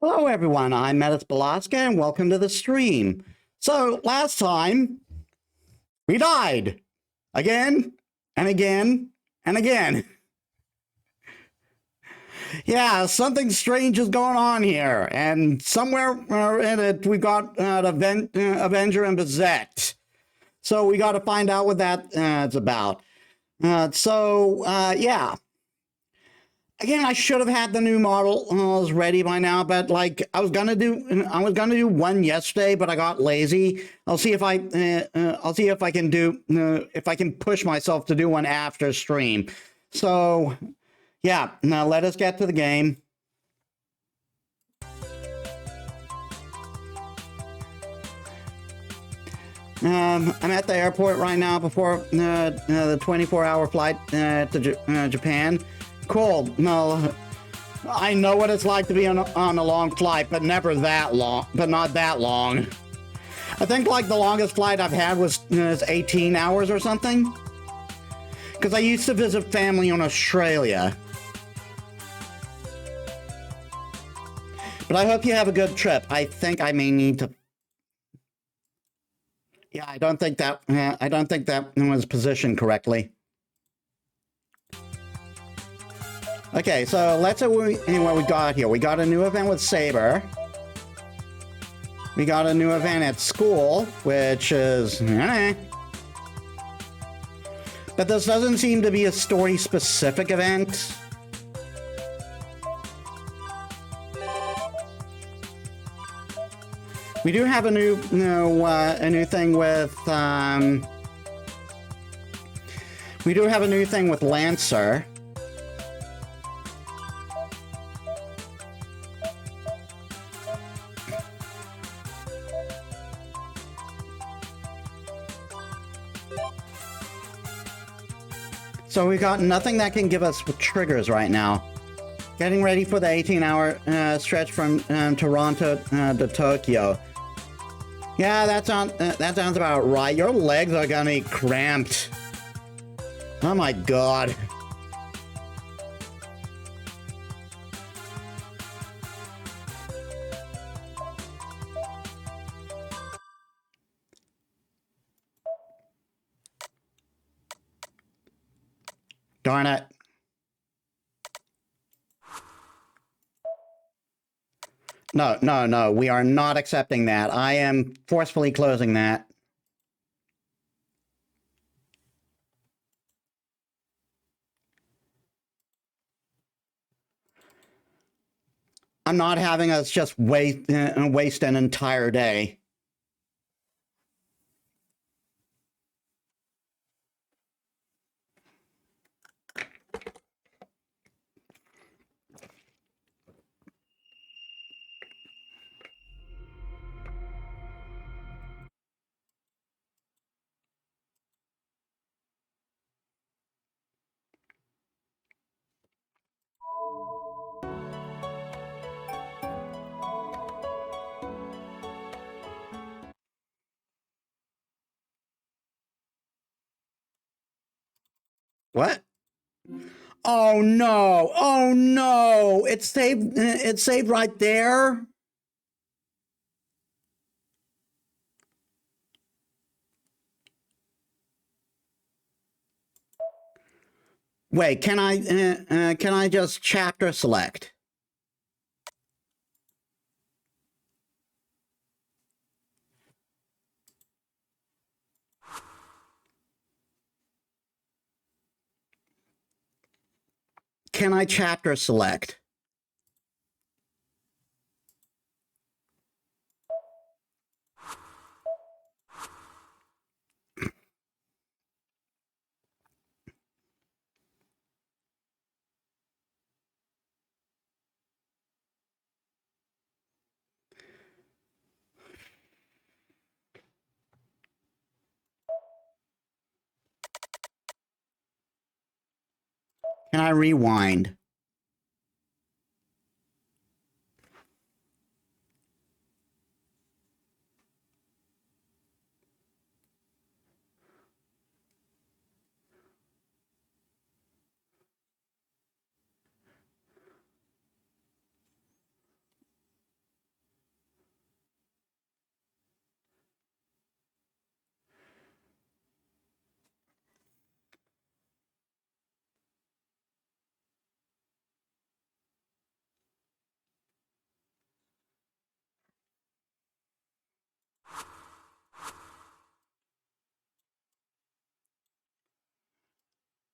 Hello, everyone. I'm Metis Balaska, and welcome to the stream. So, last time, we died. Again, and again, and again. Yeah, something strange is going on here. And somewhere in it, we got Avenger and Bezette. So, we got to find out what that's about. Yeah. Again, I should have had the new models ready by now, but like I was gonna do one yesterday, but I got lazy. I'll see if I can do if I can push myself to do one after stream. So, yeah. Now let us get to the game. I'm at the airport right now before the 24-hour flight to Japan. Cool. No, I know what it's like to be on a long flight, but never that long. But not that long. I think like the longest flight I've had was 18 hours or something. Because I used to visit family in Australia. But I hope you have a good trip. I think I may need to. Yeah, I don't think that was positioned correctly. Okay, so let's see what we got here. We got a new event with Saber. We got a new event at school, which is... But this doesn't seem to be a story-specific event. We do have a new thing with... we do have a new thing with Lancer. So we got nothing that can give us triggers right now. Getting ready for the 18-hour stretch from Toronto to Tokyo. Yeah, that sounds about right. Your legs are gonna be cramped. Oh my god. Darn it. No, we are not accepting that. I am forcefully closing that. I'm not having us just waste an entire day. What? Oh no! Oh no! It's saved. It's saved right there. Wait, can I just chapter select? Can I chapter select? Can I rewind?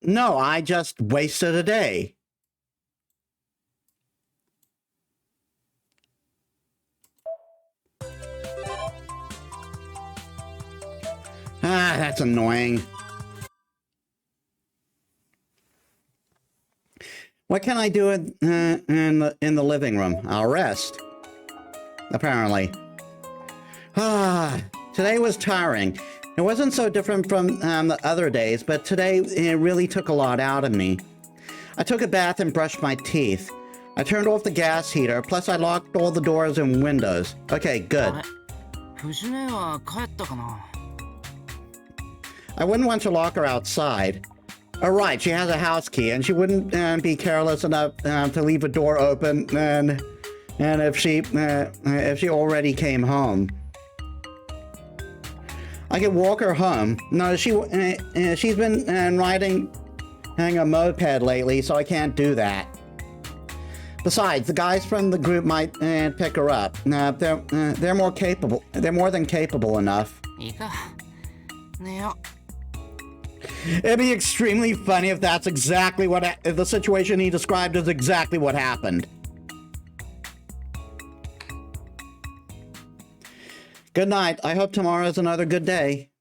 No, I just wasted a day. Ah, that's annoying. What can I do in the living room? I'll rest. Apparently. Ah, today was tiring. It wasn't so different from the other days, but today it really took a lot out of me. I took a bath and brushed my teeth. I turned off the gas heater, plus I locked all the doors and windows. Okay, good. I wouldn't want to lock her outside. Oh, right, she has a house key, and she wouldn't be careless enough to leave a door open and if she already came home. I could walk her home. No, she's been riding a moped lately, so I can't do that. Besides, the guys from the group might pick her up. They're more capable. They're more than capable enough. It'd be extremely funny if that's exactly if the situation he described is exactly what happened. Good night. I hope tomorrow's another good day.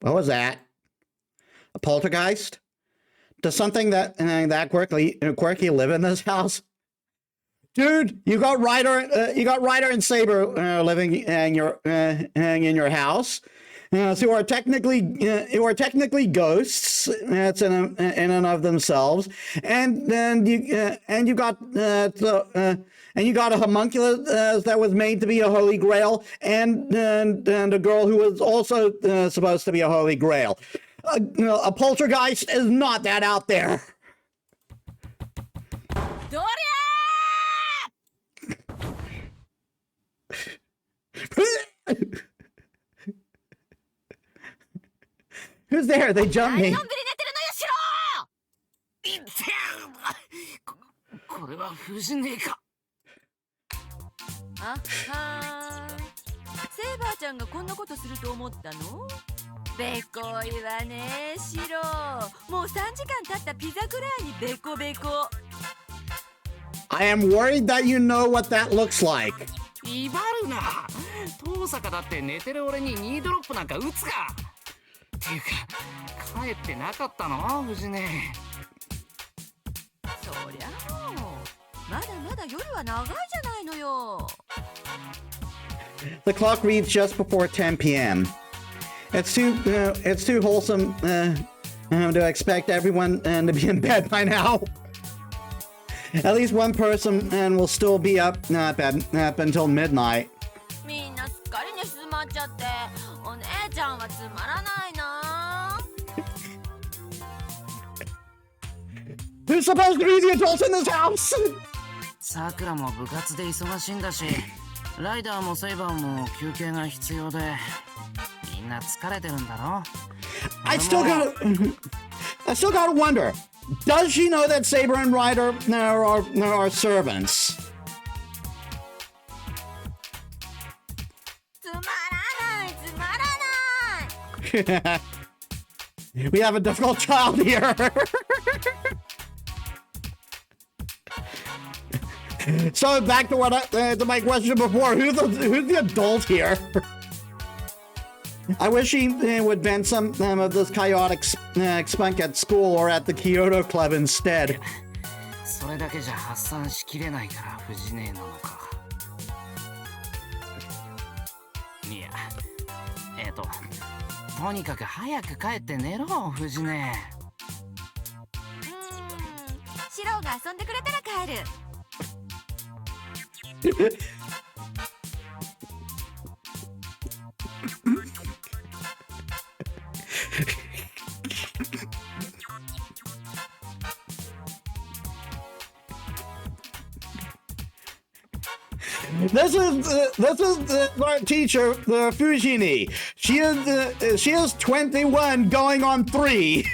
What was that? A poltergeist? Does something that quirky live in this house? Dude, you got Ryder and Saber living in your house. So who are technically ghosts. That's in and of themselves. And then you got a homunculus that was made to be a holy grail, and a girl who was also supposed to be a holy grail. A poltergeist is not that out there. Who's there? They jumped me. I am worried that you know what that looks like. 威張るな。遠坂だって寝てる俺に2ドロップなんか打つか。っていうか帰ってなかったの藤音。そりゃもうまだまだ夜は長いじゃないのよ。The clock reads just before 10 p.m. It's too wholesome to expect everyone to be in bed by now. At least one person will still be up until midnight. みんなすっかり寝静まっちゃって、お姉ちゃんはつまらないな。Who's supposed to be the adult in this house? さくらも部活で忙しいんだし、ライダーもセイバーも休憩が必要で、みんな疲れてるんだろ。I still gotta wonder. Does she know that Saber and Ryder are servants? つまらないつまらない。We have a difficult child here. So back to to my question before: who's the adult here? I wish he would vent some of this chaotic spunk at school or at the Kyoto Club instead. それだけじゃ発散しきれないから藤音なのか。いや、とにかく早く帰って寝ろ藤音。シロが遊んでくれたら帰る。This is our teacher, Fujini. She is 21, going on 3.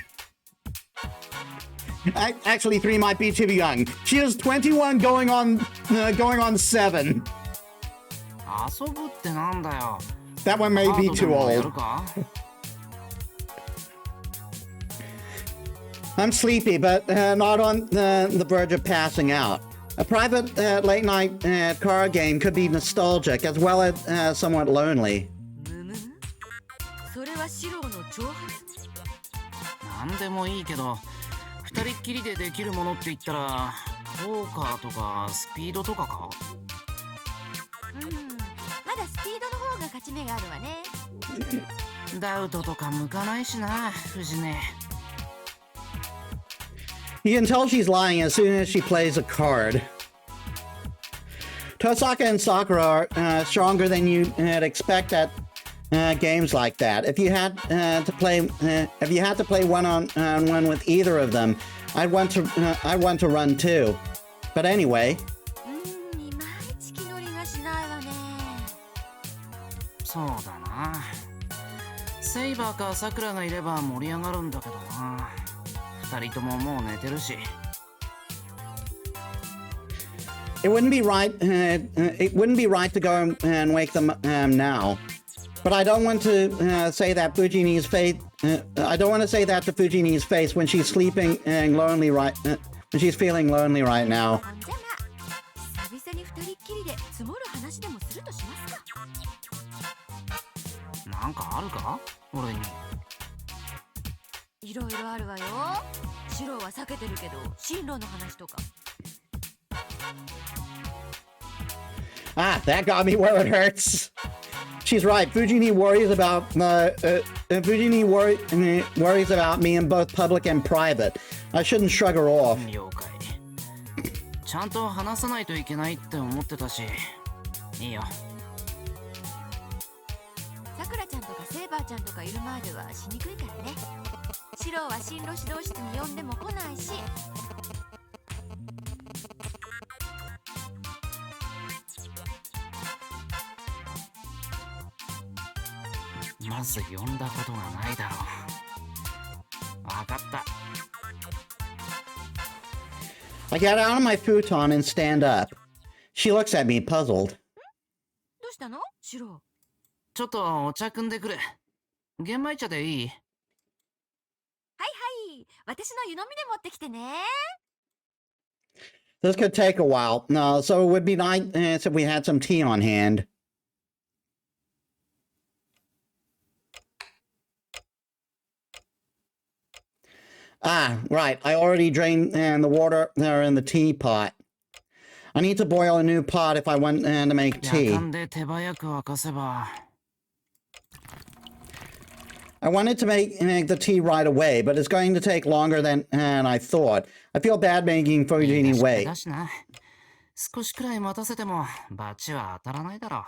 Actually, 3 might be too young. She is 21, going on 7. 遊ぶってなんだよ。That one may be too old. I'm sleepy, but not on the verge of passing out. A private late-night card game could be nostalgic as well as somewhat lonely. それはシローの挑発？なんでもいいけど、二人っきりでできるものって言ったら、ポーカーとかスピードとかか？まだスピードの方が勝ち目があるわね。ダウトとか向かないしな、藤音。You can tell she's lying as soon as she plays a card. Tosaka and Sakura are stronger than you'd expect at games like that. If you had to play one-on-one with either of them, I'd want to run too. But anyway. いまいち気乗りがしないわね。そうだな。セイバーかサクラがいれば盛り上がるんだけどな。二人とももう寝てるし。It wouldn't be right. It wouldn't be right to go and wake them now. But I don't want to say that Fujini's face. I don't want to say that to Fujini's face when she's sleeping and lonely when she's feeling lonely right now. じゃあ久々に二人っきりで積もる話でもするとしますか。なんかあるか？俺に。いろいろあるわよ。シローは避けてるけど、進路の話とか。Ah, that got me where it hurts. She's right. Fujini worries about worries about me in both public and private. I shouldn't shrug her off. 了解。ちゃんと話さないといけないって思ってたし、いいよ。さくらちゃんとかセイバーちゃんとかいる前ではしにくいからね。シローは進路指導室に呼んでも来ないし。まず呼んだことがないだろう。わかった。I get out of my futon and stand up. She looks at me puzzled. どうしたの？シロー。ちょっとお茶汲んでくる。玄米茶でいい？はいはい。私の湯飲みで持ってきてね。This could take a while. No, so it would be nice if we had some tea on hand. Ah, right. I already drained the water there in the teapot. I need to boil a new pot if I want to make tea. 夜間で手早く沸かせば。I wanted to make the tea right away, but it's going to take longer than I thought. I feel bad making Fujini wait. だしな。少しくらい待たせてもバチは当たらないだろう。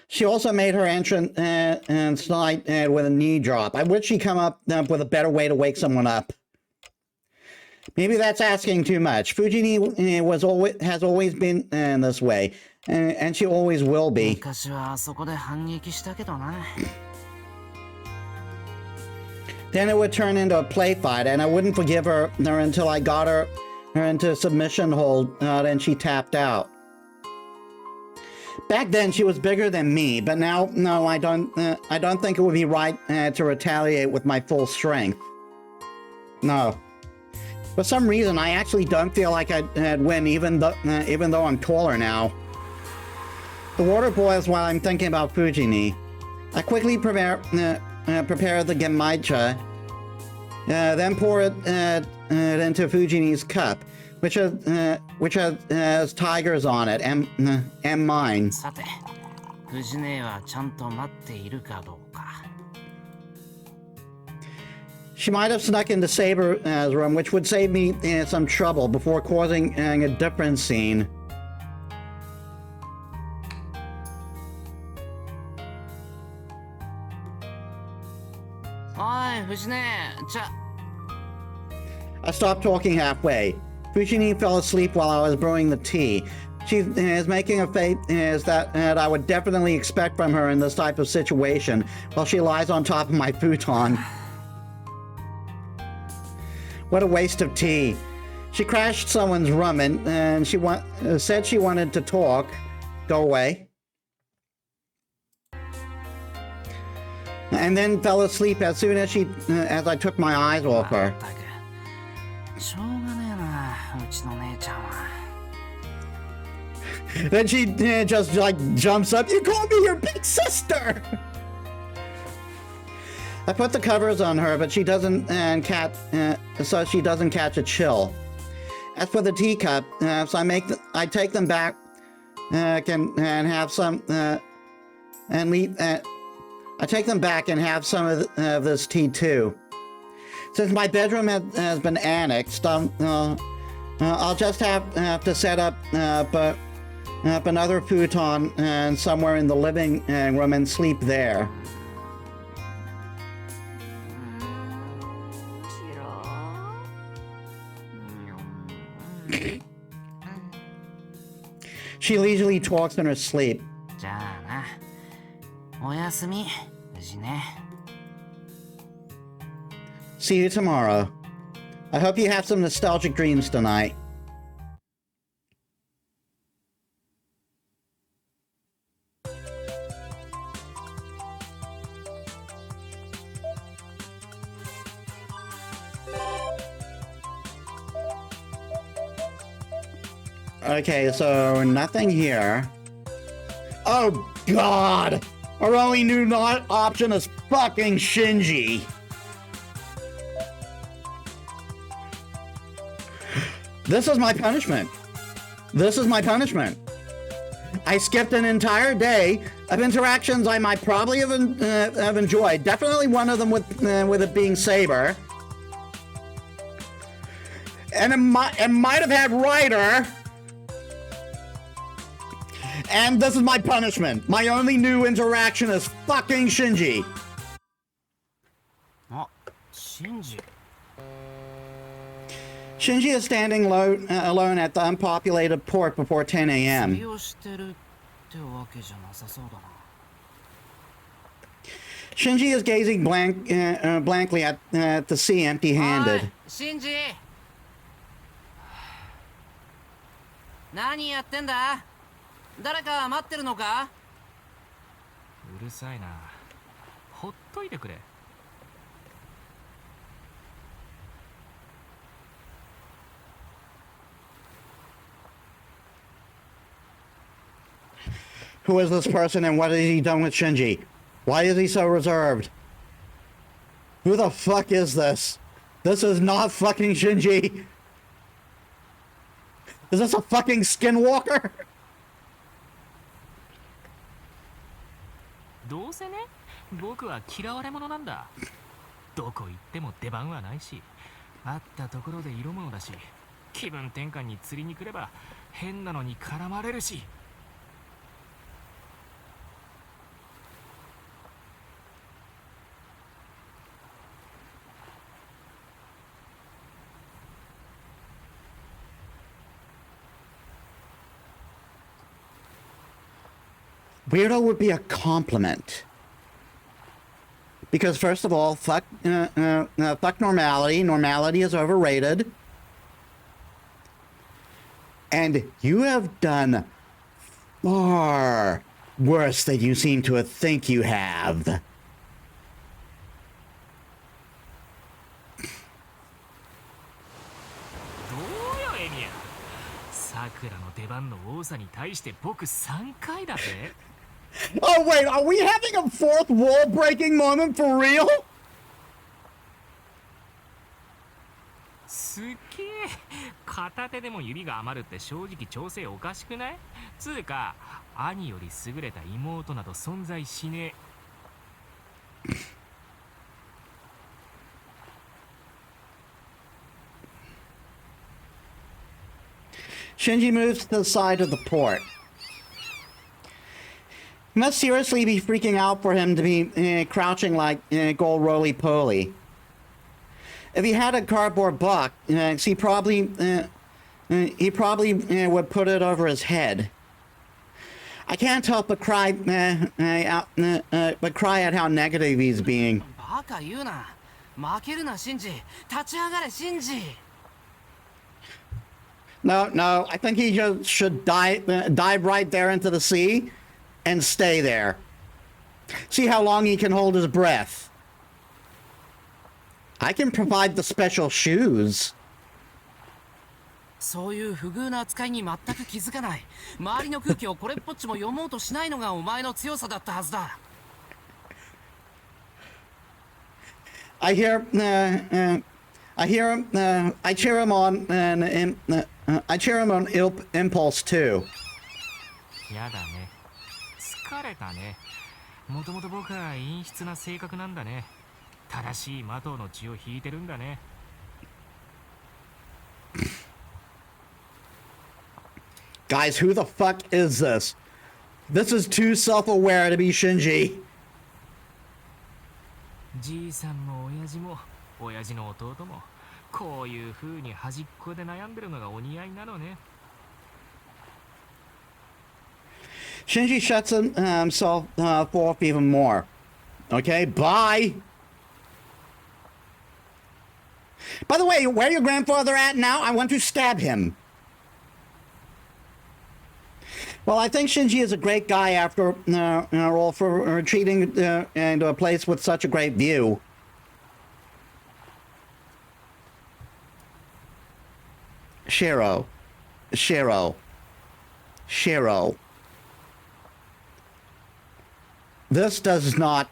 She also made her entrance tonight with a knee drop. I wish she'd come up with a better way to wake someone up. Maybe that's asking too much. Fujini has always been this way, and she always will be. 昔はあそこで反撃したけどな。Then it would turn into a play fight, and I wouldn't forgive her until I got her into submission hold, and she tapped out. Back then, she was bigger than me, but now, no, I don't think it would be right to retaliate with my full strength. No. For some reason, I actually don't feel like I'd win, even though I'm taller now. The water boils while I'm thinking about Fujini. I quickly prepare the genmaicha, then pour it into Fujini's cup, which has tigers on it, and mine. さて、藤音はちゃんと待っているかどうか。She might have snuck into Saber's room, which would save me some trouble before causing a different scene. Oi, Fujine, I stopped talking halfway. Fujini fell asleep while I was brewing the tea. She is making a face that I would definitely expect from her in this type of situation, while she lies on top of my futon. What a waste of tea. She crashed someone's room and she said she wanted to talk. Go away. And then fell asleep as soon as I took my eyes off her. Then she just like jumps up. You called me your big sister. I put the covers on her, but she doesn't so she doesn't catch a chill. As for the teacup, so I take them back and have some and leave. I take them back and have some of this tea too. Since my bedroom has been annexed, I'll just have to set up another futon somewhere in the living room and sleep there. She leisurely talks in her sleep. See you tomorrow. I hope you have some nostalgic dreams tonight. Okay, so nothing here. Oh God! Our only new option is fucking Shinji. This is my punishment. This is my punishment. I skipped an entire day of interactions I might probably have enjoyed. Definitely one of them with it being Saber. And it might have had Ryder. And this is my punishment. My only new interaction is fucking Shinji. Oh, Shinji. Shinji is standing alone at the unpopulated port before 10 a.m. Shinji is gazing blankly at the sea, empty-handed. Shinji! 何やってんだ? 誰か待ってるのか? うるさいな。ほっといてくれ。Who is this person and what has he done with Shinji? Why is he so reserved? Who the fuck is this? This is not fucking Shinji. Is this a fucking skinwalker? どうせね、僕は嫌われ者なんだ。どこ行っても出番はないし、会ったところで色物だし、気分転換に釣りに来れば変なのに絡まれるし。Weirdo would be a compliment. Because first of all, fuck normality. Normality is overrated. And you have done far worse than you seem to think you have. どうよエミヤ。さくらの出番の多さに対して僕3回だぜ。Oh wait, are we having a fourth wall breaking moment for real? すっげえ片手でも指が余るって正直調整おかしくない？つうか兄より優れた妹など存在しねえ。Shinji moves to the side of the port. You must seriously be freaking out for him to be crouching like gold roly-poly. If he had a cardboard box, he probably would put it over his head. I can't help but cry at how negative he's being. バカ言うな。負けるなシンジ。立ち上がれシンジ。No, no. I think he just should dive right there into the sea and stay there. See how long he can hold his breath. I can provide the special shoes. そういう不遇な扱いに全く気づかない。周りの空気をこれっぽっちも読もうとしないのがお前の強さだったはずだ。I cheer him on, I cheer him on impulse too. やだね。疲れたね。もともと僕は陰湿な性格なんだね。正しいマトウの血を引いてるんだね。Guys, who the fuck is this? This is too self-aware to be Shinji. じいさんも親父も親父の弟もこういう風に端っこで悩んでるのがお似合いなのね。Shinji shuts himself off even more. Okay, bye. By the way, where your grandfather at now? I want to stab him. Well, I think Shinji is a great guy after all for retreating into a place with such a great view. Shiro. This does not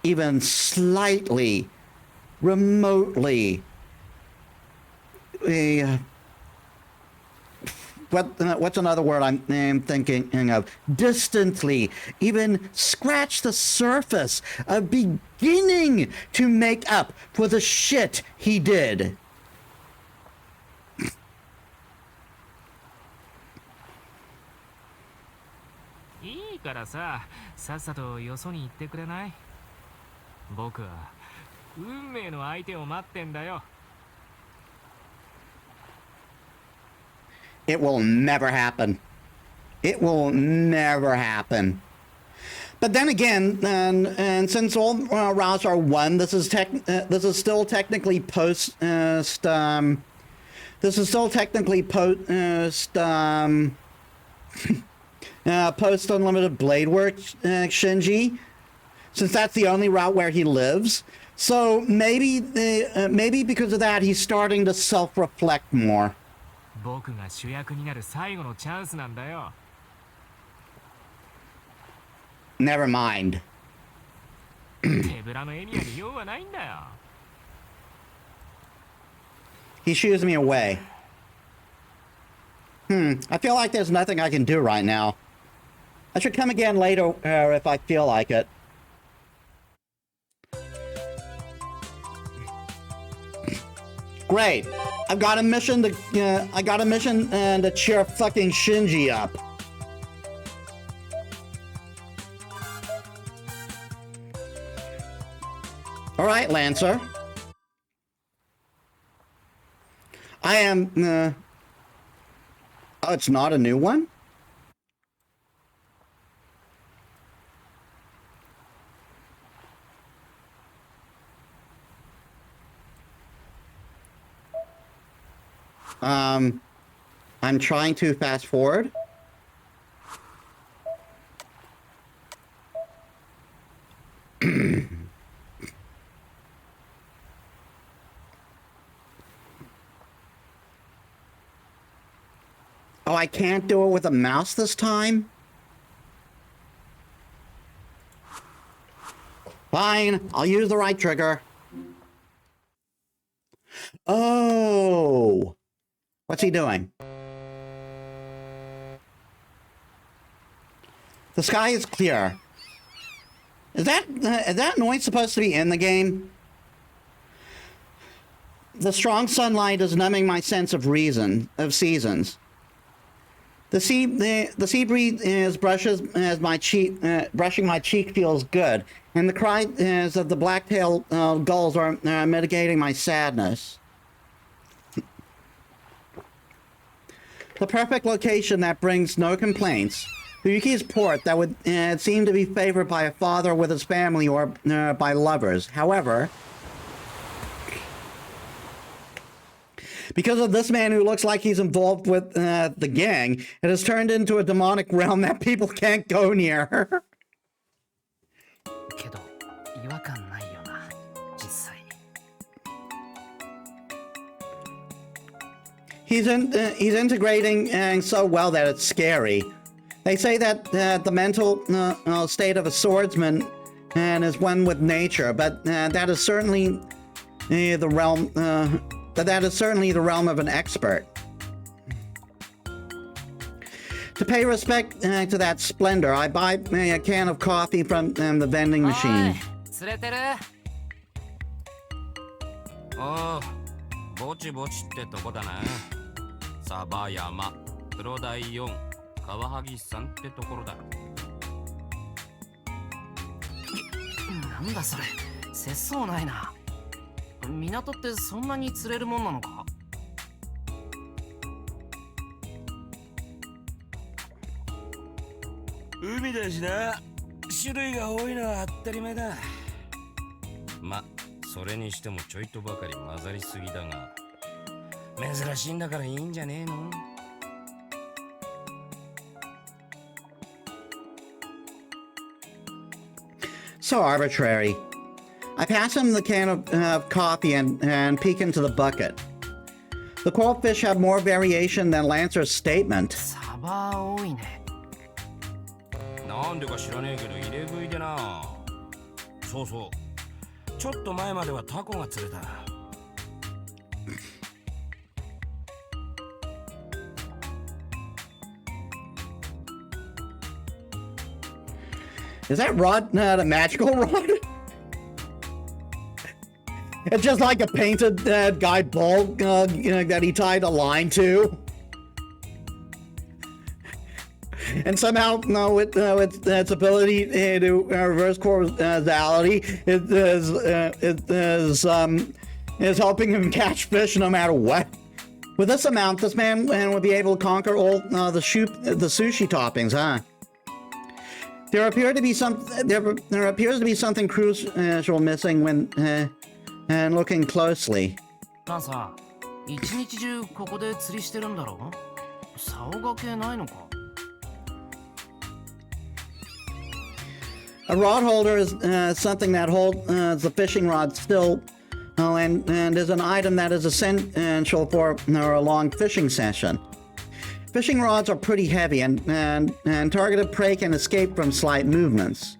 even slightly, remotely, what's another word I'm thinking of? Distantly, even scratch the surface of beginning to make up for the shit he did.いいからさ、さっさとよそに行ってくれない？僕は運命の相手を待ってんだよ。It will never happen. It will never happen. But then again, and since all routes are one, this is still technically post. This is still technically post. Post Unlimited Blade Work Shinji, since that's the only route where he lives. So maybe because of that, he's starting to self-reflect more. 僕が主役になる最後のチャンスなんだよ。Never mind. 手ぶらのエリアに用はないんだよ。He shoos me away. I feel like there's nothing I can do right now. I should come again later if I feel like it. Great. I've got a mission to to cheer fucking Shinji up. All right, Lancer. I am oh, it's not a new one? I'm trying to fast forward. Oh, I can't do it with a mouse this time? Fine, I'll use the right trigger. Oh! What's he doing? The sky is clear. Is that noise supposed to be in the game? The strong sunlight is numbing my sense of seasons. The sea breeze brushing my cheek feels good, and the cries of the black-tailed gulls are mitigating my sadness. The perfect location that brings no complaints. Ryuki's port that would seem to be favored by a father with his family or by lovers. However, Because of this man who looks like he's involved with the gang, it has turned into a demonic realm that people can't go near. けど違和感ないよな実際。He's integrating so well that it's scary. They say that the mental state of a swordsman is one with nature, but that is certainly the realm. That is certainly the realm of an expert. To pay respect to that splendor, I buy a can of coffee from the vending machine. 釣れてる？おう、ぼちぼちってとこだな。サバ山、黒鯛4、カワハギさんってところだ。なんだそれ、節操ないな。港ってそんなに釣れるもんなのか？海だしな、種類が多いのは当たり前だ。ま、それにしてもちょいとばかり混ざりすぎだが、珍しいんだからいいんじゃねえの？So arbitrary. I pass him the can of coffee and peek into the bucket. The coral fish have more variation than Lancer's statement. サバ多いね。なんでか知らねえけど入れ食いでな。そうそう。ちょっと前まではタコが釣れた。Is that rod not a magical rod? It's just like a painted guide ball that he tied a line to. And somehow, with its ability to reverse causality, is helping him catch fish no matter what. With this amount, this man would be able to conquer all the sushi toppings, huh? There appears to be something crucial missing when looking closely. なあさ、一日中ここで釣りしてるんだろ？竿がけないのか？ A rod holder is something that holds the fishing rod still, and is an item that is essential for a long fishing session. Fishing rods are pretty heavy, and targeted prey can escape from slight movements.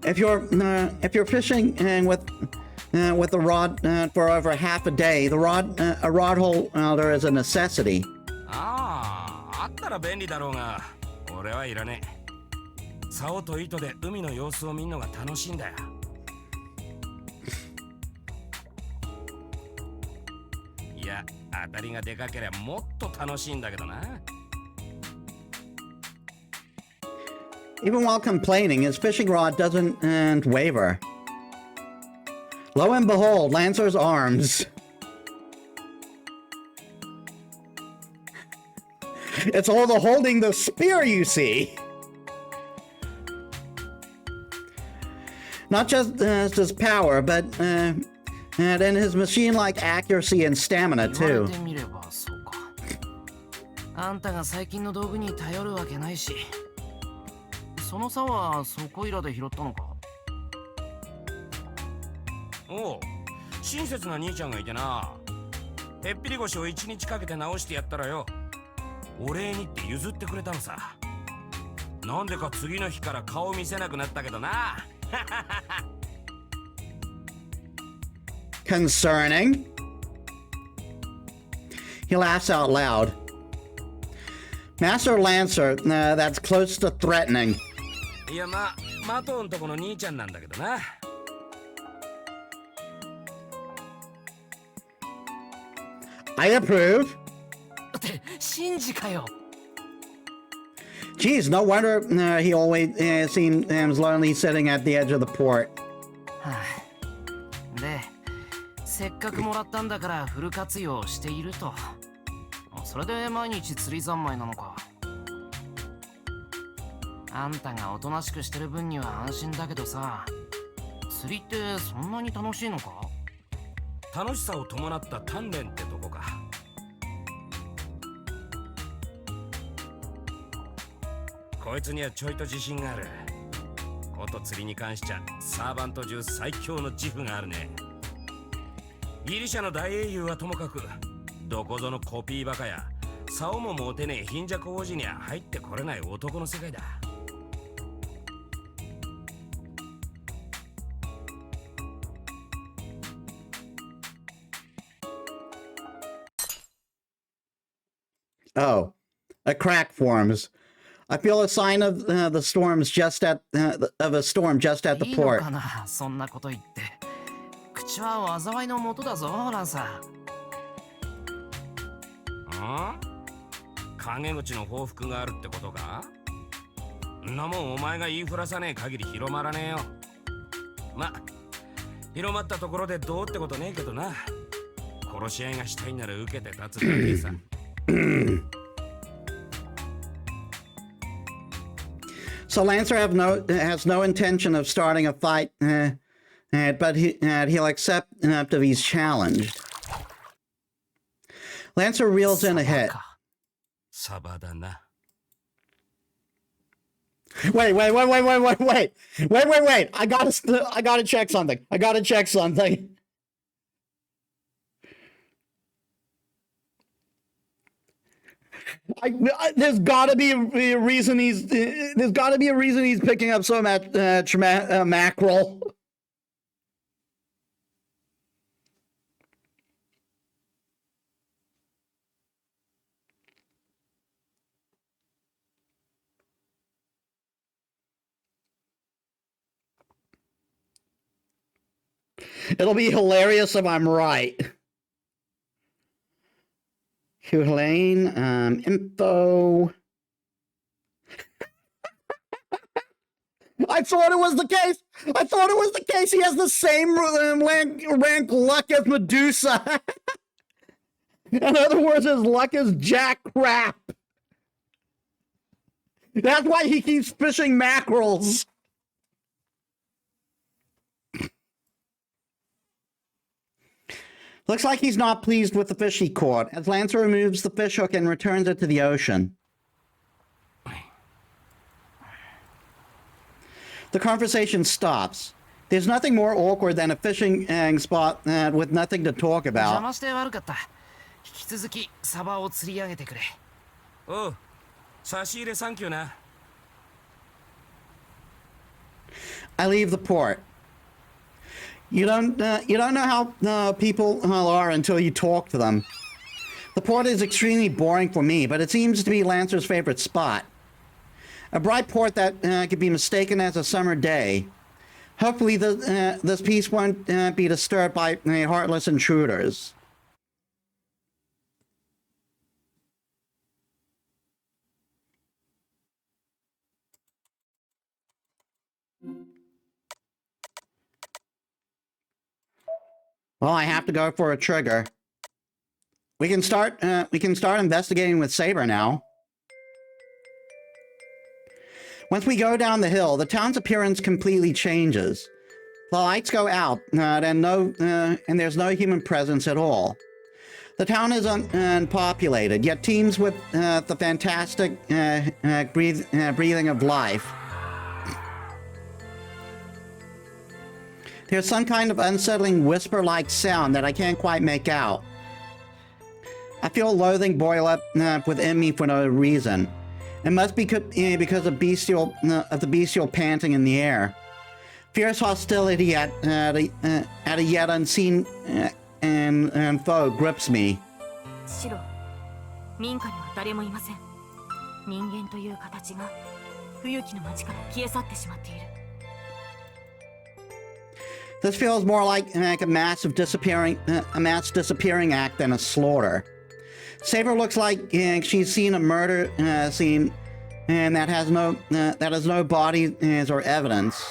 If you're fishing with a rod for over half a day, a rod holder is a necessity. ああ、あったら便利だろうが、俺はいらねえ。竿と糸で海の様子を見るのが楽しいんだよ。いや、当たりがでかければもっと楽しいんだけどな。Even while complaining, his fishing rod doesn't waver. Lo and behold, Lancer's arms. It's all the holding the spear, you see. Not just his power, but and his machine-like accuracy and stamina too. 言われてみればそうか。あんたが最近の道具に頼るわけないし。その竿はそこいらで拾ったのか？おう、親切な兄ちゃんがいてな。へっぴり腰を一日かけて直してやったらよ。お礼にって譲ってくれたのさ。なんでか次の日から顔見せなくなったけどな。Concerning? He laughs out loud. Master Lancer, that's close to threatening. いや、マトンとこの兄ちゃんなんだけどな。I approve. って信じかよ。Geez, no wonder he always seems lonely sitting at the edge of the port. はあ、で、せっかくもらったんだからフル活用していると。それで毎日釣り三昧なのか。あんたがおとなしくしてる分には安心だけどさ、釣りってそんなに楽しいのか？楽しさを伴った鍛錬ってとこか。こいつにはちょいと自信がある。こと釣りに関しちゃサーバント中最強の自負があるね。ギリシャの大英雄はともかく、どこぞのコピーバカや竿も持てねえ貧弱王子には入ってこれない男の世界だ。Oh, a crack forms. I feel a sign of the storms just at of a storm just at the いいの port. かな、そんなこと言って。口は災いの元だぞ、ランさん？陰口の報復があるってことか？んなもんお前が言いふらさねえ限り広まらねえよ。ま、広まったところでどうってことねえけどな。殺し合いがしたいなら受けて立つだけさ。So Lancer has no intention of starting a fight, but he'll accept if he's challenged. Lancer reels in ahead. サバだな。Wait! I gotta check something. There's gotta be a reason he's picking up some mackerel. It'll be hilarious if I'm right. Helene, info. I thought it was the case. He has the same rank luck as Medusa. In other words, his luck is jack crap. That's why he keeps fishing mackerels. Looks like he's not pleased with the fish he caught, as Lancer removes the fish hook and returns it to the ocean. The conversation stops. There's nothing more awkward than a fishing spot with nothing to talk 邪 about. 魔して悪かった。引き続きサバを釣り上げてくれ。おう、差し入れサンキューな。I leave the port. You don't know how people are until you talk to them. The port is extremely boring for me, but it seems to be Lancer's favorite spot. A bright port that could be mistaken as a summer day. Hopefully this piece won't be disturbed by heartless intruders. Well, I have to go for a trigger. We can start investigating with Saber now. Once we go down the hill, the town's appearance completely changes. The lights go out, and there's no human presence at all. The town is unpopulated, yet teems with the fantastic breathing of life. There's some kind of unsettling whisper-like sound that I can't quite make out. I feel loathing boil up within me for no reason. It must be because of the bestial panting in the air. Fierce hostility at a yet unseen and foe grips me. シロ、民家には誰もいません。人間という形が冬木の町から消え去ってしまっている。This feels more like a mass disappearing act than a slaughter. Saber looks like she's seen a murder scene, and that has no bodies or evidence.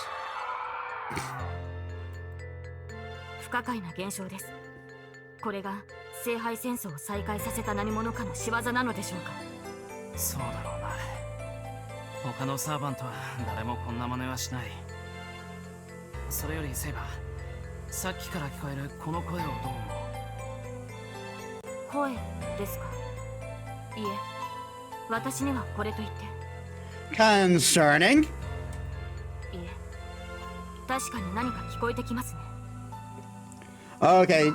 不可解な現象です。これが聖杯戦争を再開させた何者かの仕業なのでしょうか。そうだろうな。他のサーバントは誰もこんな真似はしない。それよりセイバー、さっきから聞こえるこの声をどう思う？声ですか？いえ、私にはこれと言って。 Concerning? いえ、確かに何か聞こえてきますね。 Okay,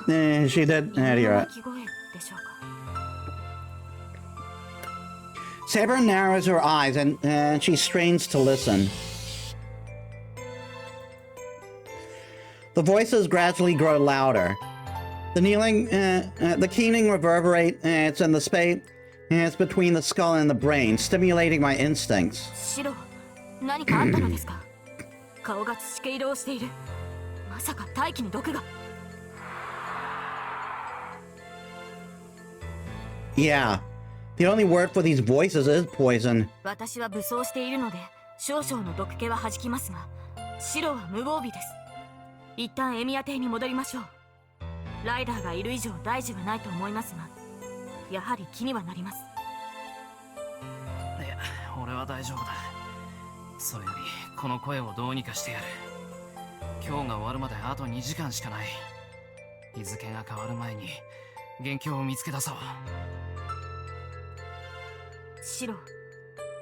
she did 犬 hear の鳴 it. き声でしょうか。 Saber narrows her eyes and she strains to listen. The voices gradually grow louder. The keening reverberates in the space between the skull and the brain, stimulating my instincts. シロ、何かあったのですか？顔が土毛色をしている。まさか大気に毒が。 Yeah, the only word for these voices is poison. 私は武装しているので少々の毒気は弾きますが、シロは無防備です。一旦エミヤ邸に戻りましょう。ライダーがいる以上大事はないと思いますが、やはり気にはなります。いや、俺は大丈夫だ。それよりこの声をどうにかしてやる。今日が終わるまであと2時間しかない。日付が変わる前に元凶を見つけ出そう。シロ、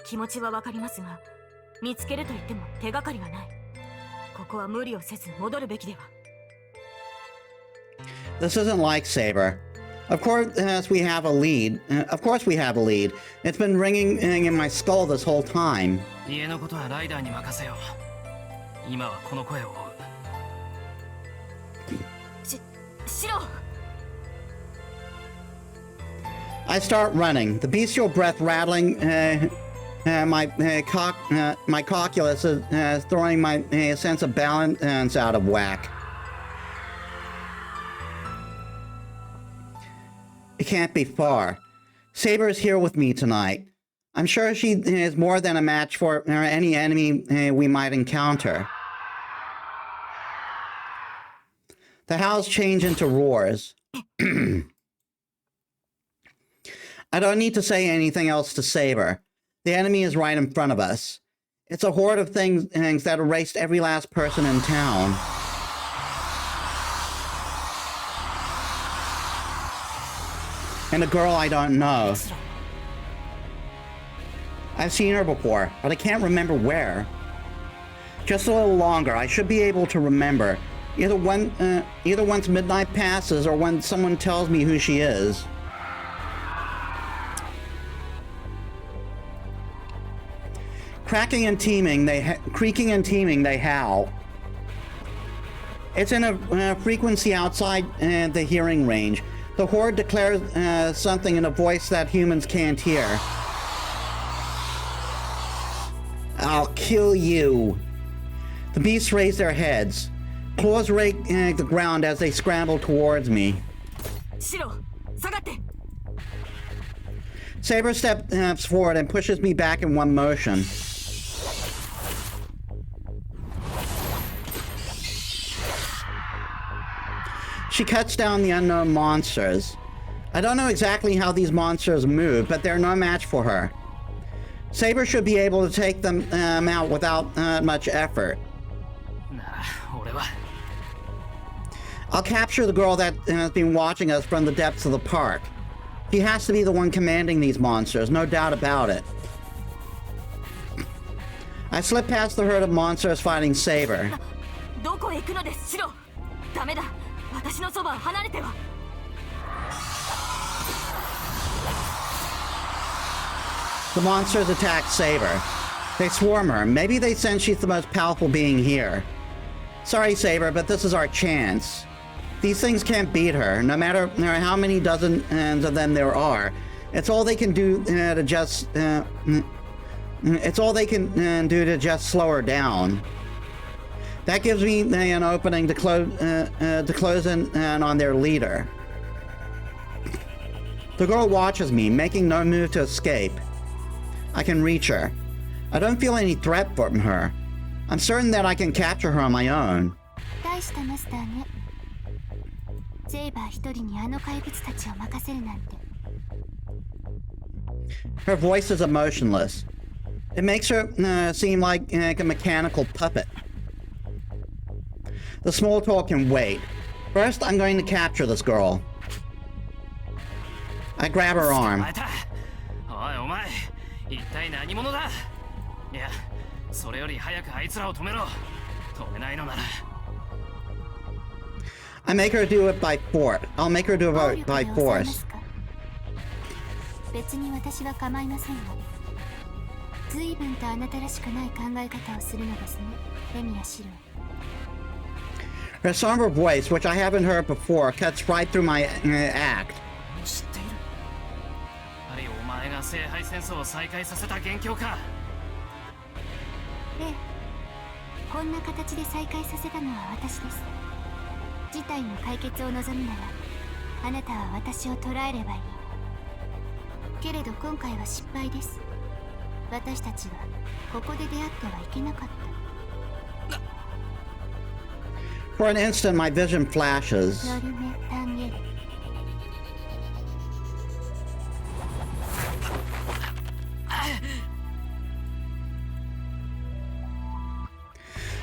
気持ちはわかりますが、見つけると言っても手がかりがない。ここは無理をせず戻るべきでは。 This isn't like Saber. Of course, we have a lead. Of course we have a lead. It's been ringing in my skull this whole time. 家のことはライダーに任せよう。今はこの声を追う。シロ！ I start running, the bestial breath rattling my calculus, throwing my sense of balance out of whack. It can't be far. Saber is here with me tonight. I'm sure she is more than a match for any enemy we might encounter. The howls change into roars. I don't need to say anything else to Saber. The enemy is right in front of us. It's a horde of things that erased every last person in town. And a girl I don't know. I've seen her before, but I can't remember where. Just a little longer, I should be able to remember. Either once midnight passes or when someone tells me who she is. Creaking and teeming, they howl. It's in a frequency outside the hearing range. The horde declares something in a voice that humans can't hear. I'll kill you. The beasts raise their heads. Claws rake the ground as they scramble towards me. Saber steps forward and pushes me back in one motion. She cuts down the unknown monsters. I don't know exactly how these monsters move, but they're no match for her. Saber should be able to take them out without much effort. I'll capture the girl that has been watching us from the depths of the park. She has to be the one commanding these monsters, no doubt about it. I slip past the herd of monsters fighting Saber. The monsters attack Saber. They swarm her. Maybe they sense she's the most powerful being here. Sorry, Saber, but this is our chance. These things can't beat her, no matter how many dozens of them there are. It's all they can do to just... it's all they can do to just slow her down. That gives me an opening to close in on their leader. The girl watches me, making no move to escape. I can reach her. I don't feel any threat from her. I'm certain that I can capture her on my own. Her voice is emotionless. It makes her seem like a mechanical puppet. The small talk can wait. First, I'm going to capture this girl. I grab her arm. おいお前、一体何者だ。いや、それより早くあいつらを止めろ。止めないのなら。I make her do it by force. I'll make her do it by force. 別に私は構いませんが、随分とあなたらしくない考え方をするのですね、レミやシロ。Her somber voice, which I haven't heard before, cuts right through my act. 知っている。あれ、お前が聖杯戦争を再開させた元凶か。ええ、こんな形で再開させたのは私です。事態の解決を望むなら、あなたは私を捕らえればいい。けれど今回は失敗です。私たちはここで出会ってはいけなかった。For an instant, my vision flashes. ノルメ・タンゲル。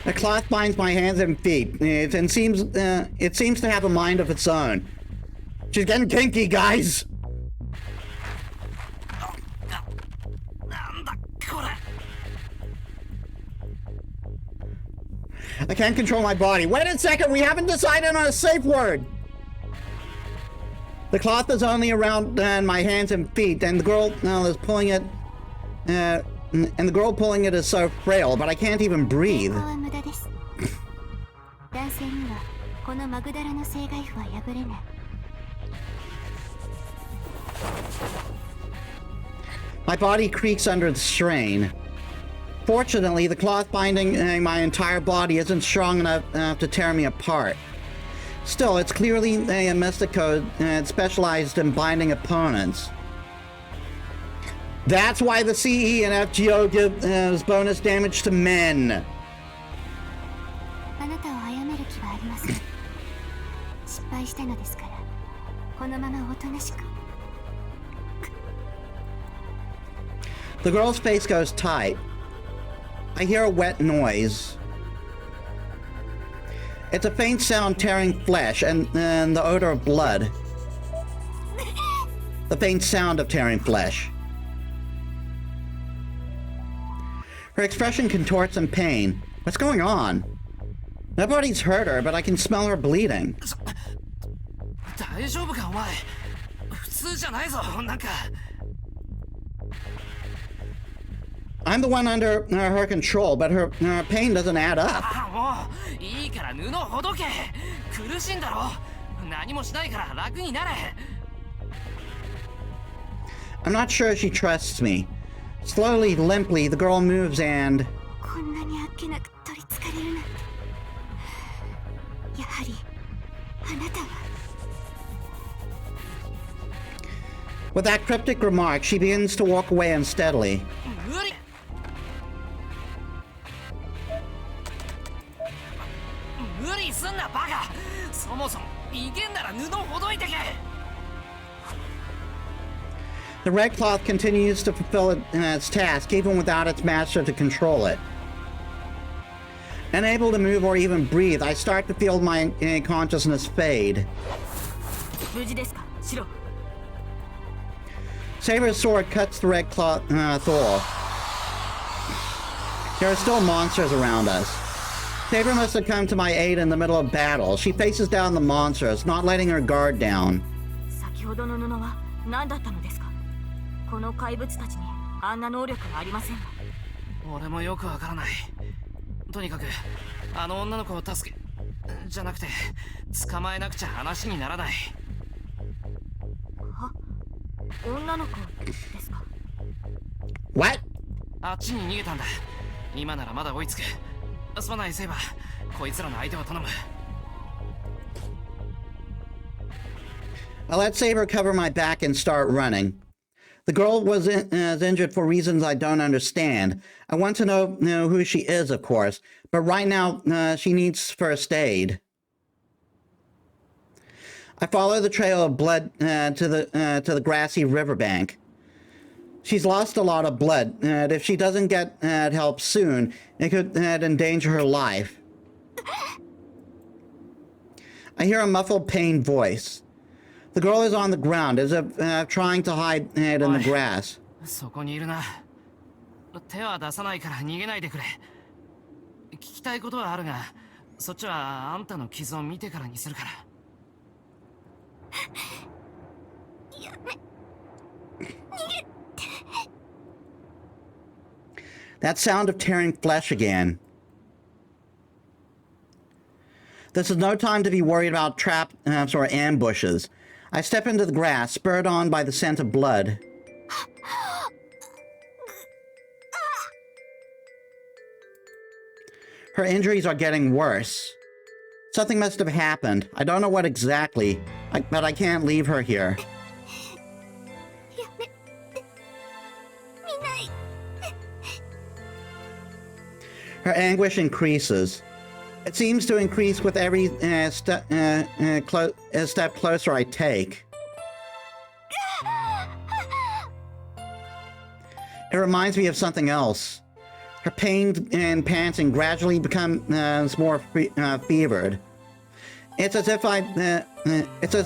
The cloth binds my hands and feet. It seems to have a mind of its own. She's getting kinky, guys. I can't control my body. Wait a second, we haven't decided on a safe word. The cloth is only around my hands and feet, and the girl is pulling it. And the girl pulling it is so frail, but I can't even breathe. 男性にはこのマグダラの聖骸符は破れない。My body creaks under the strain. Fortunately, the cloth binding my entire body isn't strong enough to tear me apart. Still, it's clearly a mystic code specialized in binding opponents. That's why the CE and FGO gives bonus damage to men. あなたを殺める気はありません。失敗したのですから、このままおとなしく。The girl's face goes tight. I hear a wet noise. It's a faint sound tearing flesh and the odor of blood. The faint sound of tearing flesh. Her expression contorts in pain. What's going on? Nobody's hurt her, but I can smell her bleeding. 大丈夫かお前。普通じゃないぞ、なんか。I'm the one under her control, but her pain doesn't add up. もういいから布をほどけ。苦しいんだろ。何もしないから楽になれ。I'm not sure she trusts me. Slowly, limply, the girl moves and... こんなにあっけなく取りつかれるなんて。やはり、あなたは。With that cryptic remark, she begins to walk away unsteadily. 無理。無理すんなバカ。そもそもいけんなら布をほどいてけ。The red cloth continues to fulfill its task, even without its master to control it. Unable to move or even breathe, I start to feel my consciousness fade. 無事ですか、シロ。Saber's sword cuts the red cloth Thor. There are still monsters around us. Saber must have come to my aid in the middle of battle. She faces down the monsters, not letting her guard down. 先ほどの布は何だったのですか。この怪物たちにあんな能力はありませんが。俺もよくわからない。とにかくあの女の子を助けじゃなくて捕まえなくちゃ話にならない。は？女の子ですか。 What? あっちに逃げたんだ。今ならまだ追いつく。すまないセイバー、こいつらの相手を頼む。I let Saber cover my back and start running. The girl was injured for reasons I don't understand. I want to know who she is, of course, but right now she needs first aid. I follow the trail of blood to the grassy riverbank. She's lost a lot of blood, and if she doesn't get help soon, it could endanger her life. I hear a muffled, pained voice. The girl is on the ground, as if trying to hide in the grass. そこにいるな。手は出さないから逃げないでくれ。聞きたいことはあるが、そっちはあんたの傷を見てからにするから。やめ、逃げて。That sound of tearing flesh again. This is no time to be worried about traps or ambushes. I step into the grass, spurred on by the scent of blood. Her injuries are getting worse. Something must have happened. I don't know what exactly, but I can't leave her here. やめて。見ない。 Her anguish increases. It seems to increase with every step closer I take. It reminds me of something else. Her pain and panting gradually becomes more fevered. It's as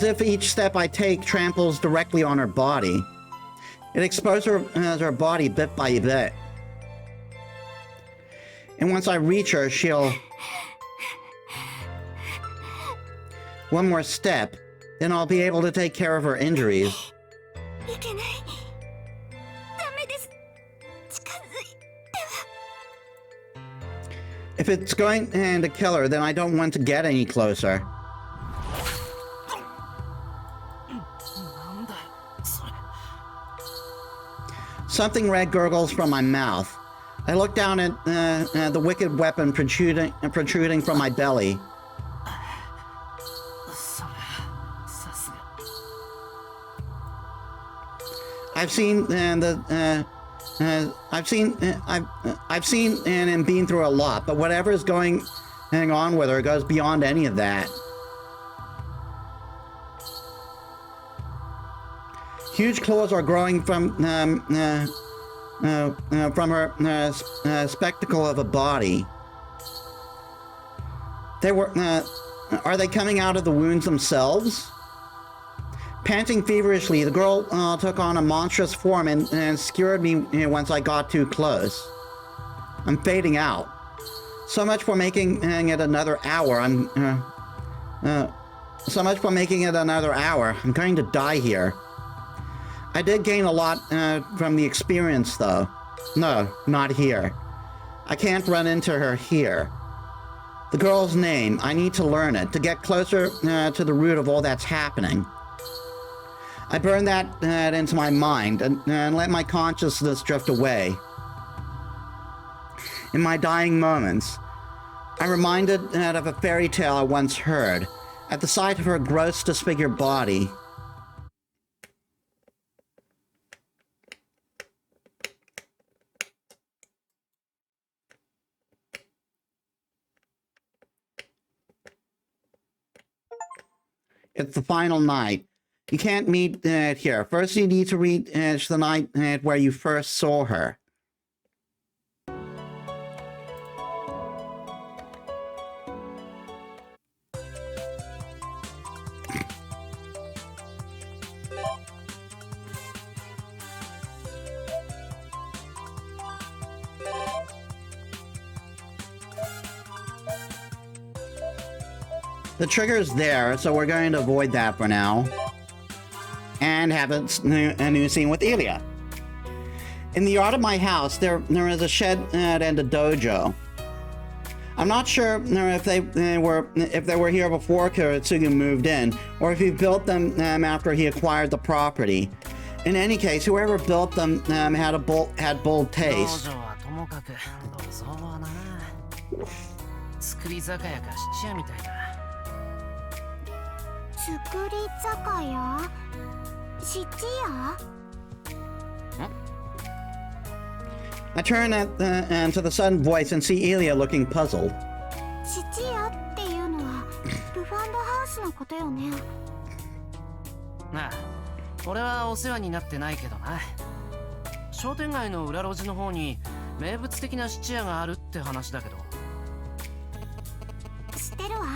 if each step I take tramples directly on her body. It exposes her body bit by bit. And once I reach her, she'll... One more step, then I'll be able to take care of her injuries. いけない。ダメです。近づいては。 If it's going to kill her, then I don't want to get any closer. なんだよ、それ。 Something red gurgles from my mouth. I look down at the wicked weapon protruding from my belly. それ、さすが。 I've seen and been through a lot, but whatever is going on with her goes beyond any of that. Huge claws are growing from her spectacle of a body. Are they coming out of the wounds themselves? Panting feverishly, the girl took on a monstrous form and skewered me once I got too close. I'm fading out. So much for making it another hour. I'm going to die here. I did gain a lot from the experience, though. No, not here. I can't run into her here. The girl's name, I need to learn it, to get closer to the root of all that's happening. I burn that into my mind and let my consciousness drift away. In my dying moments, I'm reminded of a fairy tale I once heard, at the sight of her gross, disfigured body. It's the final night. You can't meet here. First, you need to reach the night where you first saw her. The trigger is there, so we're going to avoid that for now. And have a new scene with Ilya. In the yard of my house, there is a shed and a dojo. I'm not sure if they were here before Kuretsugu moved in, or if he built them after he acquired the property. In any case, whoever built them had bold taste. 作り酒屋か質屋みたいだ。作り酒屋？質屋？ I turn to the sudden voice and see Ilya looking puzzled. 質屋っていうのはルファンドハウスのことよね。なあ、俺はお世話になってないけどな。商店街の裏路地の方に名物的な質屋があるって話だけど。知ってるわ。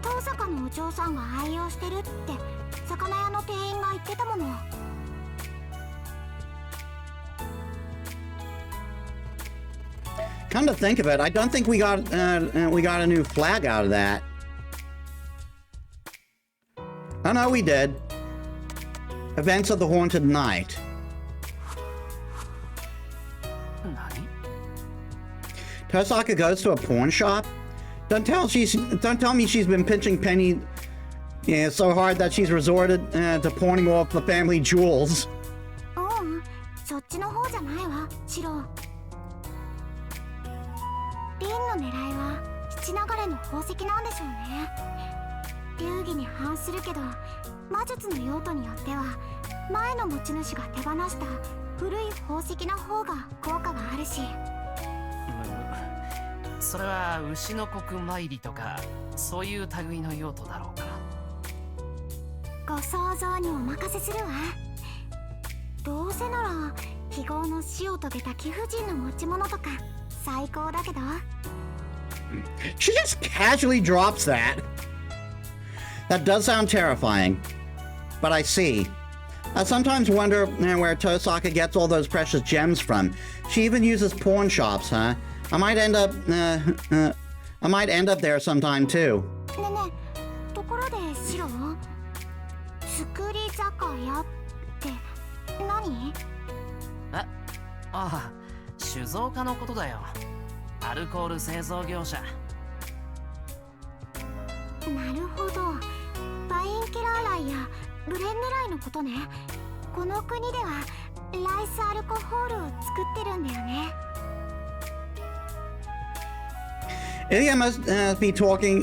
遠坂ののお嬢さんが愛用してるって魚屋の店員が言ってたもの。Come to think of it, I don't think we got a new flag out of that. Oh no, we did. Events of the Haunted Night. 何？ Tosaka goes to a pawn shop? Don't tell me she's been pinching Penny so hard that she's resorted to pawning off the family jewels. うん、そっちの方じゃないわ、シロ。リンの狙いは七流れの宝石なんでしょうね。流儀に反するけど、魔術の用途によっては前の持ち主が手放した古い宝石の方が効果があるし。それは牛の国参りとかそういう類の用途だろうか。ご想像にお任せするわ。どうせなら非業の死を遂げた貴婦人の持ち物とか最高だけど。She just casually drops that. That does sound terrifying. But I see. I sometimes wonder where Tosaka gets all those precious gems from. She even uses pawn shops, huh? I might end up there sometime too. ねえねえ、ところでシロ、作り酒屋って何？ああ、酒造家のことだよ。アルコール製造業者。なるほど。バインケラーライやブレンネライのことね。この国ではライスアルコホールを作ってるんだよね。Ilya must be talking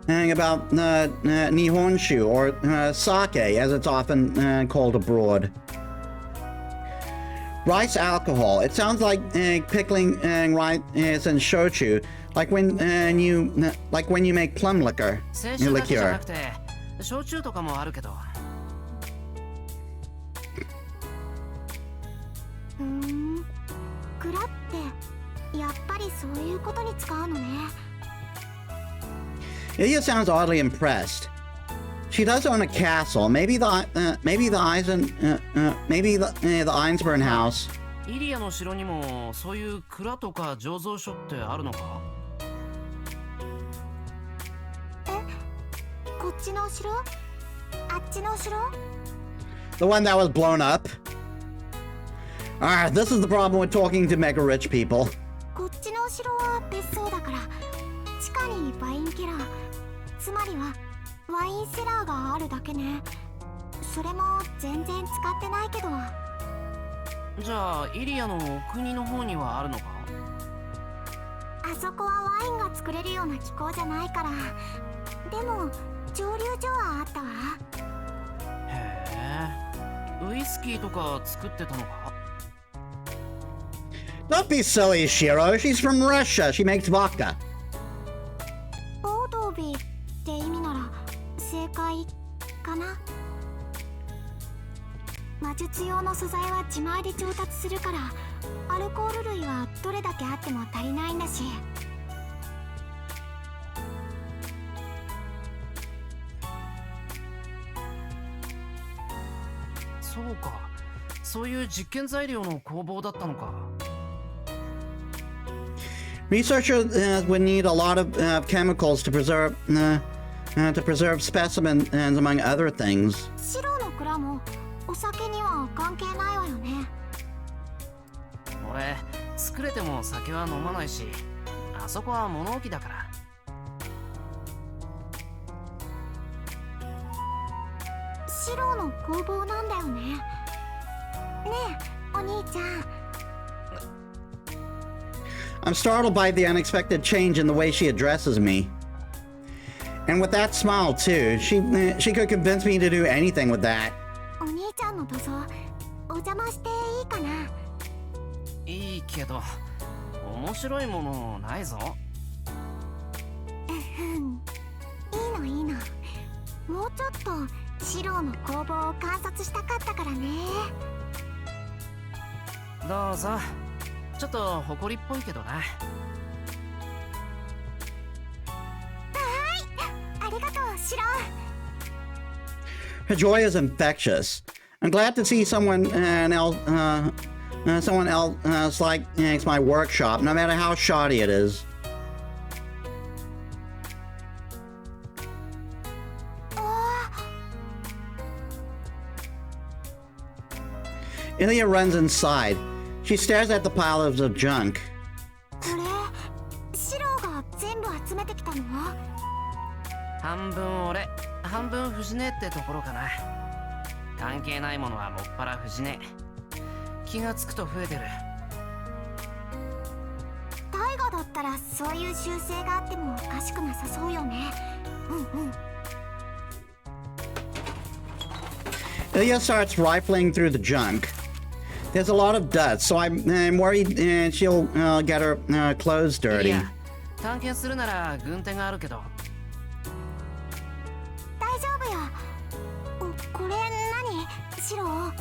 about Nihonshu, or sake, as it's often called abroad. Rice alcohol. It sounds like pickling rice and shochu, like when you make plum liquor. 清酒だけじゃなくて焼酎とかもあるけど。蔵ってやっぱりそういうことに使うのね。Ilya sounds oddly impressed. She does own a castle. Maybe the Einsburn house. イリアの城にもそういう蔵とか醸造所ってあるのか？こっちの城？あっちの城？ The one that was blown up. This is the problem with talking to mega rich people. こっちの城は別荘だから地下にワインケラー、つまりはワインセラーがあるだけね。それも全然使ってないけど。じゃあイリアのお国の方にはあるのか？あそこはワインが作れるような気候じゃないから。でも蒸留所はあったわ。へえ、ウイスキーとか作ってたのか？ Don't be silly, Shiro. She's from Russia. She makes vodka. オードービーって意味なら正解かな。魔術用の素材は自前で調達するからアルコール類はどれだけあっても足りないんだし。そうか、そういう実験材料の工房だったのか。Researchers would need a lot of chemicals to preserve specimens, among other things. シロの蔵もお酒には関係ないわよね。俺、作れても酒は飲まないし、あそこは物置だから。シロの工房なんだよね。ねえ、お兄ちゃん。I'm startled by the unexpected change in the way she addresses me. And with that smile, too. She could convince me to do anything with that. お兄ちゃんの塗装お邪魔していいかな？いいけど、面白いものないぞ。いいのいいの。もうちょっとシロの工房を観察したかったからね。どうぞ。ちょっと誇りっぽいけどな。ありがとう。Her joy is infectious. I'm glad to see someone else likes my workshop, no matter how shoddy it is. Ilya runs inside. She stares at the piles of junk. これシロが全部集めてきたの？半分俺、半分藤根ってところかな。関係ないものはもっぱら藤根。気がつくと増えてる。大河だったらそういう習性があってもおかしくなさそうよね。うんうん。 Ilya starts rifling through the junk. There's a lot of dust, so I'm worried she'll get her clothes い dirty. や、探検するなら軍手があるけど。大丈夫よ。これ何？シロ？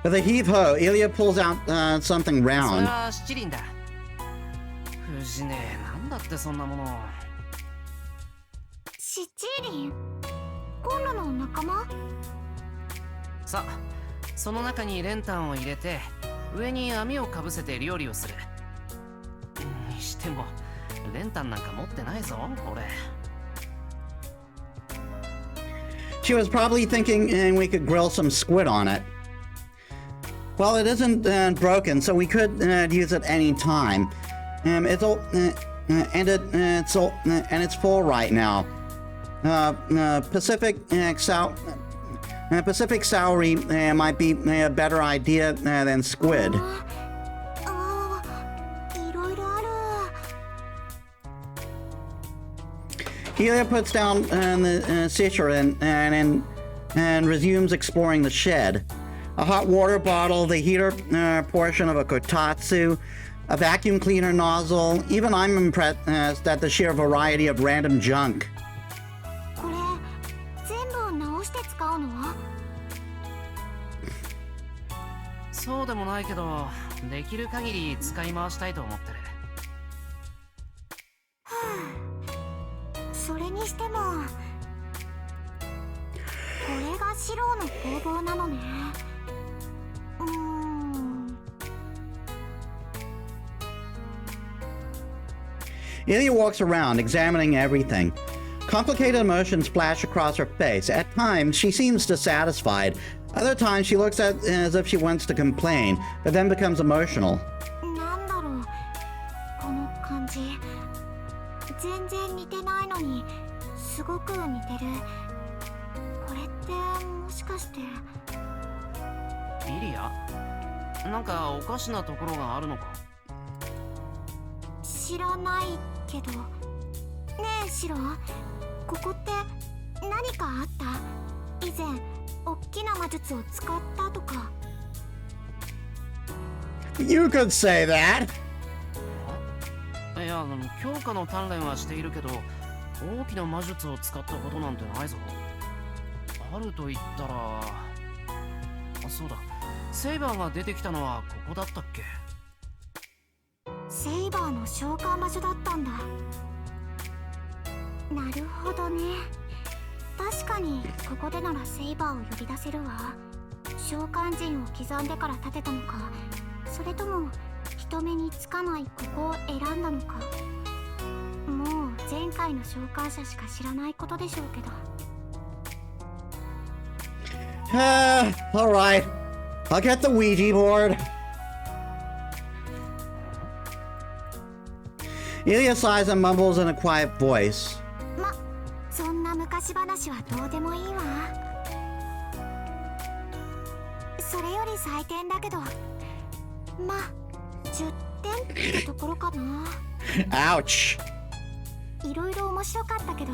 With a heave-ho, Ilya pulls out something それ round. は七輪だ。藤根、なんだってそんなもの。七輪？コンロの仲間？さあ、その中に練炭を入れて、上に網をかぶせて料理をする。にしても、練炭なんか持ってないぞ、俺。She was probably thinking we could grill some squid on it. Well, it isn't broken, so we could use it any time. It's full right now. Pacific celery might be a better idea than squid. いろいろある。 Ilya puts down the stitcher and resumes exploring the shed. A hot water bottle, the heater portion of a kotatsu, a vacuum cleaner nozzle. Even I'm impressed at the sheer variety of random junk. これ全部直して使うの？そうでもないけど、できる限り使い回したいと思ってる。それにしても、これがシロの工房なのね。Ilya walks around, examining everything. Complicated emotions flash across her face. At times, she seems dissatisfied. Other times, she looks as if she wants to complain, but then becomes emotional. なんだろう、この感じ。全然似てないのに、すごく似てる。これってもしかして。イリア？なんかおかしなところがあるのか？知らないけど。ねえシロ、ここって何かあった？以前大きな魔術を使ったとか。 You could say that. いや、強化の鍛錬はしているけど、大きな魔術を使ったことなんてないぞ。あると言ったら、あ、そうだ、セイバーが出てきたのはここだったっけ？セイバーの召喚場所だったんだ。なるほどね。確かにここでならセイバーを呼び出せるわ。召喚陣を刻んでから立てたのか、それとも人目につかないここを選んだのか。もう前回の召喚者しか知らないことでしょうけど。All right. I'll get the Ouija board. Ilya sighs and mumbles in a quiet voice. ま、そんな昔話はどうでもいいわ。それより採点だけど、ま、10点ってところかな。Ouch. いろいろ面白かったけど、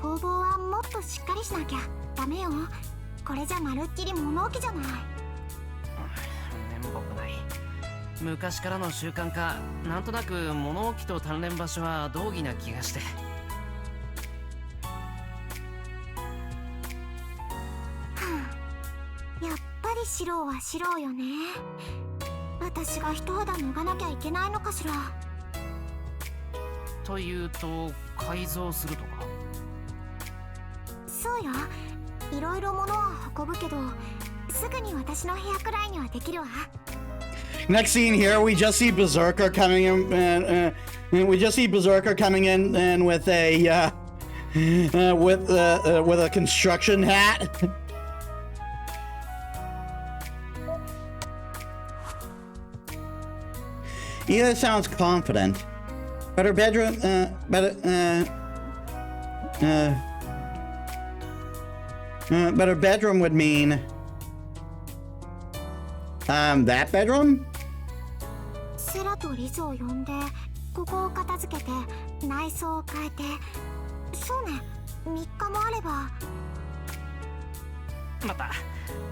工房はもっとしっかりしなきゃダメよ。これじゃまるっきり物置じゃない。面目ない。昔からの習慣か、なんとなく物置と鍛錬場所は同義な気がして。やっぱりシローはシローよね。私が一肌脱がなきゃいけないのかしら。というと、改造するとか。そうよ。いろいろ物は運ぶけど、すぐに私の部屋くらいにはできるわ。Next scene here, we just see Berserker coming in. We just see Berserker coming in and with a with a construction hat. Ida sounds confident, but her bedroom, but her bedroom would mean that bedroom. セラとリズを呼んで、ここを片付けて内装を変えて、そうね、3日もあれば。また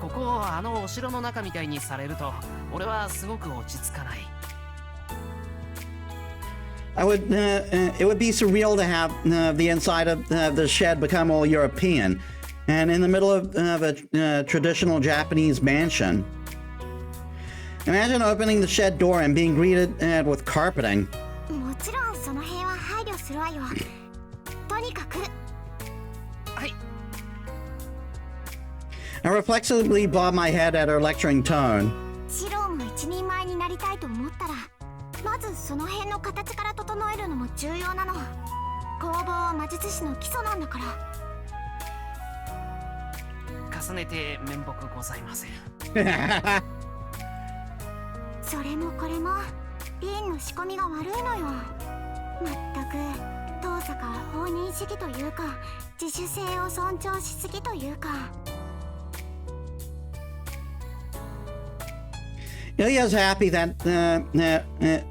ここをあのお城の中みたいにされると俺はすごく落ち着かない。It would be surreal to have the inside of the shed become all European, and in the middle of a traditional Japanese mansion. Imagine opening the shed door and being greeted with carpeting. もちろんその辺は配慮するわよ。とにかく。はい。I reflexively bob my head at her lecturing tone. シローも一人前になりたいと思ったら、まずその辺の形から整えるのも重要なの。工房は魔術師の基礎なんだから。重ねて面目ございません。それもこれもリンの仕込みが悪いのよ。まったく遠坂は放任主義というか、自主性を尊重しすぎというか。Ilya's happy that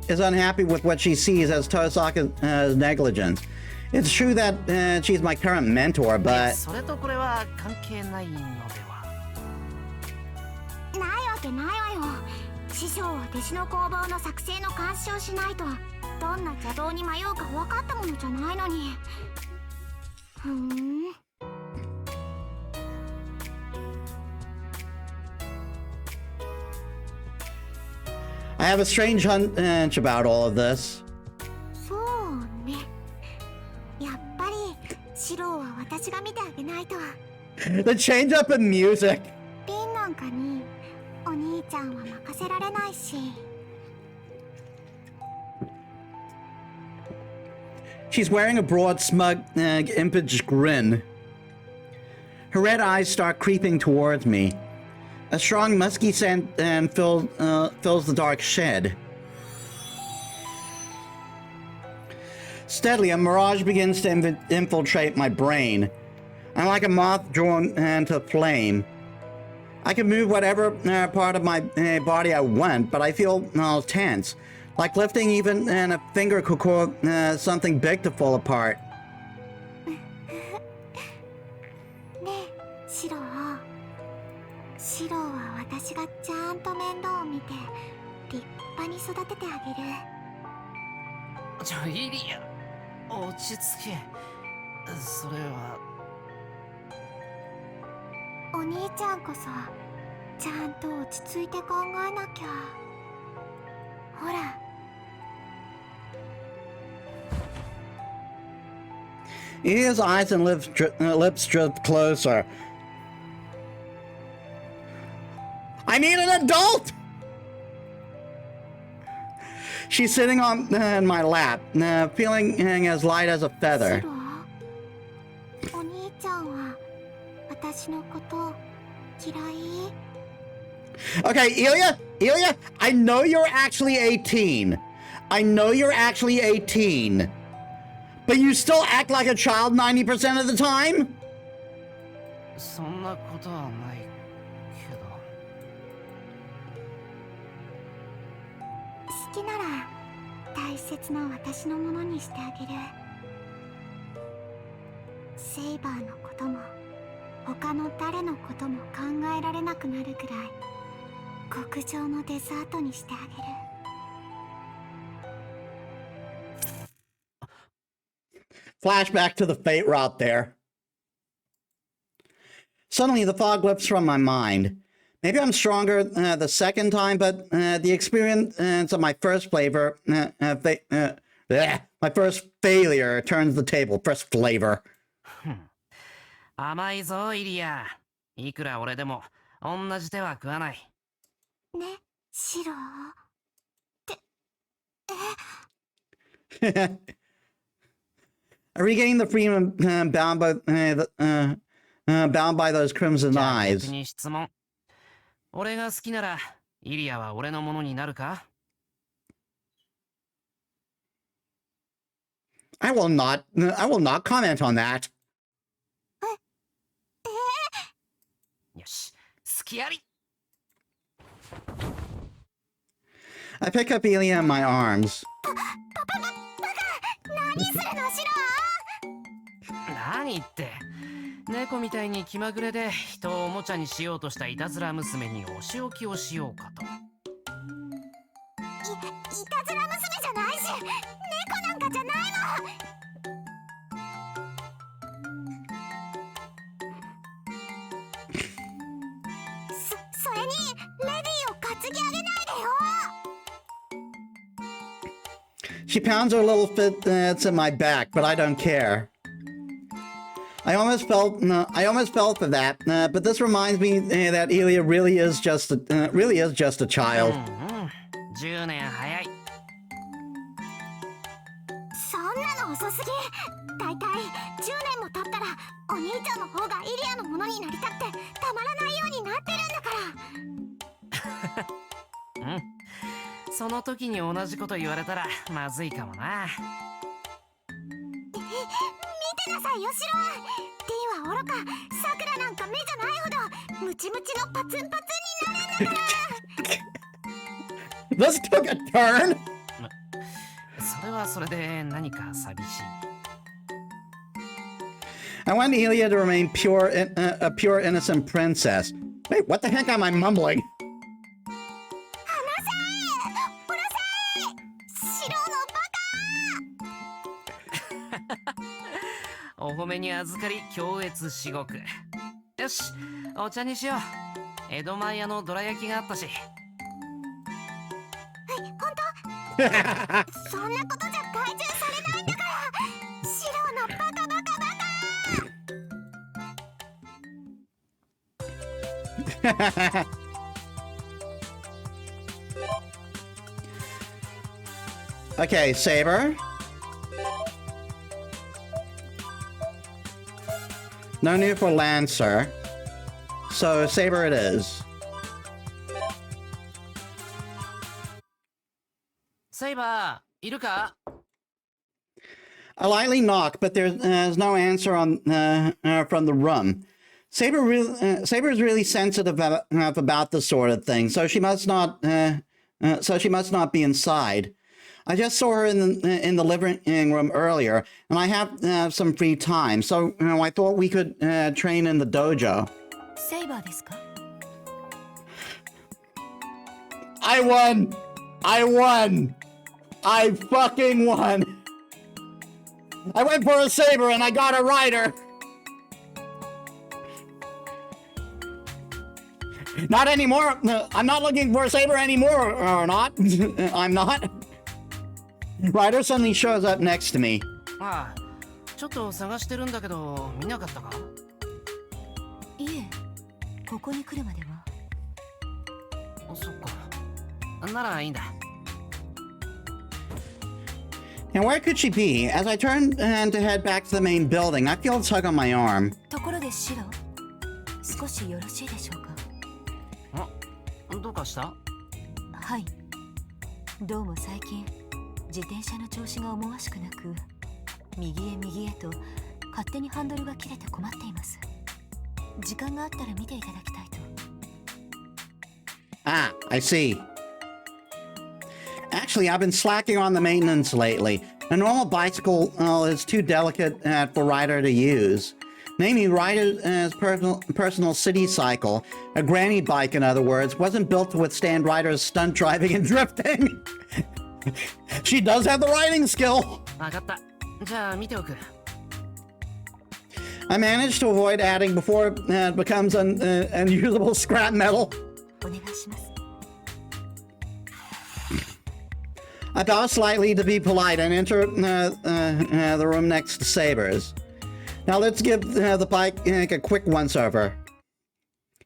is unhappy with what she sees as Tosaka's negligence. It's true that she's my current mentor, but それとこれは関係ないのでは。ないわけないわよ。師匠は弟子の工房の作成の監視をしないと、どんな邪道に迷うか分かったものじゃないのに。I have a strange hunch about all of this. そうね。やっぱりシローは私が見てあげないと。The change up in music. リンなんかにお兄ちゃんは任せられないし。She's wearing a broad, smug, impish grin. Her red eyes start creeping towards me. A strong, musky scent fills the dark shed. Steadily, a mirage begins to infiltrate my brain. I'm like a moth drawn into flame. I can move whatever part of my body I want, but I feel tense. Like lifting even a finger could cause something big to fall apart. ねえ、シロー。シローは私がちゃんと面倒を見て立派に育ててあげる。イリア、落ち着け。それはお兄ちゃんこそちゃんと落ち着いて考えなきゃ。ほら。His eyes and lips drift closer. I need an adult! She's sitting on in my lap, feeling as light as a feather. シロー、お兄ちゃんは私のこと嫌い？ Okay, Ilya, I know you're actually 18. I know you're actually 18. But you still act like a child 90% of the time? そんなことはないけど。好きなら大切な私のものにしてあげる。セイバーのことも他の誰のことも考えられなくなるくらい極上のデザートにしてあげる。Flashback to the fate route there. Suddenly, the fog lifts from my mind. Maybe I'm stronger the second time, but the experience of my first My first failure turns the table. First flavor. 甘いぞ、イリア。いくら俺でも同じ手は食わない。ね、シロ。Regaining the freedom bound by those crimson じゃあ eyes. 逆に質問。俺が好きなら、イリアは俺のものになるか？ I will not comment on that. よし、好きあり。 I pick up Elia in my arms. 何するの、シロ。何って。猫みたいに気まぐれで人をおもちゃにしようとしたいたずら娘にお仕置きをしようかと。いたずら娘じゃないし、猫なんかじゃないわ。それにレディを担ぎ上げないでよ。 She pounds her little fists in my back, but I don't care. I almost fell for that, but this reminds me that Elia really is just a child. 10年早い。そんなの遅すぎ。だいたい10年も経ったらお兄ちゃんの方がイリアのものになりたくてたまらないようになってるんだから。うん。その時に同じこと言われたらまずいかもな。見てなさいよ、シロ。D はおろか、さくらなんか目じゃないほどムチムチのパツンパツンになるんだから。This took a turn. それはそれで何か寂しい。I want Elia to remain a pure innocent princess. Wait, what the heck am I mumbling? お褒めに預かり強烈至極。よし、お茶にしよう。江戸前屋のどら焼きがあったし。本当？そんなことじゃ懐柔されないんだから。シロのバカバカバカ。Okay, Saber. No need for Lancer. So, Saber it is. セイバー、いるか？ I lightly knock, but there's no answer from the room. Saber is really sensitive about this sort of thing, so she must not be inside. I just saw her in the living room earlier, and I have some free time, so I thought we could train in the dojo. セイバーですか？ I won! I won! I fucking won! I went for a saber and I got a rider! Not anymore! I'm not looking for a saber anymore, or not. I'm not. Ryder suddenly shows up next to me. ああ、ちょっと探してるんだけど見なかったか？いえ、ここに来るまでは。そっか。ならいいんだ。And where could she be? As I turn to head back to the main building, I feel a tug on my arm. ところでシロ、少しよろしいでしょうか？どうかした？はい。どうも最近自転車の調子が思わしくなく、右へ右へと勝手にハンドルが切れて困っています。時間があったら見ていただきたいと。Ah, I see. Actually, I've been slacking on the maintenance lately. A normal bicycle is too delicate for Ryder to use. Maybe Ryder's personal city cycle, a granny bike in other words, wasn't built to withstand Ryder's stunt driving and drifting. She does have the riding skill. わかった。じゃあ見ておく。I managed to avoid adding before it becomes unusable scrap metal. お願いします。I bow slightly to be polite and enter the room next to Saber's. Now let's give the bike a quick once-over.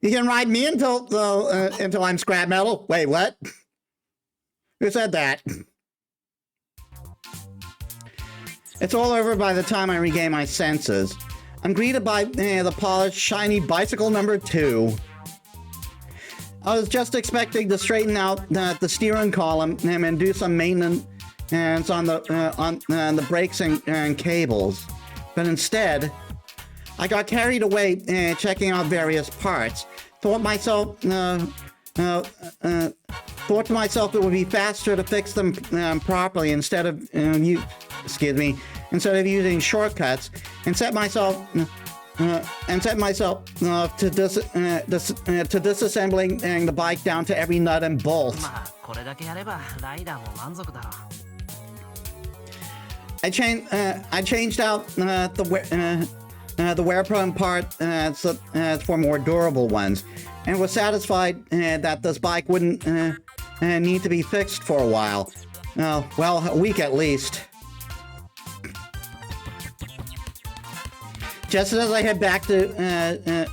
You can ride me until I'm scrap metal? Wait, what? Who said that? It's all over by the time I regain my senses. I'm greeted by the polished, shiny bicycle number 2. I was just expecting to straighten out the steering column and do some maintenance on the brakes and cables. But instead, I got carried away checking out various parts. Thought to myself it would be faster to fix them properly instead of using shortcuts, and set myself to disassembling the bike down to every nut and bolt. I changed out the wear-prone part for more durable ones, and was satisfied that this bike wouldn't need to be fixed for a while. Well, a week at least. Just as I head back to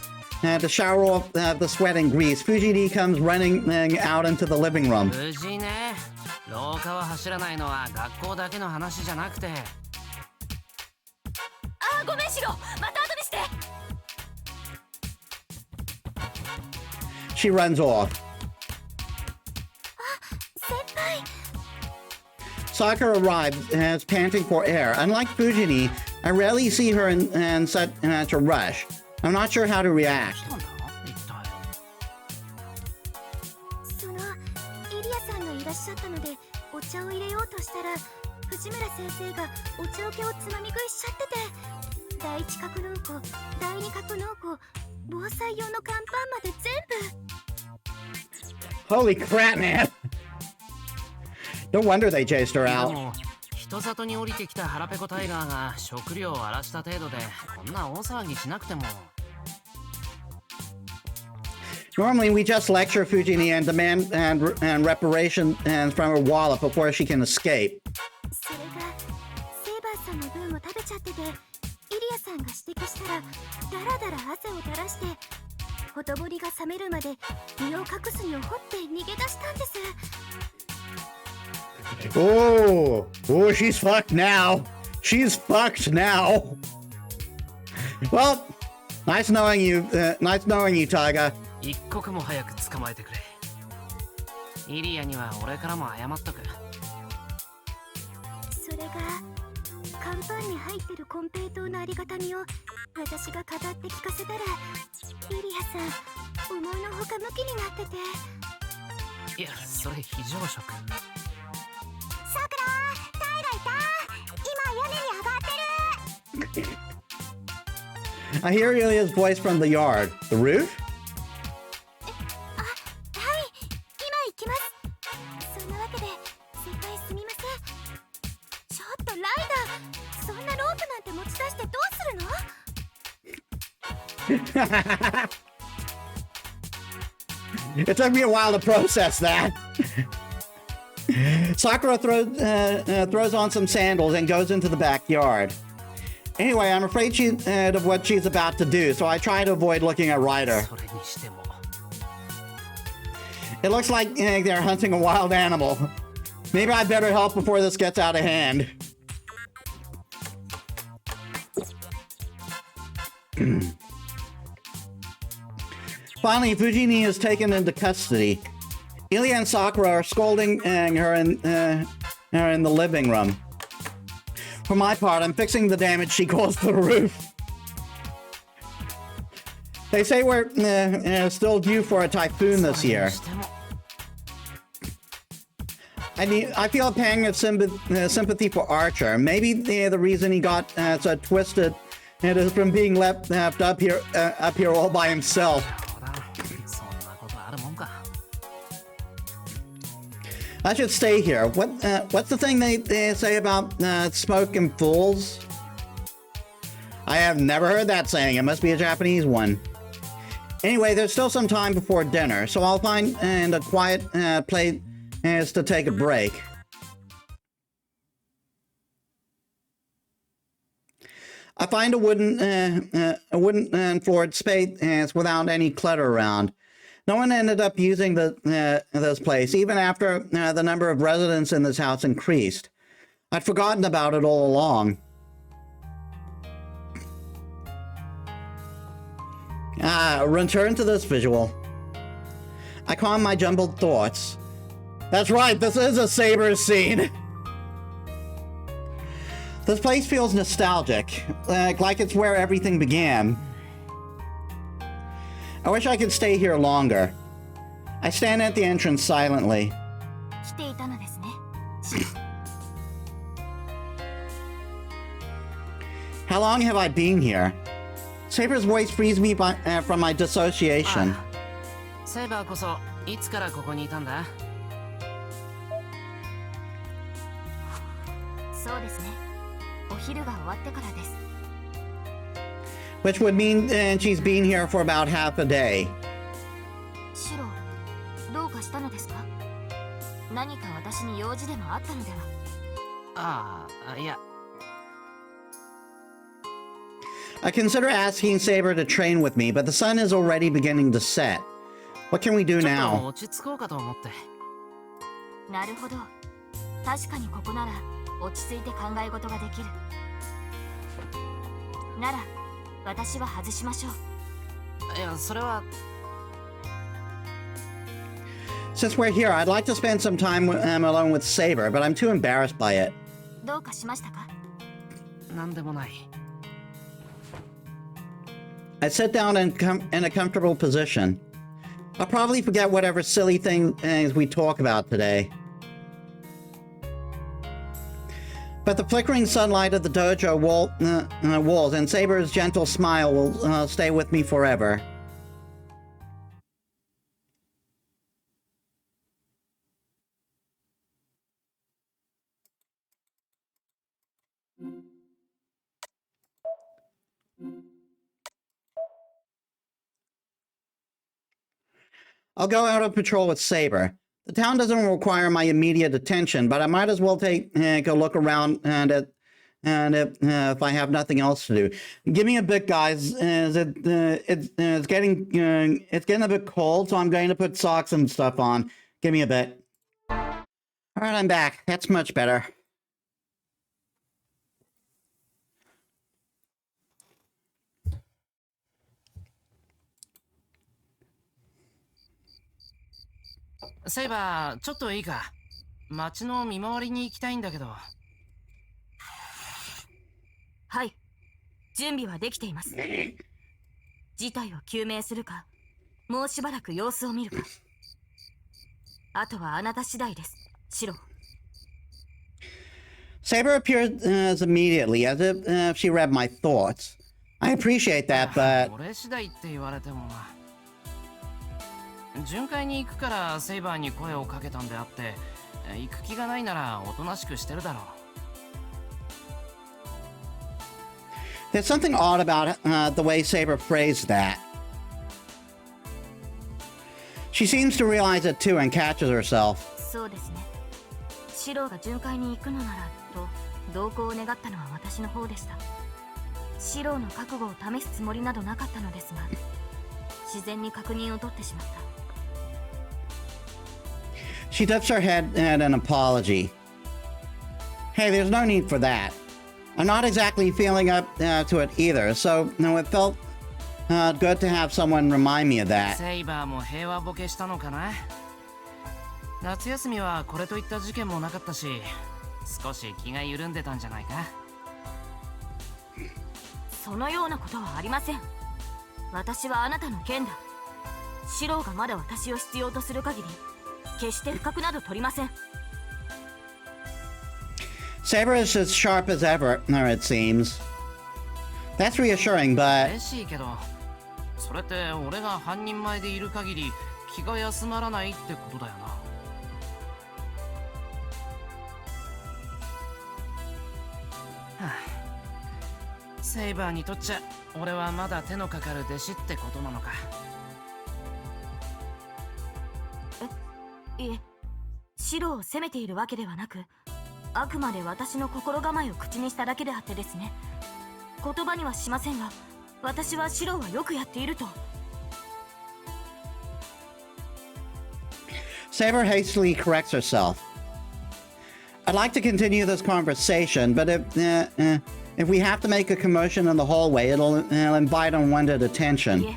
shower off the sweat and grease, Fujini comes running out into the living room. 廊下は走らないのは学校だけの話じゃなくて。あ、ごめんシロ、また後にして。She runs off. Sakura arrives and is panting for air. Unlike Fujini, I rarely see her in such a rush. I'm not sure how to react. いらっしゃったのでお茶を入れようとしたら藤村先生がお茶桶をつまみ食いしちゃってて、第一格納庫、第二格納庫、防災用の乾パンまで全部。 Holy crap, man! No wonder they chased her out. 人里に降りてきた腹ペコタイガーが食料を荒らした程度でこんな大騒ぎしなくても。 Normally, we just lecture Fujini and demand and reparation from her wallet before she can escape. それがセイバーさんの分を食べちゃってて、イリアさんが指摘したらだらだら汗を垂らしてほとぼりが冷めるまで身を隠すにを掘って逃げ出したんです。 Oh, she's fucked now. She's fucked now. Well, nice knowing you, Taiga. 一刻も早く捕まえてくれ。イリアには俺からも謝っとく。それが乾パンに入ってるコンペイトーのありがたみを私が語って聞かせたら、イリアさん思いのほかムキになってて。いや、それ非常食。 さくら、タイがいた。今屋根に上がってる。 I hear Ilya's voice from the yard. The roof? あ、はい、今行きます。そんなわけで先輩すみません。ちょっとライダー、そんなロープなんて持ち出してどうするの？ It took me a while to process that. Sakura throws on some sandals and goes into the backyard. Anyway, I'm afraid of what she's about to do, so I try to avoid looking at Ryder. It looks like they're hunting a wild animal. Maybe I better help before this gets out of hand. Finally, Fujini is taken into custody. Ilya and Sakura are scolding her in the living room. For my part, I'm fixing the damage she caused to the roof. They say we're still due for a typhoon this year. I feel a pang of sympathy for Archer. Maybe the reason he got so twisted is from being left up here all by himself. I should stay here. What's the thing they say about smoking fools? I have never heard that saying. It must be a Japanese one. Anyway, there's still some time before dinner, so I'll find a quiet place to take a break. I find a wooden floored space without any clutter around. No one ended up using this place, even after the number of residents in this house increased. I'd forgotten about it all along. Return to this visual. I calm my jumbled thoughts. That's right, this is a Saber scene. This place feels nostalgic, like it's where everything began. I wish I could stay here longer. I stand at the entrance silently. 来ていたのですね。 How long have I been here? Saber's voice frees me from my dissociation. セイバーこそいつからここにいたんだ？そうですね。お昼が終わってからです。 Which would mean she's been here for about half a day. シロ、どうかしたのですか？何か私に用事でもあったのでは？ああ、いや。 I consider asking Saber to train with me, but the sun is already beginning to set. What can we do ちょっと now? 落ち着こうかと思って。なるほど。確かにここなら落ち着いて考え事ができる。なら、私は外しましょう。いや、それは。 Since we're here, I'd like to spend some time alone with Saber, but I'm too embarrassed by it. どうかしましたか？なんでもない。 I sit down in a comfortable position. I'll probably forget whatever silly things we talk about today. But the flickering sunlight of the dojo walls and Saber's gentle smile will stay with me forever. I'll go out on patrol with Saber. The town doesn't require my immediate attention, but I might as well take a look around if I have nothing else to do. Give me a bit, guys. It's getting a bit cold, so I'm going to put socks and stuff on. Give me a bit. All right, I'm back. That's much better. Saber, ちょっといいか？街の見回りに行きたいんだけど。はい、準備はできています。事態を究明するか、もうしばらく様子を見るか。あとはあなた次第です、シロ。Saber appears immediately, as if she read my thoughts. I appreciate that, but... 俺次第って言われてもな。巡回に行くからセイバーに声をかけたんであって、行く気がないならおとなしくしてるだろう。There's something odd about the way Saber phrased that. She seems to realize it too and catches herself. そうですね。シロが巡回に行くのならと同行を願ったのは私の方でした。シロの覚悟を試すつもりなどなかったのですが、自然に確認を取ってしまった。She dips her head in an apology. Hey, there's no need for that. I'm not exactly feeling up to it either, so it felt good to have someone remind me of that. セイバーも平和ボケしたのかな。夏休みはこれといった事件もなかったし、少し気が緩んでたんじゃないか。そのようなことはありません。私はあなたの剣だ。シロがまだ私を必要とする限り、決して不覚など取りません。Saber is as sharp as ever, it seems. That's reassuring, but... 嬉しいけど、それって俺が半人前でいる限り気が休まらないってことだよな。はあ、セイバーにとっちゃ俺はまだ手のかかる弟子ってことなのか。いえ、シロを責めているわけではなく、あくまで私の心構えを口にしただけであってですね。言葉にはしませんが、私はシロはよくやっていると。Saber hastily corrects herself. I'd like to continue this conversation, but if we have to make a commotion in the hallway, it'll invite unwanted attention. いえ、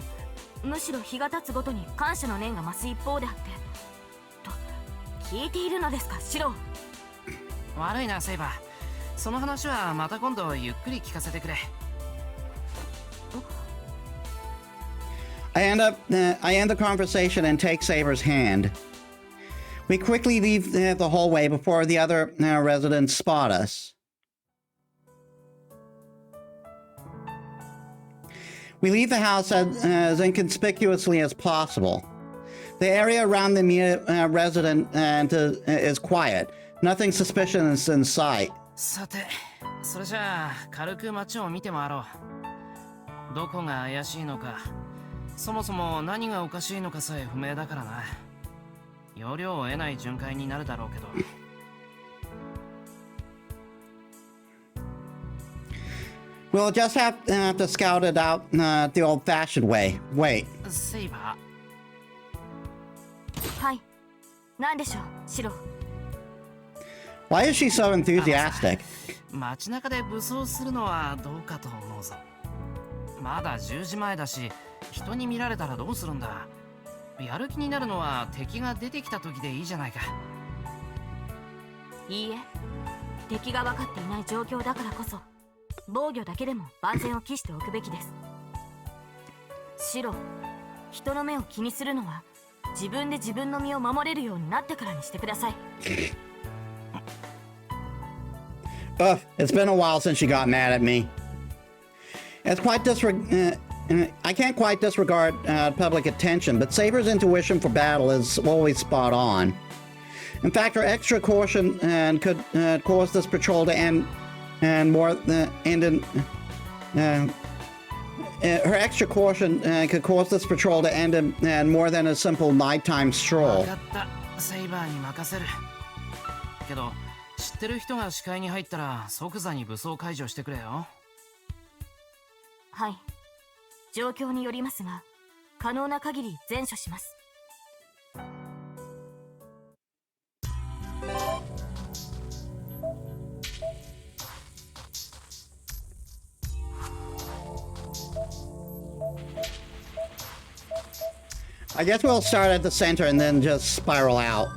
むしろ日が経つごとに感謝の念が増す一方であって。と、聞いているのですか、シロ。悪いな、セイバー。その話はまた今度ゆっくり聞かせてくれ。I end the conversation and take Saber's hand. We quickly leave the hallway before the other residents spot us. We leave the house as inconspicuously as possible. The area around the resident is quiet. Nothing suspicious in sight. さて、それじゃあ軽く街を見て回ろう。どこが怪しいのか、そもそも何がおかしいのかさえ不明だからな。要領を得ない巡回になるだろうけど。We'll just have to scout it out the old-fashioned way. Wait. セイバー。はい。何でしょう、シロ。Why is she so enthusiastic? 街中で武装するのはどうかと思うぞ。まだ10時前だし、人に見られたらどうするんだ。やる気になるのは敵が出てきた時でいいじゃないか。いいえ、敵が分かっていない状況だからこそ、防御だけでも万全を期しておくべきです。シロ、人の目を気にするのは自分で自分の身を守れるようになってからにしてください。It's been a while since she got mad at me. It's quite I can't quite disregard public attention, but Saber's intuition for battle is always spot on. In fact, her extra caution could cause this patrol to end more her extra caution could cause this patrol to end in more than a simple nighttime stroll. 分かった、セイバーに任せる。けど、知ってる人が視界に入ったら即座に武装解除してくれよ。はい。状況によりますが、可能な限り善処します。I guess we'll start at the center and then just spiral out.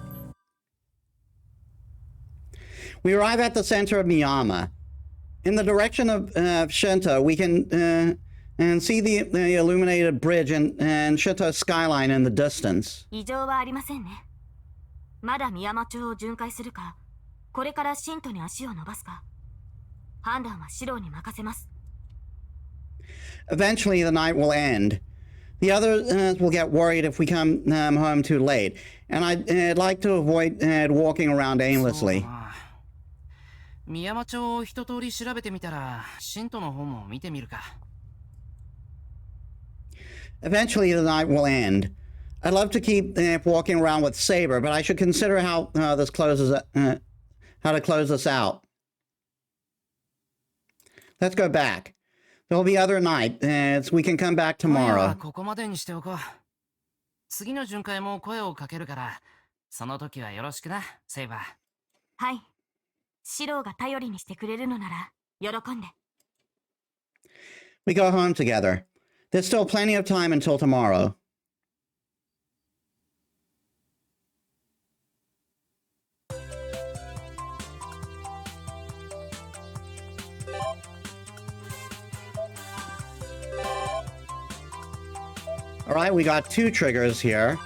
We arrive at the center of Miyama. In the direction of Shinto, we can see the illuminated bridge and Shinto's skyline in the distance. 異常はありませんね。まだ宮山町を巡回するか、これからシントに足を伸ばすか、判断はシロに任せます。Eventually, the night will end. The others will get worried if we come home too late, and I'd like to avoid walking around aimlessly. 宮山町を一通り調べてみたら、シントの方も見てみるか。Eventually, the night will end. I'd love to keep walking around with Saber, but I should consider how to close this out. Let's go back. There'll be other nights. We can come back tomorrow. ここまでにしておこう。次の巡回も声をかけるから、その時はよろしくな、セイバー。はい。シロが頼りにしてくれるのなら喜んで。We go home together. There's still plenty of time until tomorrow. All right, we got 2 triggers here.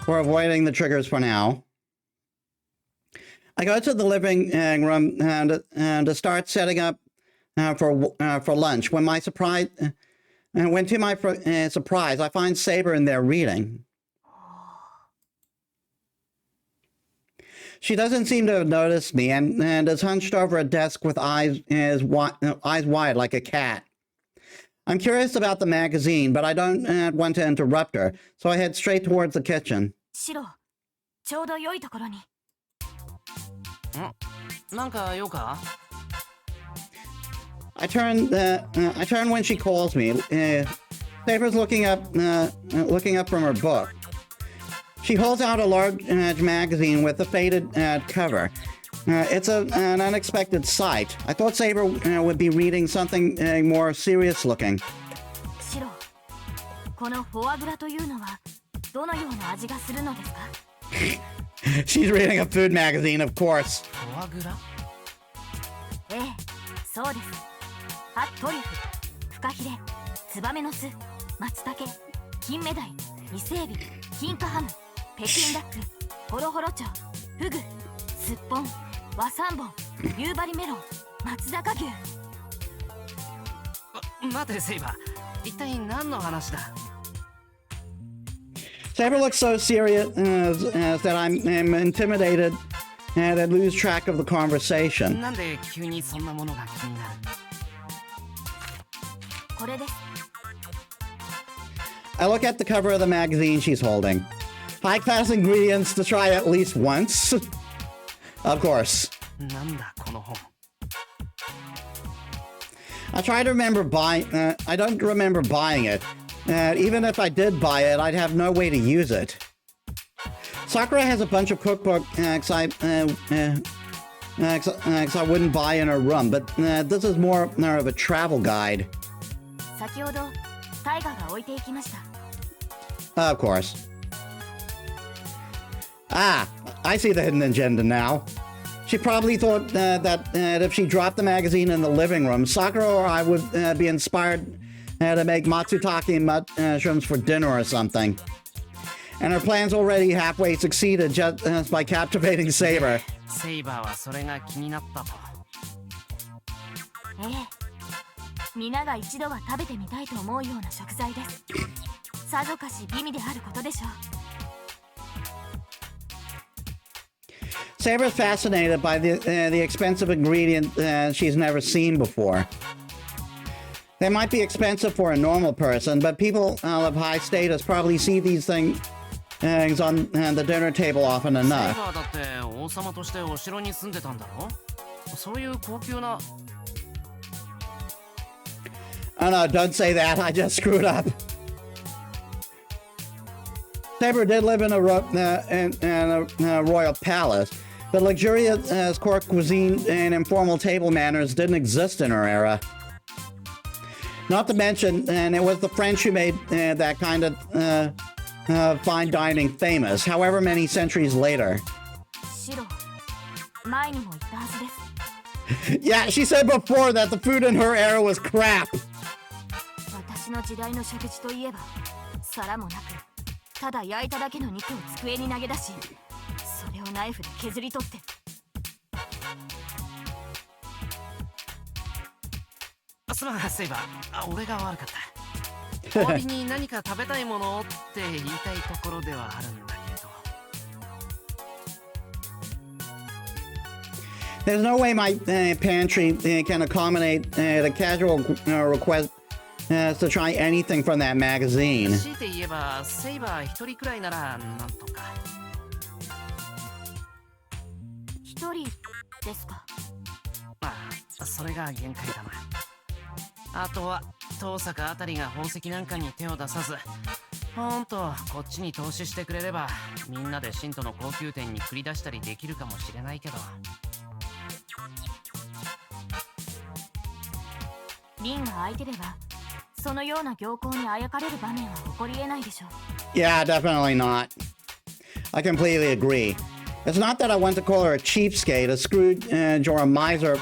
We're avoiding the triggers for now. I go to the living room to start setting up for lunch. When to my surprise, I find Saber in there reading. She doesn't seem to have noticed me and is hunched over a desk with eyes wide like a cat. I'm curious about the magazine, but I don't want to interrupt her, so I head straight towards the kitchen. シロ、ちょうど良いところに。なんか用か？ I turn when she calls me. Saber's looking up from her book. She holds out a large magazine with a faded cover. It's an unexpected sight. I thought Saber would be reading something more serious looking. シロ、このフォアグラというのはどのような味がするのですか？ She's reading a food magazine, of course. フォアグラ？ええ、そうです。トリュフ、フカヒレ、ツバメの巣、松茸、金目鯛、伊勢エビ、金華ハム、北京ダック、ホロホロ鳥、フグ、すっぽん、和三盆、夕張メロン、松坂牛。待てセイバー、一体何の話だ？ Saber looks so serious that I'm intimidated and I lose track of the conversation. なんで急にそんなものが気になる？これです。 I look at the cover of the magazine she's holding. High-class ingredients to try at least once. Of course. なんだこの本。I try to remember I don't remember buying it. Even if I did buy it, I'd have no way to use it. Sakura has a bunch of cookbooks I wouldn't buy in her room, but this is more of a travel guide. 先ほどタイガが置いていきました。 Of course. Ah, I see the hidden agenda now. She probably thought that if she dropped the magazine in the living room, Sakura or I would be inspired to make matsutake mushrooms for dinner or something. And her plans already halfway succeeded just by captivating Saber. セイバーはそれが気になったと。ええ、皆が一度は食べてみたいと思うような食材です。さぞかし美味であることでしょう。 Saber's fascinated by the expensive ingredient she's never seen before. They might be expensive for a normal person, but people of high status probably see these things on the dinner table often セイ enough. バーだって王様としてお城に住んでたんだろ？そういう高級な。 Oh no, don't say that. I just screwed up. Saber did live in a royal palace, but luxurious court cuisine and informal table manners didn't exist in her era. Not to mention, and it was the French who made that kind of fine dining famous, however many centuries later. シロ、前にも言ったはずです。 Yeah, she said before that the food in her era was crap. 私の時代の食事といえば皿もなく、ただ焼いただけの肉を机に投げ出し、それをナイフで削り取って。すまんセイバー、俺が悪かった。お詫びに何か食べたいものって言いたいところではあるんだけど。 There's no way my pantry can accommodate the casual request to try anything from that magazine. 強いて言えばセイバー一人くらいならなんとか。一人ですか？まあそれが限界だな。あとは遠坂あたりが宝石なんかに手を出さず、ほんとこっちに投資してくれればみんなで信徒の高級店に繰り出したりできるかもしれないけど。リンが空いてればそのような行幸にあやかれる場面は起こり得ないでしょう。 Yeah, definitely not. I completely agree. It's not that I want to call her a cheapskate, a Scrooge or a miser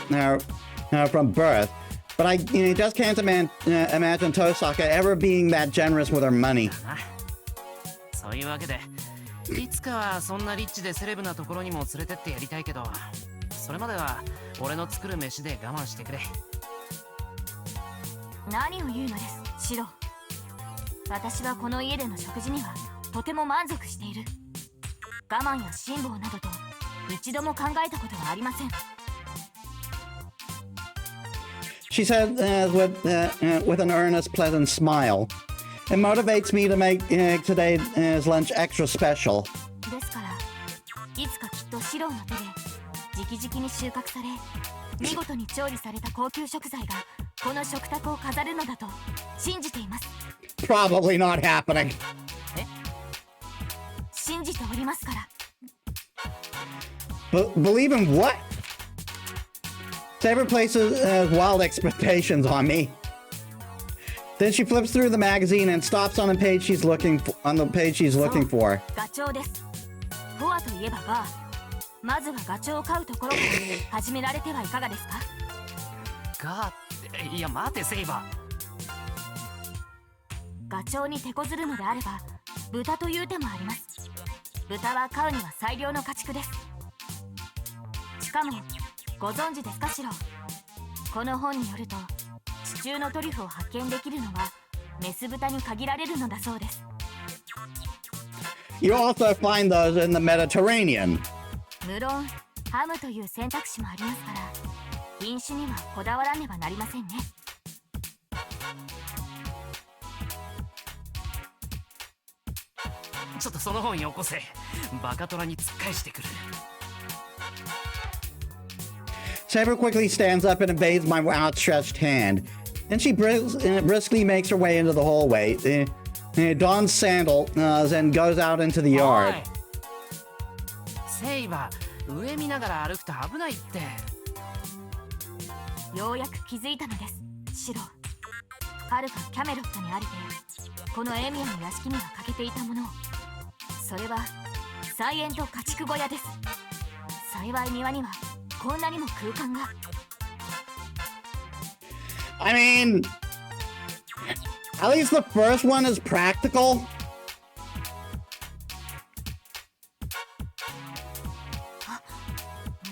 from birth, but I just can't imagine Tosaka ever being that generous with her money. そういうわけで、いつかはそんなリッチでセレブなところにも連れてってやりたいけど、それまでは俺の作る飯で我慢してくれ。何を言うのです、シロ。私はこの家での食事にはとても満足している。我慢や辛抱などと一度も考えたことはありません。 She said with an earnest, pleasant smile. It motivates me to make today's lunch extra special. ですから、いつかきっとシロの手でじ直々に収穫され、見事に調理された高級食材がこの食卓を飾るのだと信じています。 Probably not happening. 信じておりますから。 Believe in what? Saber places wild expectations on me. Then she flips through the magazine and stops on the page she's looking for. そう、ガチョウです。ボアといえばバー。まずはガチョウを飼うところから始められてはいかがですか？ガー、いや待てセイバー。ガチョウに手こずるのであれば豚という手もあります。豚は飼うには最良の家畜です。しかもご存知ですかシロ、この本によると地中のトリュフを発見できるのはメス豚に限られるのだそうです。 You also find those in the Mediterranean. 無論ハムという選択肢もありますから品種にはこだわらねばなりませんね。ちょっとその本よこせ。バカトラに突っ返してくる。Saber quickly stands up and evades my outstretched hand. Then she briskly makes her way into the hallway, dons sandals, and goes out into the yard. セイバー、上見ながら歩くと危ないって。ようやく気づいたのです、シロ。はるかキャメロットにありて、このエミアの屋敷には欠けていたもの。それは菜園と家畜小屋です。幸い庭にはこんなにも空間が。 I mean, at least the first one is practical.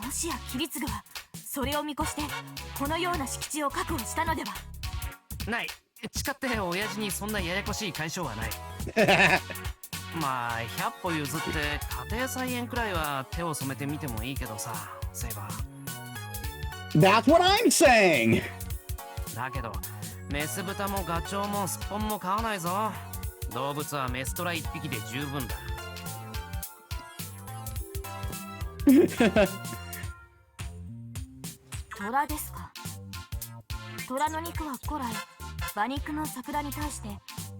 もしやキリツグはそれを見越してこのような敷地を確保したのでは。ない。誓って親父にそんなややこしい解消はない。まあ100歩譲って家庭菜園くらいは手を染めてみてもいいけどさ、セイバー。That's what I'm saying. だけどメス豚もガチョウもスッポンも飼わないぞ。動物はメストラ1匹で十分だ。トラですか。トラの肉は古来馬肉の桜に対して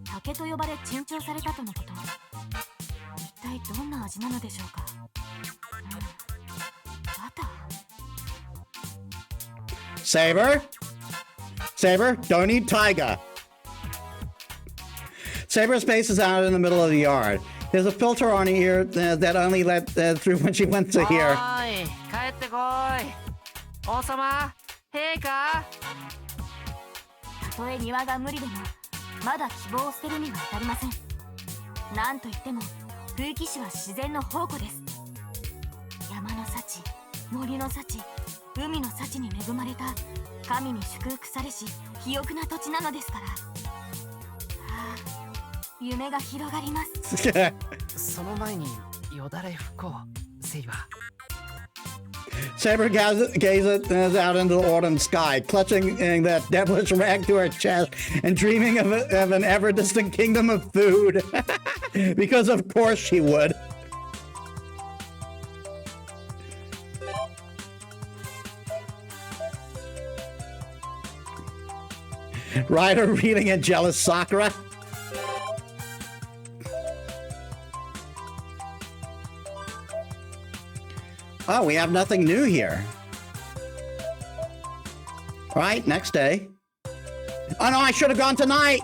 竹と呼ばれ珍重されたとのこと。一体どんな味なのでしょうか。バター。 Saber, don't eat tiger. Saber spaces out in the middle of the yard. There's a filter on her ear that only let through when she went to hear. おい、帰ってこい。王様、陛下。たとえ庭が無理でもまだ希望を捨てるには至りません。なんといっても風紀市は自然の宝庫です。山の幸、森の幸、海の幸に恵まれた神に祝福されし肥沃な土地なのですから、夢が広がります。その前によだれ拭こう、セイバー。 Saber gazes out into the autumn sky, clutching that devilish rag to her chest and dreaming of an ever-distant kingdom of food. Because of course she would. Ryder reading a jealous Sakura. Oh, we have nothing new here. All right, next day. Oh no, I should have gone tonight.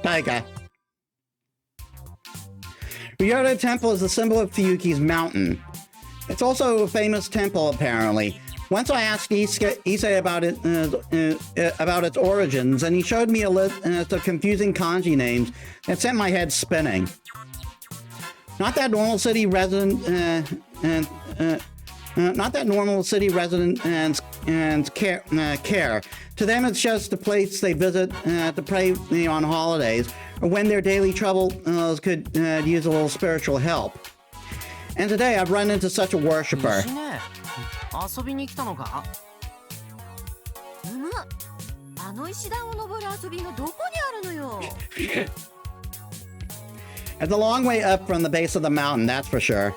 Taiga. Ryota Temple is a symbol of Fuyuki's mountain. It's also a famous temple, apparently. Once I asked Issei about its origins, and he showed me a list of confusing kanji names that sent my head spinning. Not that normal city resident care. To them, it's just a place they visit to pray on holidays, or when their daily troubles could use a little spiritual help. And today I've run into such a worshiper. 遊びに来たのか？あの石段を登る遊びがどこにあるのよ。It's a long way up from the base of the mountain, that's for sure.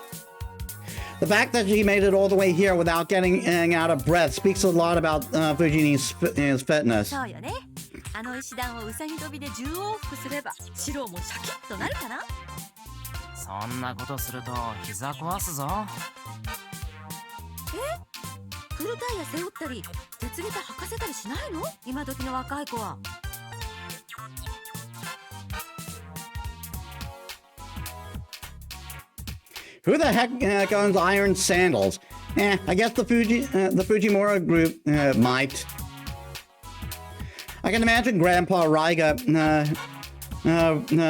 The fact that she made it all the way here without getting out of breath speaks a lot about Fujini's fitness. そうよね。あの石段をうさぎ跳びで10往復すれば、シロもシャキッとなるかな。そんなことすると膝壊すぞ。フルタイヤ背負ったり、鉄桁履かせたりしないの？今時の若い子は。Who the heck owns iron sandals? I guess the Fujimura group might. I can imagine Grandpa Raiga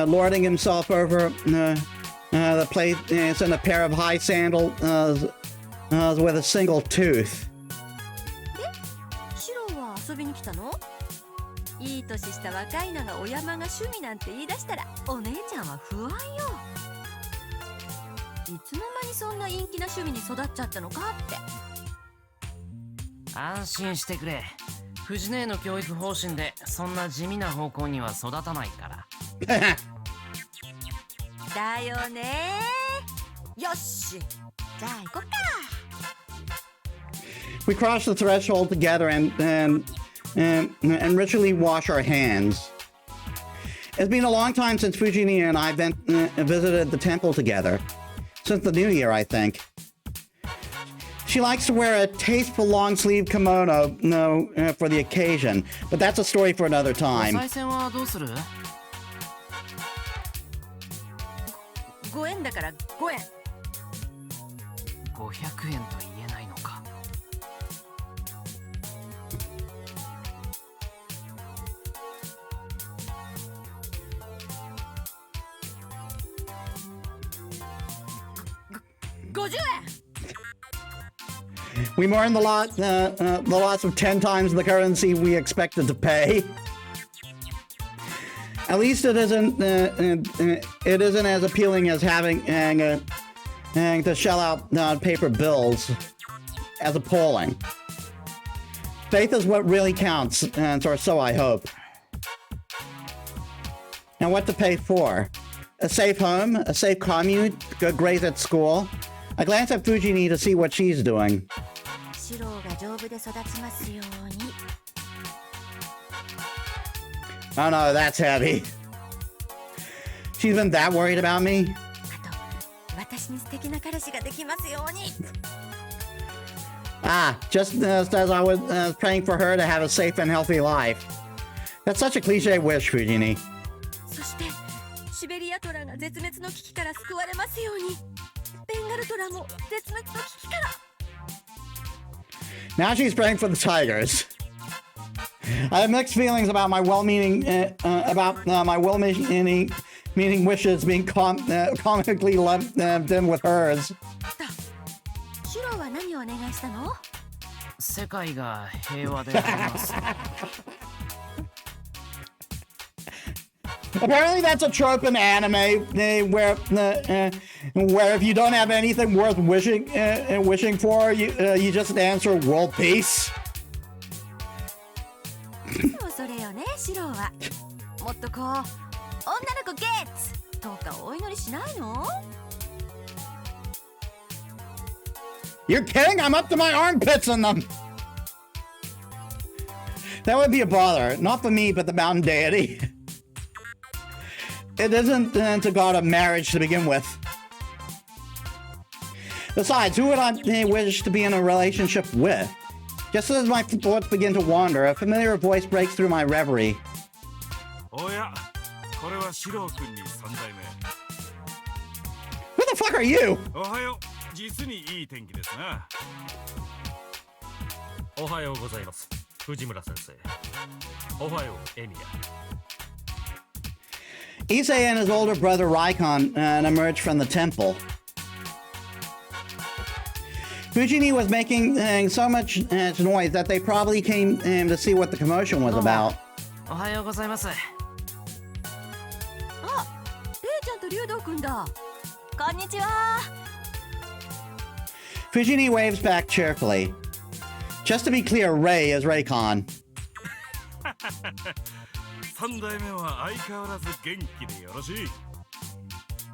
lording himself over the place in a pair of high sandals with a single tooth. シロは遊びに来たの？いい年した若いのがお山が趣味なんて言い出したら、お姉ちゃんは不安よ。いつの間にそんな陰気な趣味に育っちゃったのかって。安心してくれ。藤姉の教育方針でそんな地味な方向には育たないから。だよね。よし、じゃあ行こっか。We cross the threshold together and ritually wash our hands. It's been a long time since Fujini and I visited the temple together. Since the new year, I think. She likes to wear a tasteful long-sleeve kimono for the occasion, but that's a story for another time. 再選はどうする？5円だから5円。500円と言えないのか。50円。We mourn the loss of 10 times the currency we expected to pay. At least it isn't as appealing as having to shell out paper bills as appalling. Faith is what really counts, or so I hope. Now, what to pay for? A safe home, a safe commune, good grades at school. I glance at Fujini to see what she's doing. シロが丈夫で育ちますように。Oh no, that's heavy. She's been that worried about me? あと、私に素敵な彼氏ができますように。Ah, just as I was praying for her to have a safe and healthy life. That's such a cliche wish, Fujini. そして、シベリアトラが絶滅の危機から救われますように。ベンガルトラも絶滅の危機から。Now she's praying for the tigers. I have mixed feelings about my well-meaning meaning wishes being comically lumped in with hers. シロは何をお願いしたの？世界が平和であります。Apparently that's a trope in anime where if you don't have anything worth wishing for, you just answer world peace. そうそれよね、シロは。もっとこう、女の子ゲッツとかお祈りしないの？ You're kidding? I'm up to my armpits in them. That would be a bother, not for me, but the mountain deity. It isn't to God of marriage to begin with. Besides, who would I wish to be in a relationship with? Just as my thoughts begin to wander, a familiar voice breaks through my reverie. Oh yeah, これはシロ君に3代目。 Who the fuck are you? おはよう、実にいい天気ですな。おはようございます、藤村先生。おはよう、エミヤ。 Issei and his older brother Raikon emerged from the temple. Fujini was making so much noise that they probably came to see what the commotion was about. おはようございます。だ。こんにちは。 Fujini waves back cheerfully. Just to be clear, Ray is Raycon. 三代目は相変わらず元気でよろしい。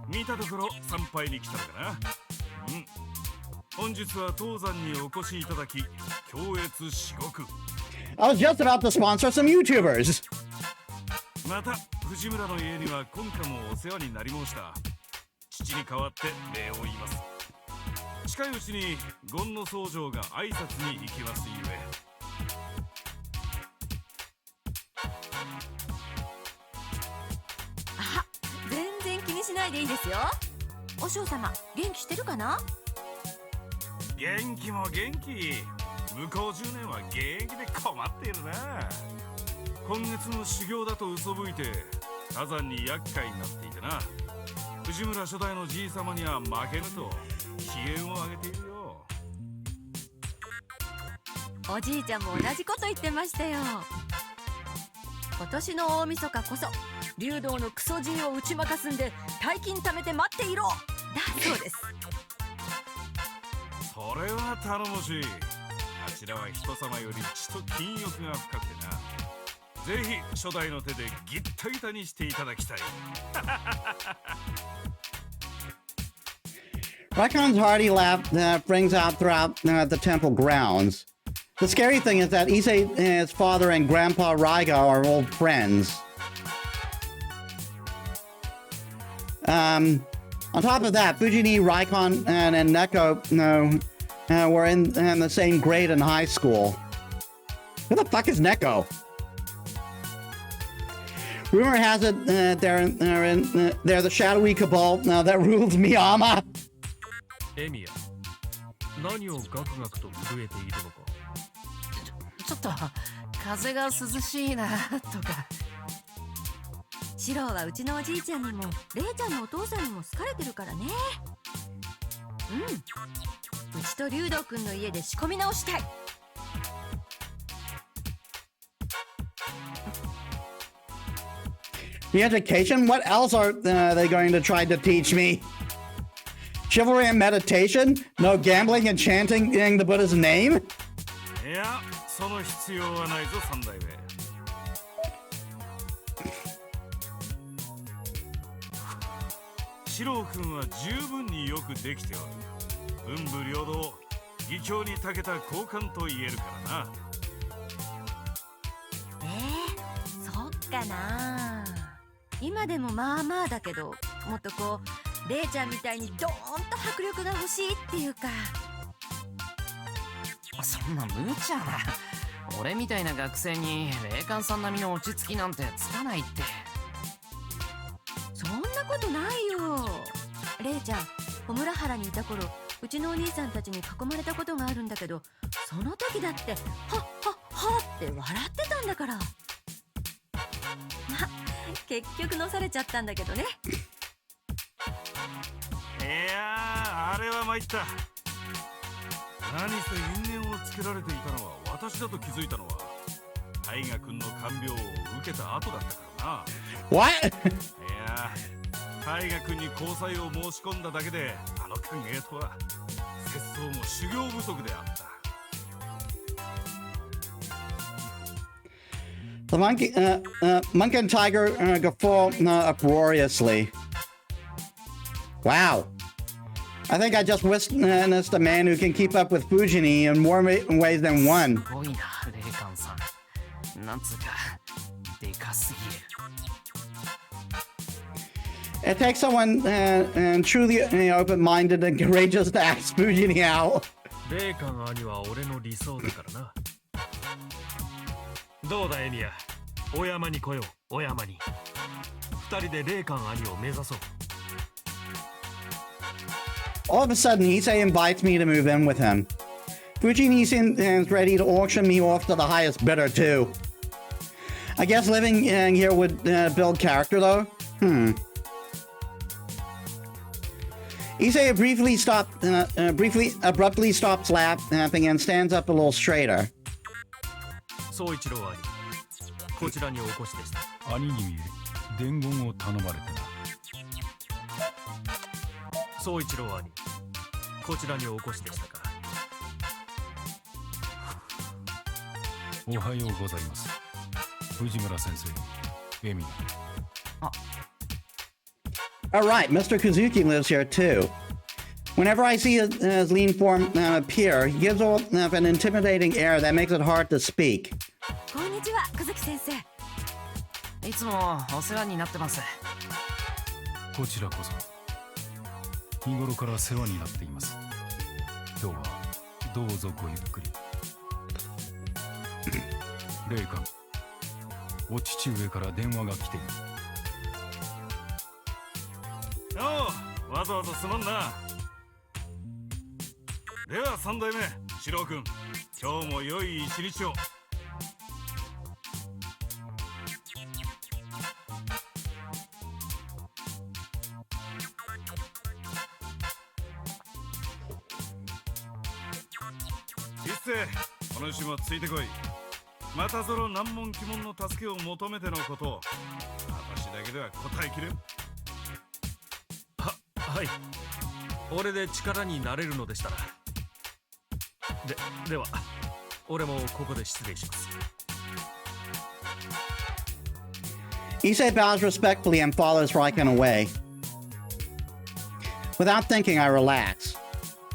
見たところ参拝に来たのかな。本日は当山にお越しいただき、恐悦至極。I was just about to sponsor some YouTubers. また藤村の家には今回もお世話になり申した。父に代わって礼を言います。近いうちに権野僧正が挨拶に行きますゆえ。あ、全然気にしないでいいですよ。お嬢様、元気してるかな？元気も元気。向こう10年は現役で困っているな。今月の修行だと嘘吹いて火山に厄介になっていてな。藤村初代のじい様には負けぬと機嫌を上げているよ。おじいちゃんも同じこと言ってましたよ。今年の大晦日こそ竜道のクソじいを打ち負かすんで大金貯めて待っていろだそうです。それは頼もしい。あちらは人様より血と金欲が深くてな。ぜひ初代の手でギッタギタにしていただきたい。Raycon's hearty laugh rings out throughout the temple grounds. The scary thing is that Issei, his father, and Grandpa Raiga are old friends. On top of that, Fujini, Raycon, and Neko were in the same grade in high school. Who the fuck is Neko? Rumor has it they're the shadowy cabal that rules Miyama. エミヤ、何をガクガクと震えているのか。ちょっと風が涼しいなとか。シロはうちのおじいちゃんにもレイちゃんのお父さんにも好かれてるからね。うちと竜道くんの家で仕込み直したい。The education? What else are they going to try to teach me? Chivalry and meditation? No gambling and chanting the Buddha's name? いや、その必要はないぞ三代目。四郎君は十分によくできておる。文武両道、義教に長けた高官と言えるからな。そっかな。今でもまあまあだけど、もっとこうレイちゃんみたいにドーンと迫力が欲しいっていうか。そんな無茶な。俺みたいな学生に霊感さん並みの落ち着きなんてつかないって。そんなことないよ。レイちゃん、小村原にいた頃、うちのお兄さんたちに囲まれたことがあるんだけど、その時だってはっはっはって笑ってたんだから。ま、結局のされちゃったんだけどね。いやー、あれは参った。何せ因縁をつけられていたのは私だと気づいたのは大河君の看病を受けた後だったからな。 What? いやー、大河君に交際を申し込んだだけであの歓迎とは節操も修行不足であった。 The monkey and tiger guffaw uproariously. Wow. I think I just witnessed a man who can keep up with Fujini in more ways than one. すごいな、霊感さん。なんつうか、でかすぎる。 It takes someone truly open-minded and courageous to ask Fujini out. 霊感兄は俺の理想だからな。どうだエミヤ、お山に来よう、お山に。二人で霊感兄を目指そう。 All of a sudden, Issei invites me to move in with him. Fujini seems ready to auction me off to the highest bidder, too. I guess living here would build character, though? Issei abruptly stops laughing and stands up a little straighter. 総一郎兄、こちらにお越しでした。兄に伝言を頼まれてな。総一郎兄、こちらにお越しでしたか。おはようございます。藤村先生、エミ。All right, Mr. Kazuki lives here too. Whenever I see his lean form appear, he gives off an intimidating air that makes it hard to speak. こんにちは、小月先生。いつもお世話になってます。こちらこそ。日頃から世話になっています。今日はどうぞごゆっくり。霊感、お父上から電話が来ている。おう、わざわざすまんな。では3代目、四郎君、今日も良い一日を。一世、この週末ついてこい。またぞろ難問奇問の助けを求めてのこと。私だけでは答えきれん。はい。俺で力になれるのでしたら。では、俺もここで失礼します。Issei bows respectfully and follows Raikon away. Without thinking, I relax.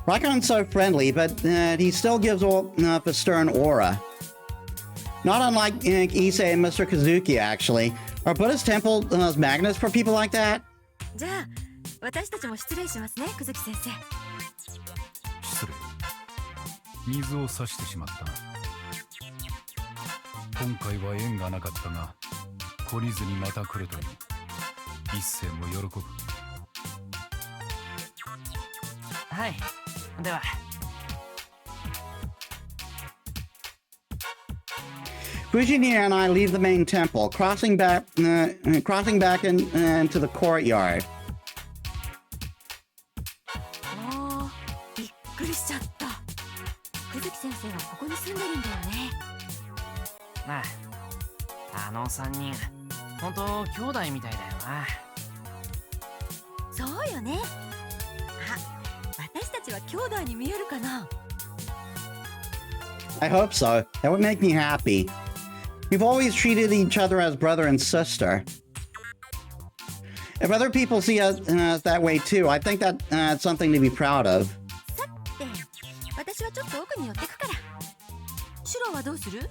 Raikon's so friendly, but he still gives off a stern aura. Not unlike Issei and Mr. Kazuki, actually. Are Buddhist temples magnets for people like that? じゃあ、私たちも失礼しますね、小月先生。失礼。水を差してしまったな。今回は縁がなかったが、懲りずにまた来るという。一世も喜ぶ。はい。では。Fujinir and I leave the main temple, crossing back into the courtyard. おー、びっくりしちゃった。小月先生はここに住んでるんだよね。あの3人、本当兄弟みたいだよな。そうよね。あ、私たちは兄弟に見えるかな。I hope so. That would make me happy. We've always treated each other as brother and sister. If other people see us that way too, I think that's something to be proud of. さて、私はちょっと奥に寄ってくから。シロはどうする？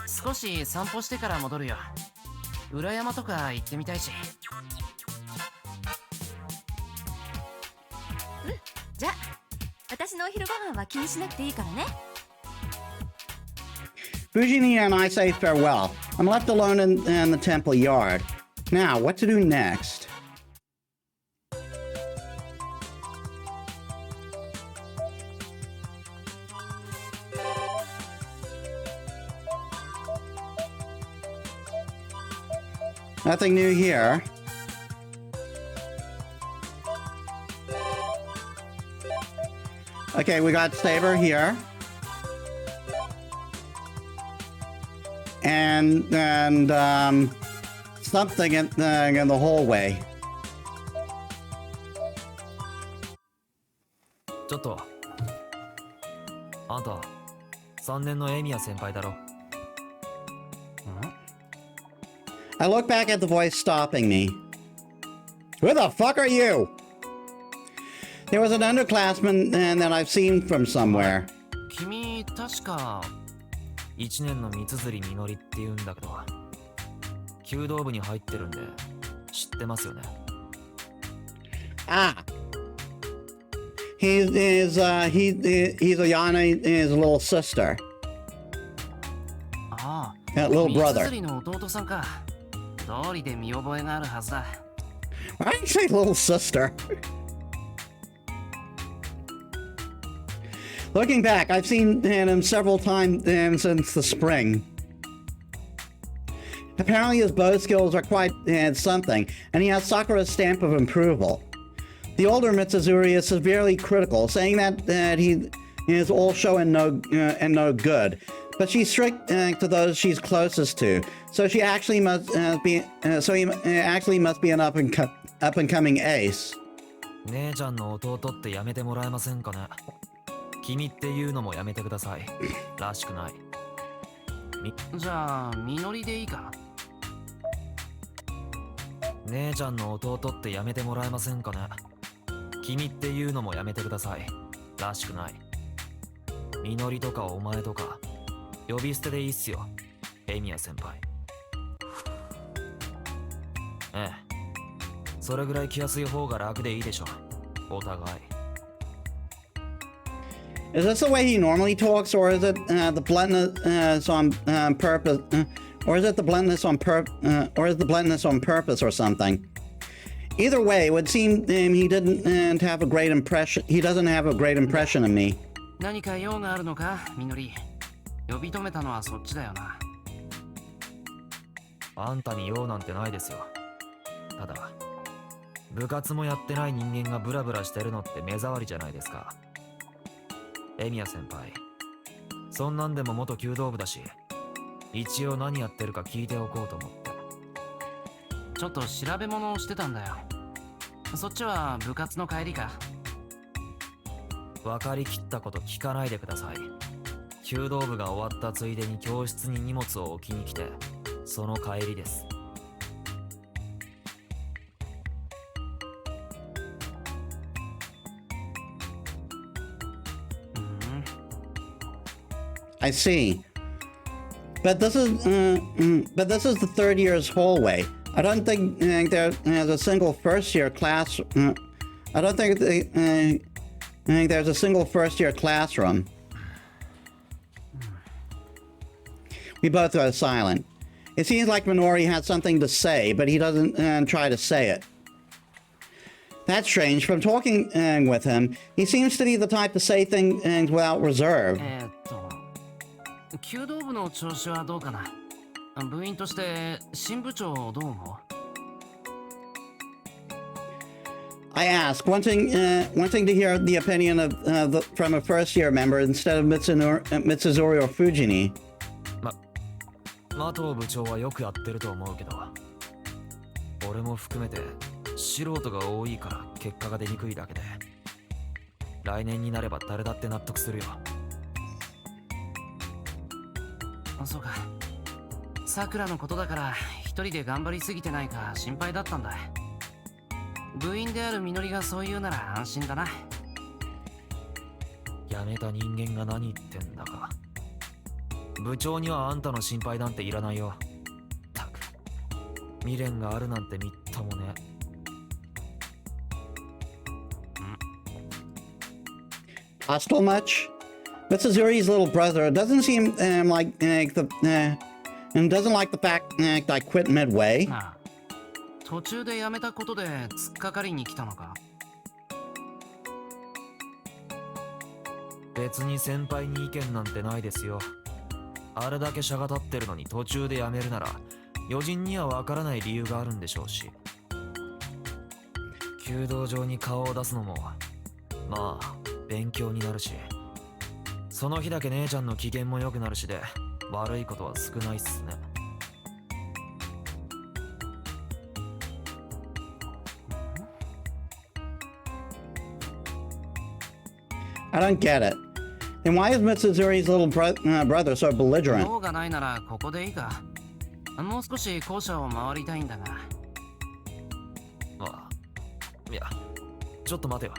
少し散歩してから戻るよ。裏山とか行ってみたいし。うん、じゃあ、私のお昼ご飯は気にしなくていいからね。Fujinir and I say farewell. I'm left alone in the temple yard. Now, what to do next? Nothing new here. Okay, we got Saber here. And something in the hallway. ちょっと。あんた、3年のエミヤ先輩だろ。I look back at the voice stopping me. Who the fuck are you? There was an underclassman that I've seen from somewhere. 君、確か、1年の三辻みのりって言うんだけど、弓道部に入ってるんで、知ってますよね。Ah. He's Ayana's little sister. ああ、That little 三 brother. 辻の弟さんか。道理で見覚えがあるはずだ。Why did you say little sister? Looking back, I've seen him several times since the spring. Apparently his bow skills are quite something, and he has Sakura's stamp of approval. The older Mitsuzuri is severely critical, saying that he is all show and no good. But she's strict to those she's closest to, so she actually must be. So he actually must be an up and coming ace. 姉ちゃんの弟ってやめてもらえませんかね。君っていうのもやめてください。らしくない。じゃあみのりでいいか。姉ちゃんの弟ってやめてもらえませんかね。君っていうのもやめてください。らしくない。みのりとかお前とか呼び捨てでいいっすよ、エミヤ先輩。ええ、それぐらい気安い方が楽でいいでしょ、お互い。Is this the way he normally talks, or is it the bluntness on purpose, or is it the bluntness on or is the bluntness on purpose or something? Either way, it would seem he didn't have a great impression. He doesn't have a great impression of me. 何か用があるのか、みのり。呼び止めたのはそっちだよな。あんたに用なんてないですよ。ただ、部活もやってない人間がブラブラしてるのって目障りじゃないですか。エミヤ先輩、そんなんでも元弓道部だし、一応何やってるか聞いておこうと思って。ちょっと調べ物をしてたんだよ。そっちは部活の帰りか。分かりきったこと聞かないでください。弓道部が終わったついでに教室に荷物を置きに来て、その帰りです。I see. But this is the third year's hallway. I don't think there's a single first year class. I don't think there's a single first year classroom. We both are silent. It seems like Minori has something to say, but he doesn't try to say it. That's strange. From talking with him, he seems to be the type to say things without reserve. 弓道部の調子はどうかな。部員として新部長どう思う？ I ask, wanting to hear the opinion of from a first-year member instead of Mitsuzori or Fujini. 麻藤部長はよくやってると思うけど、俺も含めて素人が多いから結果が出にくいだけで、来年になれば誰だって納得するよ。そうか。さくらのことだから一人で頑張りすぎてないか心配だったんだ。部員であるみのりがそう言うなら安心だな。辞めた人間が何言ってんだか。部長にはあんたの心配なんていらないよ。たく、未練があるなんてみっともね。Hostile much? Mitsuzuri's little brother doesn't seem like and doesn't like the fact I quit midway. 途中で辞めたことで突っかかりに来たのか？別に先輩に意見なんてないですよ。あれだけ車が立ってるのに途中で辞めるなら、余人にはわからない理由があるんでしょうし。弓道場に顔を出すのも、まあ勉強になるし、その日だけ姉ちゃんの機嫌も良くなるしで、悪いことは少ないっすね。I don't get it. Then why is Mitsuzuri's little brother so belligerent? 用がないならここでいいか。もう少し校舎を回りたいんだが。ああ、いや、ちょっと待てよ。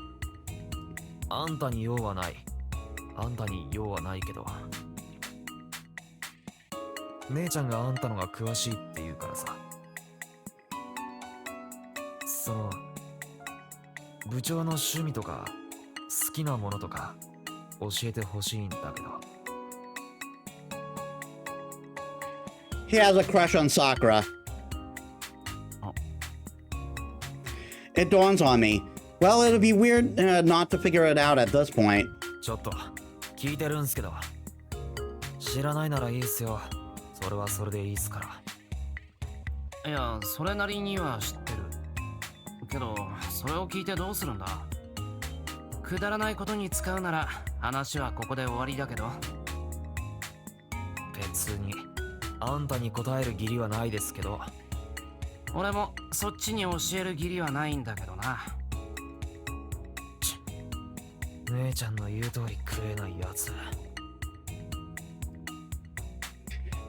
あんたに用はない。あんたに用はないけど、姉ちゃんがあんたのが詳しいって言うからさ。その部長の趣味とか好きなものとか教えてほしいんだけど。He has a crush on Sakura. It dawns on me. Well, it'd be weird not to figure it out at this point. ちょっと聞いてるんすけど、知らないならいいっすよ。それはそれでいいっすから。いや、それなりには知ってるけど、それを聞いてどうするんだ？くだらないことに使うなら話はここで終わりだけど。別にあんたに答える義理はないですけど。俺もそっちに教える義理はないんだけどな。姉ちゃんの言う通り食えないやつ。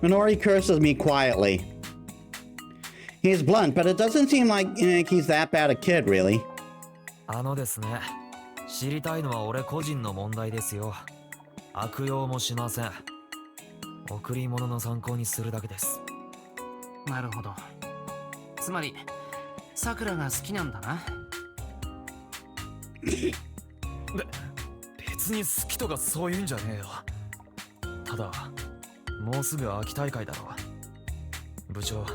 Minori curses me quietly. He's blunt, but it doesn't seem like he's that bad a kid, really. あのですね、知りたいのは俺個人の問題ですよ。悪用もしません。贈り物の参考にするだけです。なるほど。つまりさくらが好きなんだな。別に好きとかそういうんじゃねえよ。ただもうすぐ秋大会だろ。部長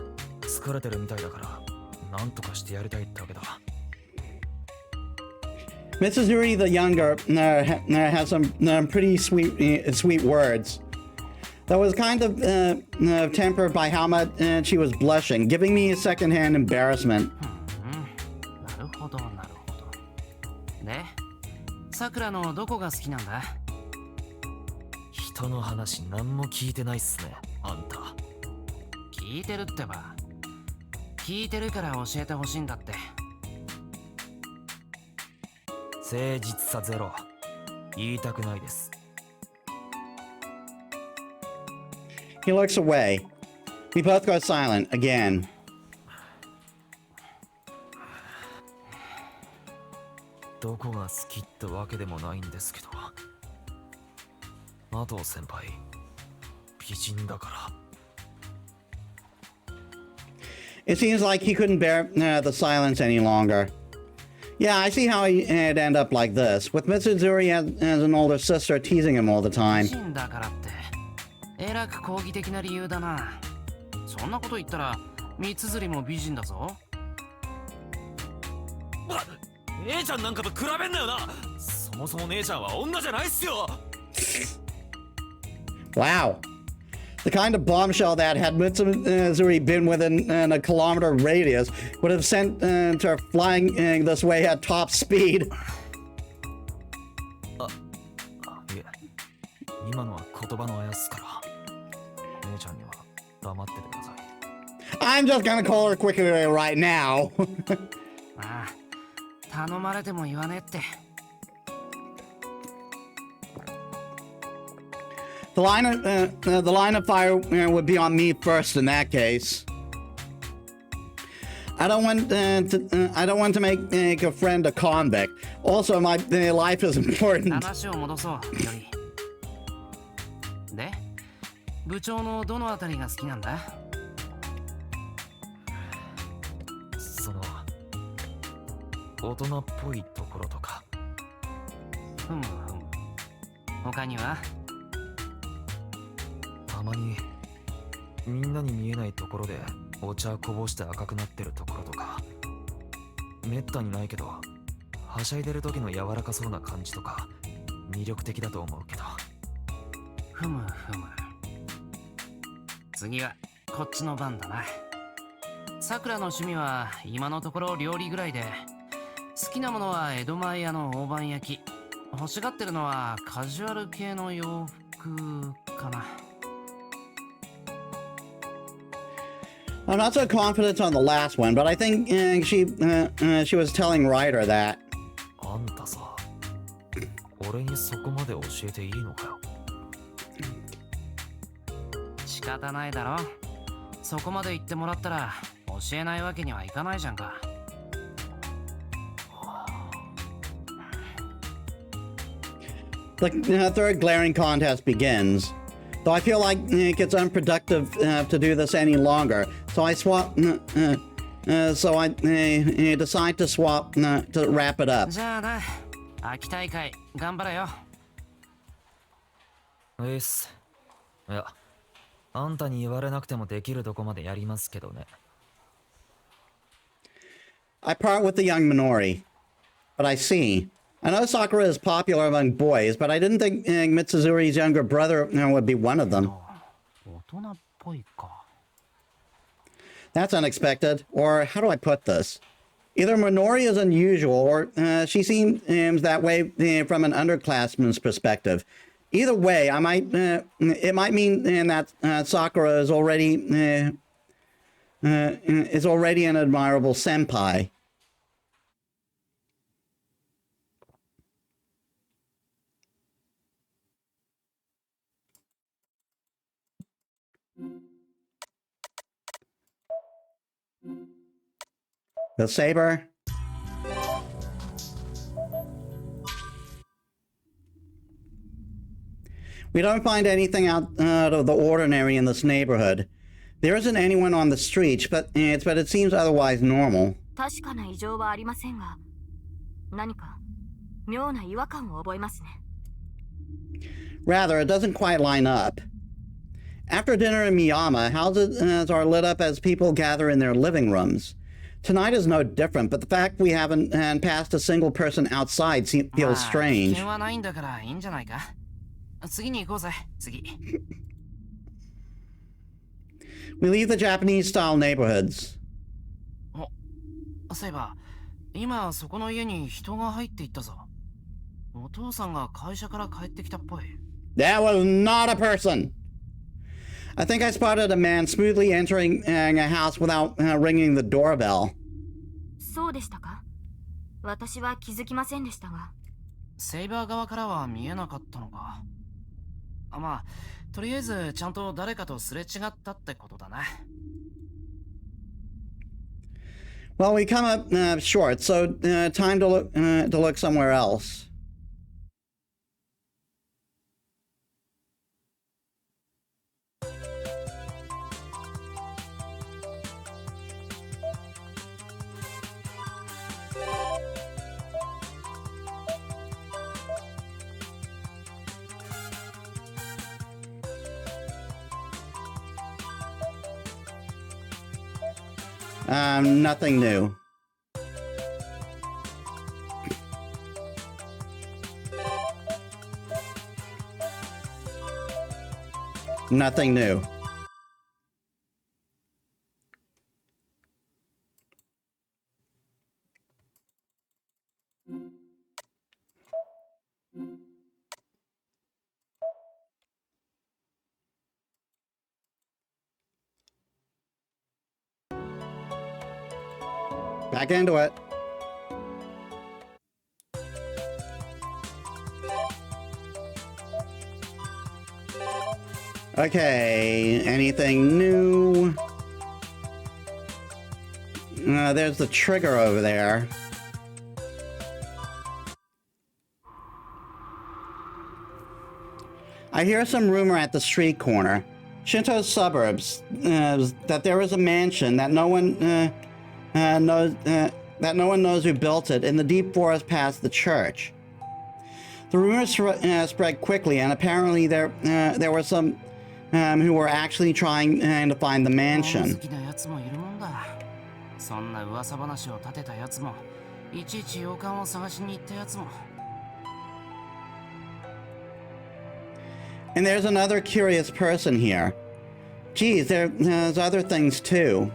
疲れてるみたいだからなんとかしてやりたいってわけだ。 Mrs. Yuri the younger has some pretty sweet words. That was kind of tempered by how much she was blushing, giving me a secondhand embarrassment. なるほどなるほど。で、さくらのどこが好きなんだ？人の話何も聞いてないっすね、あんた。聞いてるってば。聞いてるから教えてほしいんだって。誠実さゼロ。言いたくないです。 He looks away. We both go silent again. どこが好きってわけでもないんですけど。あと先輩、美人だから。 It seems like he couldn't bear the silence any longer. Yeah, I see how he'd end up like this, with Mrs. Zuri as an older sister teasing him all the 美 time. 人だからってえらく抗議的な理由だな。そんなこと言ったら三つ釣りも美人だぞ。姉ちゃんなんかと比べんなよな。そもそも姉ちゃんは女じゃないっすよ。 Wow. The kind of bombshell that had Mitsuzuri been within a kilometer radius would have sent her flying this way at top speed. いえ、今のは言葉のあやっすから。姉ちゃんには黙っててください。 I'm just gonna call her quickly right now. ああ、頼まれても言わねえって。The line of fire would be on me first in that case. I don't want to make a friend a convict. Also, my life is important. 話を戻そう。より。で、部長のどのあたりが好きなんだ？その大人っぽいところとか。ふむふむ。他には？たまにみんなに見えないところでお茶こぼして赤くなってるところとか。めったにないけどはしゃいでる時の柔らかそうな感じとか魅力的だと思うけど。ふむふむ。次はこっちの番だな。さくらの趣味は今のところ料理ぐらいで、好きなものは江戸前屋の大判焼き、欲しがってるのはカジュアル系の洋服かな。I'm not so confident on the last one, but I think she was telling Ryder that. あんたさ、俺にそこまで教えていいのかよ。仕方ないだろ。そこまで言ってもらったら教えないわけにはいかないじゃんか。The third glaring contest begins. Though I feel like it's unproductive to do this any longer, so I decide to swap to wrap it up. じゃあな、秋大会頑張れよ。いや、あんたに言われなくてもできるとこまでやりますけどね。I part with the young Minori, but I see. I know Sakura is popular among boys, but I didn't think Mitsuzuri's younger brother would be one of them. 大人っぽいか。 That's unexpected. Or how do I put this? Either Minori is unusual, or she seems that way from an underclassman's perspective. Either way, it might mean that Sakura is already an admirable senpai. The saber. We don't find anything out of the ordinary in this neighborhood. There isn't anyone on the streets, but it seems otherwise normal. 確かな異常はありませんが、何か妙な違和感を覚えますね。Rather, it doesn't quite line up. After dinner in Miyama, houses are lit up as people gather in their living rooms. Tonight is no different, but the fact we haven't passed a single person outside feels strange. 危険はないんだからいいんじゃないか。次に行こうぜ、次。We leave the Japanese-style neighborhoods. そういえば、今そこの家に人が入っていったぞ。お父さんが会社から帰ってきたっぽい。That was not a person. I think I spotted a man smoothly entering a house without ringing the doorbell. そうでしたか？私は気づきませんでしたが。セイバー側からは見えなかったのか。まあ、とりあえずちゃんと誰かとすれ違ったってことだな。Well, we come up short, so time to look somewhere else. Nothing new. Nothing new. Back into it. Okay, anything new? There's the trigger over there. I hear some rumor at the street corner, Shinto's suburbs, that there is a mansion that no one knows who built it in the deep forest past the church. The rumors spread quickly, and apparently there were some who were actually trying to find the mansion. And there's another curious person here. Geez, there's other things too.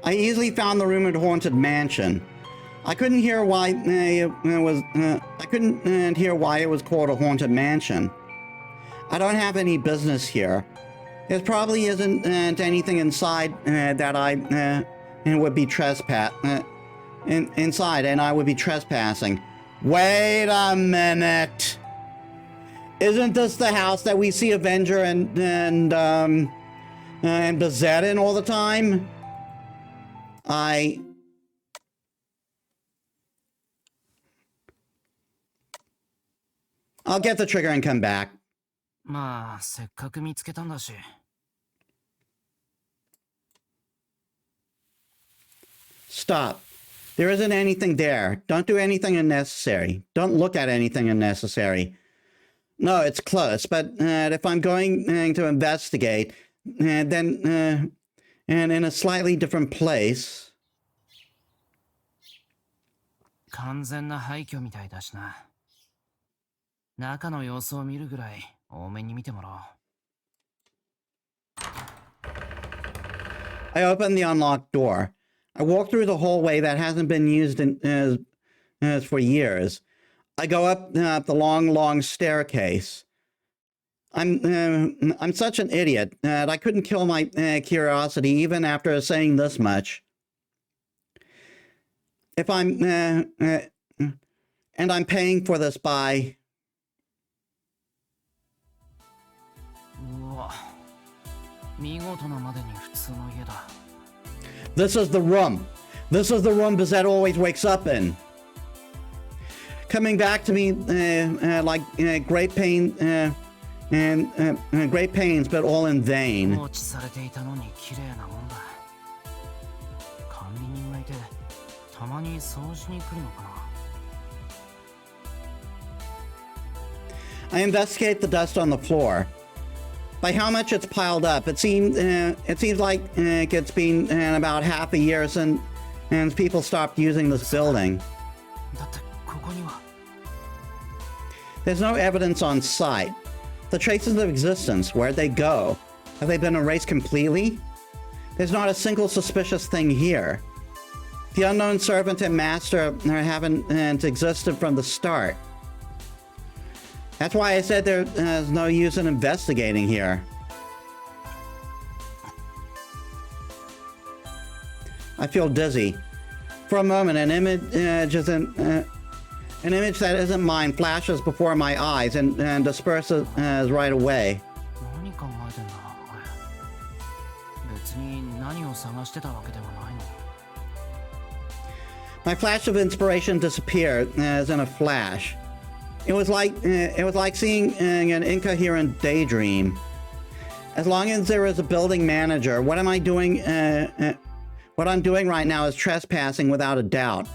I easily found the rumored haunted mansion. I couldn't hear why it was called a haunted mansion. I don't have any business here. There probably isn't anything inside that I would be inside, and I would be trespassing. Wait a minute. Isn't this the house that we see Avenger and Bazette in all the time? I'll get the trigger and come back. まあ、せっかく見つけたんだし。Stop. There isn't anything there. Don't do anything unnecessary. Don't look at anything unnecessary. No, it's close, but if I'm going to investigate, then and in a slightly different place. 完全な廃墟みたいだしな。中の様子を見るぐらい多めに見てもらおう。I open the unlocked door. I walk through the hallway that hasn't been used for years. I go up the long staircase. I'm such an idiot that I couldn't kill my curiosity even after saying this much. If I'm and I'm paying for this by. うわ、見事なまでに普通の家だ。This is the room. This is the room Bizette always wakes up in. Coming back to me like great pain and great pains, but all in vain. 放置されていたのに綺麗なもんだ。管理人がいて、たまに掃除に来るのかな。I investigate the dust on the floor. By how much it's piled up, it seems like it's been about half a year since people stopped using this building. だってここには。There's no evidence on site. The traces of existence, where'd they go? Have they been erased completely? There's not a single suspicious thing here. The unknown servant and master haven't existed from the start. That's why I said there's no use in investigating here. I feel dizzy. For a moment, an image that isn't mine flashes before my eyes and disperses right away. 何考えてんだお前。別に何を探してたわけではないの。My flash of inspiration disappeared as in a flash. It was like seeing an incoherent daydream. As long as there is a building manager, what am I doing? What I'm doing right now is trespassing without a doubt.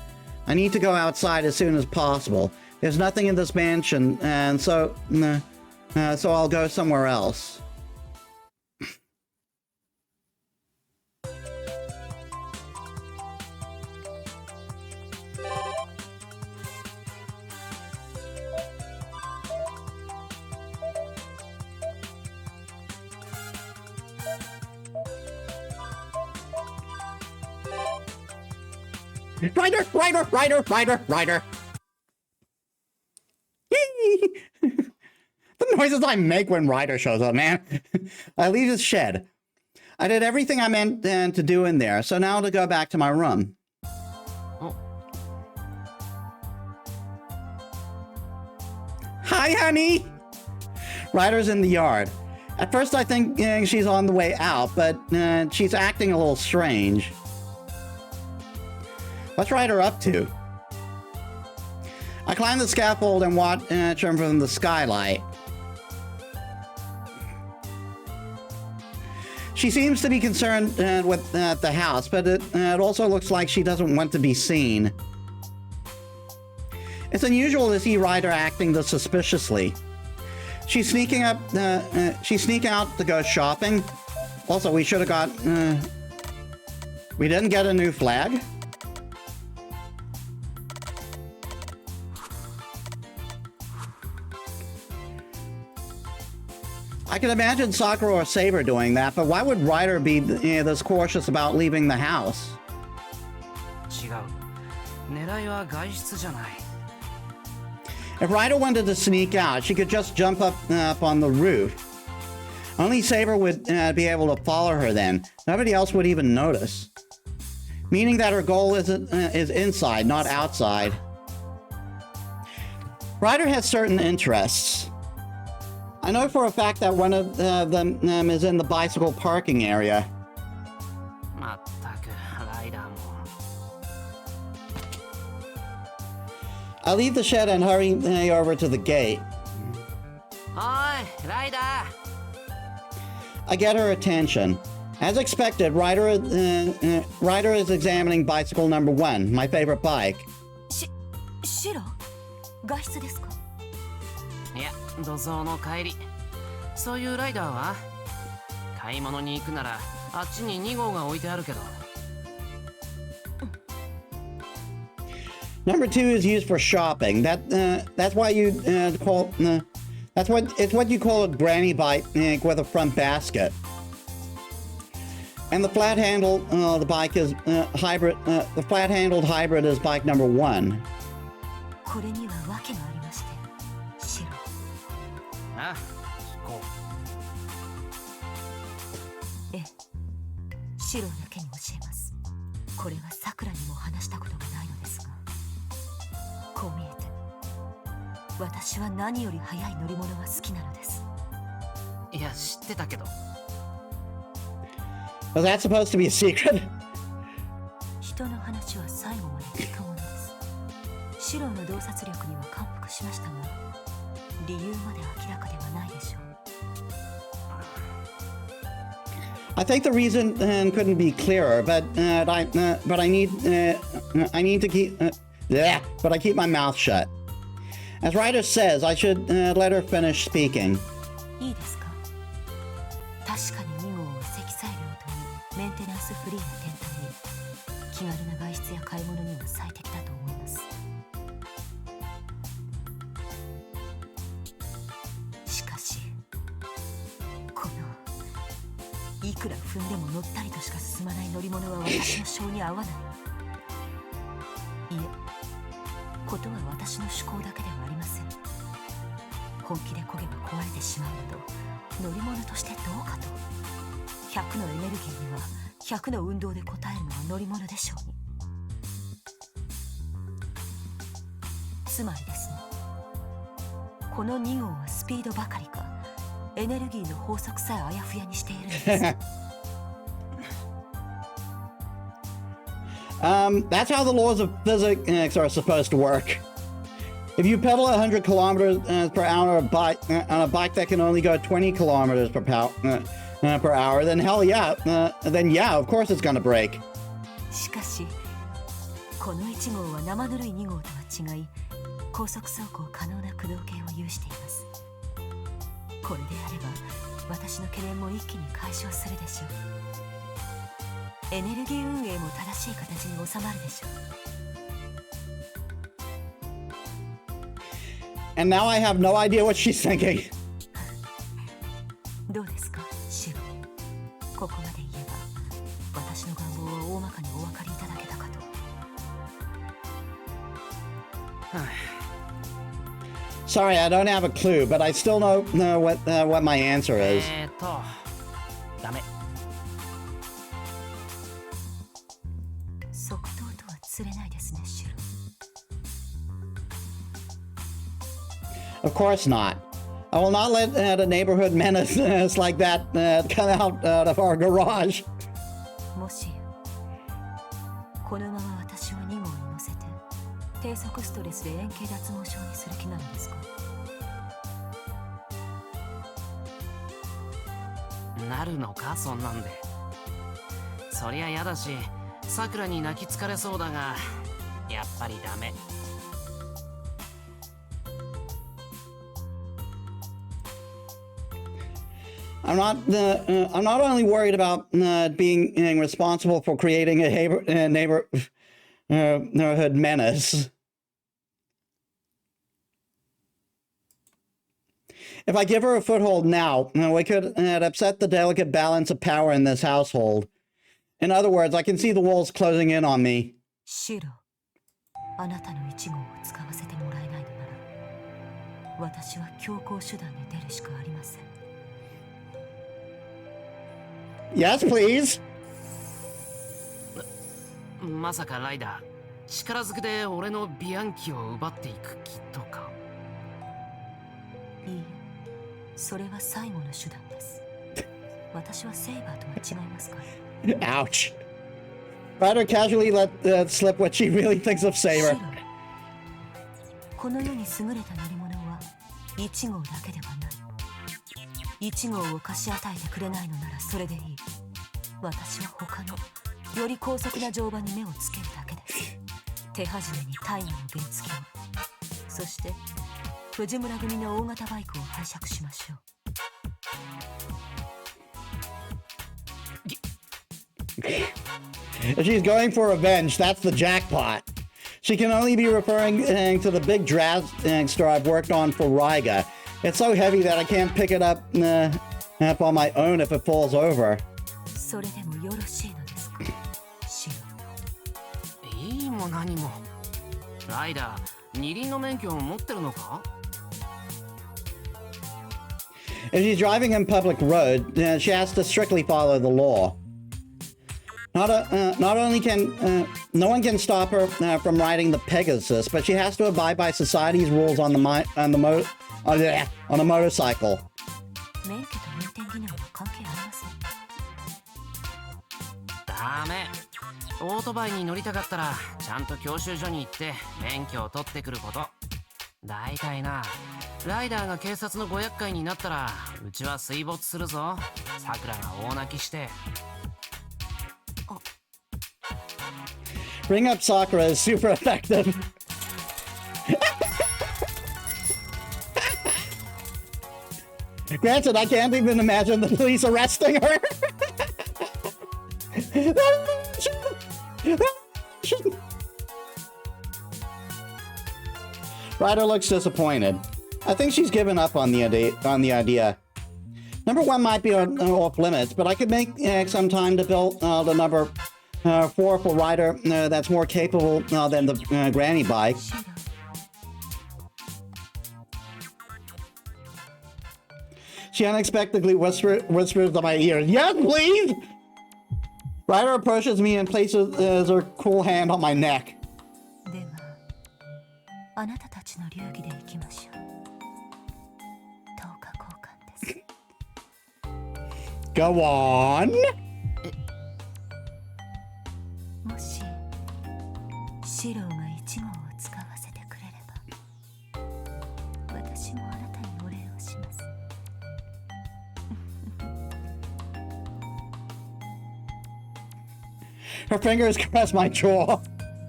I need to go outside as soon as possible. There's nothing in this mansion, and so I'll go somewhere else. Ryder. The noises I make when Ryder shows up, man. I leave his shed. I did everything I meant to do in there, so now to go back to my room. Oh. Hi, honey. Ryder's in the yard. At first I think she's on the way out, but she's acting a little strange. What's Ryder up to? I climb the scaffold and watch her from the skylight. She seems to be concerned with the house, but it also looks like she doesn't want to be seen. It's unusual to see Ryder acting this suspiciously. She's sneaking out to go shopping. Also, we should have got... we didn't get a new flag? I can imagine Sakura or Saber doing that, but why would Ryder be this cautious about leaving the house? 違う。狙いは外出じゃない。 If Ryder wanted to sneak out, she could just jump up on the roof. Only Saber would be able to follow her then. Nobody else would even notice. Meaning that her goal is inside, not outside. Ryder has certain interests. I know for a fact that one of them is in the bicycle parking area. まったく、ライダーも。 I leave the shed and hurry over to the gate. おい、ライダー。 I get her attention. As expected, Ryder is examining bicycle number 1, my favorite bike. シロ、外出ですか？いや、土蔵の帰り。そういうライダーは買い物に行くならあっちに2号が置いてあるけど。Number 2 is used for shopping. That's why you call it's what you call a granny bike with a front basket. And the flat-handled the bike is hybrid. The flat-handled hybrid is bike number 1. これには訳がありまして、シロ。あ、こええ、シロだけに教えます。これはさくらにも話したことがないのですが、こう見えて私は何より速い乗り物が好きなのです。う。いや、知ってたけど。Was that supposed to be a secret? 人の話は最後まで聞くものです。シロの洞察力には感服しましたが、理由まで明らかではないでしょう。I think the reason couldn't be clearer, but I need to keep but I keep my mouth shut. As Ryder says, I should let her finish speaking. いいですか。確かに2号は積載量とメンテナンスフリーな天体に気軽な外出や買い物には最適だと思います。しかしこのいくら踏んでも乗ったりとしか進まない乗り物は私の性に合わない。いえ、ことは私の趣向だけではありません。本気で漕げば壊れてしまうなど乗り物としてどうかと。100のエネルギーには100の運動で応えるのは乗り物でしょうに。つまりですね、この2号はスピードばかりかエネルギーの法則さえあやふやにしているのです。That's how the laws of physics are supposed to work. If you pedal 100 kilometers per hour on a bike that can only go 20 kilometers per hour, then hell yeah, of course it's gonna break. しかし、この1号は生ぬるい2号とは違い、高速走行可能な駆動系を有しています。これであれば、私の懸念も一気に解消するでしょう。エネルギー運営も正しい形に収まるでしょう。And now I have no idea what she's thinking. どうですか、シロ。ここまで言えば、私の願望は大まかにお分かりいただけたかと。Sorry, I don't have a clue, but I still know what my answer is. ダメ。即答とは釣れないですね、シロ。Of course not. I will not let a neighborhood menace like that come out of our garage. もしこのまま私を2号に乗せて低速ストレスで円形脱毛症にする気なのですか。なるのか、そんなんで。そりゃ嫌だし、さくらに泣きつかれそうだが、やっぱりダメ。I'm not only worried about being responsible for creating a neighborhood menace. If I give her a foothold now, we could upset the delicate balance of power in this household. In other words, I can see the wolves closing in on me. シロ、あなたの1号を使わせてもらえないのなら、私は強硬手段に出るしかありません。Yes, please. まさかライダー、力ずくで俺のビアンキを奪っていく気とか。いいえ、それは最後の手段です。私はセイバーとは違いますから。Ouch. Ryder casually let slip what she really thinks of Saber. この世に優れた乗り物は1号だけではない。1号を貸し与えてくれないのならそれでいい。私は他のより高速な乗馬に目をつけるだけです。手始めに大河の原付を、そして藤村組の大型バイクを拝借しましょう。If she's going for revenge, that's the jackpot. She can only be referring to the big dragster I've worked on for Riga. It's so heavy that I can't pick it up on my own if it falls over. それでもよろしいのですか、シロ。いいも何も。ライダー、二輪の免許を持ってるのか？ If she's driving in public road, she has to strictly follow the law. Not only can no one can stop her from riding the Pegasus, but she has to abide by society's rules on a motorcycle. 免許と運転技能は関係ありません。ダメ。オートバイに乗りたかったらちゃんと教習所に行って免許を取ってくること。大体な、ライダーが警察のご厄介になったらうちは水没するぞ。さくらが大泣きして。Bring up Sakura is super effective. Granted, I can't even imagine the police arresting her. Ryder looks disappointed. I think she's given up on the idea. Number 1 might be off limits, but I could make some time to build the number 4 for Ryder that's more capable than the granny bike. She unexpectedly whispers to my ear, "Yes, please!" Ryder approaches me and places her cool hand on my neck. では、あなたたちの流儀で行きましょう。10日交換です。Go on! もし、シローが1号を使わせてくれれば、私もあなたにお礼をします。Her fingers caress my jaw.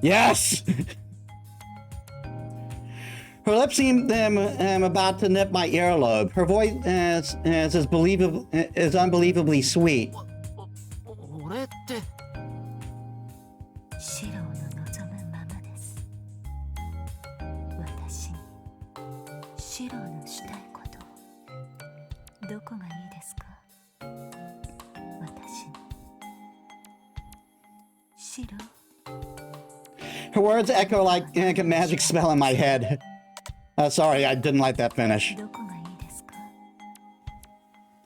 Yes! Her lips seem about to nip my earlobe. Her voice is unbelievably sweet. 俺って。シローの望むままです。私にシローのしたいこと、どこがいいですか？私にシロー。 Her words echo like a magic spell in my head. Sorry, I didn't let that finish. どこがいいですか？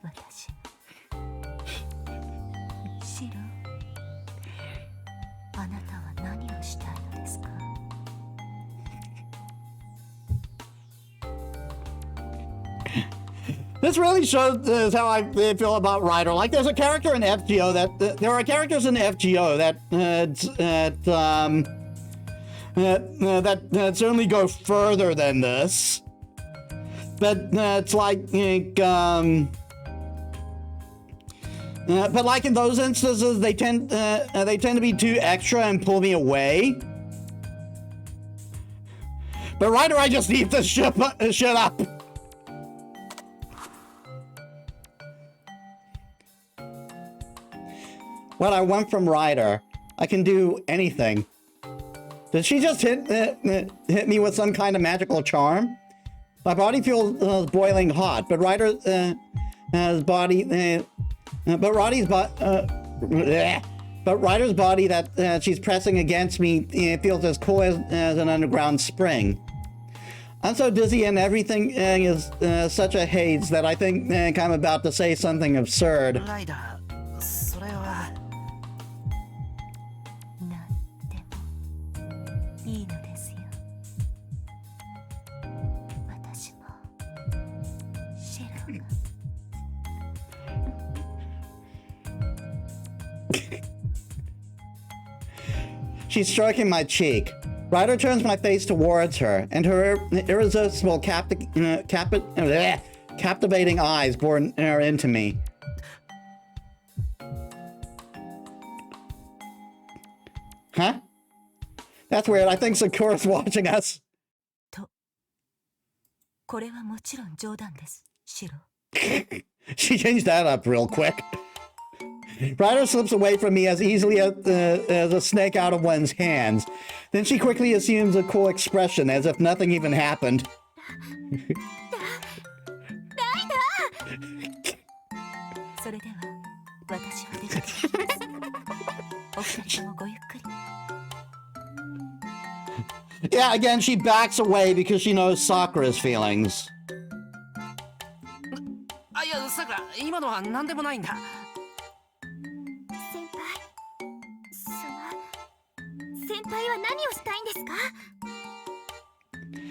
私にシロー。あなたは何をしたいのですか？ This really shows how I feel about Ryder. Like, there's a character in FGO there are characters in FGO that certainly go further than this. But it's like, but like in those instances, they tend to be too extra and pull me away. But Ryder, I just need to shut up. When I went from Ryder, I can do anything. Did she just hit me with some kind of magical charm? My body feels boiling hot, but Ryder's body, but Ryder's body that she's pressing against me feels as cool as an underground spring. I'm so dizzy and everything is such a haze that I think I'm about to say something absurd. ライダー、それは。なんでもいいのですよ。私もシローが。She's stroking my cheek. Ryder turns my face towards her, and her irresistible captivating eyes bore into me. Huh? That's weird. I think Sakura's watching us. と、これはもちろん冗談です、シロ。She changed that up real quick. Ryder slips away from me as easily as a snake out of one's hands. Then she quickly assumes a cool expression as if nothing even happened. それでは私は出てきます。お二人ともごゆっくり。Yeah, again, she backs away because she knows Sakura's feelings. あ、いや、今のは何でもないんだ。先輩、先輩は何をしたいんですか？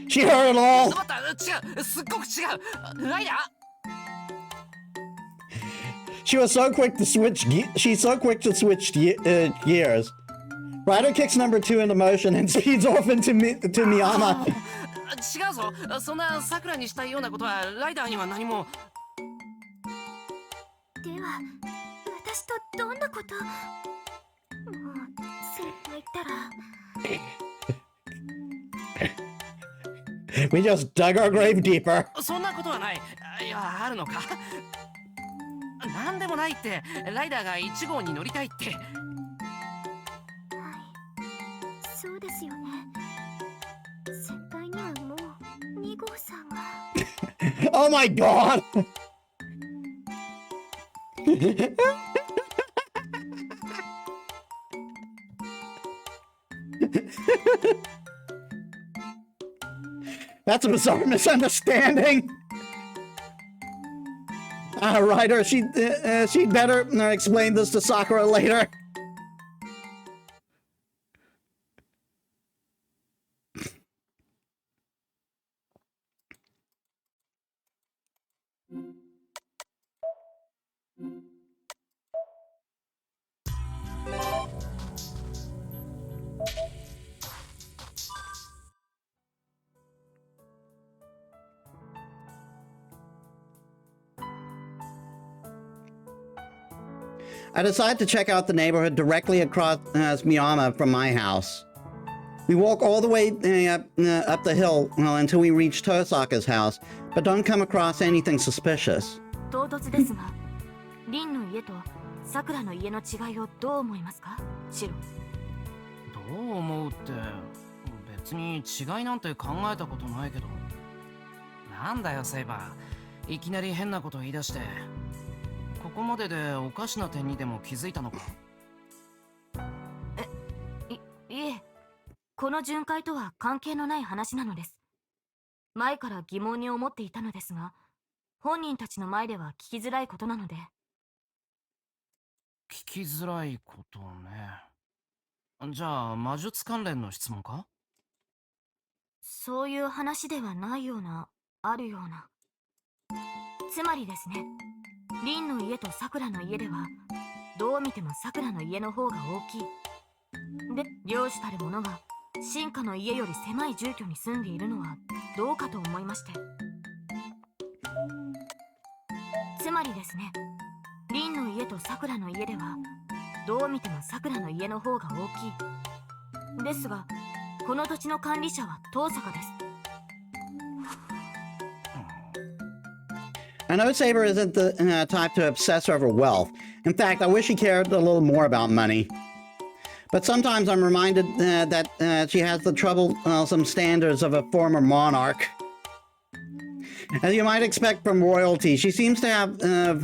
She heard it all. 待った、違う、すっごく違う。ライダー。 She was so quick to switch. She's so quick to switch gears. Ryder kicks number 2 into motion and speeds off into Miyama. 違うぞ、そんなさくらにしたいようなことはライダーには何も。では、私とどんなこと？もう、先輩ったら。We just dug our grave deeper. そんなことはない。いや、あるのか。なんでもないって。ライダーが1号に乗りたいって。はい、そうですよね。先輩にはもう2号さんが。Oh my god! That's a bizarre misunderstanding. Ryder, she'd better explain this to Sakura later. I decide to check out the neighborhood directly across Miyama from my house. We walk all the way up the hill until we reach Tosaka's house, but don't come across anything suspicious. 唐突ですが、リンの家とさくらの家の違いをどう思いますか、シロ？どう思うって、別に違いなんて考えたことないけど。なんだよセイバー、いきなり変なこと言い出して。ここまででおかしな点にでも気づいたのか？いえ、この巡回とは関係のない話なのです。前から疑問に思っていたのですが、本人たちの前では聞きづらいことなので。聞きづらいことね。じゃあ魔術関連の質問か？そういう話ではないような、あるような。つまりですね、リンの家とさくらの家ではどう見てもさくらの家の方が大きい。で、領主たる者が進化の家より狭い住居に住んでいるのはどうかと思いまして。つまりですね、リンの家とさくらの家ではどう見てもさくらの家の方が大きい。ですが、この土地の管理者は遠坂です。I know Saber isn't the type to obsess over wealth. In fact, I wish he cared a little more about money. But sometimes I'm reminded that she has the troublesome standards of a former monarch. As you might expect from royalty, she seems to have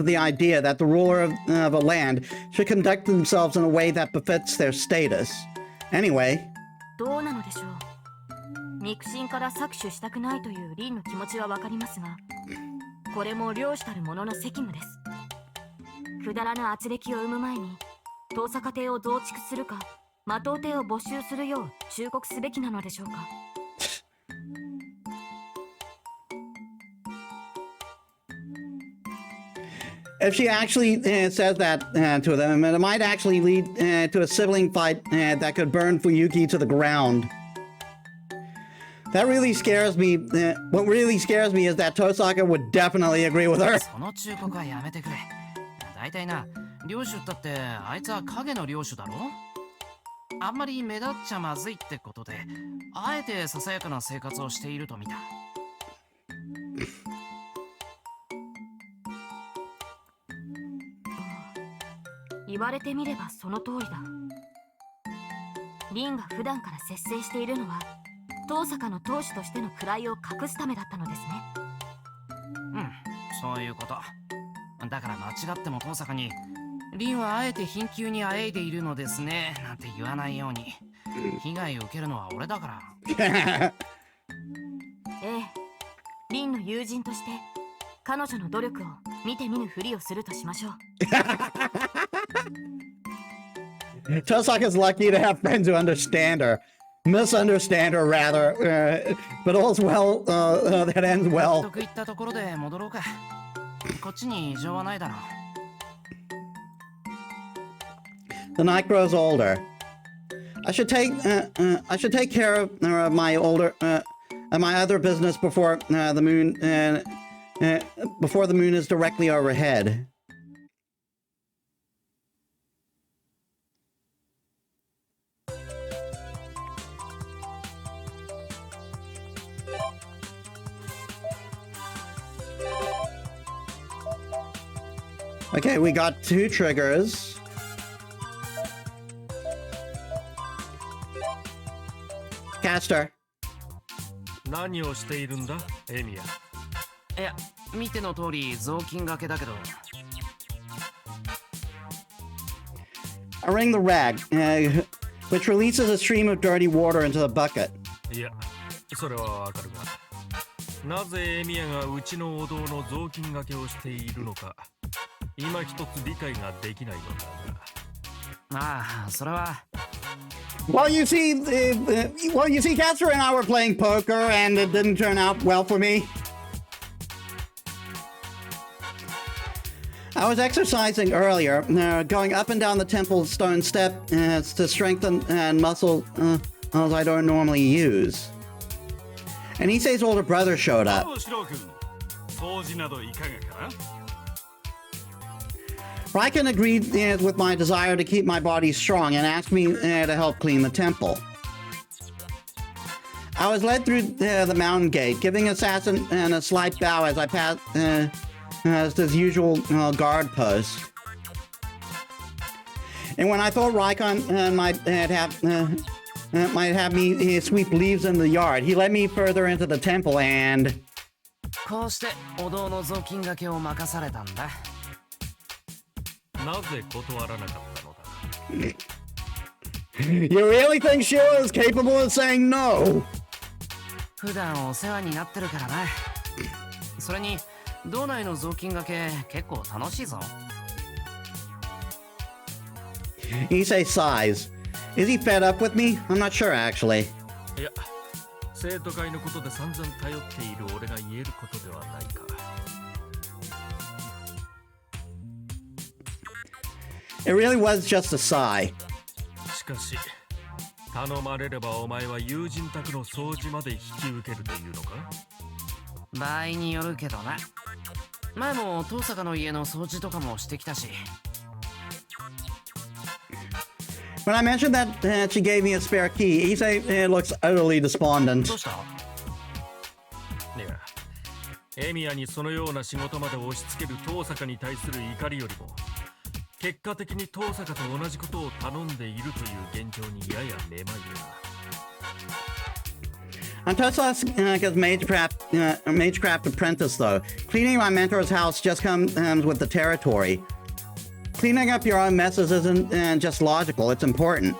the idea that the ruler of a land should conduct themselves in a way that befits their status. Anyway. どうなのでしょう。肉親から搾取したくないというリンの気持ちはわかりますが、これも領主たる者の責務です。くだらぬ圧力を生む前に、遠坂邸を増築するか、魔党邸を没収するよう忠告すべきなのでしょうか。If she actually says that to them, it might actually lead to a sibling fight that could burn Fuyuki to the ground. That really scares me. What really scares me is that Tosaka would definitely agree with her. その忠告はやめてくれ。だいたいな、領主だってあいつは影の領主だろ？あんまり目立っちゃまずいってことで、あえてささやかな生活をしていると見た。言われてみればその通りだ。リンが普段から節制しているのは、遠坂の当主としての位を隠すためだったのですね。うん、そういうこと。だから間違っても遠坂に、リンはあえて貧窮にあえいでいるのですね、なんて言わないように。被害を受けるのは俺だから。ええ、リンの友人として彼女の努力を見て見ぬふりをするとしましょう。Tosaka's lucky to have friends who understand her. Misunderstand her, rather. But all's well that ends well. 得言ったところで戻ろうか。こっちに異常はないだろう。The night grows older. I should take care of my my other business before the moon is directly overhead. Okay, we got 2 triggers. Caster. 何をしているんだ、エミヤ。いや、見ての通り雑巾がけだけど。I ring the rag, which releases a stream of dirty water into the bucket. いや、それはわかるが、なぜエミヤがうちのお堂の雑巾がけをしているのか、今一つ理解ができないのだが。ああ、それは。Well, you see, Caster and I were playing poker, and it didn't turn out well for me. I was exercising earlier, going up and down the temple stone step to strengthen muscles I don't normally use. And Issei's older brother showed up. Raiken agreed with my desire to keep my body strong and asked me to help clean the temple. I was led through the mountain gate, giving assassin a slight bow as I passed his usual guard post. And when I thought Raiken might have me sweep leaves in the yard, he led me further into the temple and... こうしてお堂の雑巾がけを任されたんだ。なぜ断らなかったのだ。You really think Shiro is capable of saying no? 普段お世話になってるからな。それに道内の雑巾がけ結構楽しいぞ。Issei sighs. Is he fed up with me? I'm not sure actually. いや、生徒会のことで散々頼っている俺が言えることではないか。It really was just a sigh. しかし、頼まれればお前は友人宅の掃除まで引き受けるというのか？場合によるけどな。前も遠坂の家の掃除とかもしてきたし。When I mentioned that she gave me a spare key, Issei looks utterly despondent. どうした？いや、エミヤにそのような仕事まで押し付ける遠坂に対する怒りよりも、結果的に遠坂と同じことを頼んでいるという現状にややめまいだ。I'm Tosaka's magecraft apprentice, though. Cleaning my mentor's house just comes with the territory. Cleaning up your own messes isn't just logical, it's important.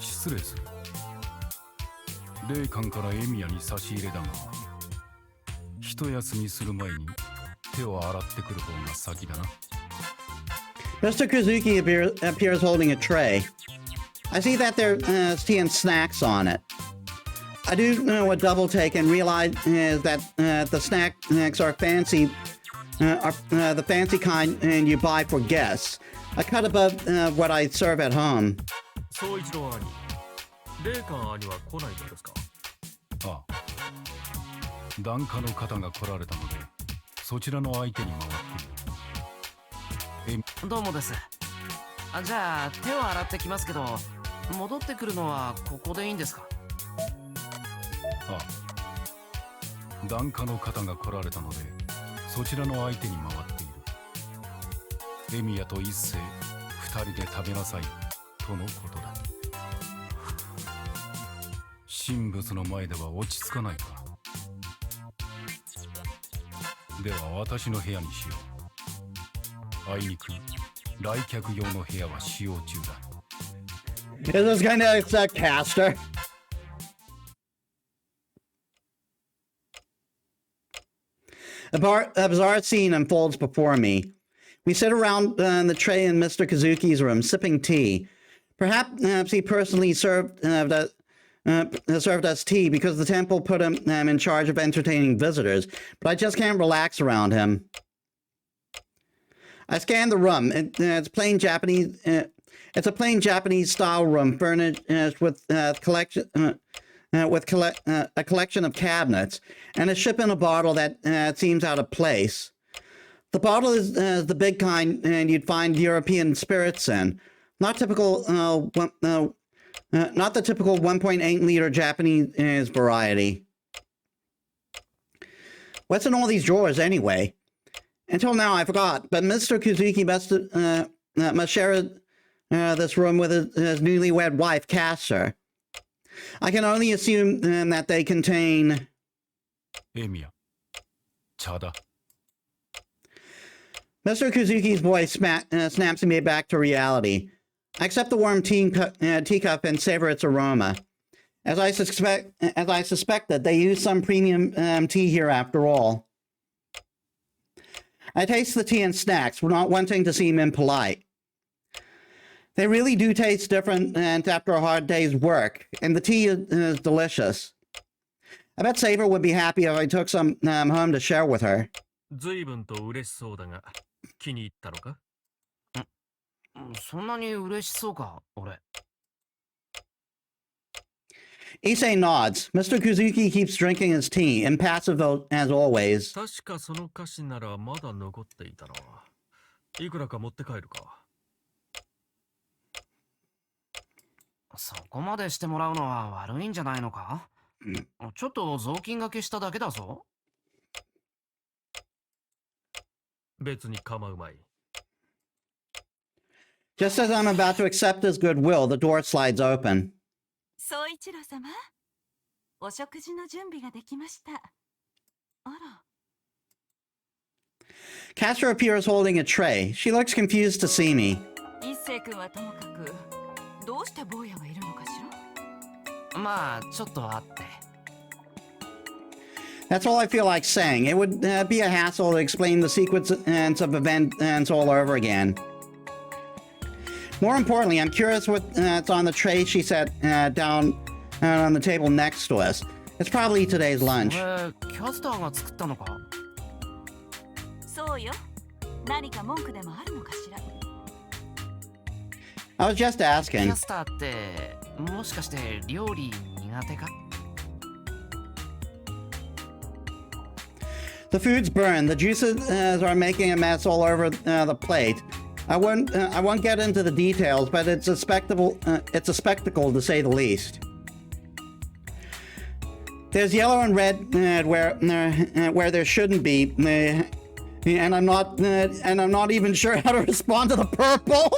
失礼する。霊感からエミヤに差し入れだが、一休みする前に手を洗ってくる方が先だな。Mr. Kazuki appears holding a tray. I see that there's tea and snacks on it. I do a double take and realize that the snacks are fancy, the fancy kind you buy for guests. A cut above what I serve at home. 総一郎兄、霊感兄は来ないのですか？ああ。檀家の方が来られたので、そちらの相手に回っている。どうもです。じゃあ手を洗ってきますけど、戻ってくるのはここでいいんですか？ああ。檀家の方が来られたので、そちらの相手に回っている。エミヤと一世、二人で食べなさいとのことだ。神仏の前では落ち着かないか。では私の部屋にしよう。あいにく来客用の部屋は使用中だ。Is this kind of a caster? A bizarre scene unfolds before me. We sit around the tray in Mr. Kazuki's room, sipping tea. Perhaps he personally served us tea because the temple put him in charge of entertaining visitors, but I just can't relax around him. I scan the room. It's plain Japanese. It's a plain Japanese style room furnished with a collection of cabinets and a ship in a bottle that seems out of place. The bottle is the big kind you'd find European spirits in, not the typical 1.8 liter Japanese variety. What's in all these drawers anyway? Until now, I forgot, but Mr. Kazuki must share this room with his newlywed wife, Castor. I can only assume that they contain... Emiya. Chada. Mr. Kazuki's voice snaps me back to reality. I accept the warm teacup and savor its aroma. As I suspected, they use some premium tea here after all. I taste the tea and snacks, not wanting to seem impolite. They really do taste different after a hard day's work, and the tea is delicious. I bet Saver would be happy if I took some home to share with her. 随分と嬉しそうだが、気に入ったのか？そんなに嬉しそうか、俺。Issei nods. Mr. Kazuki keeps drinking his tea, impassive as always. 確かその菓子ならまだ残っていたな。いくらか持って帰るか。そこまでしてもらうのは悪いんじゃないのか？ちょっと雑巾がけしただけだぞ。別に構うまい。Just as I'm about to accept his goodwill, the door slides open. 総一郎様、お食事の準備ができました。あら。Castor appears holding a tray. She looks confused to see me. 一星君はともかく、どうして坊やがいるのかしら？まあ、ちょっとあって。That's all I feel like saying. It would be a hassle to explain the sequence of events all over again. More importantly, I'm curious what's on the tray she set down on the table next to us. It's probably today's lunch. キャスターが作ったのか？そうよ。何か文句でもあるのかしら。I was just キ asking. ャスターってもしかして料理苦手か？ The food's burned. The juices are making a mess all over the plate. I won't get into the details, but it's a spectacle to say the least. There's yellow and red where there shouldn't be, and I'm not even sure how to respond to the purple.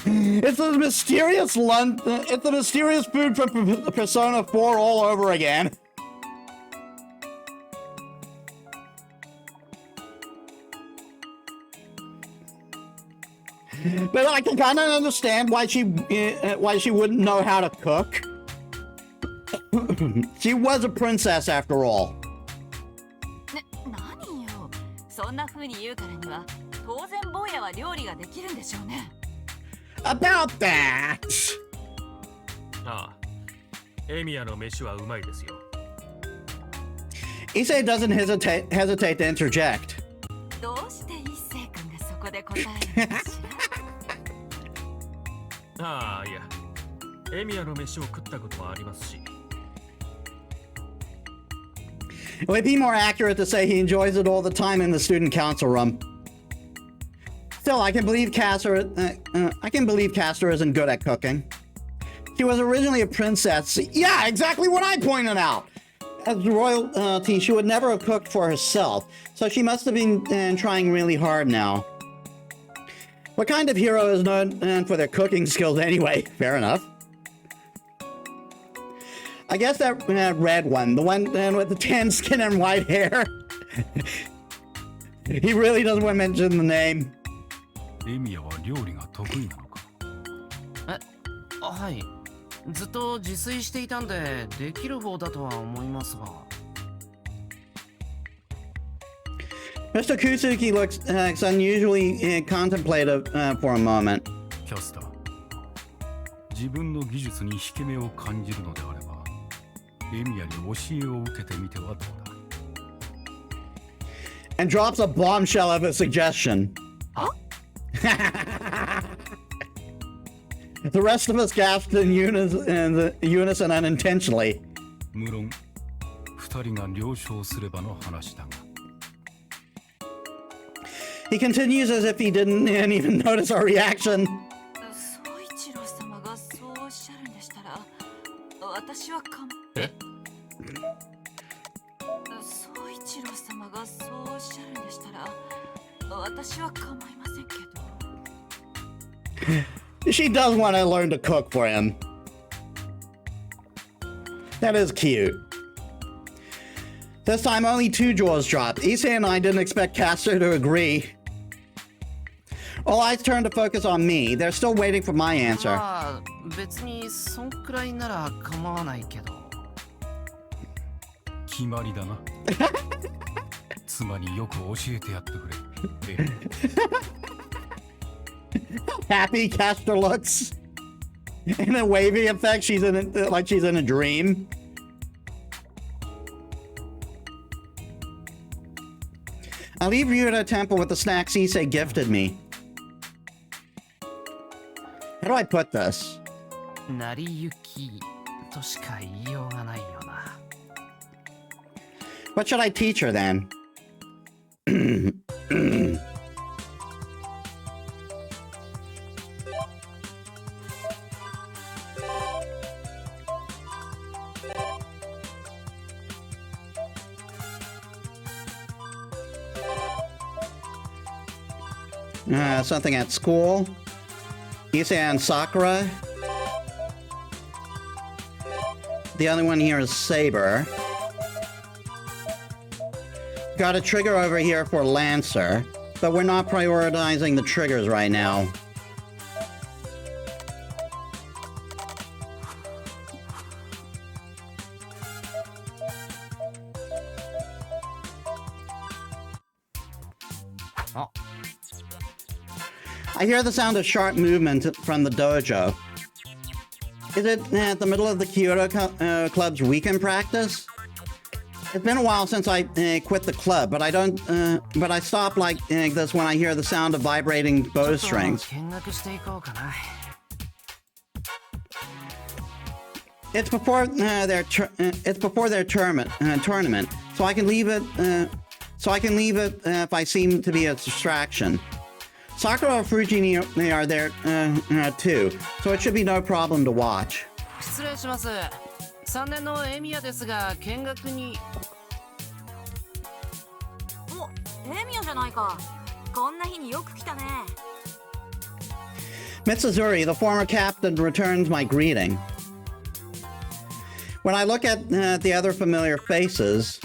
It's a mysterious it's a mysterious food from Persona 4 all over again. But I can kind of understand why she wouldn't know how to cook. She was a princess after all. 何よ。そんな風に言うからには、当然坊やは料理ができるんでしょうね。About that. ああ、エミヤの飯はうまいですよ。Issei doesn't hesitate to interject. どうして一星君がそこで答えるのかしら？ああ、いや、エミヤの飯を食ったこともありますし。It would be more accurate to say he enjoys it all the time in the student council room. Still, I can believe Castor isn't good at cooking. She was originally a princess. Yeah, exactly what I pointed out. As royalty, she would never have cooked for herself, so she must have been trying really hard now. What kind of hero is known for their cooking skills anyway? Fair enough. I guess that red one, the one with the tan skin and white hair. He really doesn't want to mention the name. エミヤは料理が得意なのか？はい。ずっと自炊していたんでできる方だとは思いますが。Mr. Kusuki looks unusually contemplative for a moment. キャスター、自分の技術に引け目を感じるのであれば、エミヤに教えを受けてみてはどうだ。And drops a bombshell of a suggestion. The rest of us gasped in unison unintentionally. 無論、二人が了承すればの話だが。He continues as if he didn't even notice our reaction. 総一郎様がそうおっしゃるんでしたら、私はえ？総一郎様がそうおっしゃるんでしたら、私は構いませんけど。She does want to learn to cook for him. That is cute. This time only 2 jewels dropped. Issei and I didn't expect Caster to agree. All eyes turned to focus on me. They're still waiting for my answer. まあ別にそんくらいなら構わないけど。決まりだな。妻によく教えてやってくれ。Happy Caster looks. In a wavy effect, like she's in a dream. I leave you at a temple with the snacks Issei gifted me. How do I put this? 成り行きとしか言いようがないよな。What should I teach her then? Something at school. Issei and Sakura. The only one here is Saber. Got a trigger over here for Lancer, but we're not prioritizing the triggers right now. Oh. I hear the sound of sharp movement from the dojo. Is it at the middle of the Kyoto Club's weekend practice? It's been a while since I quit the club, but I stop like this when I hear the sound of vibrating bowstrings. It's before their tournament, so I can leave it. If I seem to be a distraction. Sakura and Fujini are there too, so it should be no problem to watch. 失礼します。3年のエミヤですが見学に。お、エミヤじゃないか。こんな日によく来たね。Mitsuzuri, the former captain, returns my greeting. When I look at the other familiar faces,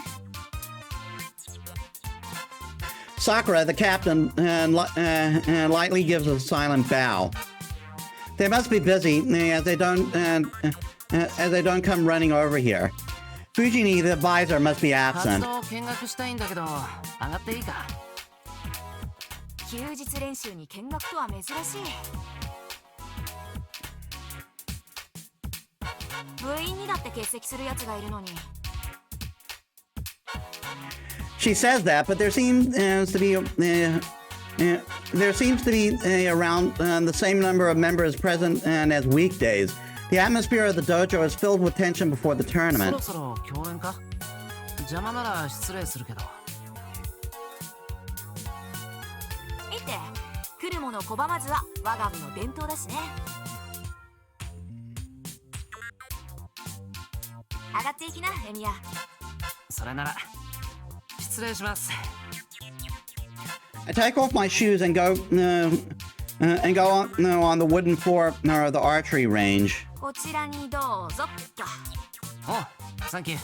Sakura, the captain, lightly gives a silent bow. They must be busy as they don't come running over here. Fujini, the advisor, must be absent. 見学したいんだけど、上がっていいか？休日練習に見学とは珍しい。部員にだって欠席するやつがいるのに。She says that, but there seems to be around the same number of members present as weekdays. The atmosphere of the dojo is filled with tension before the tournament. そろそろ共演か？邪魔なら失礼するけど。いって、来るもの拒まずは我が部の伝統だしね。上がっていきな、エミヤ。それなら。失礼します。I take off my shoes and go on the wooden floor of the archery range. こちらにどうぞ。お、サンキュー。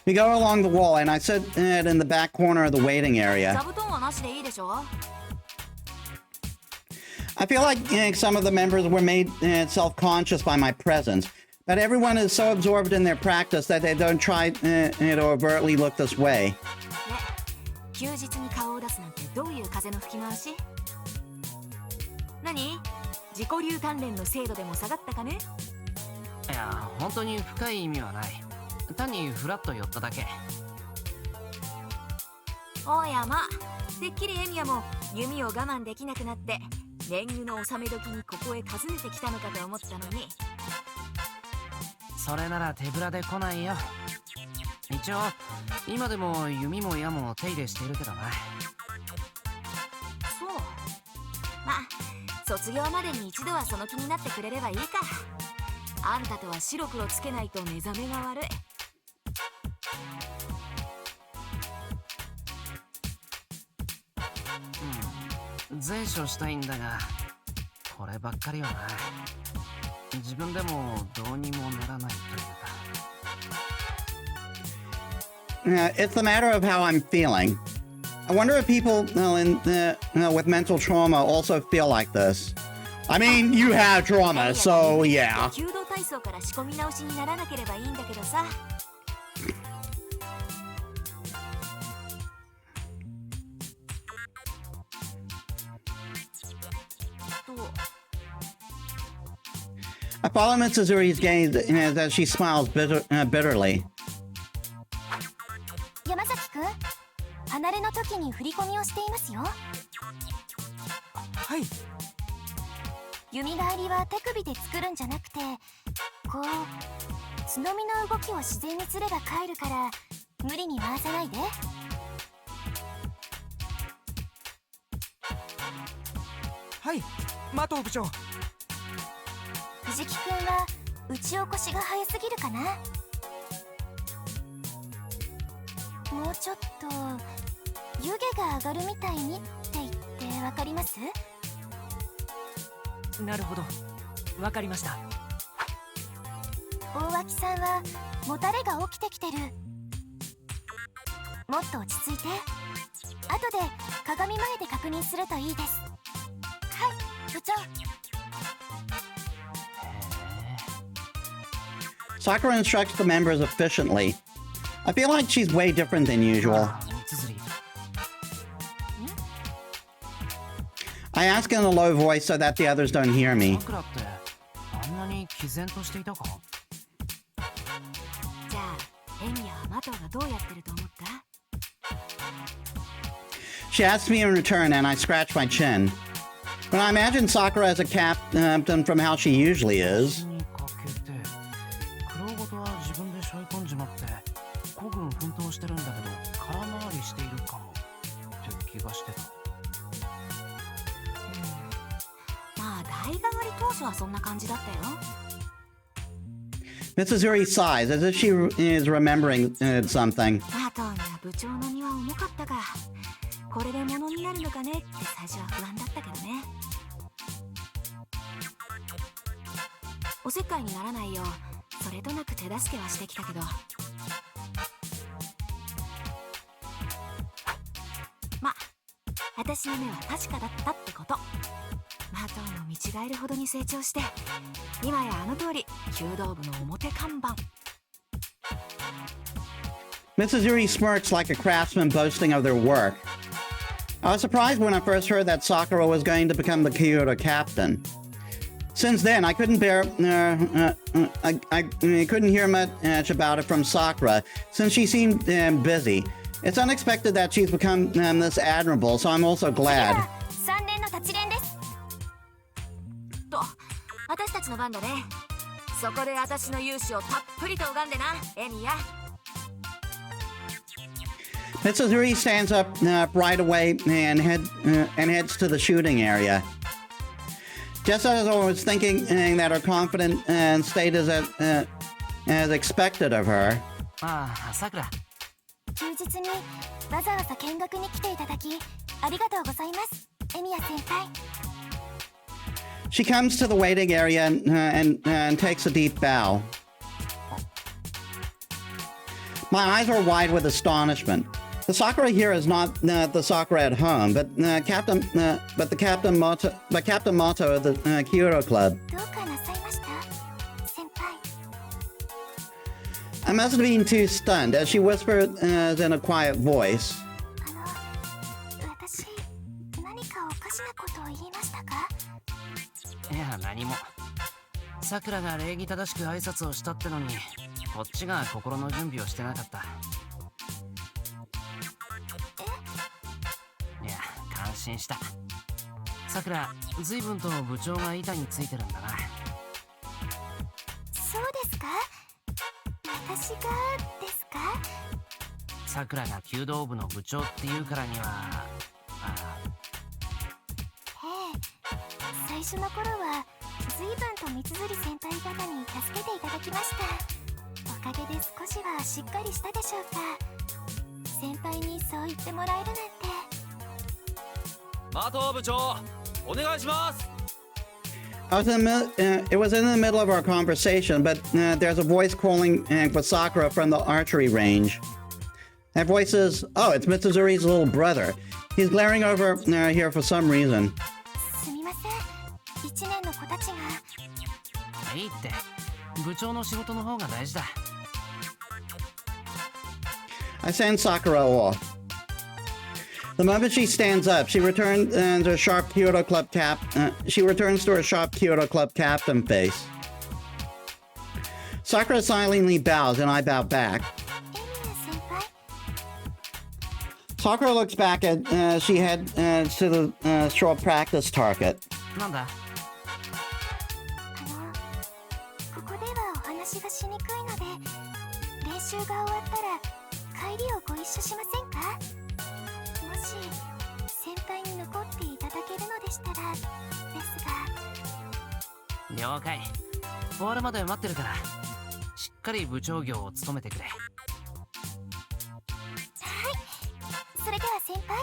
We go along the wall, and I sit in the back corner of the waiting area. 座布団はなしでいいでしょ。I feel like some of the members were made self-conscious by my presence. But everyone is so absorbed in their practice that they don't try to overtly look this way. 休日に顔を出すなんてどういう風の吹き回し？何？自己流鍛錬の精度でも下がったかね？いや、本当に深い意味はない。単にフラッと寄っただけ。おやま、てっきりエミヤも弓を我慢できなくなって年貢の納め時にここへ訪ねてきたのかと思ったのに。それなら手ぶらで来ないよ。一応今でも弓も矢も手入れしてるけどな。そう。まあ卒業までに一度はその気になってくれればいいか。あんたとは白黒つけないと目覚めが悪い。善処したいんだが、こればっかりはな。自分でもどうにもならないというか。It's a matter of how I'm feeling. I wonder if people with mental trauma also feel like this. I mean, you have trauma, so yeah. 弓道体操から仕込み直しにならなければいいんだけどさ。I follow Mitsuzuri's gaze as she smiles bitterly. 山崎くん、離れの時に振り込みをしていますよ。はい。弓返りは手首で作るんじゃなくて、こうつのみの動きを自然にすれば帰るから、無理に回さないで。はい、麻藤部長。藤木くんは打ち起こしが早すぎるかな。もうちょっと湯気が上がるみたいにって言ってわかります？なるほど、わかりました。大脇さんはもたれが起きてきてる。もっと落ち着いて。後で鏡前で確認するといいです。はい、部長。Sakura instructs the members efficiently. I feel like she's way different than usual. I ask in a low voice so that the others don't hear me. さくらってあんなに毅然としていたか？じゃあエミヤは麻藤がどうやってると思った？ She asks me in return, and I scratch my chin. But I imagine Sakura as a captain from how she usually is. 黒ごとは自分で背負い込んじまって孤軍奮闘してるんだけど空回りしているかもって気がしてた。まあ代替わり当初はそんな感じだったよ。 Mitsuzuri sighs as if she is remembering something. 麻藤には部長の荷は重かったが、これで物になるのかねって最初は不安だったけどね。おせっかいにならないようそれとなく手助けはしてきたけど、まあ私の目は確かだったってこと。麻藤も見違えるほどに成長して、今やあの通り弓道部の表看板。 Mitsuzuri smirks like a craftsman boasting of their work. I was surprised when I first heard that Sakura was going to become the Kyoto captain. Since then, I couldn't I couldn't hear much about it from Sakura, since she seemed busy. It's unexpected that she's become this admirable, so I'm also glad. 3連の立ち連です。と、私たちの番だね。そこで私の勇姿をたっぷりと拝んでな、エミヤ。Mitsuzuri stands up right away and heads to the shooting area. Just as I was thinking that her confident state is as expected of her. ああ、さくら。休日にわざわざ見学に来ていただきありがとうございます、エミヤ先輩。 She comes to the waiting area and takes a deep bow. My eyes are wide with astonishment. The Sakura here is not the Sakura at home, but Captain Moto of the Kyoto Club. どうかなさいました、先輩。 I must have been too stunned as she whispered in a quiet voice. あ何も。さくらが礼儀正しく挨拶をしたってのに、こっちが心の準備をしてなかった。いや、感心した。さくら、随分と部長が板についてるんだな。そうですか？私がですか？さくらが弓道部の部長っていうからには、ええ、最初の頃は随分と三辻先輩方に助けていただきました。おかげで少しはしっかりしたでしょうか。先輩にそう言ってもらえるなんて。マト部長、お願いします。It was in the middle of our conversation, but there's a voice calling for Sakura from the archery range. That voice is, oh, it's Mitsuzuri's little brother. He's glaring over here for some reason. すみません。一年の子たちが。いいって。部長の仕事の方が大事だ。I send Sakura off. The moment she stands up, she returns to her sharp Kyoto Club captain face. Sakura silently bows, and I bow back. Sakura looks back as she heads to the short practice target. なんだ？ここではお話がしにくいので、練習が終わったら帰りをご一緒しませんか？もし先輩に残っていただけるのでしたらですが。了解。終わるまで待ってるから、しっかり部長業を務めてくれ。はい。それでは先輩、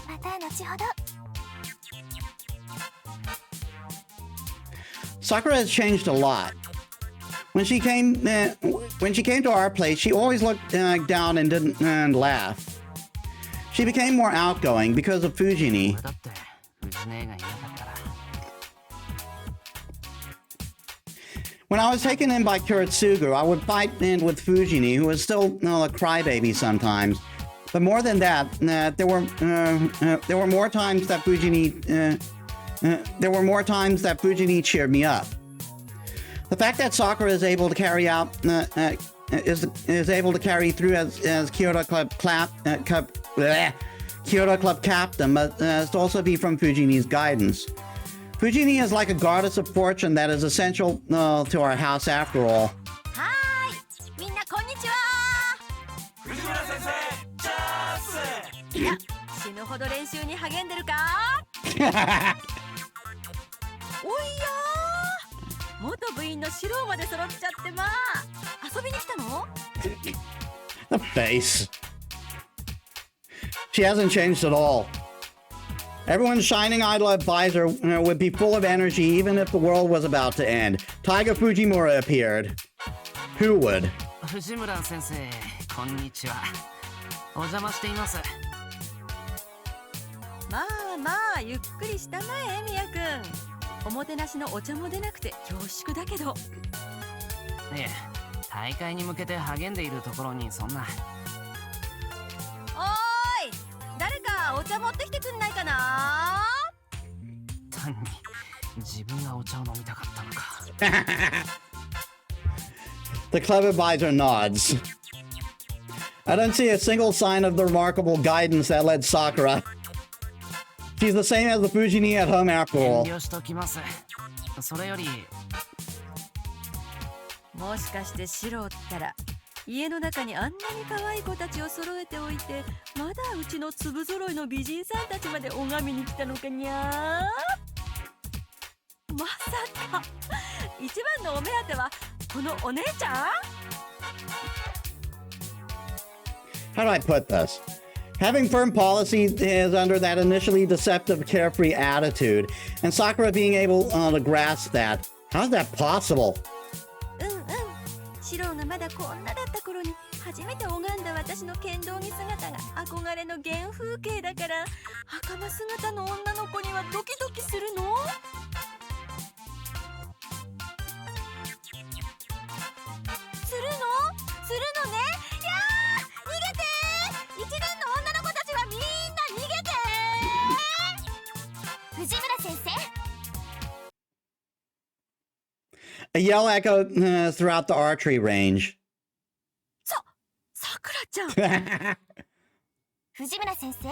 また後ほど。Sakura has changed a lot. When she came to our place, she always looked down and didn't laugh. She became more outgoing because of Fujini. When I was taken in by Kuretsugu, I would fight in with Fujini, who was still a crybaby sometimes. But more than that, there were more times that Fujini cheered me up. The fact that Sakura is able to carry through as Kyoto Club captain must also be from Fujini's guidance. Fujini is like a goddess of fortune that is essential to our house after all. はーい、みんなこんにちは。藤村先生、チャース。いや、死ぬほど練習に励んでるか？おいやー、元部員の四郎まで揃っちゃってまあ、遊びに来たの？ The face. She hasn't changed at all. Everyone's shining idol advisor would be full of energy even if the world was about to end. Taiga Fujimura appeared. Who would? 藤村先生、こんにちは。お邪魔しています。まあまあ、ゆっくりしたまえ、みやくん。おもてなしのお茶も出なくて恐縮だけど。いえ、大会に向けて励んでいるところにそんな。おーい、誰かお茶持ってきてくんないかな？単に自分がお茶を飲みたかったのか。The club advisor nods. I don't see a single sign of the remarkable guidance that led Sakura. She's the same as the Fujini at home after all. 遠慮しときます。それより、もしかしてシロったら家の中にあんなに可愛い子たちを揃えておいて、まだうちの粒揃いの美人さんたちまで拝みに来たのかにゃー。まさか一番のお目当てはこのお姉ちゃん？ How do I put this? Having firm policy is under that initially deceptive, carefree attitude, and Sakura being able to grasp that. How's that possible? シロがまだこんなだった頃に初めて拝んだ私の剣道着姿が憧れの原風景だから、袴姿の女の子にはドキドキするの？するのね。いやー、逃げてー。一年の女の子たちはみんな逃げてー。藤村先生、A yell echoed throughout the archery range. さくらちゃん。藤村先生、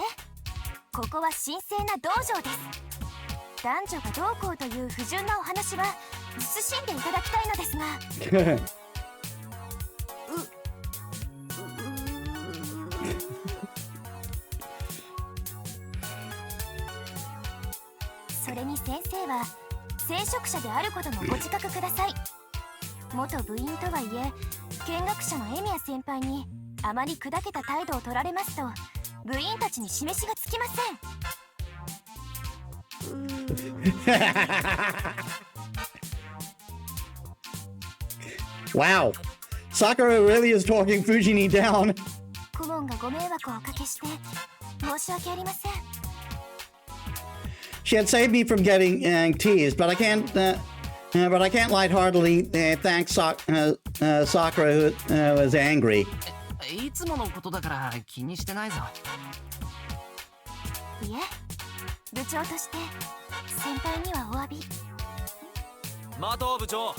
ここは神聖な道場です。男女がどうこうという不純なお話は慎んでいただきたいのですが。それに先生は聖職者であることもご自覚ください。元部員とはいえ見学者のエミヤ先輩にあまり砕けた態度を取られますと部員たちに示しがつきません。Wow, Sakura really is talking Fujini down. 顧問がご迷惑をおかけして申し訳ありません。She had saved me from getting teased, but I can't lightheartedly thank Sakura, who was angry. いつものことだから気にしてないぞ。いえ、部長として先輩にはお詫び。マト部長、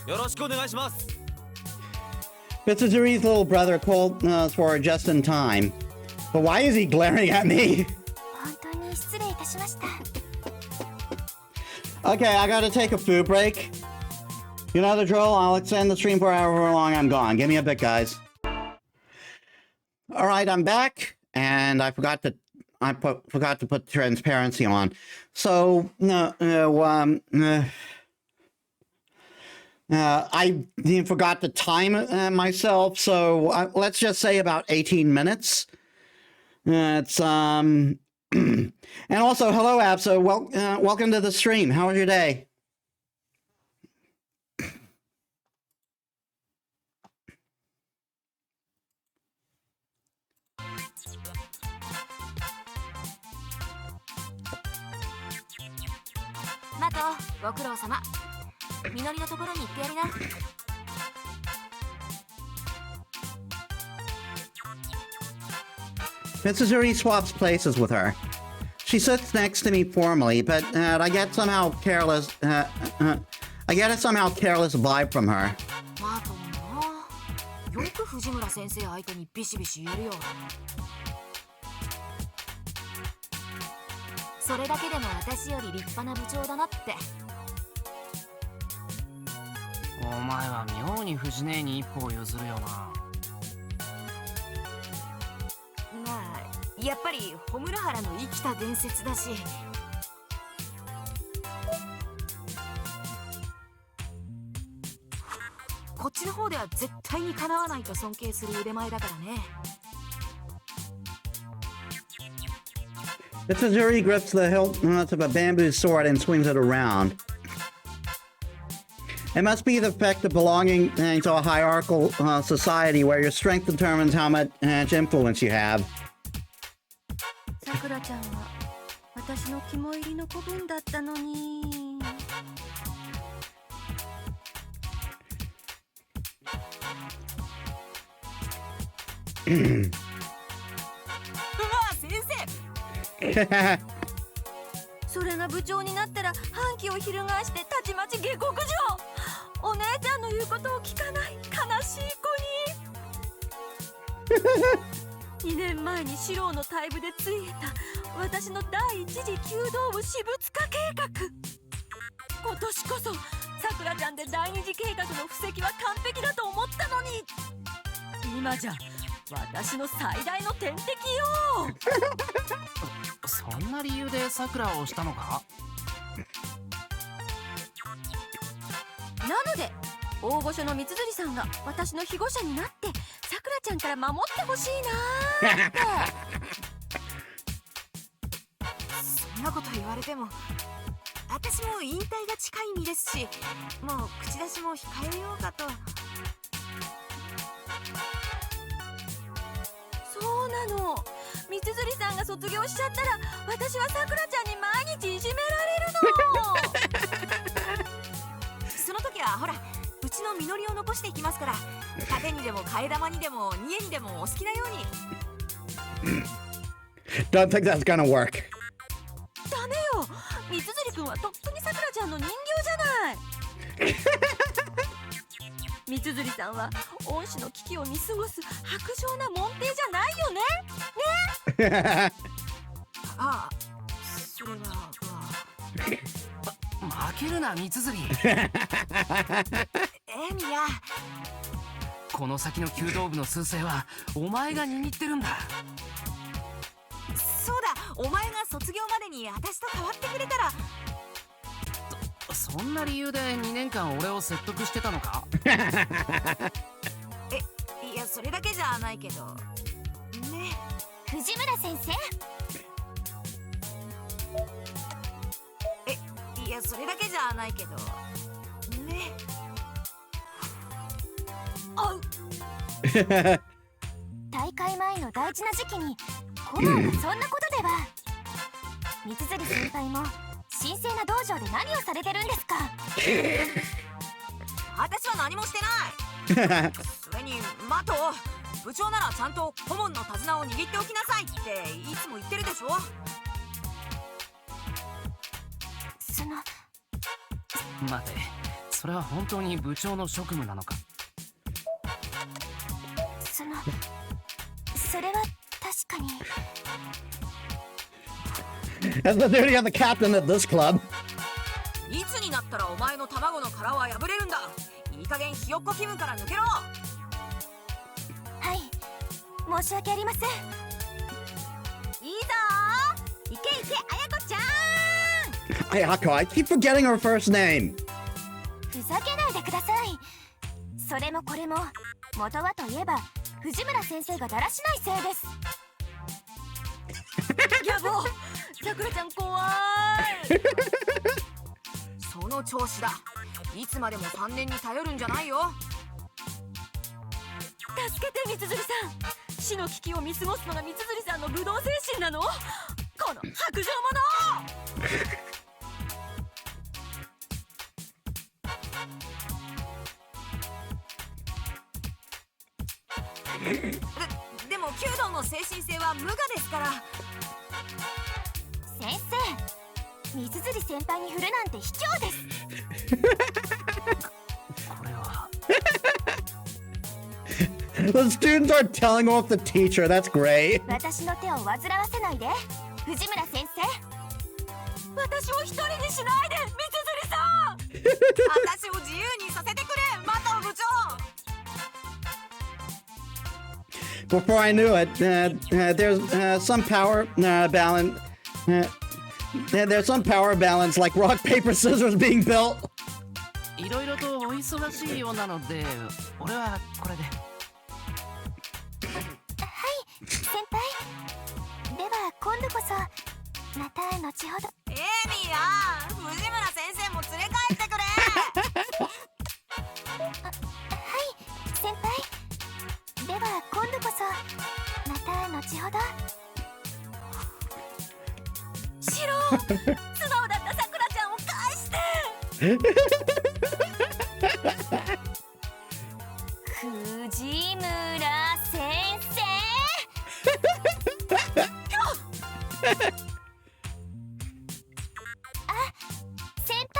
よろしくお願いします。Mitsuzuri's little brother called for her just in time. But why is he glaring at me? 本当に失礼いたしました。Okay, I gotta take a food break. You know the drill. I'll extend the stream for however long I'm gone. Give me a bit, guys. All right, I'm back, and I forgot to put transparency on. So I forgot to time myself. So let's just say about 18 minutes. It's and also, hello, Abso. Welcome to the stream. How was your day? Mato, ご苦労様。みのりのところに行ってやりな。Mitsuzuri swaps places with her. She sits next to me formally, but I get a somehow careless vibe from her. マトな、よく藤村先生相手にビシビシ言えるよ。それだけでも私より立派な部長だなって。お前は妙に藤姉に一歩を譲るよな。まあやっぱりホムラハラの生きた伝説だし。こっちの方では絶対にかなわないと尊敬する腕前だからね。Mitsuzuri grips the hilt of a bamboo sword and swings it around. It must be the effect of belonging to a hierarchical society where your strength determines how much influence you have. さくらちゃんは私の肝入りの子分だったのに。うわ、先生。それが部長になったら反旗を翻してたちまち下克上。お姉ちゃんの言うことを聞かない悲しい子に。2年前に四郎の大部でついえた私の第一次弓道部私物化計画。今年こそさくらちゃんで第二次計画の布石は完璧だと思ったのに、今じゃ私の最大の天敵よ。そんな理由でさくらを押したのか？なので大御所の三辻さんが私の庇護者になってさくらちゃんから守ってほしいなーって。そんなこと言われても私も引退が近い身ですし、もう口出しも控えようかと。そうなの、三辻さんが卒業しちゃったら私はさくらちゃんに毎日いじめられるの。その時はほら、うちの実りを残していきますから、盾にでも替え玉にでも煮えにでもお好きなように。Don't think that's gonna work. ダメよ、三辻君はとっくにさくらちゃんの人形じゃない。三辻さんは恩師の危機を見過ごす薄情な門弟じゃないよね。ああ、それは負けるな三辻。エミヤ、この先の弓道部の趨勢はお前が握ってるんだ。そうだ、お前が卒業までに私と変わってくれたら。そんな理由で2年間俺を説得してたのか？いや、それだけじゃないけどね。藤村先生、いや、それだけじゃないけどね。あう大会前の大事な時期に顧問がそんなことでは。三辻先輩も神聖な道場で何をされてるんですか？私は何もしてない。それにマト、部長ならちゃんと顧問の手綱を握っておきなさいっていつも言ってるでしょ。その待て、それは本当に部長の職務なのか？それは確かに。That's the duty of the captain at this club. いつになったらお前の卵の殻は破れるんだ。いい加減ひよっこ気分から抜けろ。はい、申し訳ありません。いいぞー、いけいけ、あやこちゃん。 Hey, Hako, I keep forgetting her first name. ふざけないでください。それもこれも元はといえば藤村先生がだらしないせいです。やぼ、さくらちゃん怖い。その調子だ。いつまでも3年に頼るんじゃないよ。助けて三辻さん。死の危機を見過ごすのが三辻さんの武道精神なの？この薄情者。でも弓道の精神性は無我ですから。先生、三辻先輩に振るなんて卑怯です。これは。The students are telling off the teacher. That's great. 私の手を煩わせないで、藤村先生。私を一人にしないで、三辻さん。私を自由にさせてくれ、マト部長。Before I knew it, there's some power balance. There's some power balance, like rock, paper, scissors being built. いろいろとお忙しいようなので、俺はこれで。はい先輩、では今度こそまた後ほど。エミヤ、藤村先生も連れ帰ってくれ。はい先輩、では今度こそまた後ほど。シロ素直だったさくらちゃんを返して。藤村先生。あ、先輩、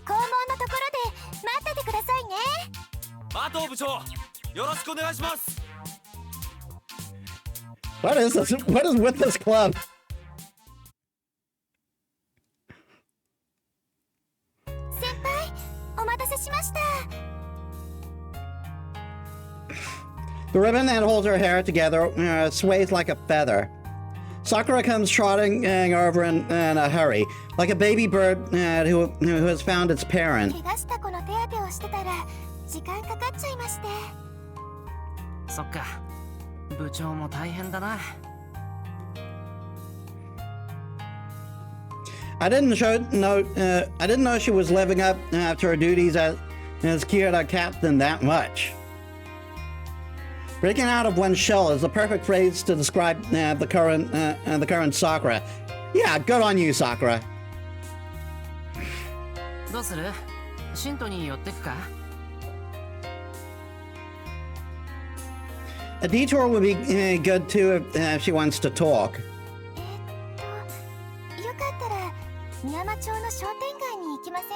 校門のところで待っててくださいね。麻藤部長、よろしくお願いします。 What is this? What is with this club? The ribbon that holds her hair together sways like a feather. Sakura comes trotting over in a hurry, like a baby bird who has found its parent. 怪我した子の手当てをしてたら時間かかっちゃいまして。そっか、部長も大変だな。I didn't know she was living up to her duties as Kyoto captain that much. Breaking out of one's shell is the perfect phrase to describe the current Sakura. Yeah, good on you, Sakura. どうする？シントに寄ってくか？ A detour would be good too if she wants to talk. よかったら宮山町の商店街に行きません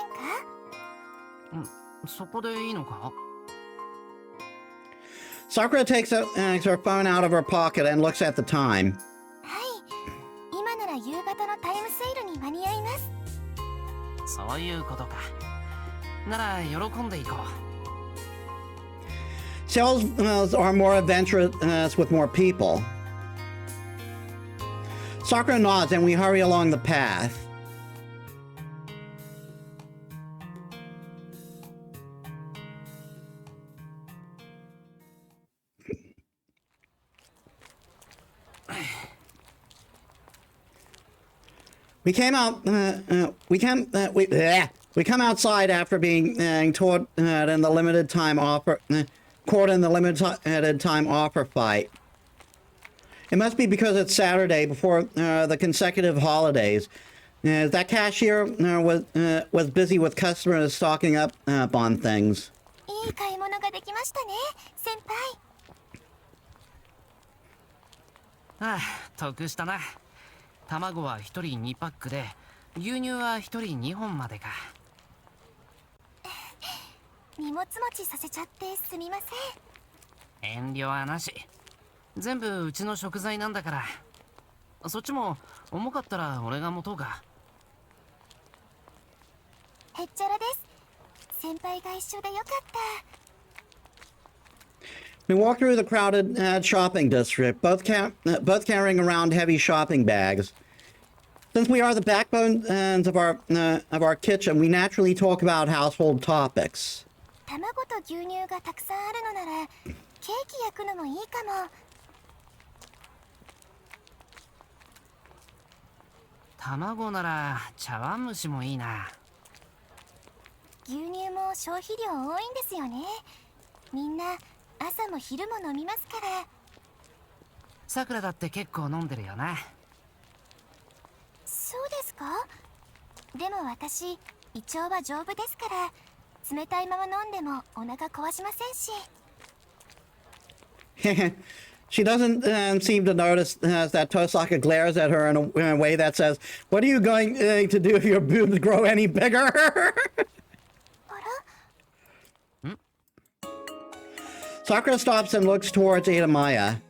か？そこでいいのか？ Sakura takes her phone out of her pocket and looks at the time. はい、今なら夕方のタイムセールに間に合います。そういうことか。なら喜んでいこう。Sales are more adventurous with more people. Sakura nods and we hurry along the path. We come outside after being caught in the limited time offer fight. It must be because it's Saturday before the consecutive holidays. That cashier was busy with customers stocking up on things. いい買い物ができましたね、先輩。ああ、得したな。卵は1人2パックで、牛乳は1人2本までか。荷物持ちさせちゃってすみません。遠慮はなし。全部うちの食材なんだから。そっちも重かったら俺が持とうか。へっちゃらです。先輩が一緒でよかった。We walk through the crowded shopping district, both carrying around heavy shopping bags. Since we are the backbones of our kitchen, we naturally talk about household topics. 卵と牛乳がたくさんあるのなら、ケーキ焼くのもいいかも。卵なら茶碗蒸しもいいな。牛乳も消費量多いんですよね。みんな朝も昼も飲みますから。さくらだって結構飲んでるよな。そうですか？でも私、胃腸は丈夫ですから、冷たいまま飲んでもお腹壊しませんし。She doesn't seem to notice that Tosaka glares at her in a way that says, "What are you going to do if your boobs grow any bigger?" Sakura stops and looks towards Adamaya.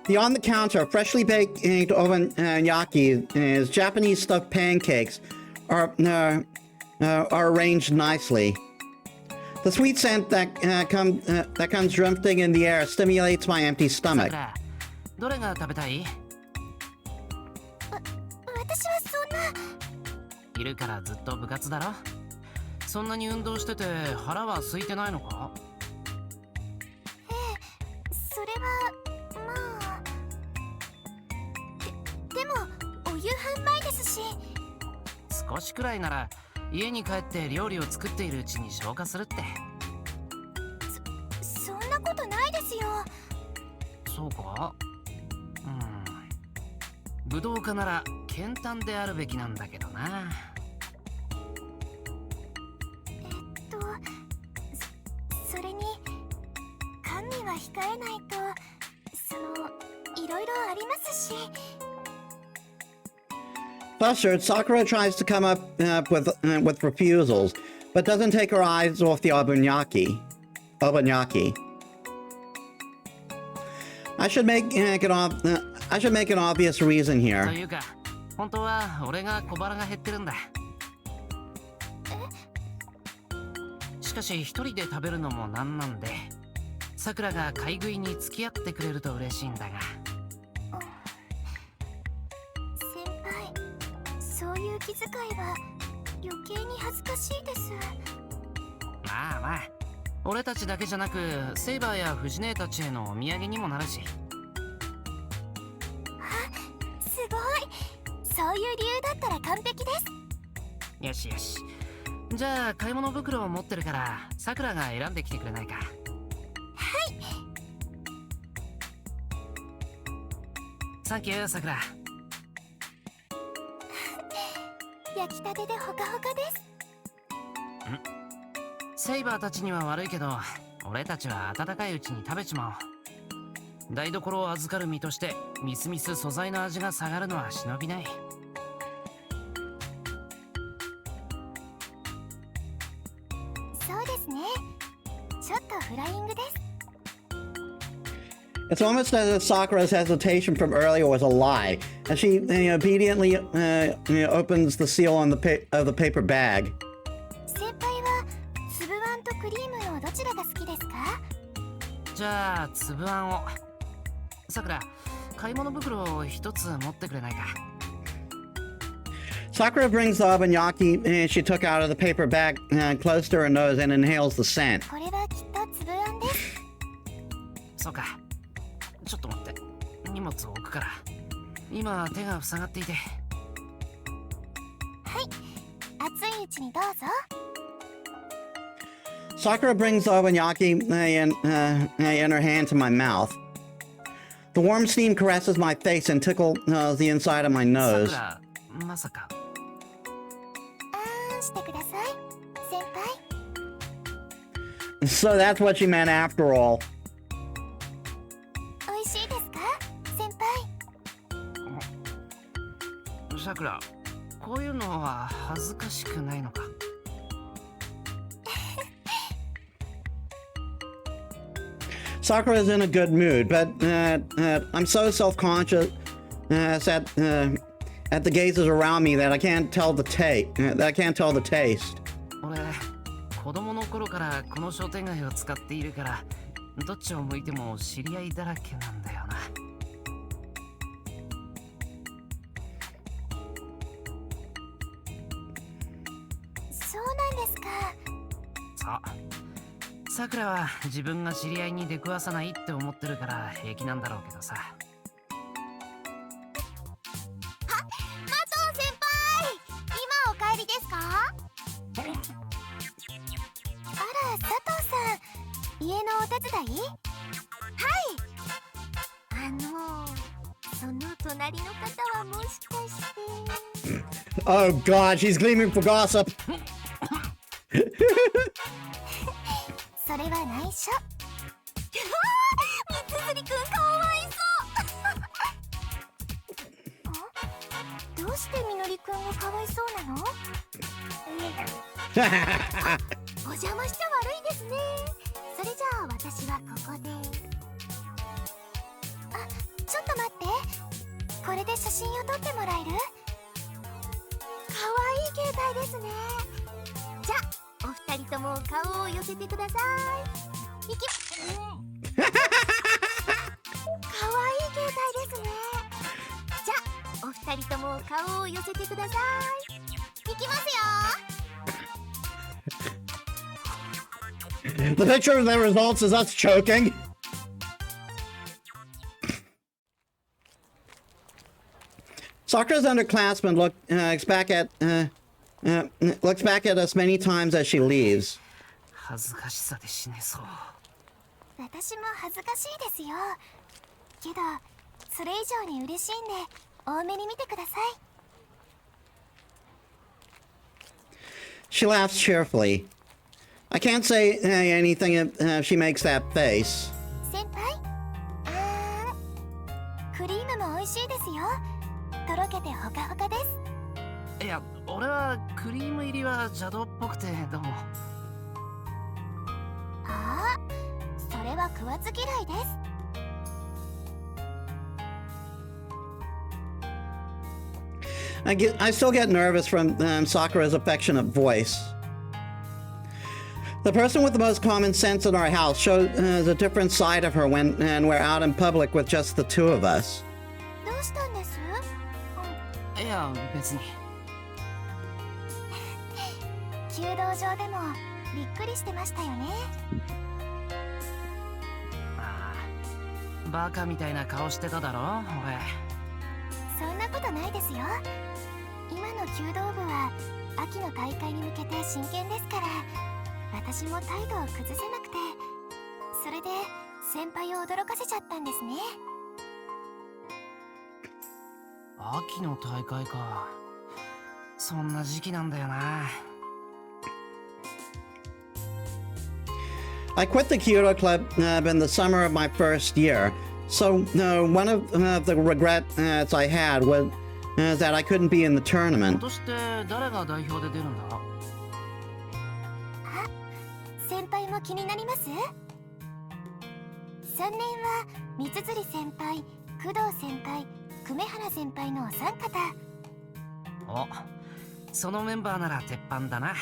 Beyond the counter, freshly baked oven-yaki is Japanese stuffed pancakes are arranged nicely. The sweet scent that comes drifting in the air stimulates my empty stomach. どれが食べたい？私はそんな。昼からずっと部活だろ？そんなに運動してて腹は空いてないのか？それはまあ。でもお夕飯前ですし。少しくらいなら家に帰って料理を作っているうちに消化するって。そんなことないですよ。そうか？武道家なら健単であるべきなんだけどな。それに甘味は控えないといろいろありますし。Flustered, Sakura tries to come up with refusals, but doesn't take her eyes off the obunyaki. I should make an obvious reason と here. いうか、本当は俺が小腹が減ってるんだ。しかし一人で食べるのもなんなんで、さくらが買い食いに付き合ってくれると嬉しいんだが。そういう気遣いは余計に恥ずかしいです。まあまあ、俺たちだけじゃなくセイバーやフジネーたちへのお土産にもなるし。すごい、そういう理由だったら完璧です。よしよし、じゃあ買い物袋を持ってるからさくらが選んできてくれないか。はい。サンキューさくら。焼きたてでほかほかです。セイバーたちには悪いけど、俺たちは温かいうちに食べちまおう。台所を預かる身としてみすみす素材の味が下がるのは忍びない。そうですね。ちょっとフライングです。It's almost as if Sakura's hesitation from earlier was a lie, as she obediently opens the seal on of the paper bag. 先輩は粒あんとクリームのどちらが好きですか？じゃあ粒あんを。さくら、買い物袋を一つ持ってくれないか。Sakura brings the obaniyaki she took out of the paper bag close to her nose and inhales the scent. これはきっと粒あんです。そうか。ちょっと待って。荷物を置くから。今手が塞がっていて。はい、熱いうちにどうぞ。Sakura brings the obaniyaki in her hand to my mouth. The warm steam caresses my face and tickles the inside of my nose. さくら、まさか。あんしてください、先輩。 So that's what she meant after all. 美味しいですか、先輩？さくら、こういうのは恥ずかしくないのか。Sakura is in a good mood, but I'm so self-conscious at the gazes around me that I can't tell the taste. 俺、子供の頃からこの商店街を使っているから、どっちを向いても知り合いだらけなんだよな。そうなんですか。そう。さくらは自分が知り合いに出くわさないって思ってるから平気なんだろうけどさ。マトン先輩、今お帰りですか？あら、佐藤さん、家のお手伝い？はい。その隣の方はもしかして。Oh God, she's gleaming for gossip. それは内緒。みつづりくんかわいそう。どうしてみのりくんがかわいそうなの？お邪魔しちゃ悪いですね。それじゃあ私はここで。あ、ちょっと待って。これで写真を撮ってもらえる？かわいい携帯ですね。じゃあお二人とも顔を寄せてください。かわいい携帯ですね。じゃあお二人とも顔を寄せてください。いきますよ。 The picture of the results is us choking. Sakura's underclassman looks back at us many times as she leaves. 恥ずかしさで死ねそう。私も恥ずかしいですよ。けどそれ以上に嬉しいんで多めに見てください。 She laughs cheerfully. I can't say anything if she makes that face. 先輩、クリームも美味しいですよ。とろけてほかほかです。いや、俺はクリーム入りは邪道っぽくてどうも。ああ、それは食わず嫌いです。I still get nervous from Sakura's affectionate voice. The person with the most common sense in our house shows a different side of her when we're out in public with just the two of us. どうしたんです？いや、別に。弓道場でもびっくりしてましたよね。ああ、バカみたいな顔してただろ、俺。そんなことないですよ。今の弓道部は秋の大会に向けて真剣ですから、私も態度を崩せなくて、それで先輩を驚かせちゃったんですね。秋の大会か。そんな時期なんだよな。I quit the Kyoto Club in the summer of my first year, so one of the regrets I had was that I couldn't be in the 今 tournament. 年って誰が代表で出るんだ？あ、先輩も気になります？ 3年は三辻先輩、工藤先輩、久米原先輩のお三方。お、そのメンバーなら鉄板だな。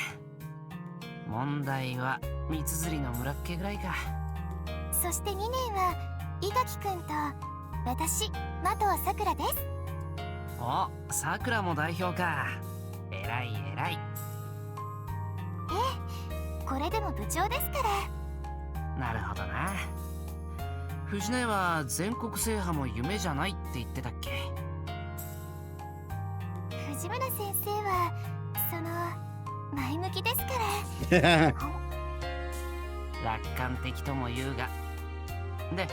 問題は三辻の村っ気ぐらいか。そして2年は伊垣くんと私、的尾さくらです。お、さくらも代表か。えらいえらい。これでも部長ですから。なるほどな。藤根は全国制覇も夢じゃないって言ってたっけ。藤村先生は前向きですから。楽観的とも言うが。で、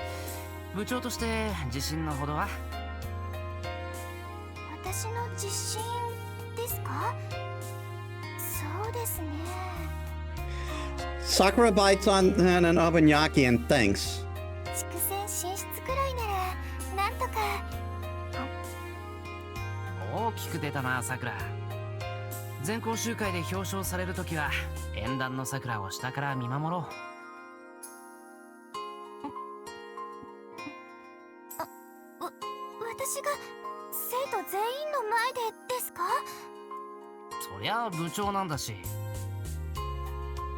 部長として自信のほどは？私の自信ですか？そうですね。Sakura bites on an obunyaki and thinks. 地区戦進出くらいならなんとか。大きく出たな、さくら。全校集会で表彰されるときは縁談のさくらを下から見守ろう。私が生徒全員の前でですか？そりゃあ部長なんだし。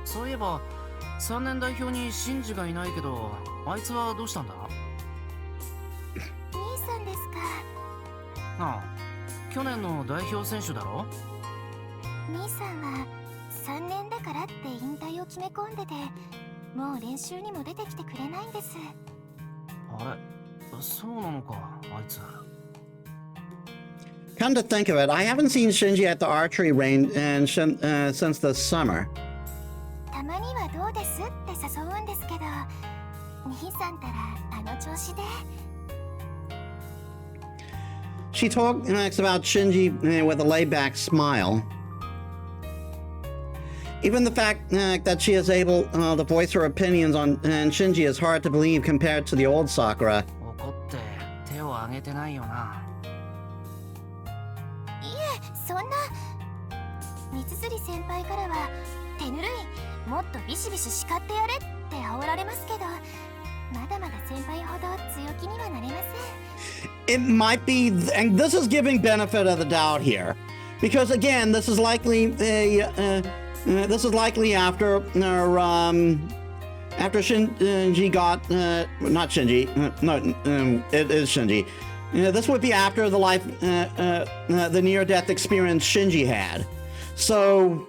そういえば3年代表にシンジがいないけど、あいつはどうしたんだ？兄さんですか？ああ、去年の代表選手だろ？兄さんは3年だからって引退を決め込んでて、もう練習にも出てきてくれないんです。あれ、そうなのか、あいつ。Come to think of it, I haven't seen Shinji at the archery range since the summer. たまにはどうですって誘うんですけど、兄さんたらあの調子で。She talks about Shinji with a laid-back smile. Even the fact that she is able to voice her opinions on Shinji is hard to believe compared to the old Sakura. 怒って手を挙げてないよな。いえ、そんな。三辻先輩からは手ぬるい、もっとビシビシ叱ってやれって煽られますけど、まだまだ先輩ほど強気にはなれません。It might be, and this is giving benefit of the doubt here, because again, this is likely after Shinji got not Shinji, no, it is Shinji. This would be after the life, the near-death experience Shinji had. So,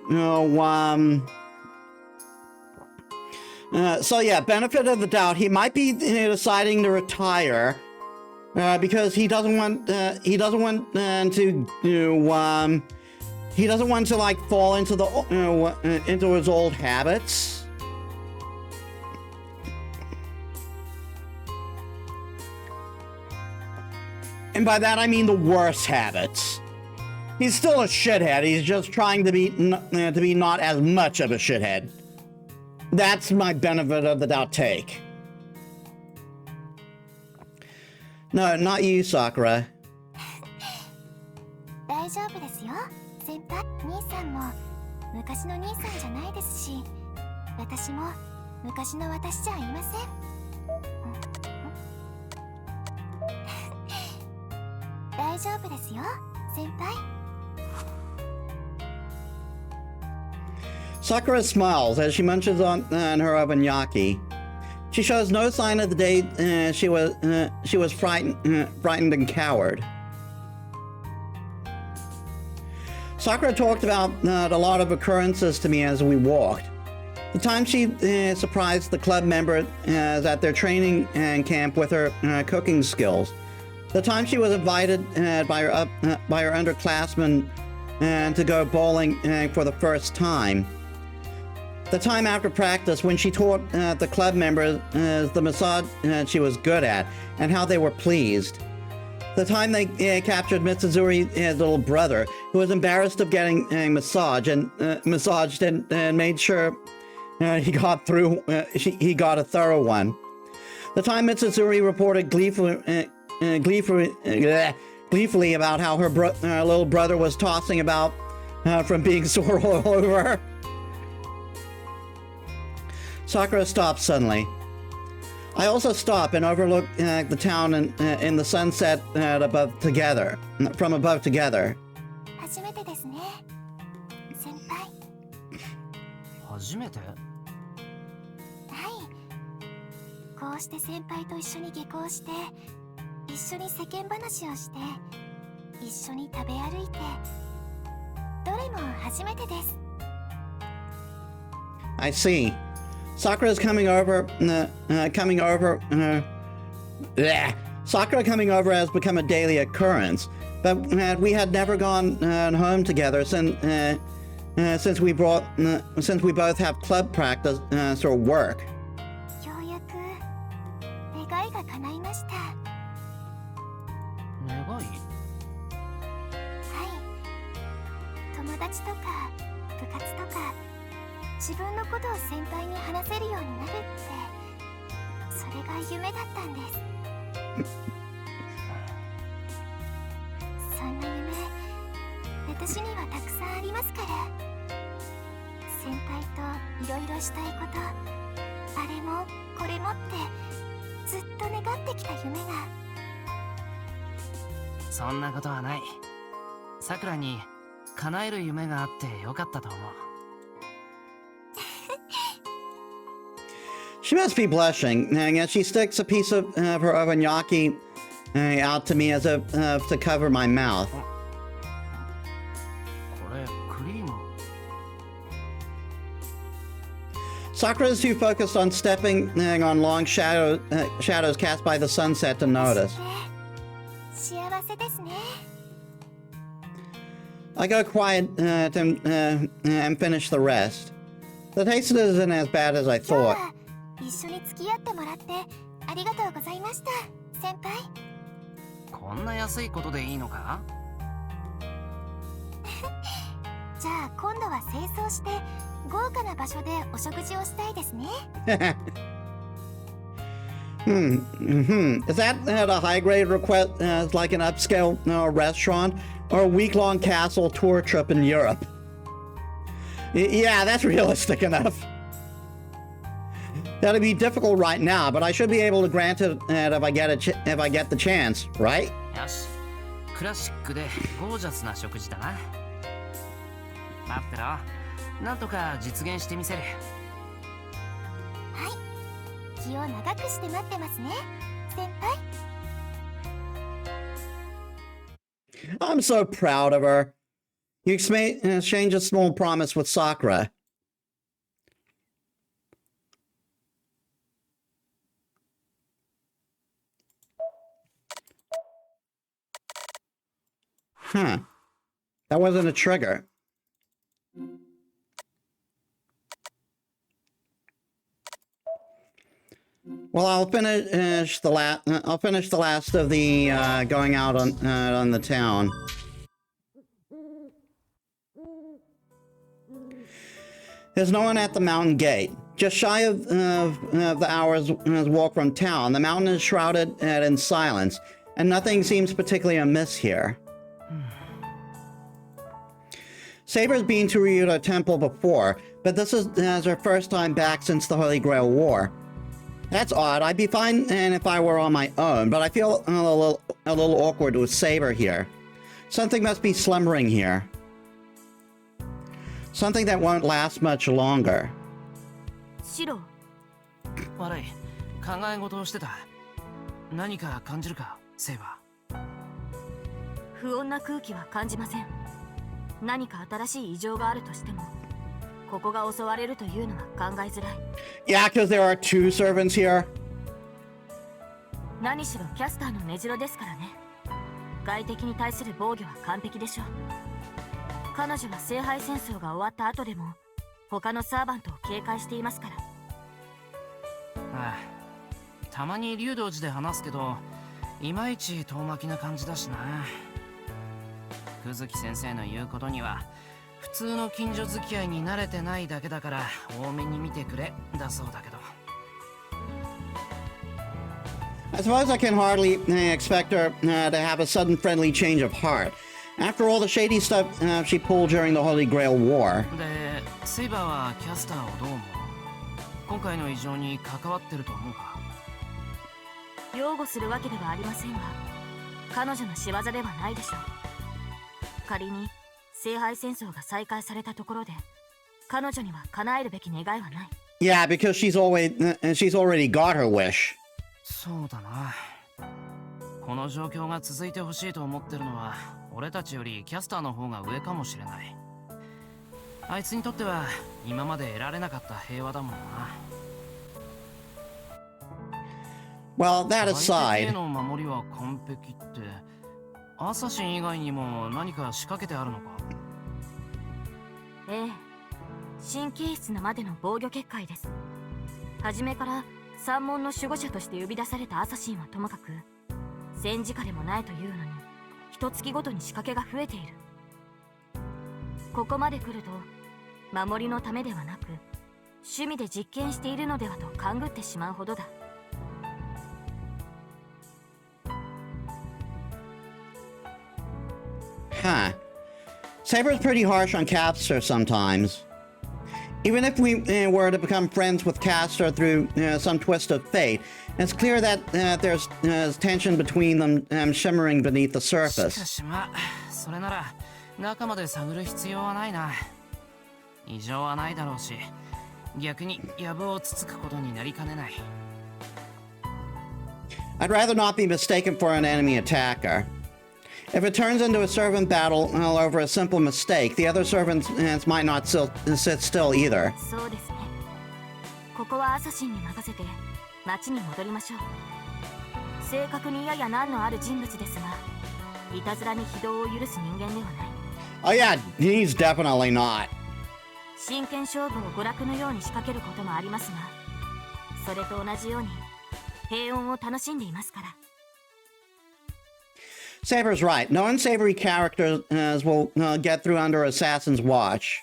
so yeah, benefit of the doubt. He might be deciding to retire because he doesn't want to like fall into the into his old habits. And by that I mean the worst habits. He's still a shithead. He's just trying to be not as much of a shithead. That's my benefit of the doubt take. No, not you, Sakura. 大丈夫ですよ、先輩。兄さんも昔の兄さんじゃないですし、私も昔の私じゃありません。大丈夫ですよ、先輩。Sakura smiles as she munches on her obunyaki. She shows no sign of the day she was frightened and coward. Sakura talked about a lot of occurrences to me as we walked. The time she surprised the club members at their training camp with her cooking skills. The time she was invited by her underclassmen to go bowling for the first time. The time after practice when she taught the club members the massage she was good at and how they were pleased. The time they captured Mitsuzuri's little brother, who was embarrassed of getting massaged and made sure he got through. He got a thorough one. The time Mitsuzuri reported gleefully about how her little brother was tossing about from being sore all over her. Sakura stopped suddenly. I also stop and overlook the town in the sunset from above together. 初めてですね、先輩。初めて？はい。こうして先輩と一緒に下校して、一緒に世間話をして、一緒に食べ歩いて、どれも初めてです。I see. Sakura is coming over. Sakura coming over has become a daily occurrence, but we had never gone home together since we both have club practice or work. ようやく願いが叶いました。願い？はい。友達とか部活とか自分のことを先輩に話せるようになるって、それが夢だったんです。そんな夢、私にはたくさんありますから。先輩といろいろしたいこと、あれもこれもってずっと願ってきた夢が。そんなことはない。さくらに叶える夢があってよかったと思う。She must be blushing, and she sticks a piece of her okonomiyaki out to me as if to cover my mouth. これクリーム。Sakura is too focused on stepping on long shadows cast by the sunset to notice. 幸せですね。I go quiet and finish the rest. The taste isn't as bad as I thought. 一緒に付き合ってもらってありがとうございました、先輩。こんな安いことでいいのか？じゃあ今度は清掃して豪華な場所でお食事をしたいですね。Is that a high-grade request, like an upscale restaurant, or a week-long castle tour trip in Europe? Yeah, that's realistic enough. That'd be difficult right now, but I should be able to grant it if I get the chance, right? よし、クラシックでゴージャスな食事だな。待ってろ、なんとか実現してみせる。はい、気を長くして待ってますね、先輩。I'm so proud of her. You exchange a small promise with Sakura. Huh. That wasn't a trigger. Well, I'll finish the last of the going out on the town. There's no one at the mountain gate. Just shy of the hour's walk from town, the mountain is shrouded in silence, and nothing seems particularly amiss here. Saber's been to Ryudo Temple before, but this is her first time back since the Holy Grail War. That's odd. I'd be fine if I were on my own, but I feel a little awkward with Saber here. Something must be slumbering here. Something that won't last much longer. シロ。悪い、考え事をしてた。何か感じるか、セイバー。不穏な空気は感じません。何か新しい異常があるとしても、ここが襲われるというのは考えづらい。Yeah, because there are two servants here. 何しろキャスターの根城ですからね。外敵に対する防御は完璧でしょう。彼女は聖杯戦争が終わった後でも他のサーバントを警戒していますから。ああ、たまに竜道寺で話すけど、いまいち遠巻きな感じだしな。久月先生の言うことには普通の近所付き合いに慣れてないだけだから多めに見てくれだそうだけど。I suppose I can hardly expect her to have a sudden friendly change of heart. After all the shady stuff she pulled during the Holy Grail War. で、セイバーはキャスターをどう思う？今回の異常に関わってると思うか？擁護するわけではありませんが、彼女の仕業ではないでしょう。仮に聖杯戦争が再開されたところで、彼女には叶えるべき願いはない。Yeah, because she's already got her wish. そうだな。この状況が続いてほしいと思ってるのは俺たちよりキャスターの方が上かもしれない。あいつにとっては今まで得られなかった平和だもんな。Well, that 相手 aside, の守りは完璧って、アサシン以外にも何か仕掛けてあるのか？ええ、神経質なまでの防御結界です。初めから三門の守護者として呼び出されたアサシンはともかく、戦時下でもないというのに一月ごとに仕掛けが増えている。ここまで来ると守りのためではなく趣味で実験しているのではと勘ぐってしまうほどだ。huh. Saber's pretty harsh on Castor sometimes. Even if we were to become friends with Castor through some twist of fate, it's clear that there's tension between them shimmering beneath the しか surface. しまあ、それなら中まで探る必要はないな。異常はないだろうし、逆に藪をつつくことになりかねない。I'd rather not be mistaken for an enemy attacker. If it turns into a servant battle over a simple mistake, the other servants might not sit still either. そうですね。ここはアサシンに任せて町に戻りましょう。正確にやや難のある人物ですが、いたずらに非道を許す人間ではない。Oh yeah, he's definitely not. 真剣勝負を娯楽のように仕掛けることもありますが、それと同じように平穏を楽しんでいますから。Saber's right. No unsavory characters will get through under Assassin's watch.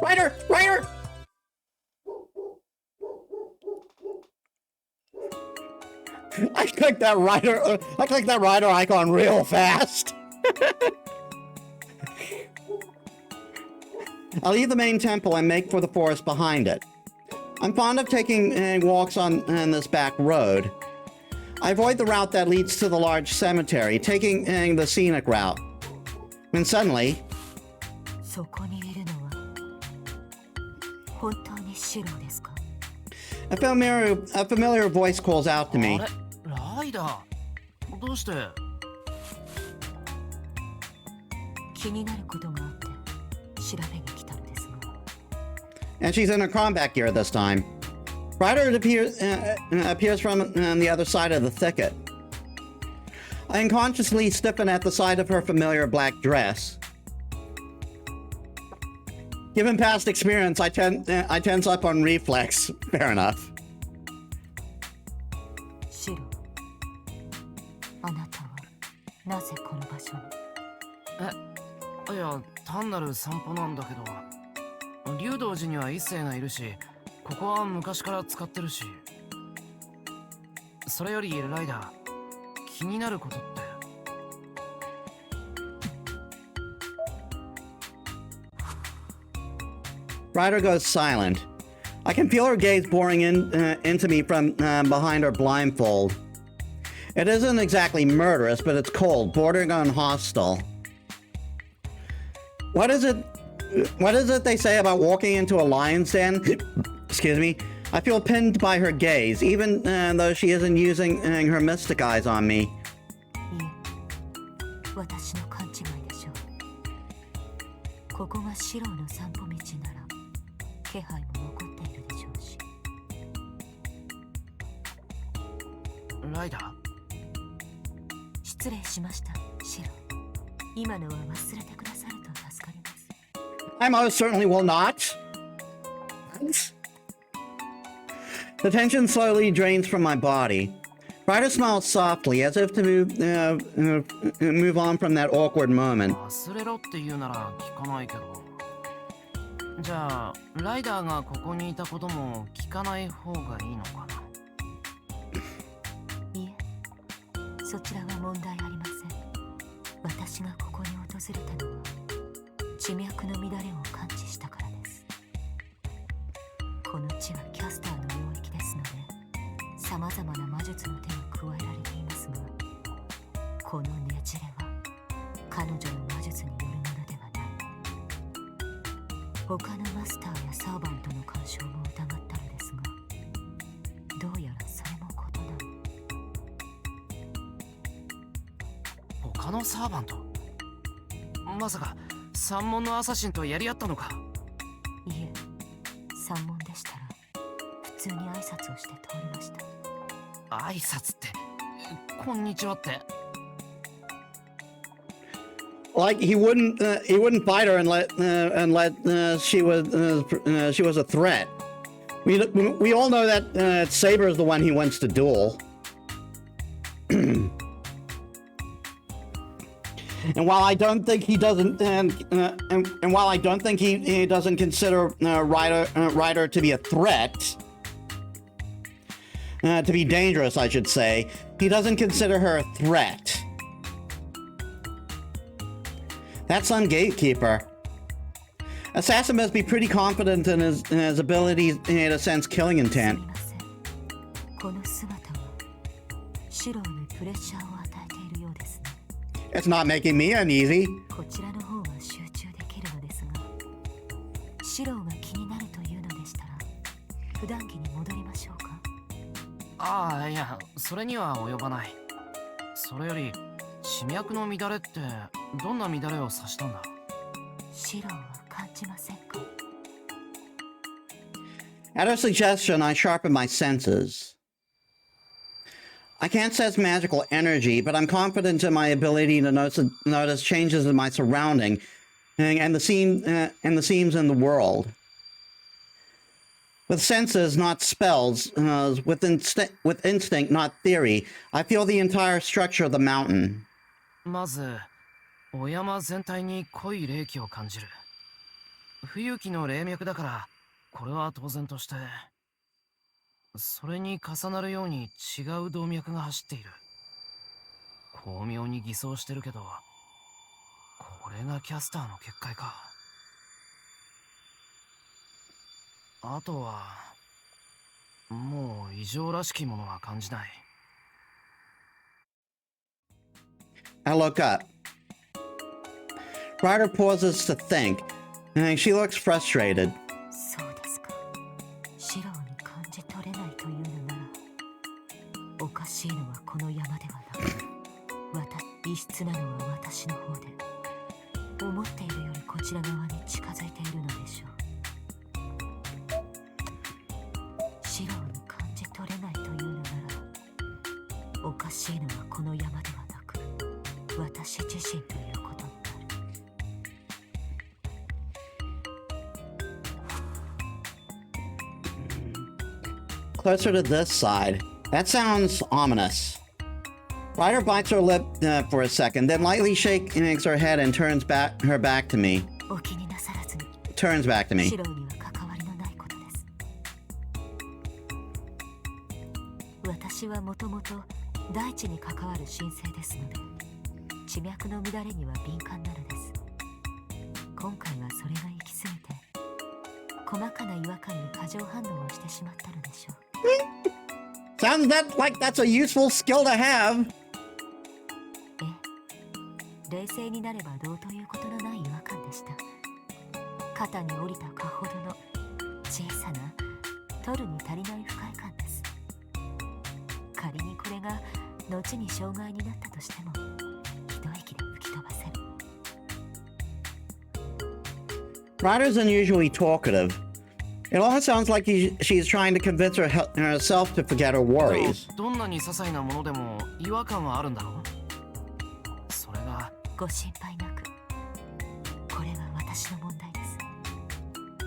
Ryder! Ryder! I clicked that rider icon real fast. I'll leave the main temple and make for the forest behind it. I'm fond of taking walks on this back road. I avoid the route that leads to the large cemetery, taking the scenic route. When suddenly, そこにいるのは本当にシロですか？ a familiar voice calls out to me. あれ、ライダー、どうして？気になることがあって調べに来たのですが。And she's in her combat gear this time. Ryder appears from the other side of the thicket. I unconsciously stiffen at the sight of her familiar black dress. Given past experience, I tense up on reflex. Fair enough. シロ、あなたはなぜこの場所に？いや、単なる散歩なんだけど、竜道寺には一世がいるし、ここは昔から使ってるし。それよりライダー、気になることって。Ryder goes silent. I can feel her gaze boring into me from behind her blindfold. It isn't exactly murderous, but it's cold, bordering on hostile. What is it they say about walking into a lion's den? Excuse me. I feel pinned by her gaze, even though she isn't using her mystic eyes on me. いえ、私の勘違いでしょう。ここがシロの散歩道なら気配も残っているでしょうし。ライダー、失礼しました、シロ。今のは忘れてくださると助かります。I most certainly will not. The tension slowly drains from my body. Ryder smiles softly, as if to move on from that awkward moment. 忘れろって言うなら聞かないけど。じゃあライダーがここにいたことも聞かない方がいいのかな。いえ、そちらは問題ありません。私がここに訪れたのは地脈の乱れを感知したからです。この地はキャスターの領域ですので、さまざまな魔術の手が加えられていますが、このねじれは彼女の魔術によるものではない。他のマスターやサーバントの干渉も疑ったのですが、どうやらそれも異なる。他のサーバント、まさか三門のアサシンとやり合ったのか。いえ、三門でしたら普通に挨拶をして通りました。挨拶ってこんにちはって。Like he wouldn't fight her and let she was a threat. We all know that Saber is the one he wants to duel. And while I don't think he doesn't, and while I don't think he doesn't consider Ryder to be a threat, to be dangerous, I should say, he doesn't consider her a threat. That's on Gatekeeper. Assassin must be pretty confident in his ability to sense killing intent. この姿はシローにプレッシャーを与えているようですね。It's not making me uneasy. こちらの方は集中できるのですが、シローが気になるというのでしたら普段着に戻りましょうか。ああ、いや、それには及ばない。それより地脈の乱れってどんな乱れを指したんだ。シローは感じませんか。 At her suggestion, I sharpen my senses. I can't sense magical energy, but I'm confident in my ability to notice changes in my surrounding and the seams in the world. With senses, not spells, with instinct, not theory, I feel the entire structure of the mountain. まずお山全体に濃い霊気を感じる。冬季の霊脈だからこれは当然として、それに重なるように違う動脈が走っている。巧妙に偽装してるけど、これがキャスターの結界か。あとはもう異常らしきものは感じない。I look up. Ryder pauses to think, and she looks frustrated. そうですか。シローに感じ取れないというのなら、おかしいのはこの山ではなく、異質なのは私の方で、思っているよりこちら側に近づいているのでしょう。シローに感じ取れないというのなら、おかしいのはこの山ではなく、私自身ということになる。Closer to this side. That sounds ominous. Ryder bites her lip for a second, then lightly shakes her head and turns her back to me. お気になさらずに。Turns back to me. シローには関わりのないことです。私はもともと大地に関わる神聖ですので、地脈の乱れには敏感なのです。今回はそれが行き過ぎて、細かな違和感に過剰反応をしてしまったのでしょう。Sounds like that's a useful skill to have. 冷静になればどうということのない違和感でした。肩に降りたかほどの小さな取るに足りない不快感です。仮にこれが後に障害になったとしても、一息で吹き飛ばせる。Ryder's unusually talkative. It almost sounds like she's trying to convince herself to forget her worries. どんなに些細なものでも違和感はあるんだろう。それがご心配なく、これは私の問題で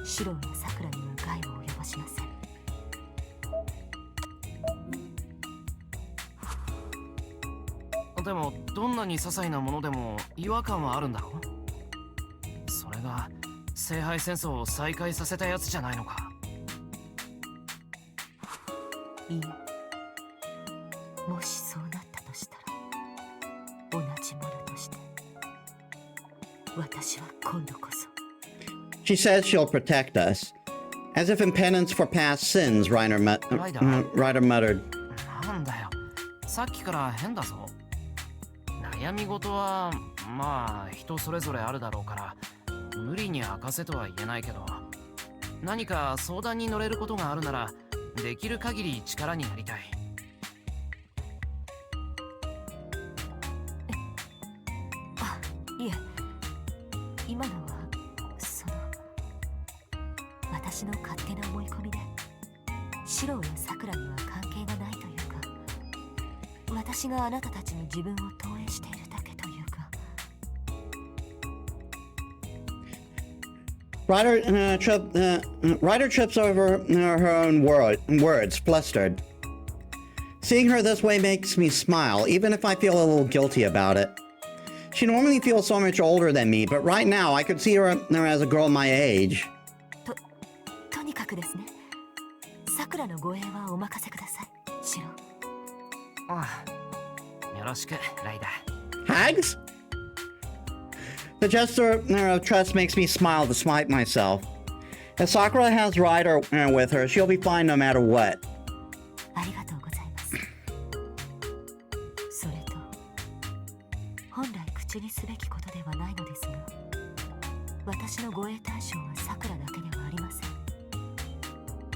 す。シローやサクラには害を及ぼしません。でもどんなに些細なものでも違和感はあるんだろう。それが聖杯戦争を再開させたやつじゃないのか。いいえ、もしそうなったとしたら同じものとして私は今度こそ。 She says she'll protect us. As if in penance for past sins, Ryder muttered. なんだよ、さっきから変だぞ。悩み事はまあ人それぞれあるだろうから無理に明かせとは言えないけど、何か相談に乗れることがあるならできる限り力になりたい。あ、いえ、今のは私の勝手な思い込みで、シロやさくらには関係がないというか、私があなたたちに自分を投影しているだけというか。Ryder trips over her own words, flustered. Seeing her this way makes me smile, even if I feel a little guilty about it. She normally feels so much older than me, but right now I could see her as a girl my age. とにかくですね、さくらの護衛はお任せください、シロ。ああ、よろしく、ライダー。Hags? The gesture of trust makes me smile despite myself. If Sakura has Ryder with her, she'll be fine no matter what. ありがとうございます。それと、本来口にすべきことではないのですが、私の護衛対象はさくらだけではありません。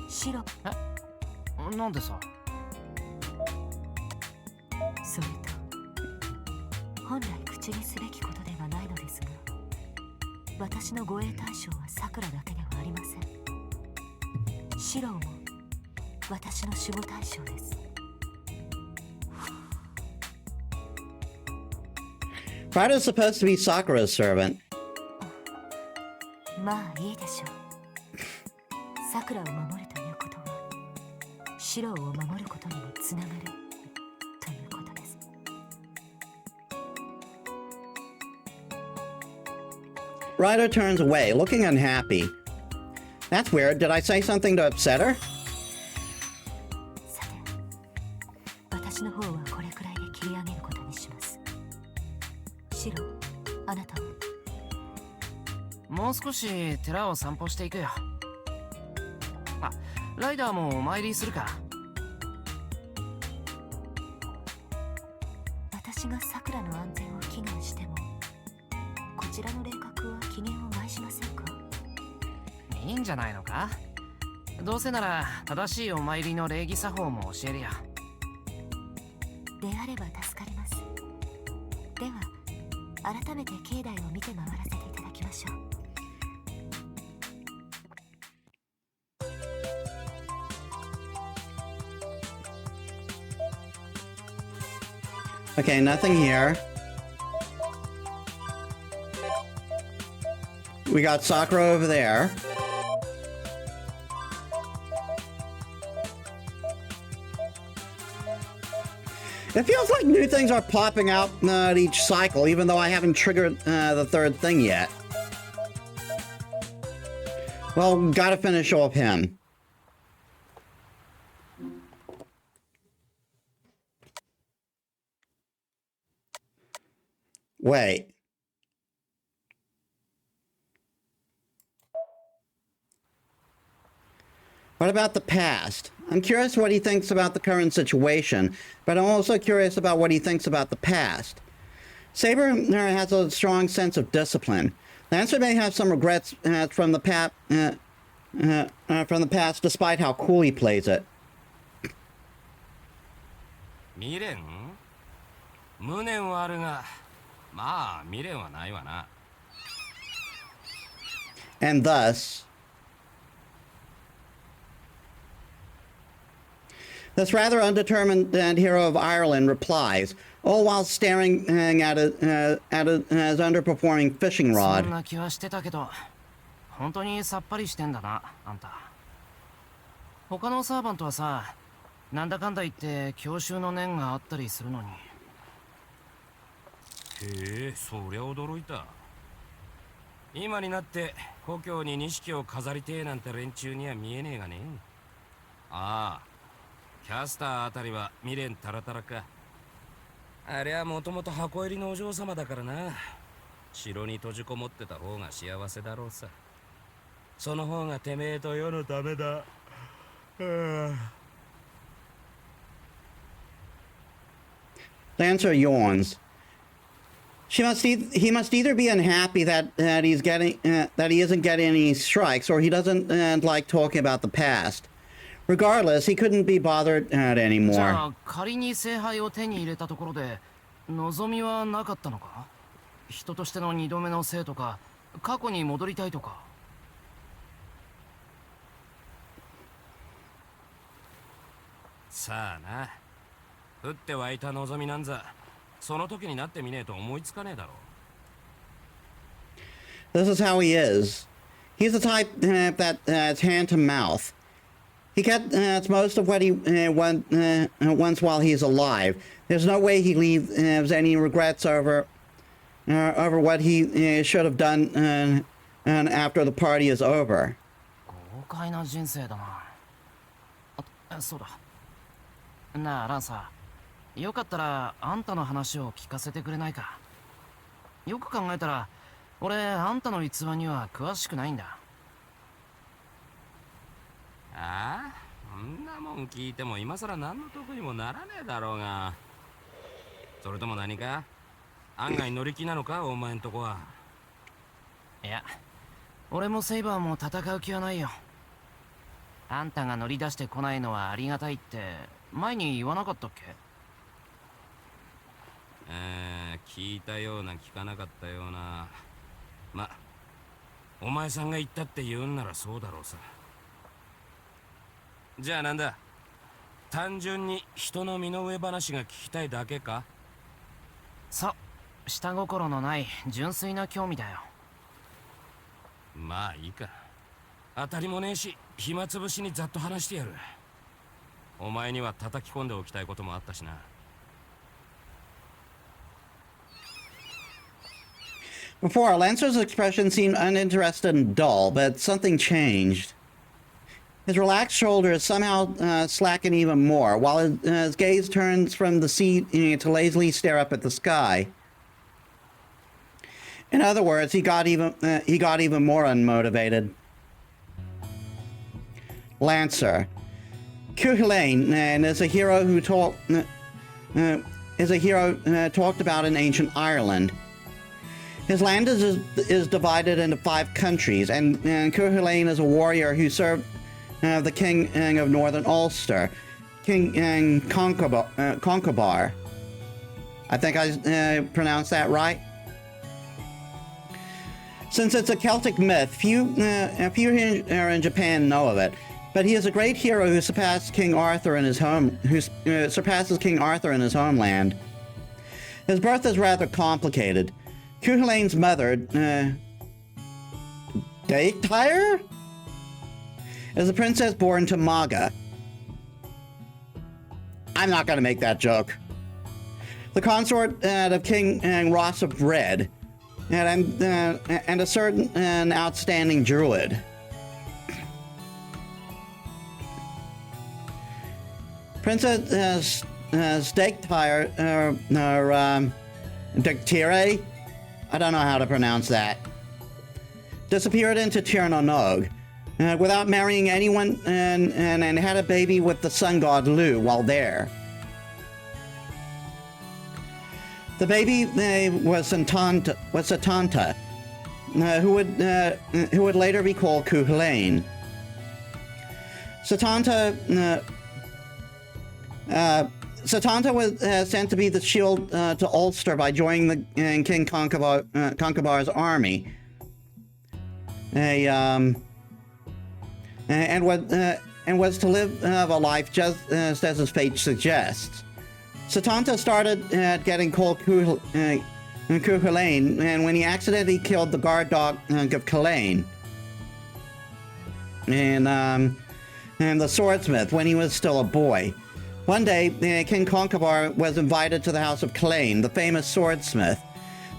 シロ。え、なんでさ。それと、本来口にすべきことではないのですが、私の護衛対象はさくらだけではありません。シロも私の守護対象です。Ryder's supposed to be Sakura's servant. まあいいでしょう。さくらを守るということは、シロを守ることにもつながるということです。Ryder turns away, looking unhappy. That's weird. Did I say something to upset her? さて、私の方はこれくらいで切り上げることにします。シロ、あなたは？もう少し寺を散歩していくよ。あ、ライダーもお参りするか。私がさくらの安全を祈願しても、こちらの霊格は機嫌を舞しませんか？いいんじゃないのか。どうせなら正しいお参りの礼儀作法も教えるよ。であれば助かります。では改めて境内を見て回らせていただきましょう。Okay, nothing here. We got Sakura over there. It feels like new things are popping out at each cycle, even though I haven't triggered the third thing yet. Well, gotta finish off him. Wait. What about the past? I'm curious what he thinks about the current situation, but I'm also curious about what he thinks about the past. Saber has a strong sense of discipline. Lancer may have some regrets from the past, despite how cool he plays it. 未練？無念はあるが、まあ未練はないわな。And thus, this rather undetermined hero of Ireland replies, all while staring at his underperforming fishing そ rod. んな気はしてたけど、本当にさっぱりしてんだな、あんた。他のサーバントはさ、なんだかんだ言って教習の念があったりするのに。へえ、そりゃ驚いた。今になって故郷に錦を飾りてえなんて連中には見えねえがね。ああ、キャスターあたりは未練タラタラか。ありゃもともと箱入りのお嬢様だからな。城に閉じこもってた方が幸せだろうさ。その方がてめえと世のためだ。Lancer yawns. He must either be unhappy that he isn't getting any strikes, or he doesn't like talking about the past. Regardless, he couldn't be bothered じゃ anymore. あ仮に聖杯を手に入れたところで望みはなかったのか？人としての二度目の生とか過去に戻りたいとか。さあな、降って湧いた望みなんざその時になってみねえと思いつかねえだろう。 This is how he is. He's the type that's hand to mouth. He gets most of what he wants while he's alive. There's no way he leaves any regrets over what he should have done after the party is over. 豪快な人生だな。あ、そうだ。なあランサー、よかったらあんたの話を聞かせてくれないか。よく考えたら俺あんたの逸話には詳しくないんだ。ああ、そんなもん聞いても今さら何の得にもならねえだろうが。それとも何か案外乗り気なのかお前んとこは。いや、俺もセイバーも戦う気はないよ。あんたが乗り出してこないのはありがたいって前に言わなかったっけ？聞いたような聞かなかったような。ま、お前さんが言ったって言うんならそうだろうさ。じゃあなんだ、単純に人の身の上話が聞きたいだけか？そう、下心のない純粋な興味だよ。まあいいか。当たりもねえし暇つぶしにざっと話してやる。お前には叩き込んでおきたいこともあったしな。Before, Lancer's expression seemed uninterested and dull, but something changed. His relaxed shoulders somehow slacken even more, while his gaze turns from the sea to lazily stare up at the sky. In other words, he got even more unmotivated. Lancer. Cuchulainn is a hero who talked about in ancient Ireland. His land is divided into 5 countries, and Cuchulainn is a warrior who served the king of northern Ulster, King Concobar. I think I pronounced that right. Since it's a Celtic myth, few here in Japan know of it. But he is a great hero who surpassed King Arthur in his surpasses King Arthur in his homeland. His birth is rather complicated. Cuchulainn's mother, Deictyr, is a princess born to Maga. I'm not going to make that joke. The consort of King Ross of Red, and a certain outstanding druid. Princess Deictyr, Deictyr, I don't know how to pronounce that, disappeared into Tir na Nog without marrying anyone and had a baby with the sun god Lu while there. The baby was Satanta, who would later be called Cuchulainn. Satanta was sent to be the shield to Ulster by joining the King Concobar's army, and was to live a life just as his fate suggests. Satanta started getting called Cuchulainn, and when he accidentally killed the guard dog of Cuchulainn, and the swordsmith when he was still a boy. One day, King Concobar was invited to the house of Cuchulainn, the famous swordsmith,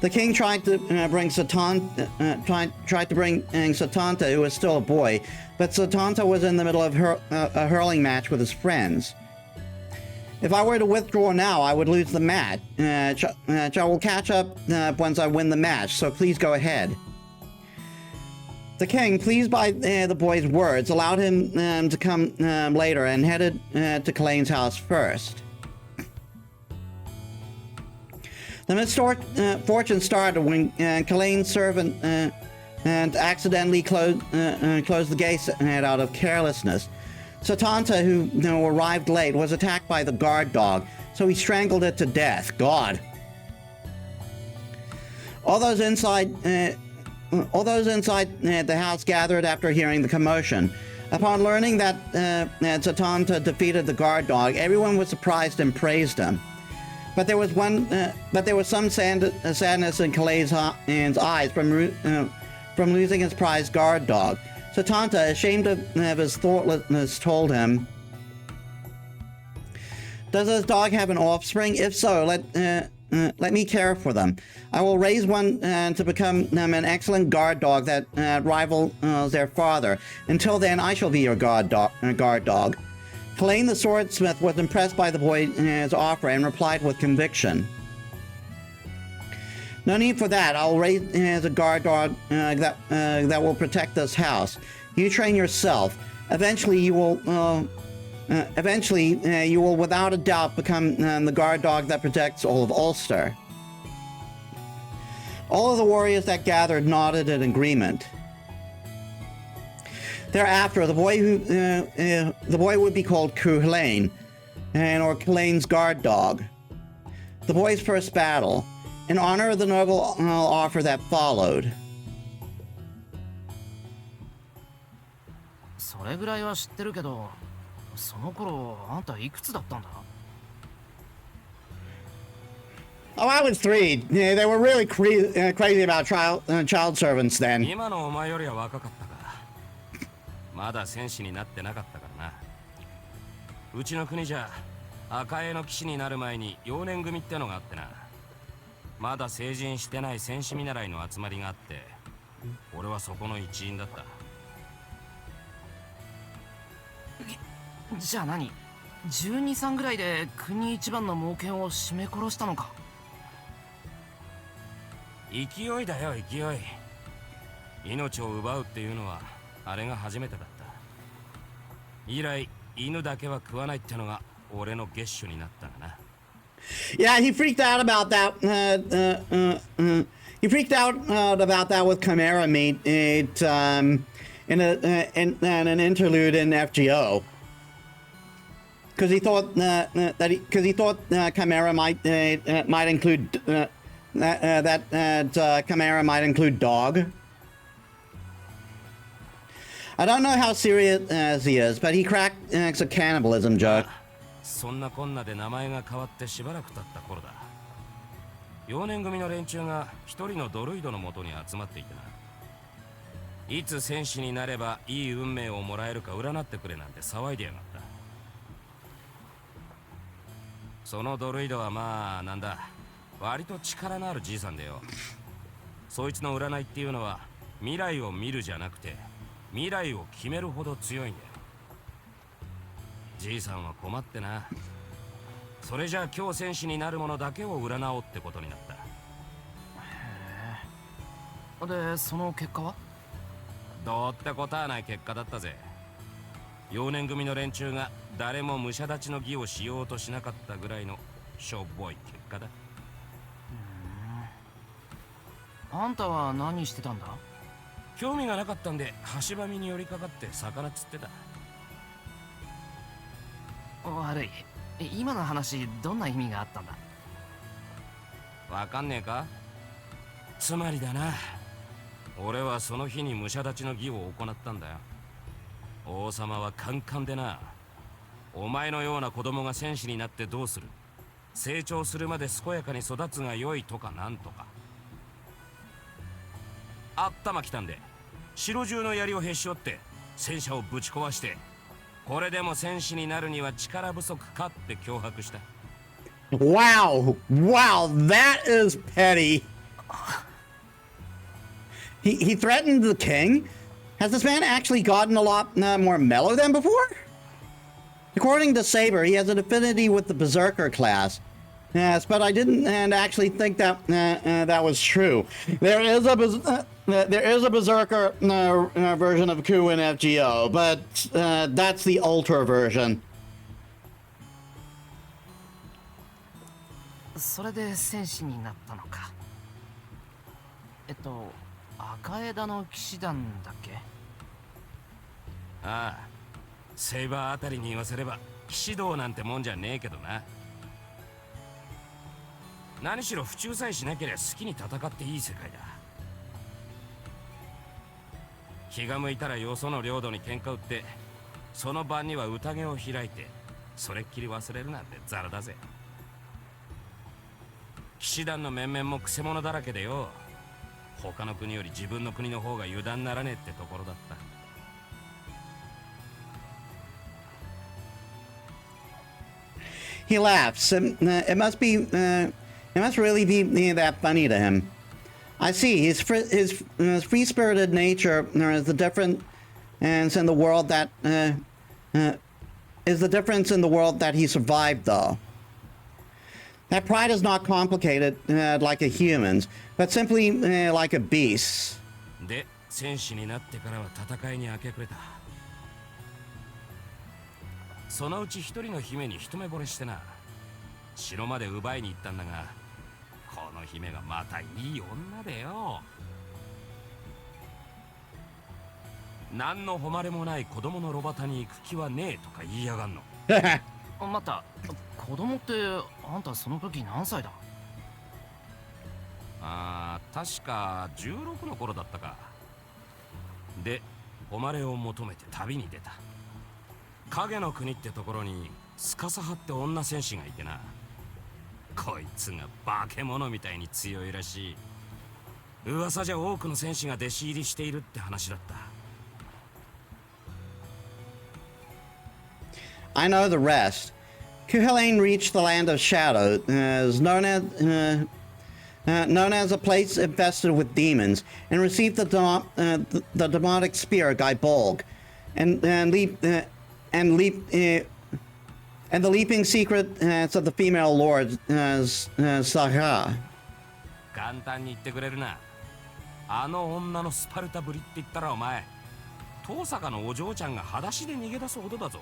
The king tried to bring Satanta, who was still a boy, but Satanta was in the middle of a hurling match with his friends. If I were to withdraw now, I would lose the match. I will catch up once I win the match, so please go ahead. The king, pleased by the boy's words, allowed him to come later and headed to Kalane's house first. The misfortune started when Kalane's servant accidentally closed the gate out of carelessness. Satanta, who arrived late, was attacked by the guard dog, so he strangled it to death. God. All those inside the house gathered after hearing the commotion. Upon learning that Satanta defeated the guard dog, everyone was surprised and praised him. But there was some sadness in Kalane's eyes from losing his prized guard dog. Satanta, ashamed of his thoughtlessness, told him, "Does this dog have an offspring? If so, let me care for them. I will raise one to become an excellent guard dog that rivals their father. Until then, I shall be your guard dog." Kalane the swordsmith was impressed by the boy's offer and replied with conviction, "No need for that. I'll raise a guard dog that will protect this house. You train yourself. Eventually, you will without a doubt become the guard dog that protects all of Ulster." All of the warriors that gathered nodded in agreement. Thereafter, the boy would be called Kalane, or Kalane's guard dog. The boy's first battle, in honor of the noble offer that followed. それぐらいは知ってるけど、その頃あんたいくつだったんだ? Oh, I was 3. Yeah, they were really crazy about child servants then. 今のお前よりは若かったか。まだ戦士になってなかったからな。うちの国じゃ赤江の騎士になる前に幼年組ってのがあってな。まだ成人してない戦士見習いの集まりがあって、俺はそこの一員だった。じゃあ何 ?12、3ぐらいで国一番の猛犬を絞め殺したのか。勢いだよ、勢い。命を奪うっていうのはあれが初めてだった。以来犬だけは食わないってのが俺の月種になったがな。Yeah, he freaked out about that. He freaked out about that with Chimera meat in an interlude in FGO. Because he thought Chimera might include Chimera might include dog. I don't know how serious he is, but he cracked a cannibalism joke. そんなこんなで名前が変わってしばらく経った頃だ。幼年組の連中が一人のドルイドのもとに集まっていてな。いつ戦士になればいい運命をもらえるか占ってくれなんて騒いでやがった。そのドルイドはまあなんだ、割と力のあるじいさんでよ。そいつの占いっていうのは未来を見るじゃなくて未来を決めるほど強いんだよ。じいさんは困ってな。それじゃあ今日戦士になるものだけを占おうってことになった。へえ。で、その結果は？どうってことはない結果だったぜ。幼年組の連中が誰も武者立ちの儀をしようとしなかったぐらいのしょぼい結果だ。あんたは何してたんだ？興味がなかったんで橋場見に寄りかかって魚釣ってた。悪い。今の話どんな意味があったんだ？わかんねえか？つまりだな、俺はその日に武者立ちの儀を行ったんだよ。王様はカンカンでな、お前のような子供が戦士になってどうする、成長するまで健やかに育つが良いとかなんとか。頭きたんで城中の槍をへし折って戦車をぶち壊して、これでも戦士になるには力不足かって脅迫した。Wow, that is petty. He threatened the king? Has this man actually gotten a lot more mellow than before? According to Saber, he has an affinity with the Berserker class. Yes, but I didn't actually think that that was true. There is a Berserker version of Ku in FGO, but that's the Ultra version. それで戦士になったのか。赤枝の騎士団だっけ？ああ、セイバーあたりに言わせれば騎士道なんてもんじゃねえけどな。何しろ不忠さえしなければ好きに戦っていい世界だ。気が向いたらよその領土に喧嘩売って、その晩には宴を開いて、それっきり忘れるなんてザラだぜ。騎士団の面々もクセ者だらけでよ。他の国より自分の国の方が油断ならねえってところだった。He laughs. It must really be that funny to him. I see. His free-spirited nature is the difference in the world that he survived, though. That pride is not complicated like a human's, but simply like a beast's. で、戦士になってからは戦いに明け暮れた。そのうち一人の姫に一目惚れしてな。城まで奪いに行ったんだが、この姫がまたいい女でよ。何の誉れもない子供の炉端に行く気はねえとか言いやがんの。待った、子供ってあんたその時何歳だ？ああ、確か16の頃だったか。で、誉れを求めて旅に出た。影の国ってところにスカサハって女戦士がいてな。こいつが化け物みたいに強いらしい。噂じゃ多くの戦士が弟子入りしているって話だった。I know the rest. Kuhelain reached the land of shadow, known as a place infested with demons, and received the demonic spear Gaibolg, and the leaping secrets of the female lord Saha. 簡単に言ってくれるな。あの女のスパルタぶりって言ったらお前、遠坂のお嬢ちゃんが裸足で逃げ出すほどだぞ。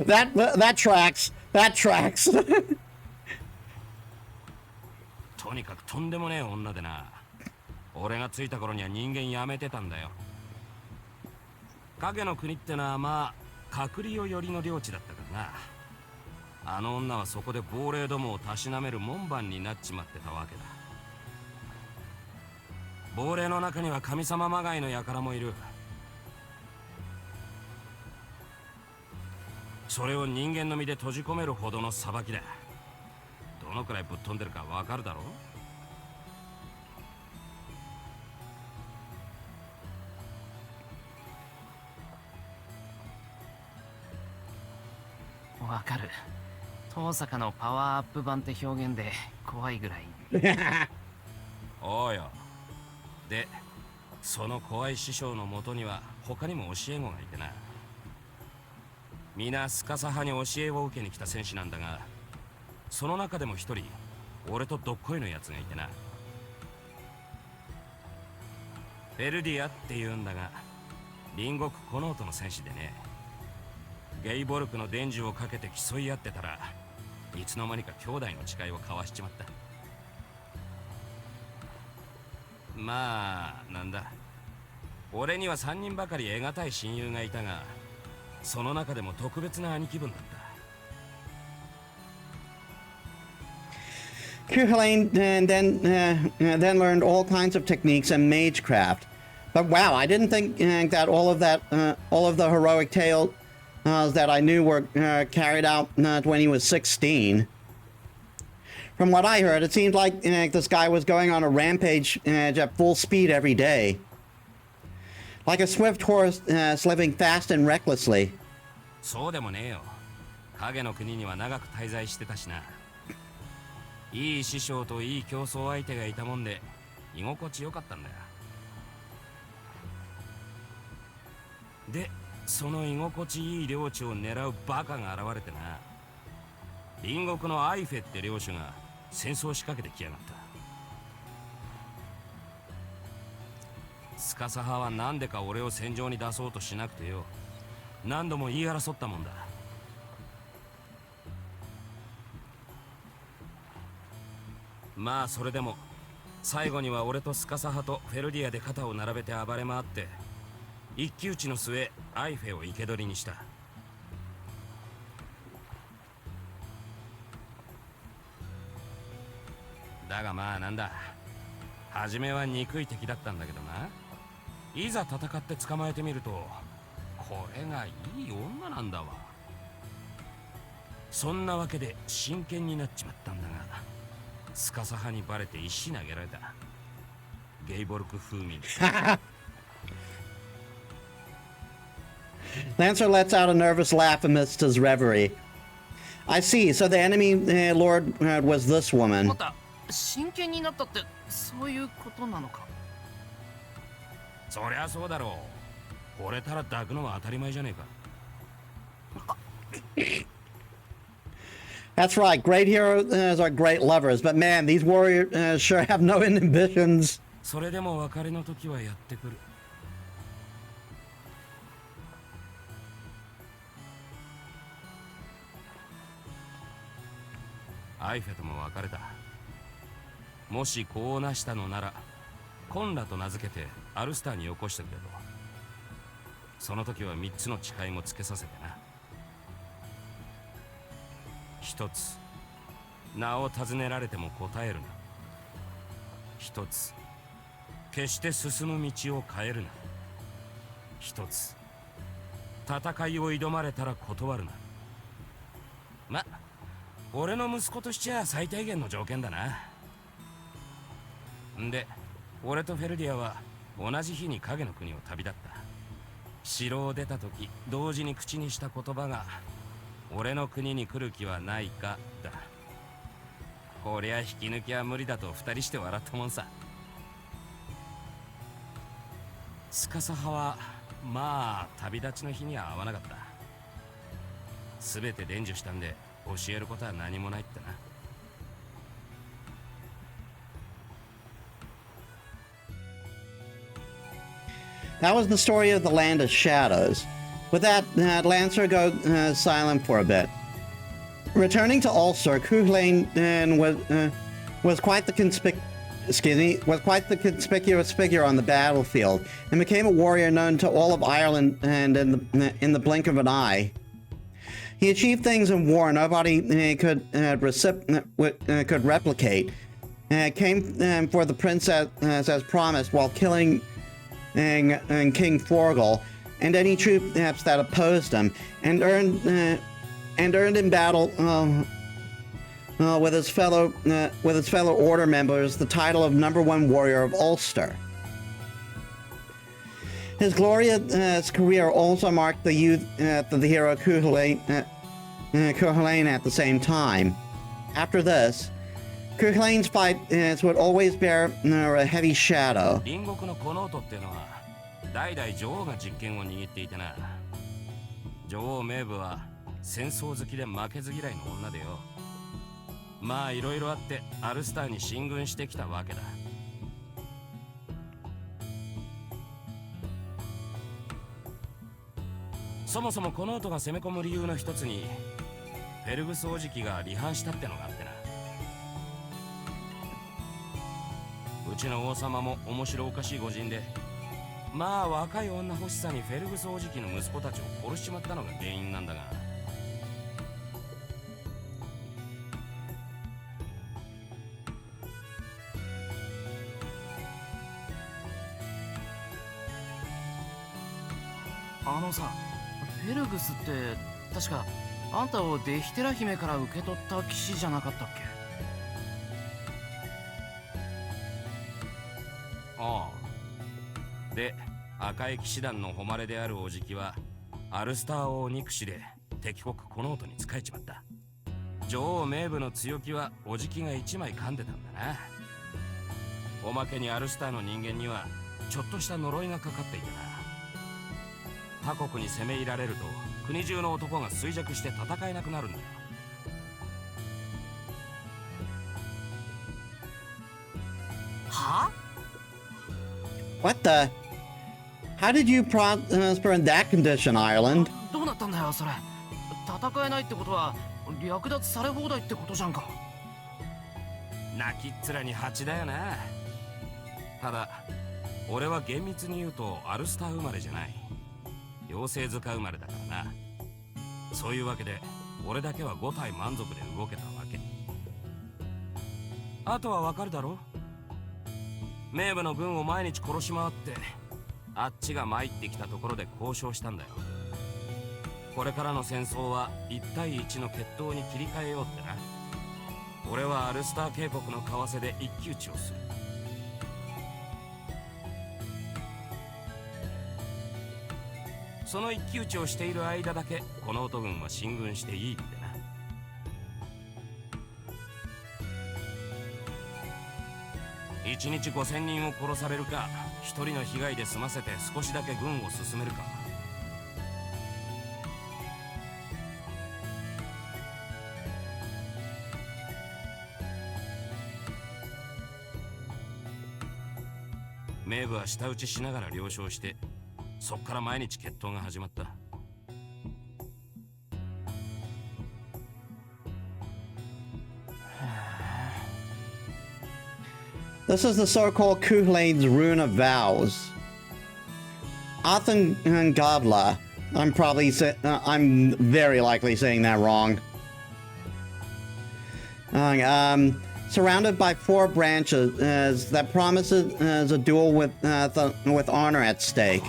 That tracks. That tracks. とにかくとんでもねえ女でな。俺が着いた頃には人間やめてたんだよ。影の国ってのはまあ隔離を寄りの領地だったからな。あの女はそこで亡霊どもをたしなめる門番になっちまってたわけだ。亡霊の中には神様まがいの輩もいる。それを人間の身で閉じ込めるほどの裁きだ。どのくらいぶっ飛んでるかわかるだろう。わかる。遠坂のパワーアップ版って表現で怖いぐらい。おうよ。で、その怖い師匠のもとには他にも教え子がいてな。皆スカサ派に教えを受けに来た戦士なんだが、その中でも一人俺とどっこいのやつがいてな。エルディアって言うんだが、隣国コノートの戦士でね。ゲイボルクの伝授をかけて競い合ってたら、いつの間にか兄弟の誓いを交わしちまった。まあなんだ、俺には3人ばかり得難い親友がいたが、その中でも特別な兄貴分だった。Kuhelain then learned all kinds of techniques and magecraft. But wow, I didn't think that all of the heroic tales that I knew were carried out when he was 16. From what I heard, it seemed like this guy was going on a rampage at full speed every day. Like a swift horse slipping fast and recklessly. そうでもねえよ。影の国には長く滞在してたしな。いい師匠といい競争相手がいたもんで居心地よかったんだよ。でその居心地いい領地を狙うバカが現れてな。隣国のアイフェって領主が戦争を仕掛けてきやがった。スカサ派は何でか俺を戦場に出そうとしなくてよ、何度も言い争ったもんだ。まあそれでも最後には俺とスカサ派とフェルディアで肩を並べて暴れ回って一騎打ちの末アイフェを生け捕りにした。だがまあなんだ、初めは憎い敵だったんだけどな、いざ戦って捕まえてみるとこれがいい女なんだわ。そんなわけで真剣になっちまったんだが、スカサ派にバレて石投げられた。ゲイボルク風味。Lancer lets out a nervous laugh amidst his reverie. I see. So the enemy lord was this woman. また真剣になったってそういうことなのか。そりゃそうだろう。惚れたら抱くのは当たり前じゃねえか。That's right. Great heroes are great lovers, but man, these warriors sure have no inhibitions. それでも別れの時はやってくる。アイフェとも別れた。もし子をなしたのならコンラと名付けてアルスターによこしてくれと。その時は3つの誓いもつけさせてな。一つ、名を尋ねられても答えるな。一つ、決して進む道を変えるな。一つ、戦いを挑まれたら断るな。ま、俺の息子としちゃ最低限の条件だな。んで、俺とフェルディアは同じ日に影の国を旅立った。城を出た時同時に口にした言葉が俺の国に来る気はないかだ。こりゃ引き抜きは無理だと二人して笑ったもんさ。スカサ派はまあ旅立ちの日には会わなかった。全て伝授したんで教えることは何もないってな。That was the story of the Land of Shadows. With that, Lancer goes silent for a bit. Returning to Ulster, Cuchulainn was quite the conspicuous figure on the battlefield, and became a warrior known to all of Ireland and in the blink of an eye. He achieved things in war nobody could replicate. Came for the princess as promised, while killing and King Forgal and any troops that opposed him, and earned in battle with his fellow order members the title of #1 warrior of Ulster. His glorious career also marked the youth of the hero Cuchulainn at the same time. After this, Cuchulainn's fight would always bear a heavy shadow. 隣国のコノートってのは代々女王が実権を握っていてな。女王名部は戦争好きで負けず嫌いの女でよ。まあいろいろあってアルスターに進軍してきたわけだ。そもそもコノートが攻め込む理由の一つにフェルグス王子妃が離反したってのがあってな。うちの王様も面白おかしい御人で、まあ若い女欲しさにフェルグス王子妃の息子たちを殺しちまったのが原因なんだが。あのさ、フェルグスって確かあんたをデヒテラ姫から受け取った騎士じゃなかったっけ？ああ。で、赤い騎士団の誉れであるおじきはアルスター王憎しで敵国この音に仕えちまった。女王メイブの強気はおじきが一枚噛んでたんだな。おまけにアルスターの人間にはちょっとした呪いがかかっていてな。他国に攻め入られると国中の男が衰弱して戦えなくなるんだよ。は？ What the? How did you prosper in that condition, Ireland? どうなったんだよそれ。戦えないってことは略奪され放題ってことじゃんか。泣きっ面に蜂だよな。ただ俺は厳密に言うとアルスター生まれじゃない。妖精塚生まれだからな。そういうわけで俺だけは5体満足で動けたわけ。あとはわかるだろ。メイブの軍を毎日殺し回ってあっちが参ってきたところで交渉したんだよ。これからの戦争は1対1の決闘に切り替えようってな。俺はアルスター渓谷の川瀬で一騎打ちをする。その一騎打ちをしている間だけこの音軍は進軍していいってな。1日5000人を殺されるか1人の被害で済ませて少しだけ軍を進めるか。メイブは舌打ちしながら了承して、そっから毎日決闘が始まった。This is the so-called Kuhlain's Rune of Vows. Athengabla. I'm very likely saying that wrong. Surrounded by 4 branches that promises a duel with honor at stake.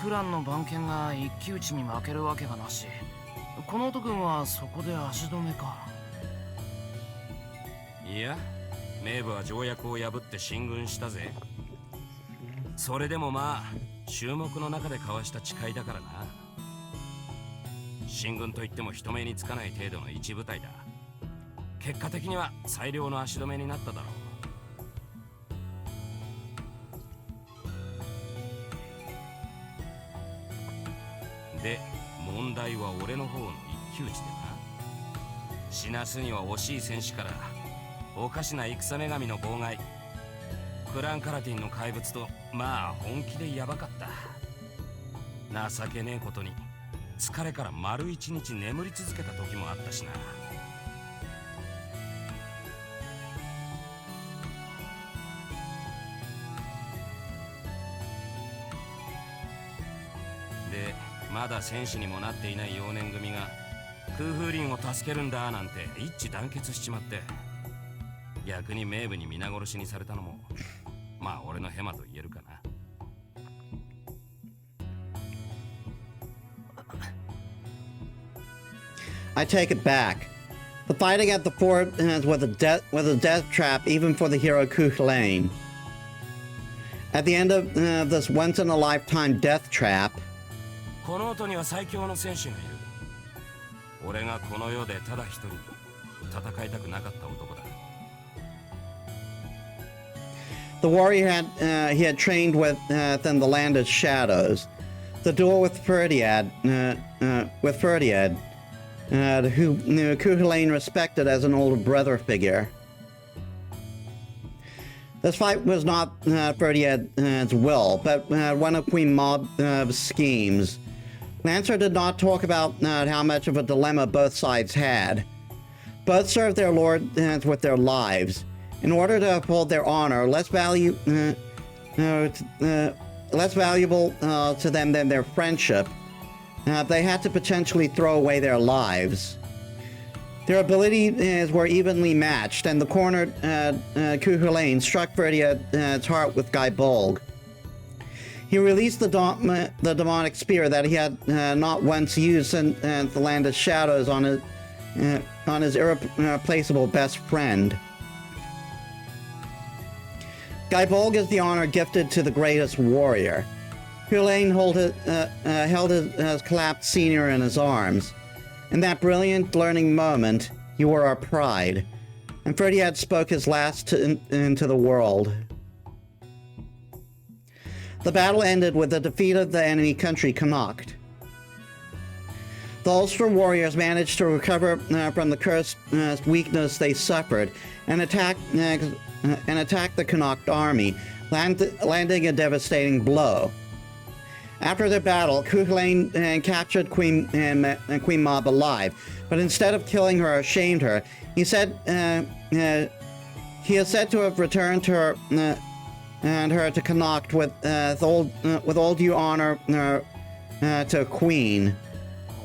クランの番犬が一騎打ちに負けるわけがなし。この男はそこで足止めか。いや、メイブは条約を破って進軍したぜ。それでもまあ衆目の中で交わした誓いだからな。進軍といっても人目につかない程度の一部隊だ。結果的には最良の足止めになっただろう。で、問題は俺の方の一騎打ちでな。死なすには惜しい戦士からおかしな戦女神の妨害、クランカラティンの怪物と、まあ本気でヤバかった。情けねえことに疲れから丸1日眠り続けた時もあったしな。で、まだ戦士にもなっていない幼年組が空風林を助けるんだなんて一致団結しちまって、逆にメイブに皆殺しにされたのもまあ俺のヘマと言えるかな。I take it back. The fighting at the fort was a death trap even for the hero Kuhlain. At the end of this once-in-a-lifetime death trap, この音には最強の戦士がいる。俺がこの世でただ一人戦いたくなかった男だ。the warrior he had trained with in the land of shadows. The duel with Ferdiad, who Kuhlain respected as an older brother figure. This fight was not Ferdiad's will, but one of Queen Mob's schemes. Lancer did not talk about how much of a dilemma both sides had. Both served their lord with their lives. In order to uphold their honor, less valuable to them than their friendship, they had to potentially throw away their lives. Their abilities were evenly matched, and the cornered Kuhlain struck Ferdiad's heart with Guy Bolg. He released the demonic spear that he had not once used in the land of shadows on his irreplaceable best friend. Guy Bolg is the honor gifted to the greatest warrior. Kuhlain held his collapsed senior in his arms. In that brilliant learning moment, you were our pride. And Ferdiad spoke his last into the world. The battle ended with the defeat of the enemy country Connacht. The Ulster warriors managed to recover from the cursed weakness they suffered and attacked the Connacht army, landing a devastating blow. After the battle, Cuchulainn captured Queen Mab alive, but instead of killing her or shamed her, he is said to have returned to her to Connacht with all due honor to a queen.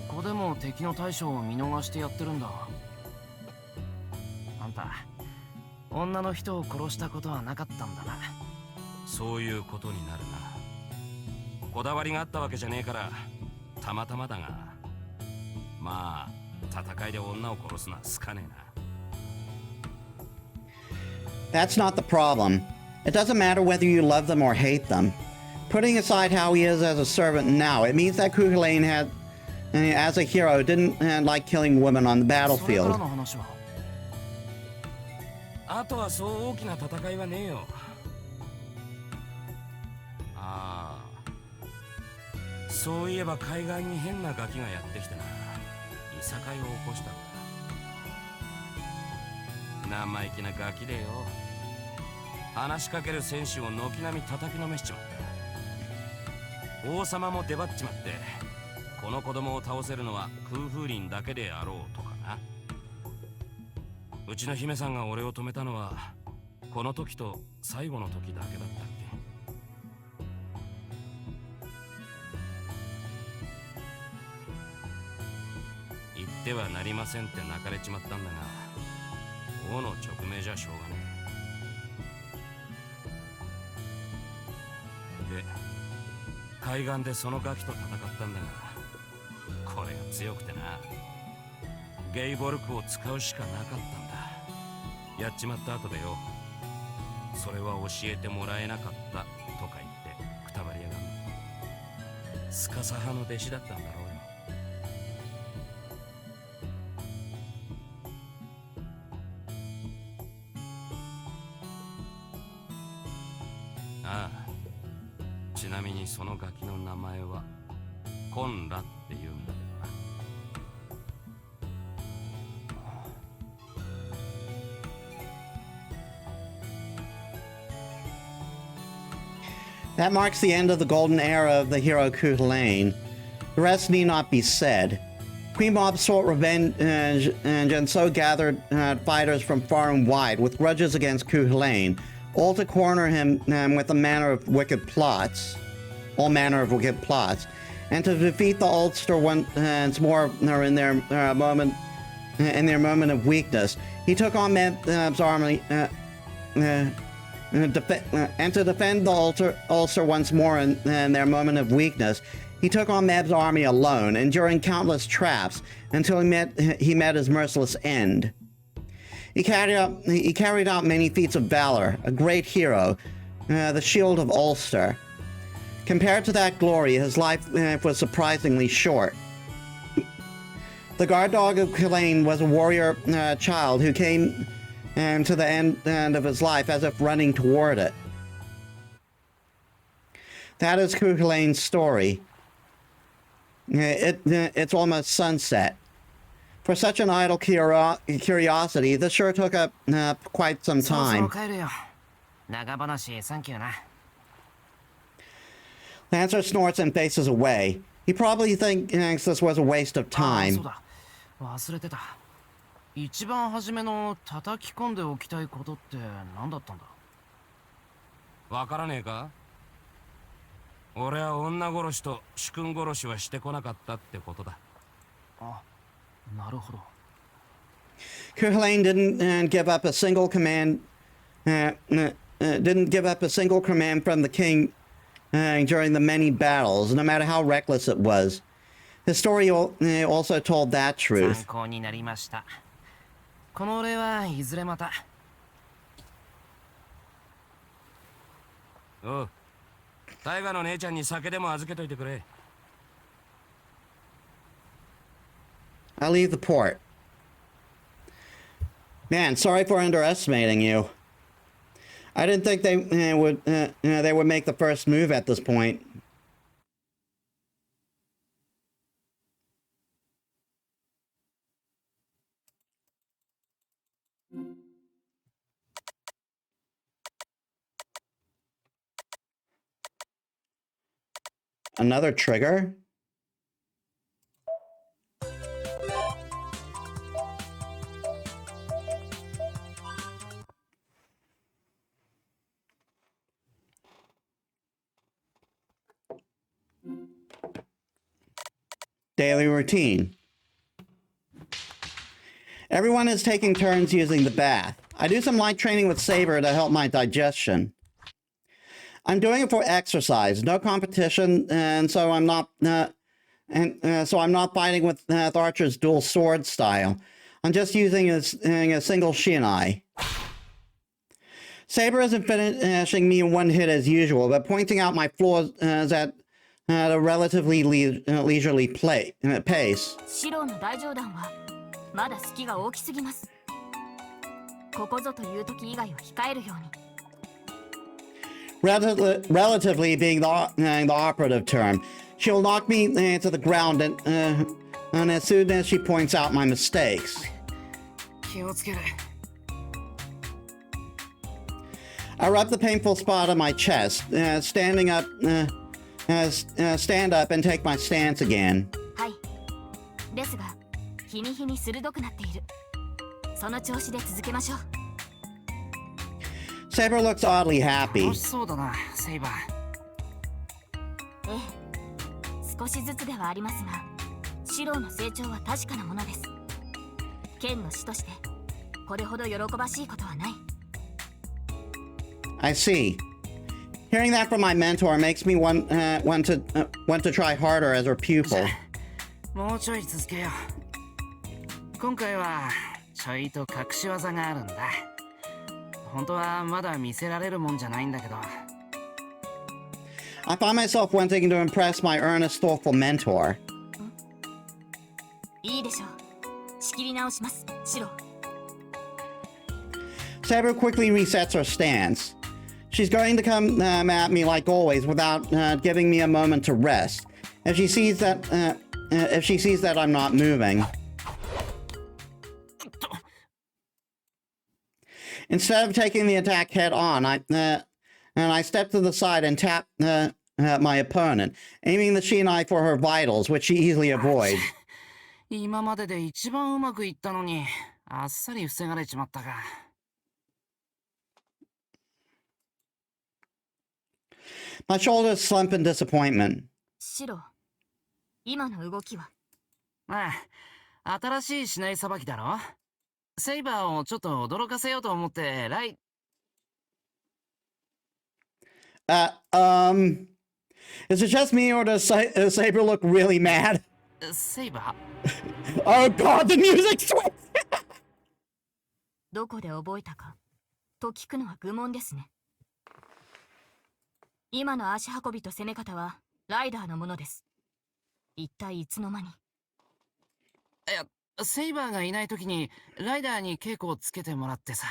ここでも敵の大将を見逃してやってるんだ。あんた、女の人を殺したことはなかったんだな。そういうことになるな。こだわりがあったわけじゃねえからたまたまだが、まあ戦いで女を殺すのは好かねえな。 That's not the problem. It doesn't matter whether you love them or hate them. Putting aside how he is as a servant now, it means that Cuchulainn had, as a hero, didn't like killing women on the battlefield. あとはそう大きな戦いはねえよ。そういえば海岸に変なガキがやってきてな、いさかいを起こしたんだ。生意気なガキでよ、話しかける選手を軒並み叩きのめしちまった。王様も出張っちまって、この子供を倒せるのは空風林だけであろうとかな。うちの姫さんが俺を止めたのはこの時と最後の時だけだったっけ。言ってはなりませんって泣かれちまったんだが、王の直命じゃしょうがねえ。で、海岸でそのガキと戦ったんだが、これが強くてな、ゲイボルクを使うしかなかったんだ。やっちまった後でよ、それは教えてもらえなかったとか言ってくたばりやがる。スカサ派の弟子だったんだろうよ。ああ、ちなみにそのガキの名前はコンラって言うんだけどな。That marks the end of the golden era of the hero Cuchulainn. The rest need not be said. Queen Mab sought revenge and so gathered fighters from far and wide with grudges against Cuchulainn, all to corner him with all manner of wicked plots, and to defeat the Ulster once more in their moment of weakness. He took on Mab's army. And to defend the Ulster once more in their moment of weakness, he took on Mab's army alone, enduring countless traps until he met his merciless end. He carried out many feats of valor, a great hero, the Shield of Ulster. Compared to that glory, his life was surprisingly short. The guard dog of Cuchulainn was a warrior child who came to the end of his life as if running toward it. That is Cuchulainn's story. It's almost sunset. For such an idle curiosity, this sure took up quite some time. Lancer snorts and faces away. He probably thinks this was a waste of time. 一番初めの叩き込んでおきたいことって何だったんだ。わからねえか。俺は女殺しと主君殺しはしてこなかったってことだ。あ、なるほど。Cuchulainn didn't give up a single command from the king during the many battles, no matter how reckless it was. His story also told that truth. 参考になりました。このお礼はいずれまた。おう。タイガの姉ちゃんに酒でも預けといてくれ。 I leave the port. Man, sorry for underestimating you. I didn't think they would make the first move at this point. Another trigger? Daily routine. Everyone is taking turns using the bath. I do some light training with Saber to help my digestion. I'm doing it for exercise, no competition, and so I'm not fighting with Archer's dual sword style. I'm just using a single Shinai. Saber isn't finishing me in one hit as usual, but pointing out my flaws at a relatively leisurely pace. シローの大上段はまだ隙が大きすぎます。ここぞという時以外は控えるように。Relatively being the operative term. She'll knock me to the ground and as soon as she points out my mistakes. 気をつける。 I rub the painful spot on my chest, stand up and take my stance again. はい。ですが、日に日に鋭くなっている。その調子で続けましょう。 Saber looks oddly happy. 楽しそうだな、セイバー。ええ、少しずつではありますが、シローの成長は確かなものです。剣の師として、これほど喜ばしいことはない。 I see. Hearing that from my mentor makes me want to try harder as her pupil. もうちょい続けよう。今回はちょいと隠し技があるんだ。本当はまだ見せられるもんじゃないんだけど。I find myself wanting to impress my earnest, thoughtful mentor. いいでしょう。仕切り直します、シロー。 Saber quickly resets her stance. She's going to come at me like always without giving me a moment to rest. If she sees that I'm not moving. Instead of taking the attack head on, I step to the side and tap my opponent, aiming the Shinai for her vitals, which she easily avoids. 今までで一番うまくいったのに、あっさり防がれちまったか。 My shoulders slump in disappointment. シロー、今の動きは？ああ、新しいしないさばきだろ。セイバーをちょっと驚かせようと思って、Is it just me or does Saber look really mad? セイバー Oh god, the music switch! どこで覚えたかと聞くのは愚問ですね。今の足運びと攻め方はライダーのものです。一体いつの間に。いや、セイバーがいないときにライダーに稽古をつけてもらってさ。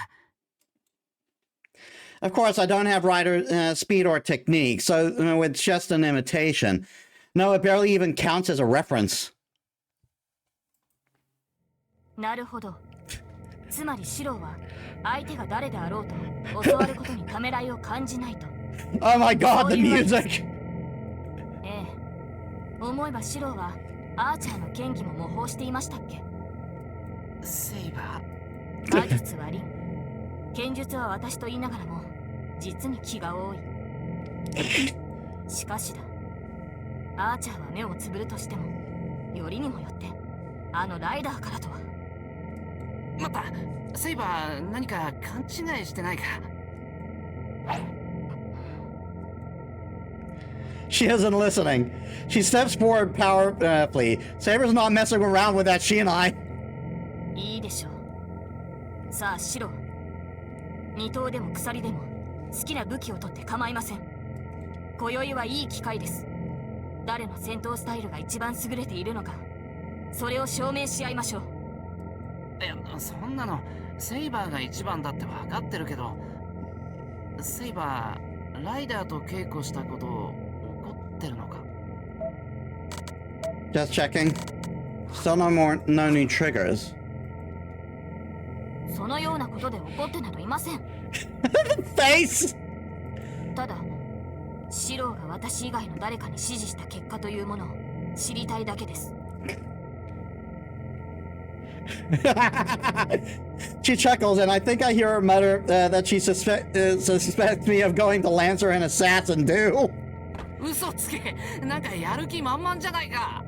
Of course, I don't have rider speed or technique, so it's just an imitation. No, it barely even counts as a reference. なるほど。つまりシローは相手が誰であろうと教わることにためらいを感じないと。Oh my god, the music! ええ。思えばシローはアーチャーの剣技も模倣していましたっけ？セイバー。馬術は凛。剣術は私と言いながらも実に気が多い。しかしだ。アーチャーは目をつぶるとしてもよりにもよってあのライダーからとは。待った、セイバー何か勘違いしてないか？ She isn't listening. She steps forward powerfully. Saber's not messing around with that Shinai. いいでしょう。さあシロー、二刀でも鎖でも好きな武器を取って構いません。今宵はいい機会です。誰の戦闘スタイルが一番優れているのか、それを証明し合いましょう。いや、そんなのセイバーが一番だって分かってるけど、セイバーライダーと稽古したことを怒ってるのか？ Just checking. Still no new triggers. そのようなことで怒ってなどいません。Face! ただ、シローが私以外の誰かに指示した結果というものを知りたいだけです。She chuckles, and I think I hear her mutter that she suspects me of going to Lancer and Assassin too. 嘘つけ、なんかやる気満々じゃないか。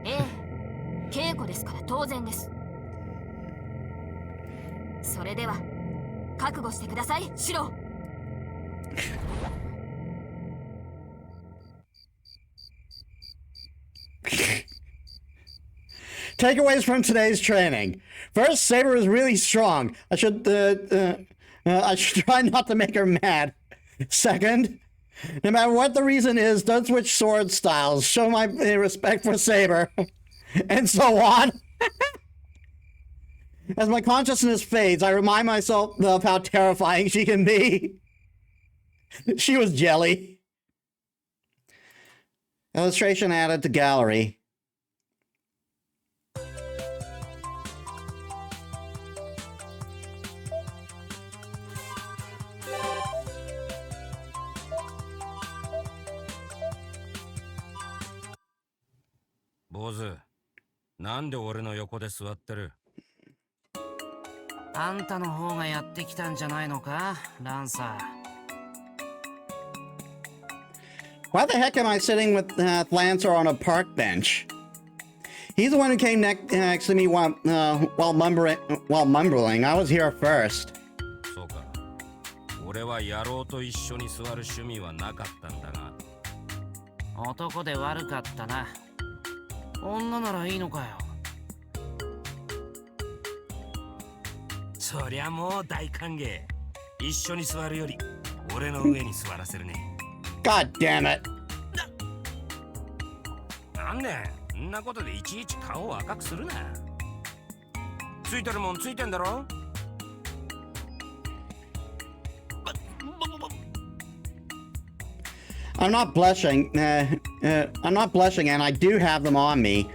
ええ、稽古ですから当然です。それでは覚悟してください、シロー。Takeaways from today's training. First, Saber is really strong. I should try not to make her mad. Second, no matter what the reason is, don't switch sword styles. Show my respect for Saber. And so on. As my consciousness fades, I remind myself of how terrifying she can be. She was jelly. Illustration added to gallery. Boz, なんで俺の横で座ってる？あんたの方がやってきたんじゃないのか、ランサー。Why the heck am I sitting with Lancer on a park bench? He's the one who came next to me while mumbling. I was here first. そうか。俺は野郎と一緒に座る趣味はなかったんだが。男で悪かったな。女ならいいのかよ。そりゃもう大歓迎。一緒に座るより俺の上に座らせるね。God damn it! なんでんなことでいちいち顔を赤くするな。ついてるもんついてんだろ。I'm not blushing. I'm not blushing, and I do have them on me.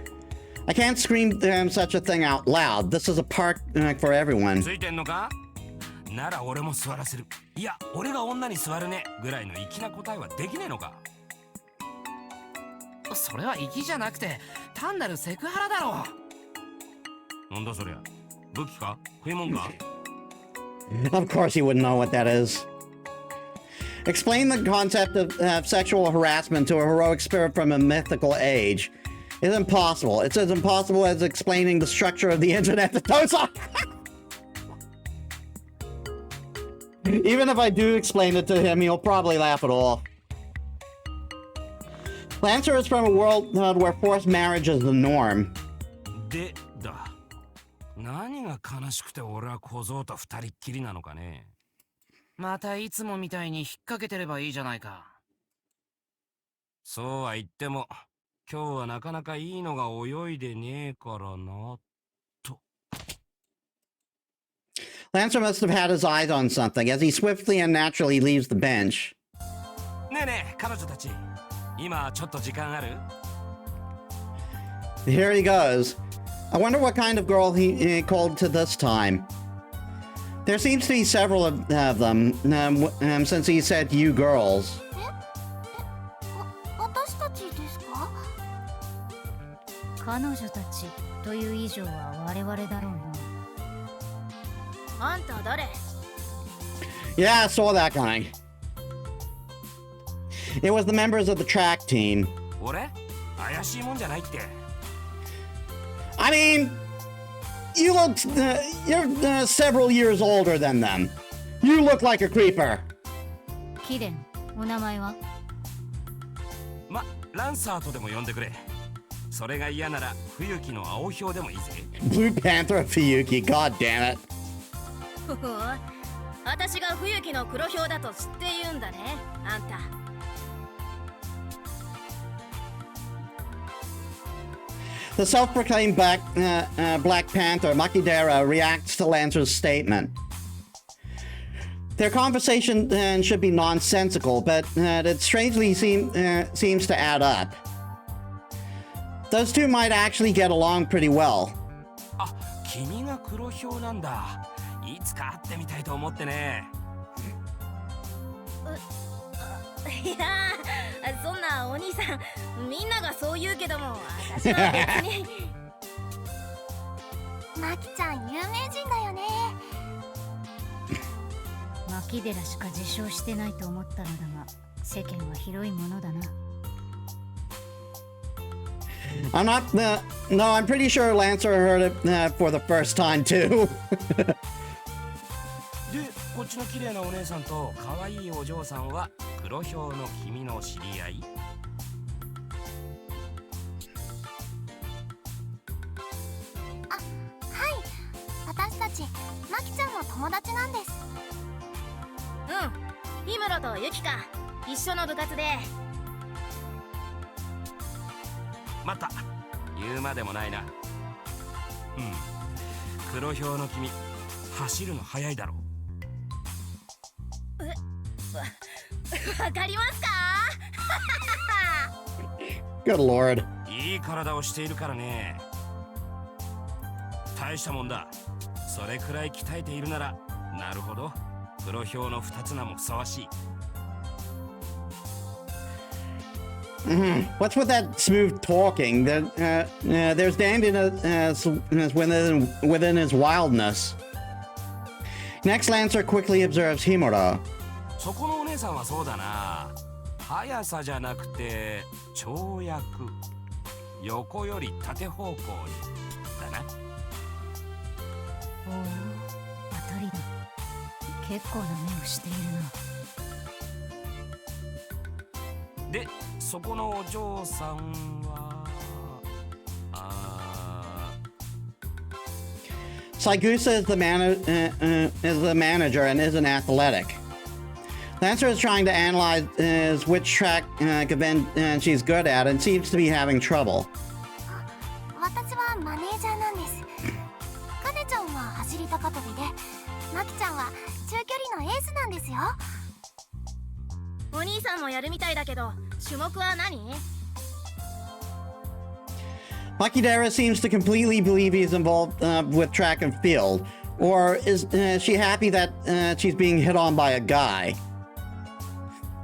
I can't scream such a thing out loud. This is a park for everyone. ついてんのか？なら俺も座らせる。いや、俺が女に座るねぐらいの粋な答えはできねえのか？それは粋じゃなくて単なるセクハラだろ。なんだそりゃ。武器か？食い物か？ Of course he wouldn't know what that is. Explain the concept of sexual harassment to a heroic spirit from a mythical age. It's impossible. It's as impossible as explaining the structure of the internet to Tosa. Even if I do explain it to him, he'll probably laugh it off. Lancer is from a world where forced marriage is the norm. でだ。何が悲しくて俺は小僧と二人っきりなのかね。またいつもみたいに引っ掛けてればいいじゃないか。そうは言っても今日はなかなかいいのが泳いでねえからなと。Lancer must have had his eyes on something as he swiftly and naturally leaves the bench. ねえねえ彼女たち、今ちょっと時間ある？ Here he goes. I wonder what kind of girl he called to this time. There seems to be several of them, since he said you girls. 私たちですか？彼女たちという以上は我々だろうな。あんた誰？ Yeah, I saw that coming. It was the members of the track team. 俺？怪しいもんじゃないって。I mean, you look, you're several years older than them. You look like a creeper. キデン、お名前は？ランサーとでも呼んでくれ。それが嫌なら冬木の青ひょうでもいいぜ。Blue Panther of Fuyuki, god damn it. 私が冬木の黒ひょうだと知っているるんだね、あんた。The self-proclaimed Black Panther, Makidera, reacts to Lancer's statement. Their conversation should be nonsensical, but it strangely seems to add up. Those two might actually get along pretty well. あ、君が黒ひょうなんだ。いつか会ってみたいと思ってね。いやー、そんなお兄さん、みんながそう言うけども、私は別に。マキちゃん有名人だよね。マキデラしか自称してないと思ったのだが、世間は広いものだな。I'm not. No, I'm pretty sure Lancer heard it for the first time too. で、こっちの綺麗なお姉さんと可愛いお嬢さんは黒ひょうの君の知り合い？あ、はい。私たちマキちゃんの友達なんです。うん、ヒムロとユキカ、一緒の部活で。また言うまでもないな。うん、黒ひょうの君、走るの速いだろう。わかりますか？Good lord. いい体をしているからね。大したもんだ。それくらい鍛えているなら、なるほど。黒ひょうの二つ名もふさわしい。What's with that smooth talking? There's dandiness within his wildness. Next, Lancer quickly observes Himura. そこのお姉さんはそうだな。速さじゃなくて跳躍、横より縦方向にだな。おお、当たりだ。結構な目をしているな。で、そこのお嬢さんはSaigusa is the manager and isn't athletic. Lancer is trying to analyze which track she's good at and seems to be having trouble. 私はマネージャーなんです。カネちゃんは走り高跳びで、マキちゃんは中距離のエースなんですよ。お兄さんもやるみたいだけど、種目は何Makidera seems to completely believe he's involved with track and field. Or is she happy that she's being hit on by a guy?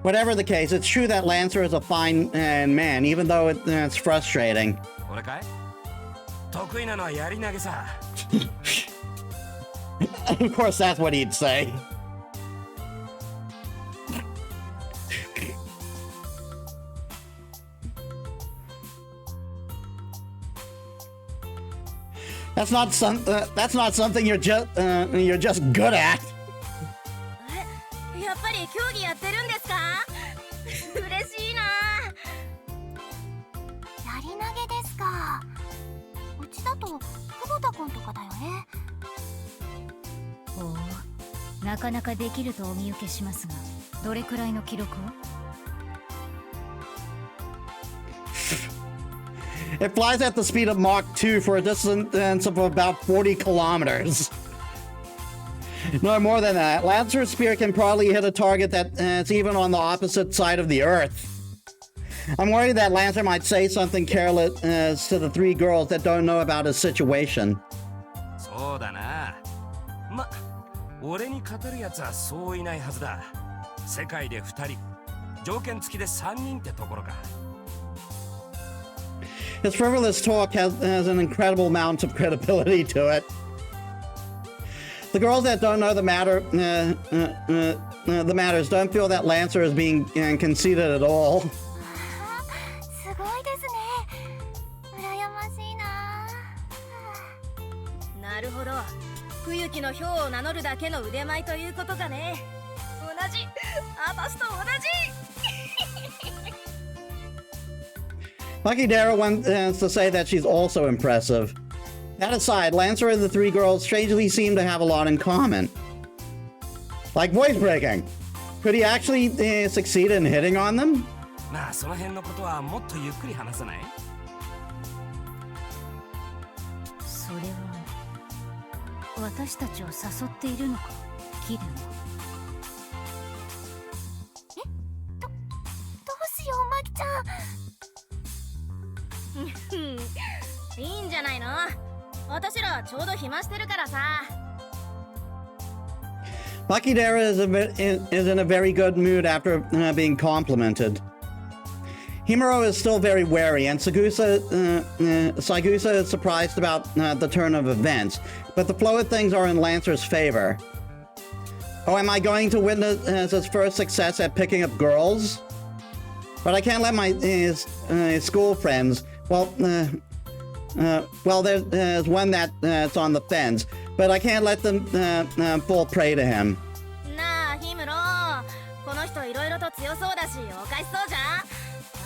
Whatever the case, it's true that Lancer is a fine man, even though it's frustrating. 俺かい？得意なのはやり投げさ。Of course, that's what he'd say. That's not something you're just good at. やっぱり競技やってるんですか？嬉しいな。やり投げですか。うちだと久保田君とかだよね。おお、なかなかできるとお見受けしますが、どれくらいの記録をIt flies at the speed of Mach 2 for a distance of about 40 kilometers. No more than that. Lancer's spear can probably hit a target that's even on the opposite side of the Earth. I'm worried that Lancer might say something careless to the three girls that don't know about his situation. そうだな。ま、俺に勝てるやつはそういないはずだ。世界で2人、条件付きで3人ってところか。His frivolous talk has an incredible amount of credibility to it. The girls that don't know the matters don't feel that Lancer is being conceited at all. すごいですね。羨ましいな。なるほど。冬木のヒョウを名乗るだけの腕前ということかね。同じ。私と同じ。Makidera wants to say that she's also impressive. That aside, Lancer and the three girls strangely seem to have a lot in common. Like voice breaking. Could he actually succeed in hitting on them? まあその辺のことはもっとゆっくり話さない？それは私たちを誘っているのか、キデンは。どうしよう、マキちゃん。いいんじゃないの？私らちょうど暇してるからさ。Bakidera is in a very good mood after being complimented. Himuro is still very wary, and Saigusa is surprised about the turn of events, but the flow of things are in Lancer's favor. Oh, am I going to witness his first success at picking up girls? But I can't let my school friends... Well, there's one that's on the fence, but I can't let them fall prey to him. なあ、ヒムロ、この人いろいろと強そうだし、おかしそうじゃん。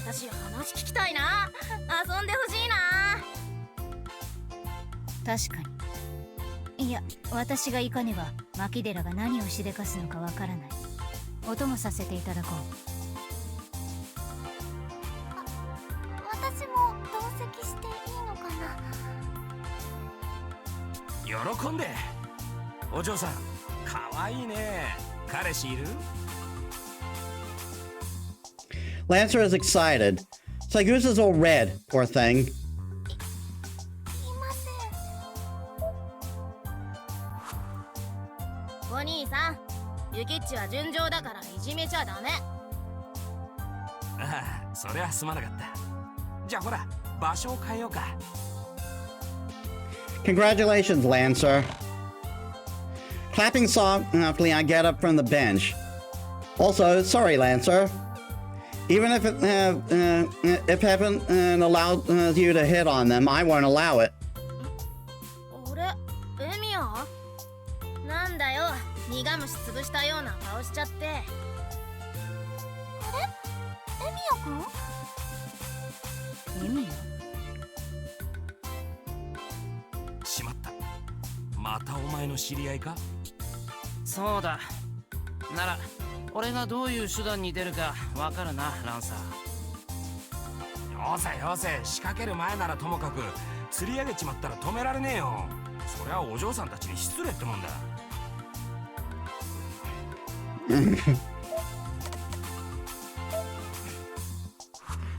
私話聞きたいな。遊んでほしいな。確かに。いや、私が行かねばマキデラが何をしでかすのかわからない。お供させていただこう。私も同席していいのかな。喜んで。お嬢さん、かわいいね。彼氏いる？ Lancer is excited. Saigusa's all red, poor thing. いません。お兄さん、ユキッチは純情だからいじめちゃダメ。ああ、それはすまなかった。じゃあほら、場所を変えようか。Congratulations, Lancer. Clapping softly, I get up from the bench. Also, sorry, Lancer. Even if heaven allowed you to hit on them, I won't allow it. 俺、エミヤ？なんだよ、苦虫潰したような顔しちゃって。あれ？エミヤ君？エミヤ？しまった。またお前の知り合いか？そうだ。なら俺がどういう手段に出るかわかるな、ランサー。よせよせ、仕掛ける前ならともかく釣り上げちまったら止められねえよ。そりゃお嬢さんたちに失礼ってもんだ。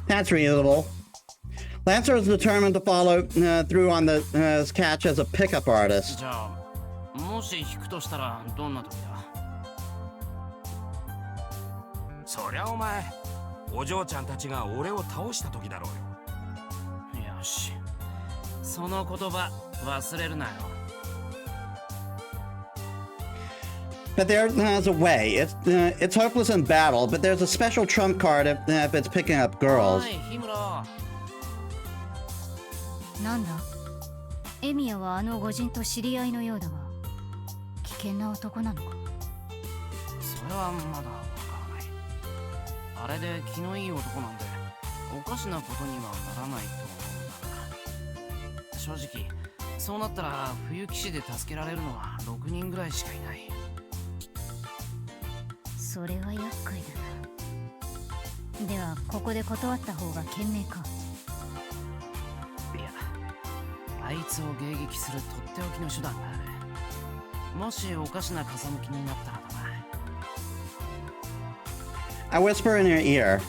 That's reasonable. Lancer is determined to follow through on the catch as a pickup artist. じゃあ、もし引くとしたらどんな時だ？そりゃお前、お嬢ちゃんたちが俺を倒した時だろうよ。よし、その言葉忘れるなよ。But there's a way. It's hopeless in battle, but there's a special trump card if it's picking up girls. おい、ヒムロ。なんだ？エミヤはあの御人と知り合いのようだが、危険な男なのか？それはまだわからない。あれで気のいい男なんで、おかしなことにはならないと思うんだが、正直そうなったら冬騎士で助けられるのは6人ぐらいしかいない。それは厄介だな。ではここで断った方が賢明か？いや、あいつを迎撃するとっておきの手段がある。もしおかしな風向きになったらだな。I whisper in her ear.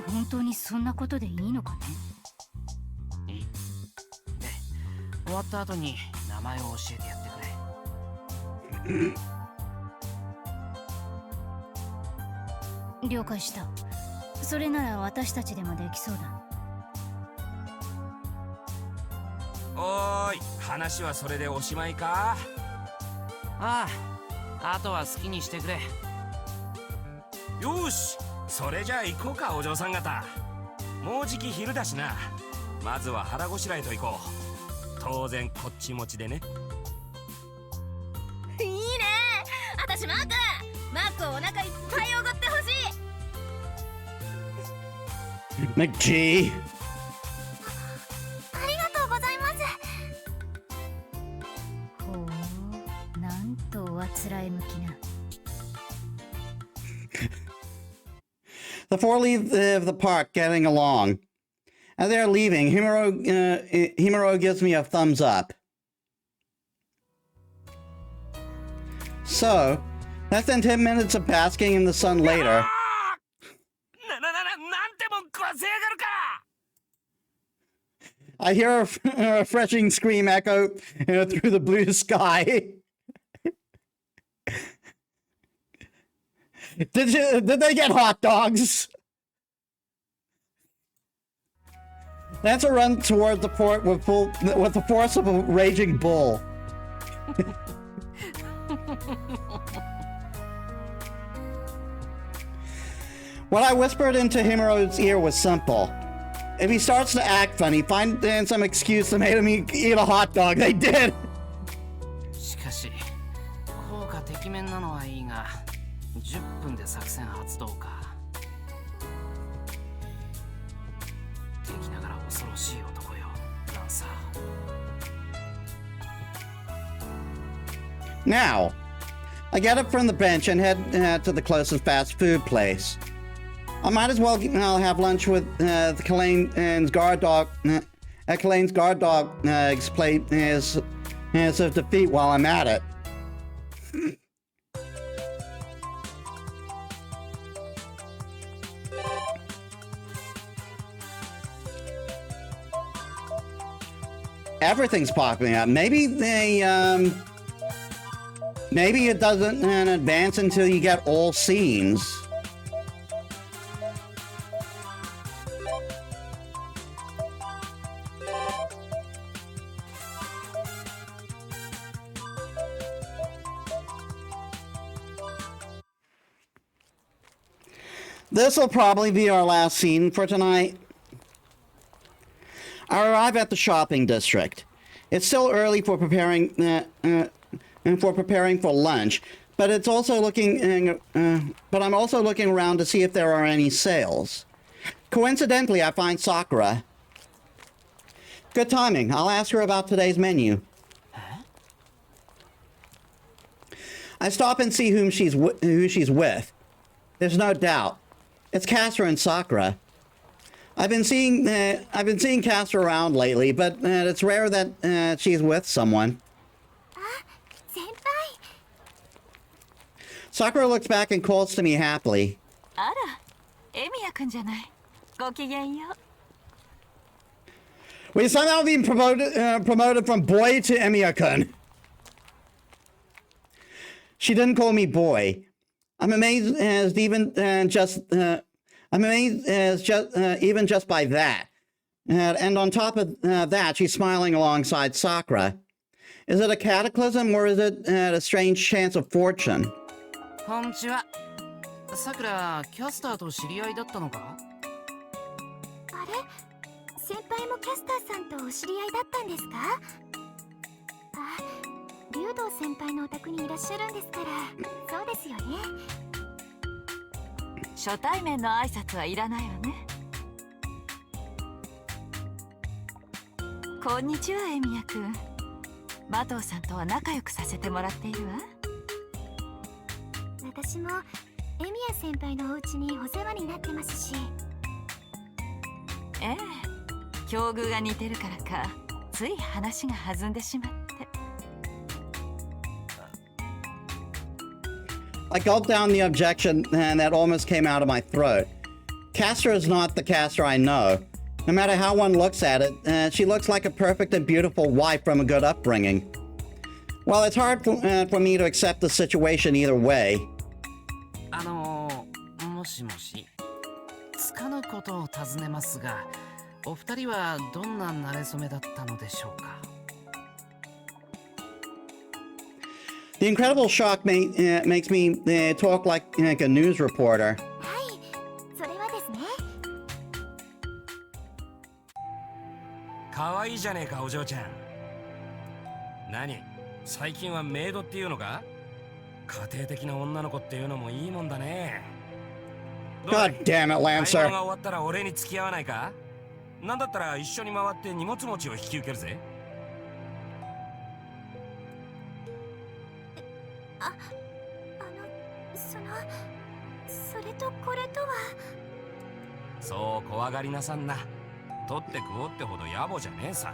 本当にそんなことでいいのかね？いい。で、終わった後に名前を教えてやってくれ。了解した。それなら私たちでもできそうだ。おーい、話はそれでおしまいか？ああ、あとは好きにしてくれ。よし、それじゃあ行こうか、お嬢さん方。もうじき昼だしな。まずは腹ごしらえと行こう。当然こっち持ちでね。いいね。私マックをお腹いっぱいおごってほしい。McG. ありがとうございます。ほう、なんとおあつらえ向きな。The four leave the park, getting along. As they're leaving, Himuro gives me a thumbs up. So, less than 10 minutes of basking in the sun later. I hear a refreshing scream echo through the blue sky. Did they get hot dogs? Lancer runs towards the port with the force of a raging bull. What I whispered into Himuro's ear was simple. If he starts to act funny, find some excuse to make him eat a hot dog. They did! しかし、効果てきめんなのはいいが、10分で作戦発動か。敵ながら恐ろしい男よ、ランサー。Now, I get up from the bench and head to the closest fast food place. I might as well have lunch with Kalane's guard dog. Kalane's guard dog play his of defeat while I'm at it. Everything's popping up. Maybe maybe it doesn't advance until you get all scenes. This will probably be our last scene for tonight. I arrive at the shopping district. It's still early for preparing for lunch, but it's also looking. But I'm also looking around to see if there are any sales. Coincidentally, I find Sakura. Good timing. I'll ask her about today's menu. I stop and see who she's with. There's no doubt. It's Castor and Sakura. I've been seeing Castor around lately, but it's rare that she's with someone. Senpai. Sakura looks back and calls to me happily. あら、エミヤくんじゃない。ごきげんよう。 We've somehow been promoted from boy to Emiya-kun. She didn't call me boy. I'm amazed as even just by that. And on top of that, she's smiling alongside Sakura. Is it a cataclysm or is it a strange chance of fortune? こんにちは。さくら、キャスターと知り合いだったのか？あれ？先輩もキャスターさんとお知り合いだったんですか？あ、竜道先輩のお宅にいらっしゃるんですから、そうですよね。初対面の挨拶はいらないわね。こんにちは、エミヤくん。麻藤さんとは仲良くさせてもらっているわ。私もエミヤ先輩のお家にお世話になってますし。ええ、境遇が似てるからか、つい話が弾んでしまって。I gulped down the objection and that almost came out of my throat. Castor is not the Castor I know. No matter how one looks at it, she looks like a perfect and beautiful wife from a good upbringing. Well, it's hard for me to accept the situation either way. もしもし。つかぬことを尋ねますが、お二人はどんな馴れ初めだったのでしょうか？ The incredible shock makes me talk like a news reporter. はい、それはですね。可愛いじゃねえか、お嬢ちゃん。何？最近はメイドっていうのか？家庭的な女の子っていうのもいいもんだね。God damn it, 買い Lancer. 物が終わったら俺に付き合わないか？なんだったら一緒に回って荷物持ちを引き受けるぜ。それとこれとは。そう怖がりなさんな。取って食おうってほど野暮じゃねえさ。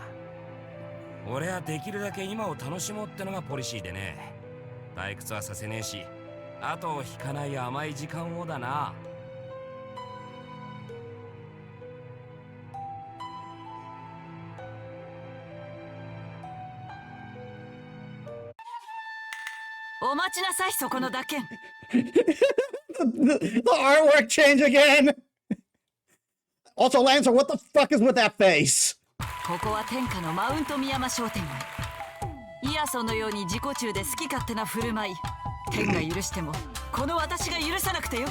俺はできるだけ今を楽しもうってのがポリシーでね。退屈はさせねえし、後を引かない甘い時間をだな。お待ちなさい、そこの打剣。the artwork change again. Also, Lancer, what the fuck is with that face? ここは天下のマウント宮山商店街。イヤソンのように自己中で好き勝手な振る舞い、天が許してもこの私が許さなくてよ。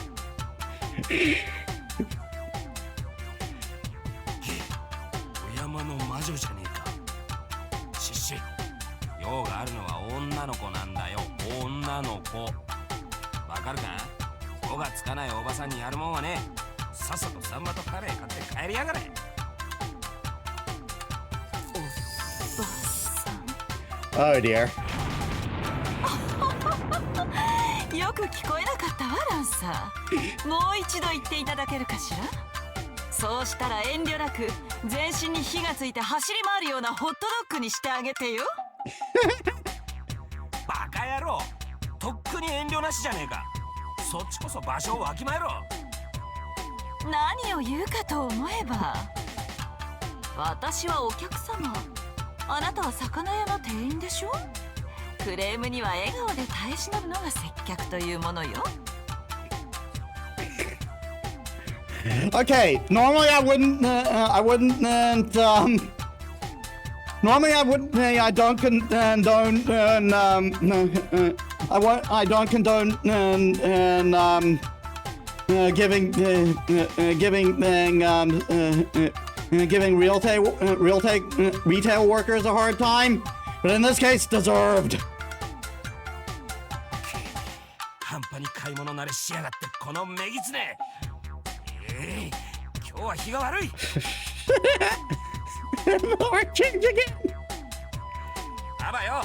お山の魔女じゃねえか。シッシ用があるのは女の子なんだよ。女の子わかるか。子がつかないおばさんにやるもんはね、さっさとサンマとカレー買って帰りやがれ。Oh dear. よく聞こえなかったわ、ランサー。もう一度言っていただけるかしら。そうしたら遠慮なく全身に火がついて走り回るようなホットドッグにしてあげてよ。バカ野郎、とっくに遠慮なしじゃねえか。そっちこそ場所をわきまえろ。何を言うかと思えば、私はお客様、あなたは魚屋の店員でしょ。クレームには笑顔で耐え忍ぶのが接客というものよ。Okay, normally I wouldn't, normally I wouldn't, I don't condone, I don't condone, giving retail workers a hard time, but in this case, deserved. 半端に買い物慣れしやがってこのメギツネ。今日は日が悪い。あばよ、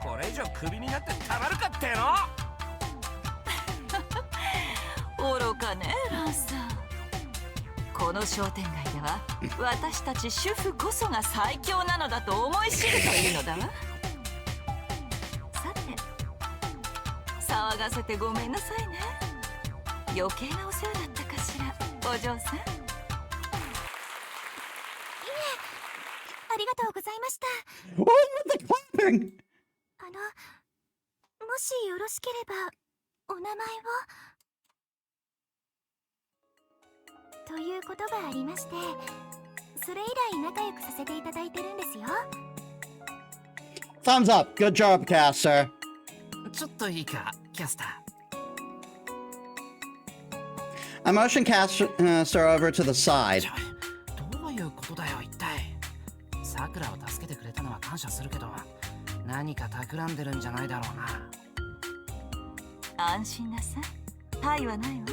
これ以上クビになってたまるかっての。愚かね、ランサー。この商店街では私たち主婦こそが最強なのだと思い知るというのだわ。さて、騒がせてごめんなさいね。余計なお世話だったかしら、お嬢さん。ありがとうございました。What was the clapping? もしよろしければお名前を。ということがありまして、それ以来仲良くさせていただいてるんですよ。Thumbs up. Good job, Caster. ちょっといいか、キャスター。I motion Caster over to the side. どういうことだよ、一体。さくらを助けてくれたのは感謝するけど、何か企んでるんじゃないだろうな。安心なさい。害はないわ。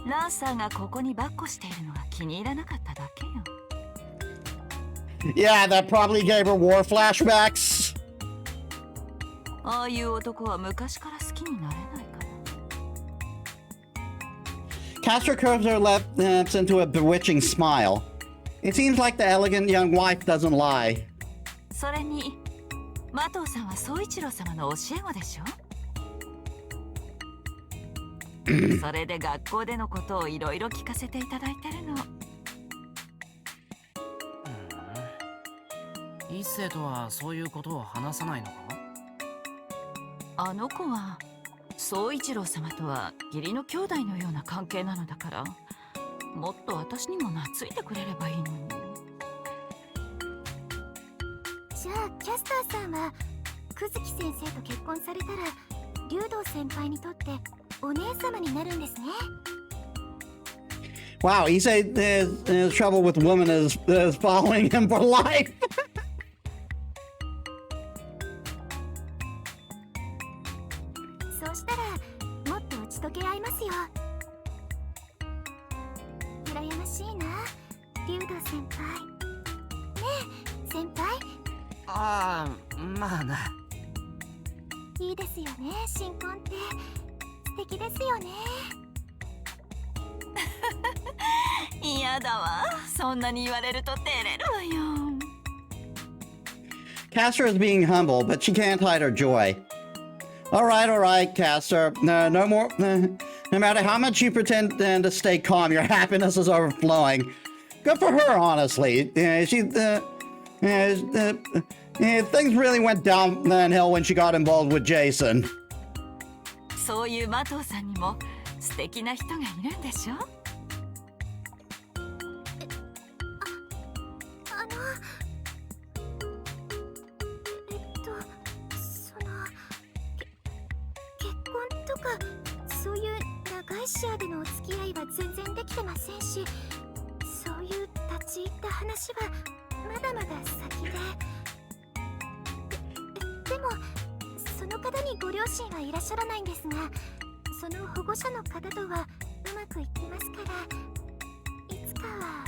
ランサーがここに抱っこしているのが気に入らなかっただけよ。Yeah, that probably gave her war flashbacks. ああいう男は昔から好きになれないから。Caster curves her lips into a bewitching smile. It seems like the elegant young wife doesn't lie. それに、麻藤さんは宗一郎様の教え子でしょ。それで学校でのことをいろいろ聞かせていただいてるの。一星とはそういうことを話さないのか。あの子は宗一郎様とは義理の兄弟のような関係なのだから、もっと私にも懐いてくれればいいのに。じゃあキャスターさんは久月先生と結婚されたら竜道先輩にとってお姉様になるんですね。Wow, he said his trouble with women is following him for life. そうしたらもっと打ち解け合いますよ。羨ましいな、竜道先輩。ねえ先輩。ああ、まあな。いいですよね、新婚って素敵ですよね。嫌だわ。そんなに言われると照れるわよ。Castor is being humble, but she can't hide her joy. All right, Castor. No more. No matter how much you pretend to stay calm, your happiness is overflowing. Good for her, honestly. Things really went downhill when she got involved with Jason. そういうマトウさんにも素敵な人がいるんでしょ。そういう長い視野でのお付き合いは全然できてませんし、そういう立ち入った話はまだまだ先で。でもその方にご両親はいらっしゃらないんですが、その保護者の方とはうまくいってますから、いつかは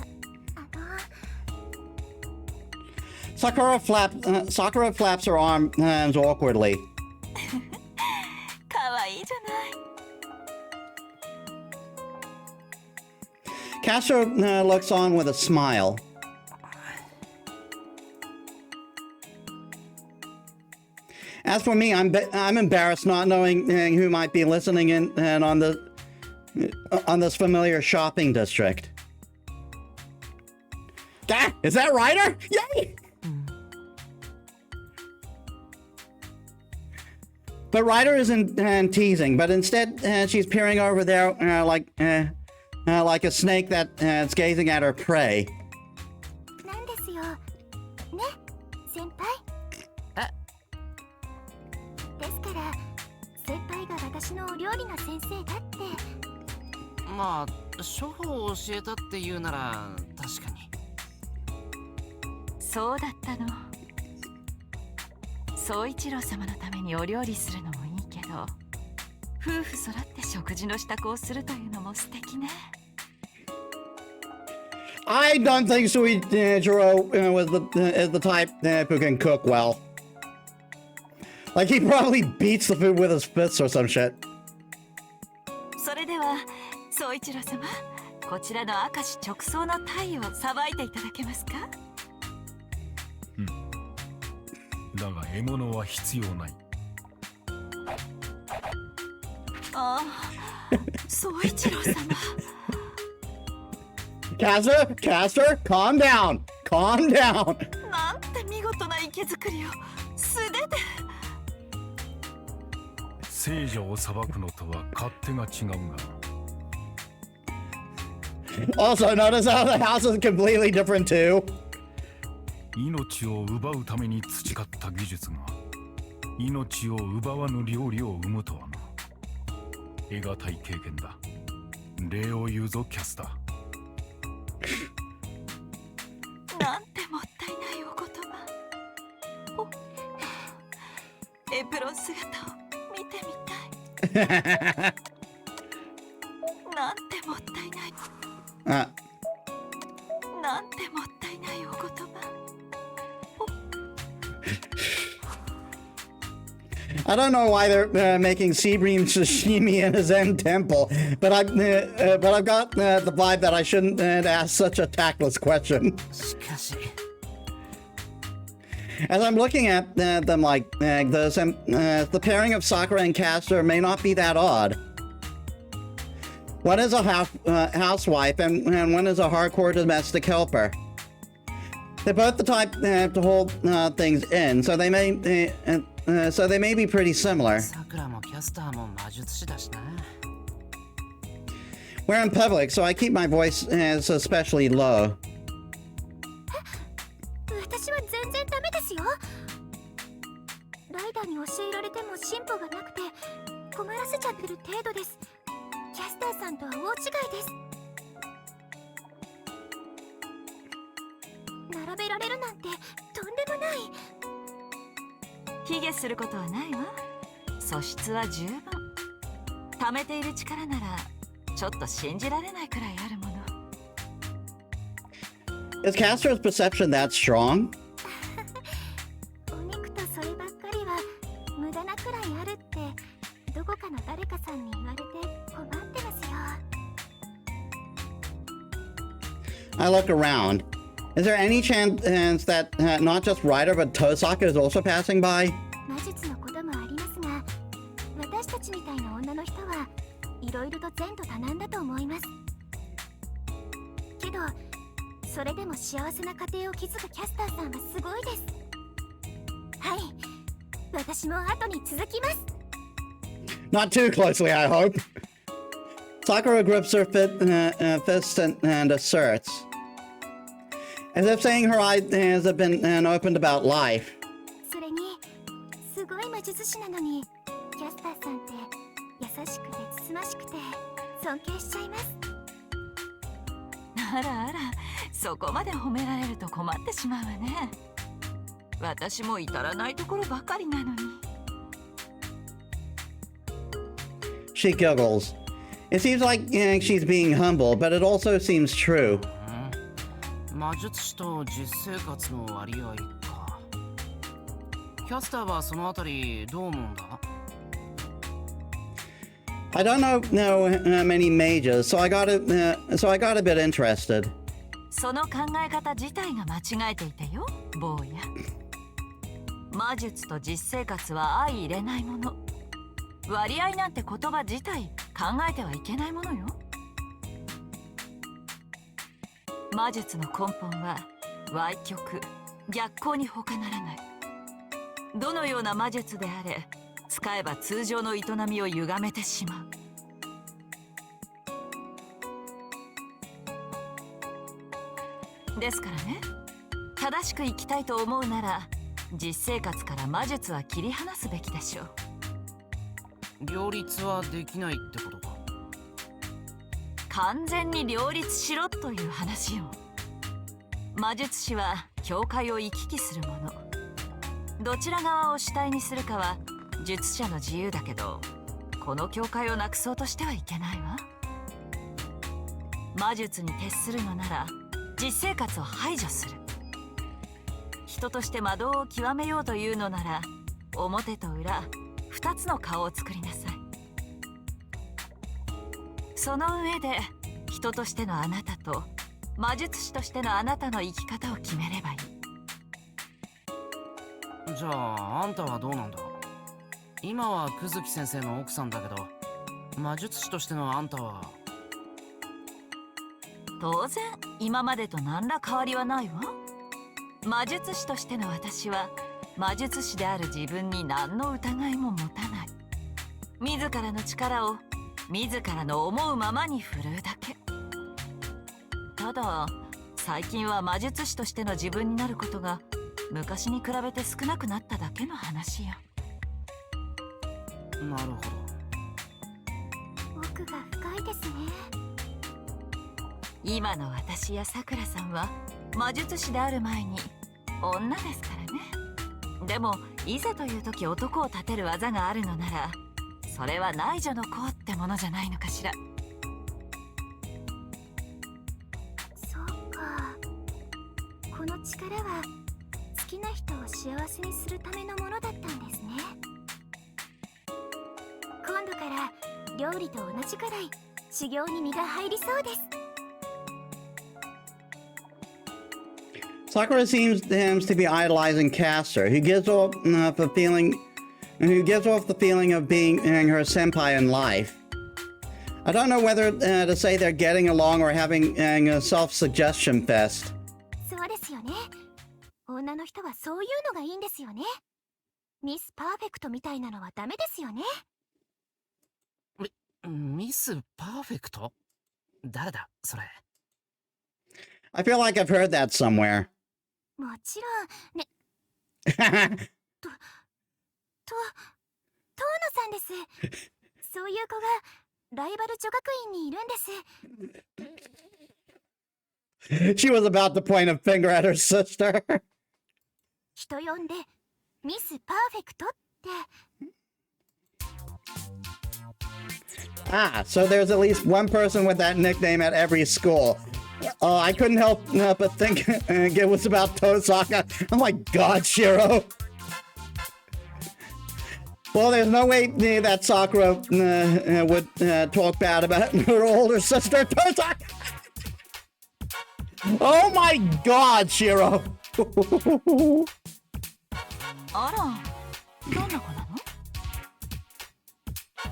Sakura flaps her arms awkwardly. かわいいじゃない。Castor looks on with a smile. As for me, I'm embarrassed not knowing who might be listening in and on this familiar shopping district. Ah, is that Ryder? Yay! But Ryder isn't teasing, but instead she's peering over there like a snake that's gazing at her prey. なんですよ。ね、先輩。ですから、先輩が私のお料理の先生だって。まあ、処方を教えたって言うなら確かに。そうだったの。宗一郎様のためにお料理するのもいいけど、夫婦揃って食事の支度をするというのも素敵ね。I don't think Soichiro is the type who can cook well. Like he probably beats the food with his fists or some shit. それでは宗一郎様、こちらの明石直送の鯛をさばいていただけますか？だが獲物は必要ない。ああ、宗一郎様。Castor, calm down. Calm down. なんて見事な池作りを素手で。聖女を裁くのとは勝手が違うが。Also, notice how the house is completely different too. 命を奪うために培った技術が命を奪わぬ料理を生むとはな。得難い経験だ。礼を言うぞキャスター。なんてもったいないお言葉。エプロン姿を見てみたい。なんてもったいない。なんてもったいないお言葉。I don't know why they're making Seabream sashimi in a Zen temple, but I've got the vibe that I shouldn't ask such a tactless question. As I'm looking at them like this, the pairing of Sakura and Castor may not be that odd. One is a housewife and one is a hardcore domestic helper. They're both the type to hold things in, so they may be pretty similar. We're in public, so I keep my voice especially low. 私は全然ダメですよ。ライダーに教えられても進歩がなくて困らせちゃってる程度です。キャスターさんとは大違いです。並べられるなんてとんでもない。卑下することはないわ。素質は十分。貯めている力ならちょっと信じられないくらいあるもの。Is Castor's perception that strong? お肉とそればっかりは無駄なくらいあるってどこかの誰かさんに言われて困ってますよ。I look around. Is there any chance that not just Ryder but Tosaka is also passing by? 魔術のこともありますが、私たちみたいな女の人はいろいろと前途多難だと思います。けど、それでも幸せな家庭を築くキャスターさんはすごいです。はい、私も後に続きます。Not too closely, I hope. Sakura grips her fist and asserts, as if saying her eyes have been opened about life. それに、すごい魔術師なのに、キャスターさんって優しくてつつましくて尊敬しちゃいます。あらあら、そこまで褒められると困ってしまうわね。私も至らないところばかりなのに。She giggles. It seems like she's being humble, but it also seems true. 魔術師と実生活の割合か。キャスターはそのあたりどう思うんだ？ I don't know many mages, so I got a bit interested. その考え方自体が間違えていてよ、坊や。魔術と実生活は相入れないもの。割合なんて言葉自体考えてはいけないものよ。魔術の根本は歪曲、逆行に他ならない。どのような魔術であれ、使えば通常の営みを歪めてしまう。ですからね、正しく生きたいと思うなら、実生活から魔術は切り離すべきでしょう。両立はできないってことか。完全に両立しろという話よ。魔術師は境界を行き来するもの。どちら側を主体にするかは術者の自由だけど、この境界をなくそうとしてはいけないわ。魔術に徹するのなら実生活を排除する。人として魔道を極めようというのなら、表と裏2つの顔を作りなさい。その上で人としてのあなたと魔術師としてのあなたの生き方を決めればいい。じゃああんたはどうなんだ？今は久月先生の奥さんだけど、魔術師としてのあんたは。当然今までと何ら変わりはないわ。魔術師としての私は魔術師である自分に何の疑いも持たない。自らの力を自らの思うままに振るうだけ。ただ最近は魔術師としての自分になることが昔に比べて少なくなっただけの話よ。なるほど。奥が深いですね。今の私やさくらさんは魔術師である前に女ですからね。でもいざという時男を立てる技があるのなら、それは内助の功ってものじゃないのかしら。そうか、この力は好きな人を幸せにするためのものだったんですね。今度から料理と同じくらい修行に身が入りそうです。Sakura seems to be idolizing Caster, who gives off the feeling of being her senpai in life. I don't know whether to say they're getting along or having a self-suggestion fest. そうですよね。女の人はそういうのがいいんですよね。ミスパーフェクトみたいなのはダメですよね。ミスパーフェクト？誰だそれ。 I feel like I've heard that somewhere. もちろんね。遠野さんです。そういう子がライバル女学院にいるんです。 She was about to point a finger at her sister. 人呼んでミスパーフェクトって。Ah, so there's at least one person with that nickname at every school. I couldn't help but think it was about Tosaka. Oh my god, Shiro. Well, there's no way that Sakura would talk bad about her older sister, Tosaka. Oh my god, Shiro! あら、どんな子なの？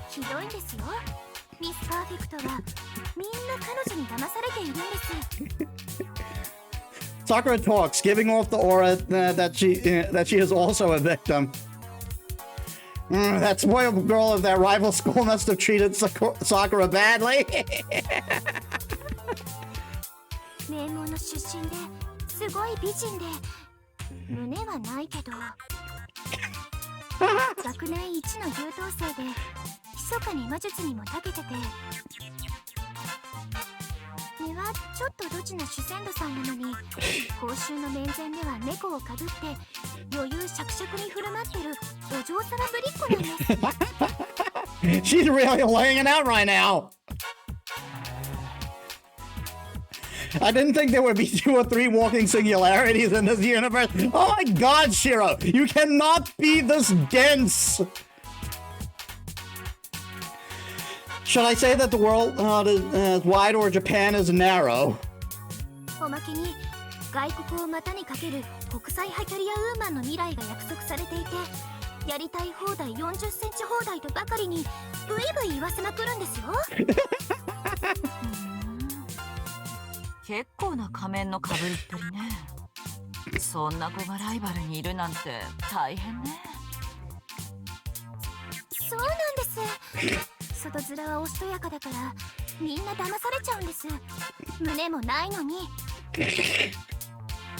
ひどいんですよ。ミス・パーフェクトはみんな彼女に騙されているんです。Sakura talks, giving off the aura that she is also a victim. That spoiled girl of that rival school must have treated Sakura badly. 名門の出身ですごい美人で胸はないけど学年一の優等生で密かに魔術にも長けてて根はちょっとドジな主戦度さんなのに公衆の面前では猫をかぶって余裕しゃくしゃくに振る舞ってるお嬢様ぶりっ子なんです。 She's really laying it out right now. I didn't think there would be 2 or 3 walking singularities in this universe. Oh my god, Shiro! You cannot be this dense! Should I say that the world is wide or Japan is narrow? おまけに外国を股にかける国際派キャリアウーマンの未来が約束されていてやりたい放題40センチ放題とばかりにブイブイ言わせまくるんですよ。結構な仮面のかぶりっぷりね。そんな子がライバルにいるなんて大変ね。そうなんです。外面はおしとやかだからみんな騙されちゃうんです。胸もないのに。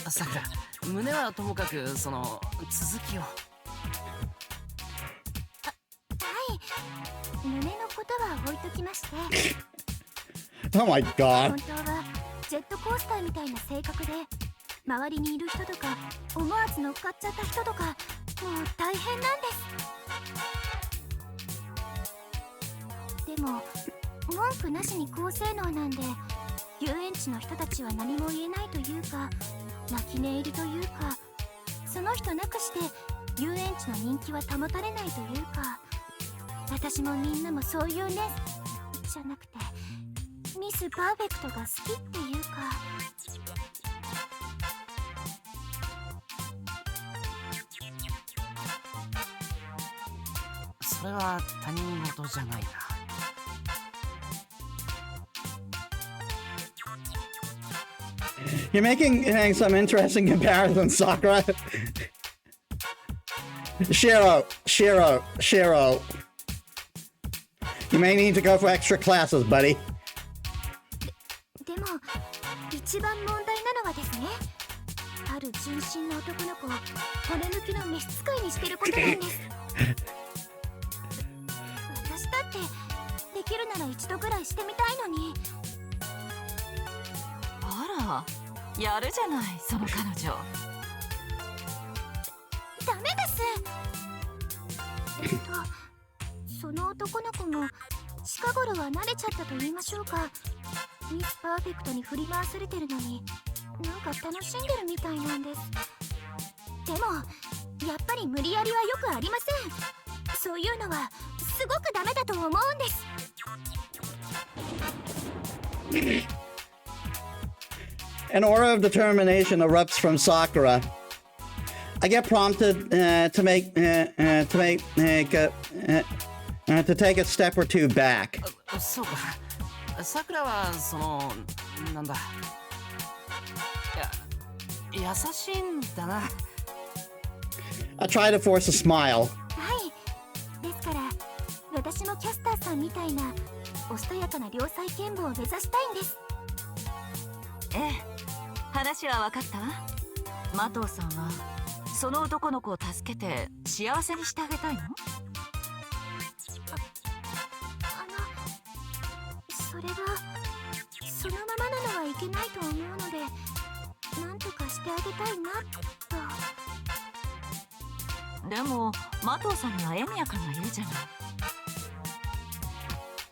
さくら、胸はともかくその続きを。はい、胸のことは置いときまして。Oh my god. 本当はジェットコースターみたいな性格で周りにいる人とか思わず乗っかっちゃった人とかもう大変なんです。でも文句なしに高性能なんで遊園地の人たちは何も言えないというか泣き寝入りというかその人なくして遊園地の人気は保たれないというか私もみんなもそういうねじゃなくてミス・パーフェクトが好きっていうかそれは他人事じゃないな。You're making some interesting comparisons, Sakura. Shiro. You may need to go for extra classes, buddy. でも一番問題なのはですねある純真な男の子を骨抜きの召使いにしてることなんです私だってできるなら一度ぐらいしてみたいのに。あら、やるじゃないその彼女。ダメです。その男の子も近頃は慣れちゃったと言いましょうかミス・パーフェクトに振り回されてるのになんか楽しんでるみたいなんです。でもやっぱり無理やりはよくありません。そういうのはすごくダメだと思うんです。An aura of determination erupts from Sakura. I get prompted to take a step or two back. そうか。さくらはそのなんだ。優しいんだな。I try to force a smile. はいですから私もキャスターさんみたいなおしとやかな良妻賢母を目指したいんです。ええ、話は分かったわ。麻藤さんはその男の子を助けて幸せにしてあげたいの？それはそのままなのはいけないと思うのでなんとかしてあげたいなと。でも麻藤さんにはエミヤ君がいるじゃない。い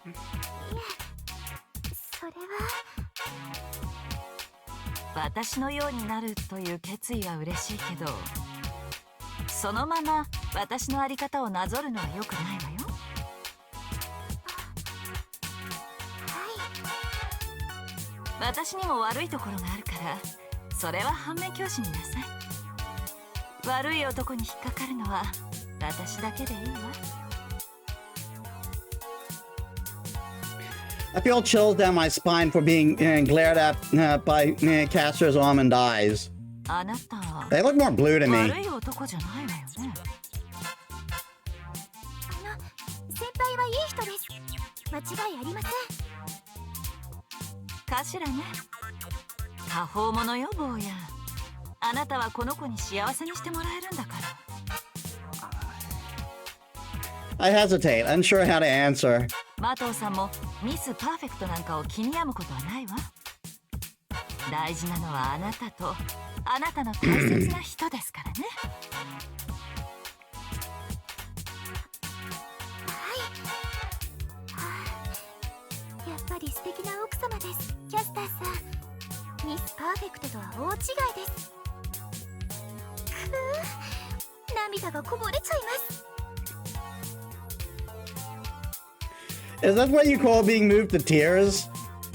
えそれは私のようになるという決意は嬉しいけどそのまま私の在り方をなぞるのは良くないわよ。私にも悪いところがあるから、それは反面教師になさい。悪い男に引っかかるのは私だけでいいわ。I feel chills down my spine for being glared at by Castor's almond eyes. あなた They look more blue to me. 悪い男じゃないわよね。先輩はいい人です。間違いありません。かしらね。過方者よ坊や。あなたはこの子に幸せにしてもらえるんだから。I hesitate, unsure how to answer. マトウさんもミスパーフェクトなんかを気に病むことはないわ。大事なのはあなたとあなたの大切な人ですからね。やっぱり素敵な奥様です、キャスターさん。ミスパーフェクトとは大違いです。涙がこぼれちゃいます。Is that what you call being moved to tears?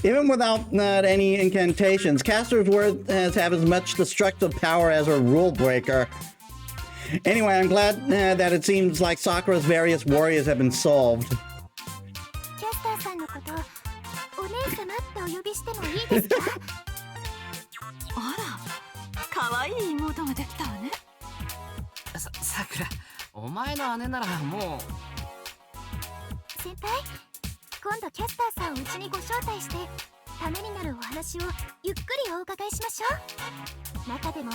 Even without any incantations, Castor's word has as much destructive power as a rule breaker. Anyway, I'm glad that it seems like Sakura's various warriors have been solved. キャスターさんのこと、お姉様ってお呼びしてもいいですか？あら、可愛い妹ができたわね。さくら、お前の姉ならもう。先輩、今度キャスターさんをうちにご招待してためになるお話をゆっくりお伺いしましょう。中でも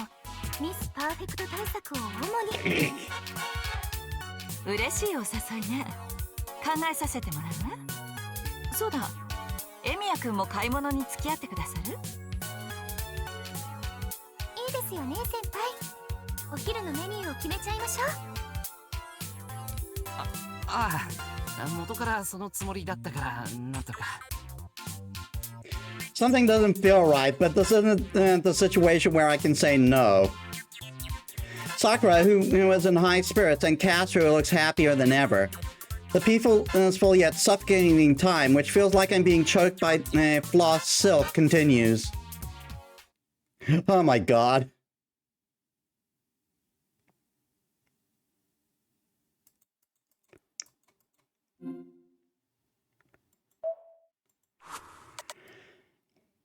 ミスパーフェクト対策を主に。嬉しいお誘いね。考えさせてもらうわ。そうだ、エミヤくんも買い物に付き合ってくださる？いいですよね先輩。お昼のメニューを決めちゃいましょう。ああ、元からそのつもりだったからなんとか。Something doesn't feel right, but this isn't the situation where I can say no. Sakura, who is in high spirits, and Castor, who looks happier than ever. The peaceful yet suffocating time, which feels like I'm being choked by floss silk, continues. Oh my god.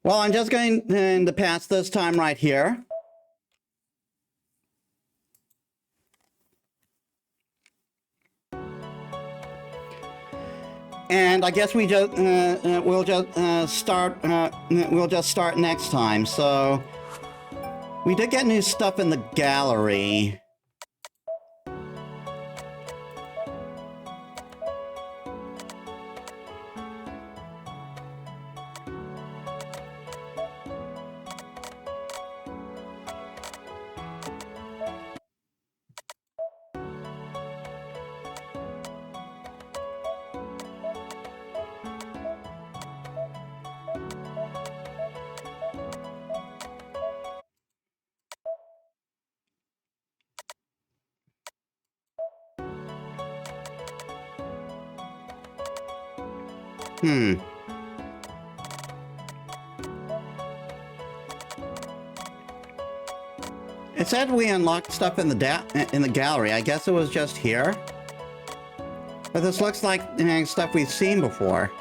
Well, I'm just going to pass this time right here. And I guess we just we'll just start next time. So we did get new stuff in the gallery. It said we unlocked stuff in the gallery. I guess it was just here. But this looks like stuff we've seen before.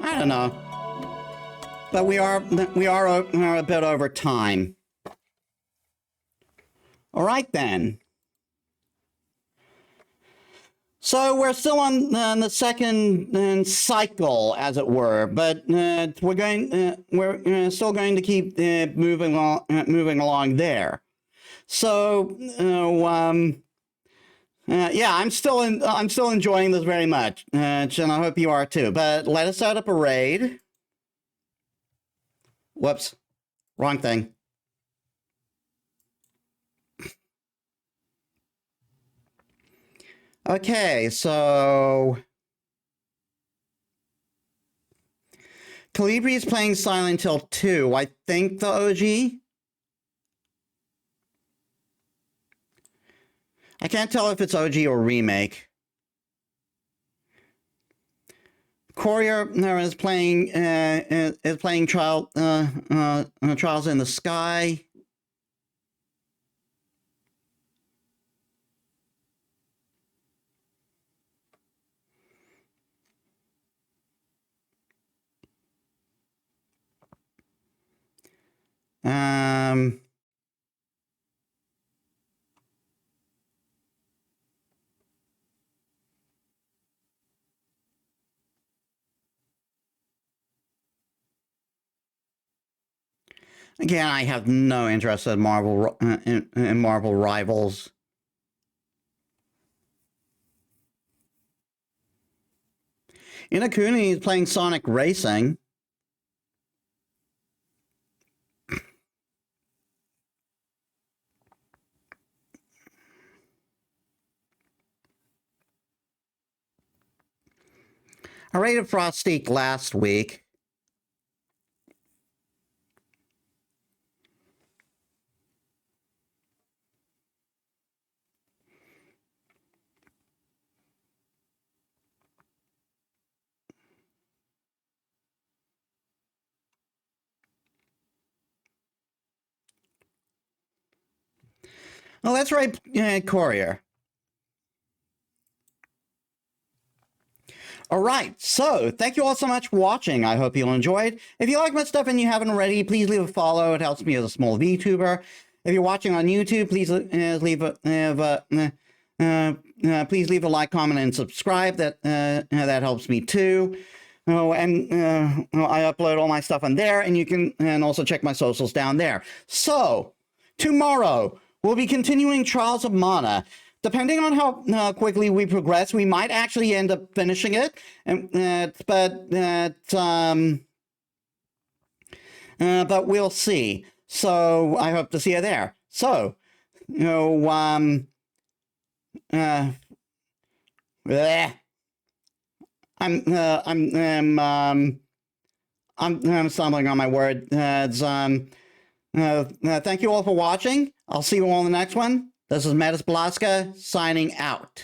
I don't know, but we are a bit over time. All right then. So we're still on the second cycle, as it were, but we're still going to keep moving along there. So Yeah, I'm still enjoying this very much, and I hope you are too. But let us start a parade. Whoops, wrong thing. Okay, so Calibri is playing Silent Hill 2. I think the OG. I can't tell if it's OG or remake. Courier is playing Trials in the Sky. Again, I have no interest in Marvel in Marvel Rivals. Inakuni is playing Sonic Racing. I rated Frosty last week. Oh, that's right, Courier. All right, so thank you all so much for watching. I hope you enjoyed. If you like my stuff and you haven't already, please leave a follow. It helps me as a small VTuber. If you're watching on YouTube, please please leave a like, comment, and subscribe. That helps me too. Oh, and I upload all my stuff on there, and you can also check my socials down there. So tomorrow we'll be continuing Trials of Mana. Depending on how quickly we progress, we might actually end up finishing it, but we'll see. So I hope to see you there. So, I'm stumbling on my word. Thank you all for watching. I'll see you all in the next one. This is Metis Balaska signing out.